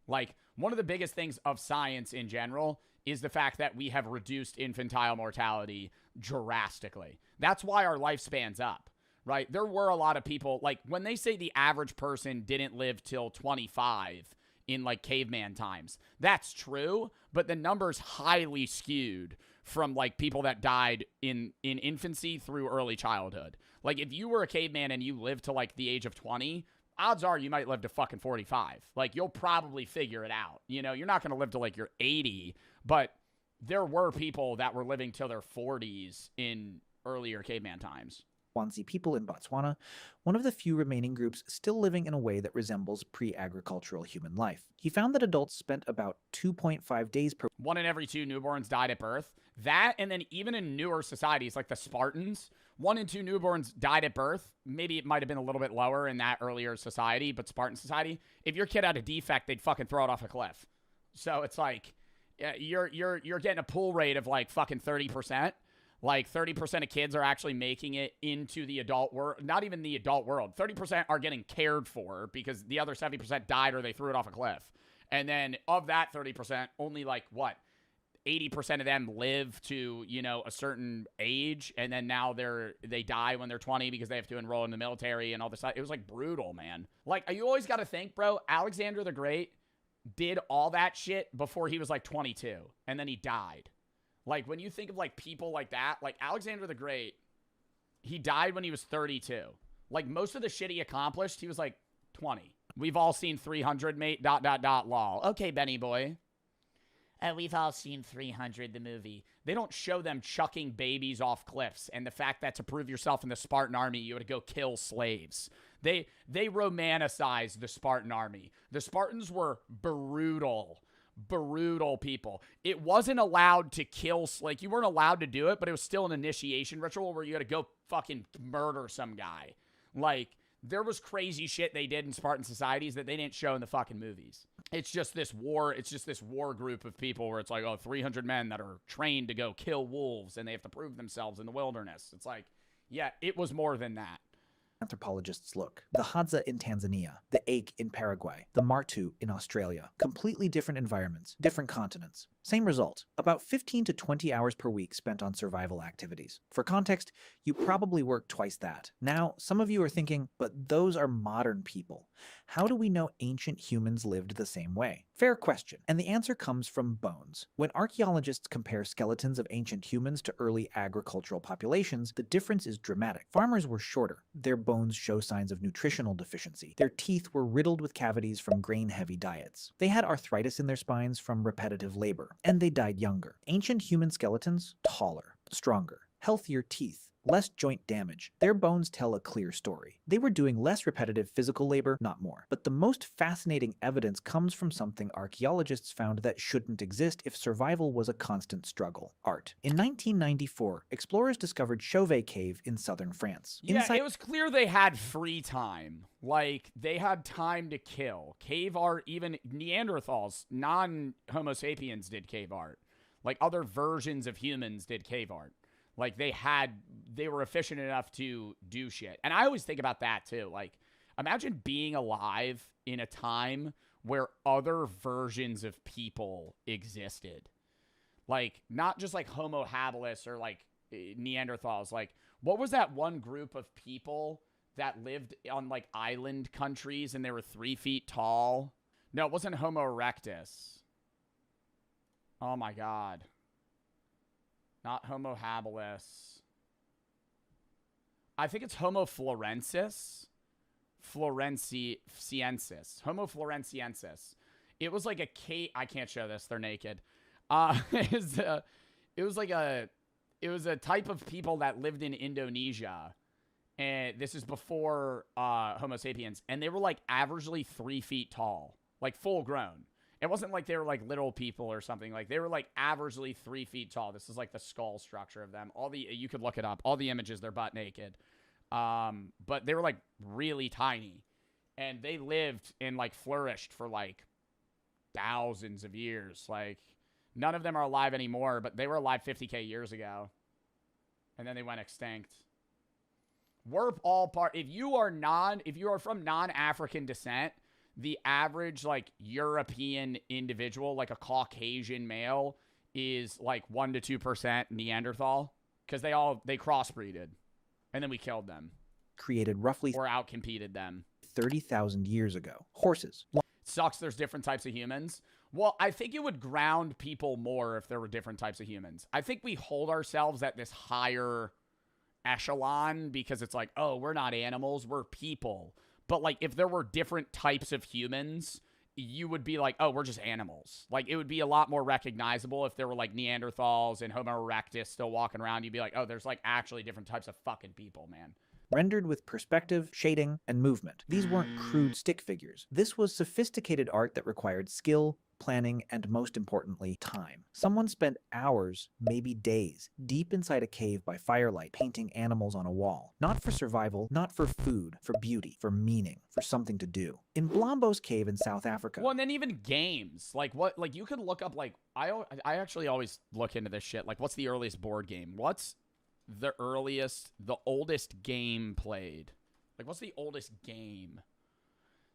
Like, one of the biggest things of science in general is the fact that we have reduced infantile mortality drastically. That's why our lifespan's up, right? There were a lot of people, like, when they say the average person didn't live till 25 in, like, caveman times, that's true, but the number's highly skewed from, like, people that died in infancy through early childhood. Like, if you were a caveman and you lived to, like, the age of 20, odds are you might live to fucking 45. Like, you'll probably figure it out. You know, you're not going to live to, like, you're 80, but there were people that were living till their 40s in earlier caveman times. Swansea people in Botswana, one of the few remaining groups still living in a way that resembles pre-agricultural human life. He found that adults spent about 2.5 days per... 1 in every 2 newborns died at birth. That, and then even in newer societies like the Spartans, 1 in 2 newborns died at birth. Maybe it might have been a little bit lower in that earlier society, but Spartan society, if your kid had a defect, they'd fucking throw it off a cliff. So it's like, you're getting a pull rate of, like, fucking 30%. Like 30% of kids are actually making it into the adult world. Not even the adult world. 30% are getting cared for because the other 70% died or they threw it off a cliff. And then of that 30%, only like what? 80% of them live to, you know, a certain age, and then now they die when they're 20 because they have to enroll in the military and all this stuff. It was like brutal, man. Like, you always got to think, bro, Alexander the Great did all that shit before he was like 22, and then he died. Like, when you think of like people like that, like Alexander the Great, he died when he was 32. Like, most of the shit he accomplished, he was like 20. We've all seen 300, mate, ... lol. Okay, Benny boy. We've all seen 300, the movie. They don't show them chucking babies off cliffs and the fact that to prove yourself in the Spartan army, you had to go kill slaves. They romanticize the Spartan army. The Spartans were brutal people. It wasn't allowed to kill, like, you weren't allowed to do it, but it was still an initiation ritual where you had to go fucking murder some guy. Like, there was crazy shit they did in Spartan societies that they didn't show in the fucking movies. It's just this war group of people where it's like, oh, 300 men that are trained to go kill wolves and they have to prove themselves in the wilderness. It's like, yeah, it was more than that. Anthropologists look. The Hadza in Tanzania, the Ache in Paraguay, the Martu in Australia. Completely different environments, different continents. Same result, about 15 to 20 hours per week spent on survival activities. For context, you probably work twice that. Now, some of you are thinking, but those are modern people. How do we know ancient humans lived the same way? Fair question, and the answer comes from bones. When archaeologists compare skeletons of ancient humans to early agricultural populations, the difference is dramatic. Farmers were shorter. Their bones show signs of nutritional deficiency. Their teeth were riddled with cavities from grain-heavy diets. They had arthritis in their spines from repetitive labor, and they died younger. Ancient human skeletons, taller, stronger, healthier teeth, less joint damage. Their bones tell a clear story. They were doing less repetitive physical labor, not more. But the most fascinating evidence comes from something archaeologists found that shouldn't exist if survival was a constant struggle: art. In 1994, explorers discovered Chauvet Cave in southern France. Yeah, it was clear they had free time. Like, they had time to kill. Cave art, even Neanderthals, non-Homo sapiens did cave art. Like, other versions of humans did cave art. Like, they were efficient enough to do shit. And I always think about that, too. Like, imagine being alive in a time where other versions of people existed. Like, not just, like, Homo habilis or, like, Neanderthals. Like, what was that one group of people that lived on, like, island countries and they were 3 feet tall? No, it wasn't Homo erectus. Oh, my God. Not Homo habilis. I think it's Homo florensis. Florensiensis. Homo florensiensis. It was like a cave. I can't show this. They're naked. It was a type of people that lived in Indonesia. And this is before Homo sapiens. And they were like averagely 3 feet tall. Like full grown. It wasn't like they were like little people or something. Like they were like averagely 3 feet tall. This is like the skull structure of them. You could look it up. All the images, they're butt naked. But they were like really tiny. And they lived and like flourished for like thousands of years. Like none of them are alive anymore, but they were alive 50K years ago. And then they went extinct. We're all if you are from non-African descent, the average, like, European individual, like a Caucasian male, is, like, 1% to 2% Neanderthal. Because they crossbreeded. And then we killed them. Created roughly or outcompeted them. 30,000 years ago. Horses. Sucks there's different types of humans. Well, I think it would ground people more if there were different types of humans. I think we hold ourselves at this higher echelon because it's like, oh, we're not animals, we're people. But, like, if there were different types of humans, you would be like, oh, we're just animals. Like, it would be a lot more recognizable if there were, like, Neanderthals and Homo erectus still walking around. You'd be like, oh, there's, like, actually different types of fucking people, man. Rendered with perspective, shading, and movement. These weren't crude stick figures. This was sophisticated art that required skill, planning, and most importantly, time. Someone spent hours, maybe days, deep inside a cave by firelight, painting animals on a wall. Not for survival, not for food, for beauty, for meaning, for something to do. In Blombo's cave in South Africa. Well, and then even games. Like, what, like, you could look up, like, I actually always look into this shit. Like, what's the earliest board game? What's the oldest game played? Like, what's the oldest game?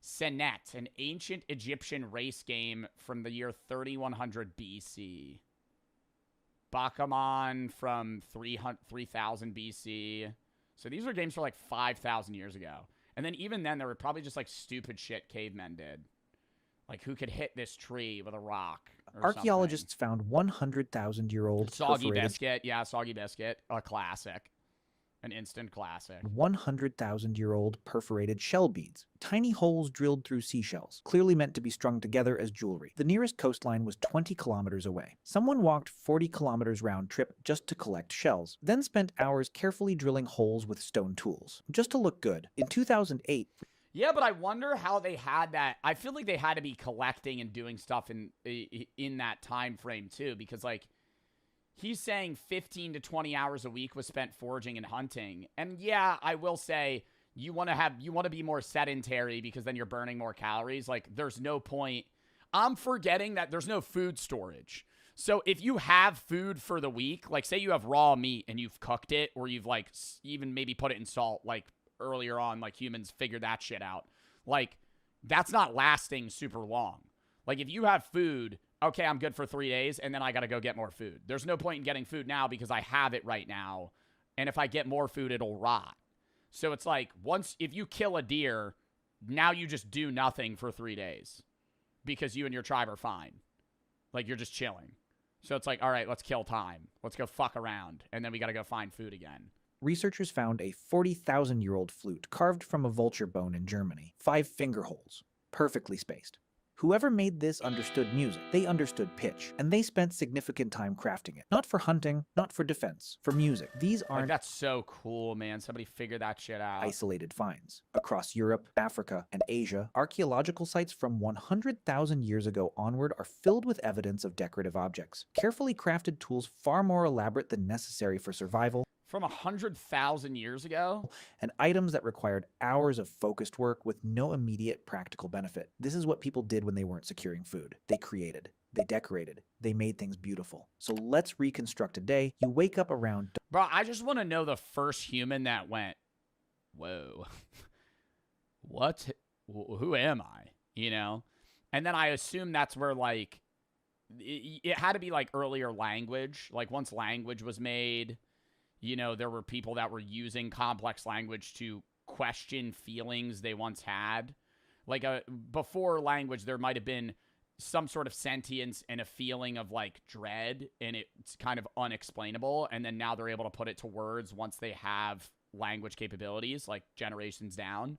Senet, an ancient Egyptian race game from the year 3100 BC. Bakuman from 3000 BC. So these were games for like 5,000 years ago. And then even then, there were probably just like stupid shit cavemen did. Like, who could hit this tree with a rock? Archaeologists found 100,000-year-old Soggy Biscuit. Yeah, Soggy Biscuit. A classic. An instant classic. 100,000-year-old perforated shell beads, tiny holes drilled through seashells, clearly meant to be strung together as jewelry. The nearest coastline was 20 kilometers away. Someone walked 40 kilometers round trip just to collect shells, then spent hours carefully drilling holes with stone tools, just to look good. In 2008... Yeah, but I wonder how they had that. I feel like they had to be collecting and doing stuff in that time frame too, because like he's saying 15 to 20 hours a week was spent foraging and hunting. And yeah, I will say you want to be more sedentary because then you're burning more calories. Like there's no point. I'm forgetting that there's no food storage. So if you have food for the week, like say you have raw meat and you've cooked it or you've like even maybe put it in salt, like earlier on, like humans figured that shit out. Like that's not lasting super long. Like if you have food, okay, I'm good for 3 days and then I got to go get more food. There's no point in getting food now because I have it right now. And if I get more food, it'll rot. So it's like if you kill a deer, now you just do nothing for 3 days because you and your tribe are fine. Like you're just chilling. So it's like, all right, let's kill time. Let's go fuck around. And then we got to go find food again. Researchers found a 40,000-year-old flute carved from a vulture bone in Germany. 5 finger holes, perfectly spaced. Whoever made this understood music, they understood pitch, and they spent significant time crafting it. Not for hunting, not for defense, for music. These aren't... Like, that's so cool, man. Somebody figured that shit out. ...isolated finds. Across Europe, Africa, and Asia, archaeological sites from 100,000 years ago onward are filled with evidence of decorative objects. Carefully crafted tools far more elaborate than necessary for survival. From 100,000 years ago? And items that required hours of focused work with no immediate practical benefit. This is what people did when they weren't securing food. They created. They decorated. They made things beautiful. So let's reconstruct a day. You wake up around... Bro, I just want to know the first human that went, whoa, what? Who am I? You know? And then I assume that's where, like, it had to be, like, earlier language. Like, once language was made... You know, there were people that were using complex language to question feelings they once had. Like, before language, there might have been some sort of sentience and a feeling of, like, dread, and it's kind of unexplainable. And then now they're able to put it to words once they have language capabilities, like, generations down.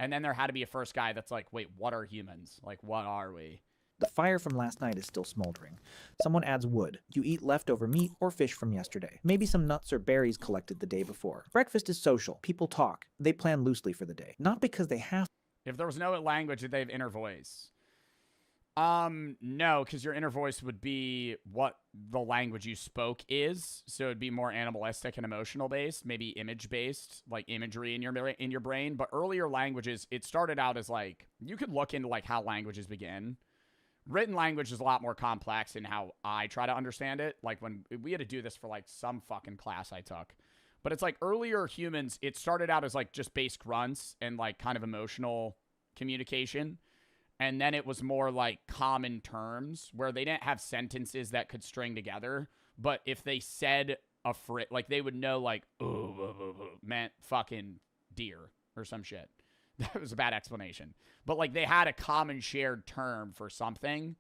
And then there had to be a first guy that's like, wait, what are humans? Like, what are we? The fire from last night is still smoldering. Someone adds wood. You eat leftover meat or fish from yesterday. Maybe some nuts or berries collected the day before. Breakfast is social. People talk. They plan loosely for the day. Not because they have... If there was no language, did they have inner voice? No, because your inner voice would be what the language you spoke is. So it'd be more animalistic and emotional based, maybe image based, like imagery in your brain. But earlier languages, it started out as like, you could look into like how languages begin. Written language is a lot more complex in how I try to understand it. Like when we had to do this for like some fucking class I took. But it's like earlier humans, it started out as like just base grunts and like kind of emotional communication. And then it was more like common terms where they didn't have sentences that could string together. But if they said a like they would know like, meant fucking deer or some shit. That was a bad explanation. But, like, they had a common shared term for something,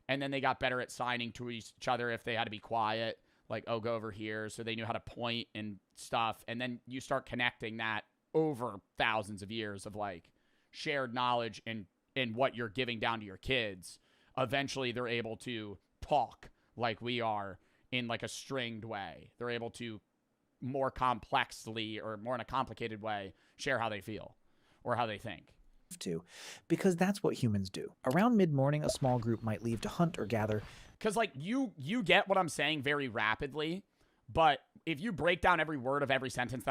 and then they got better at signing to each other if they had to be quiet, like, oh, go over here, so they knew how to point and stuff. And then you start connecting that over thousands of years of, like, shared knowledge and what you're giving down to your kids. Eventually, they're able to talk like we are in, like, a stringed way. They're able to more complexly or more in a complicated way share how they feel. Or how they think. Because that's what humans do. Around mid-morning, a small group might leave to hunt or gather. Because, like, you get what I'm saying very rapidly, but if you break down every word of every sentence that I'm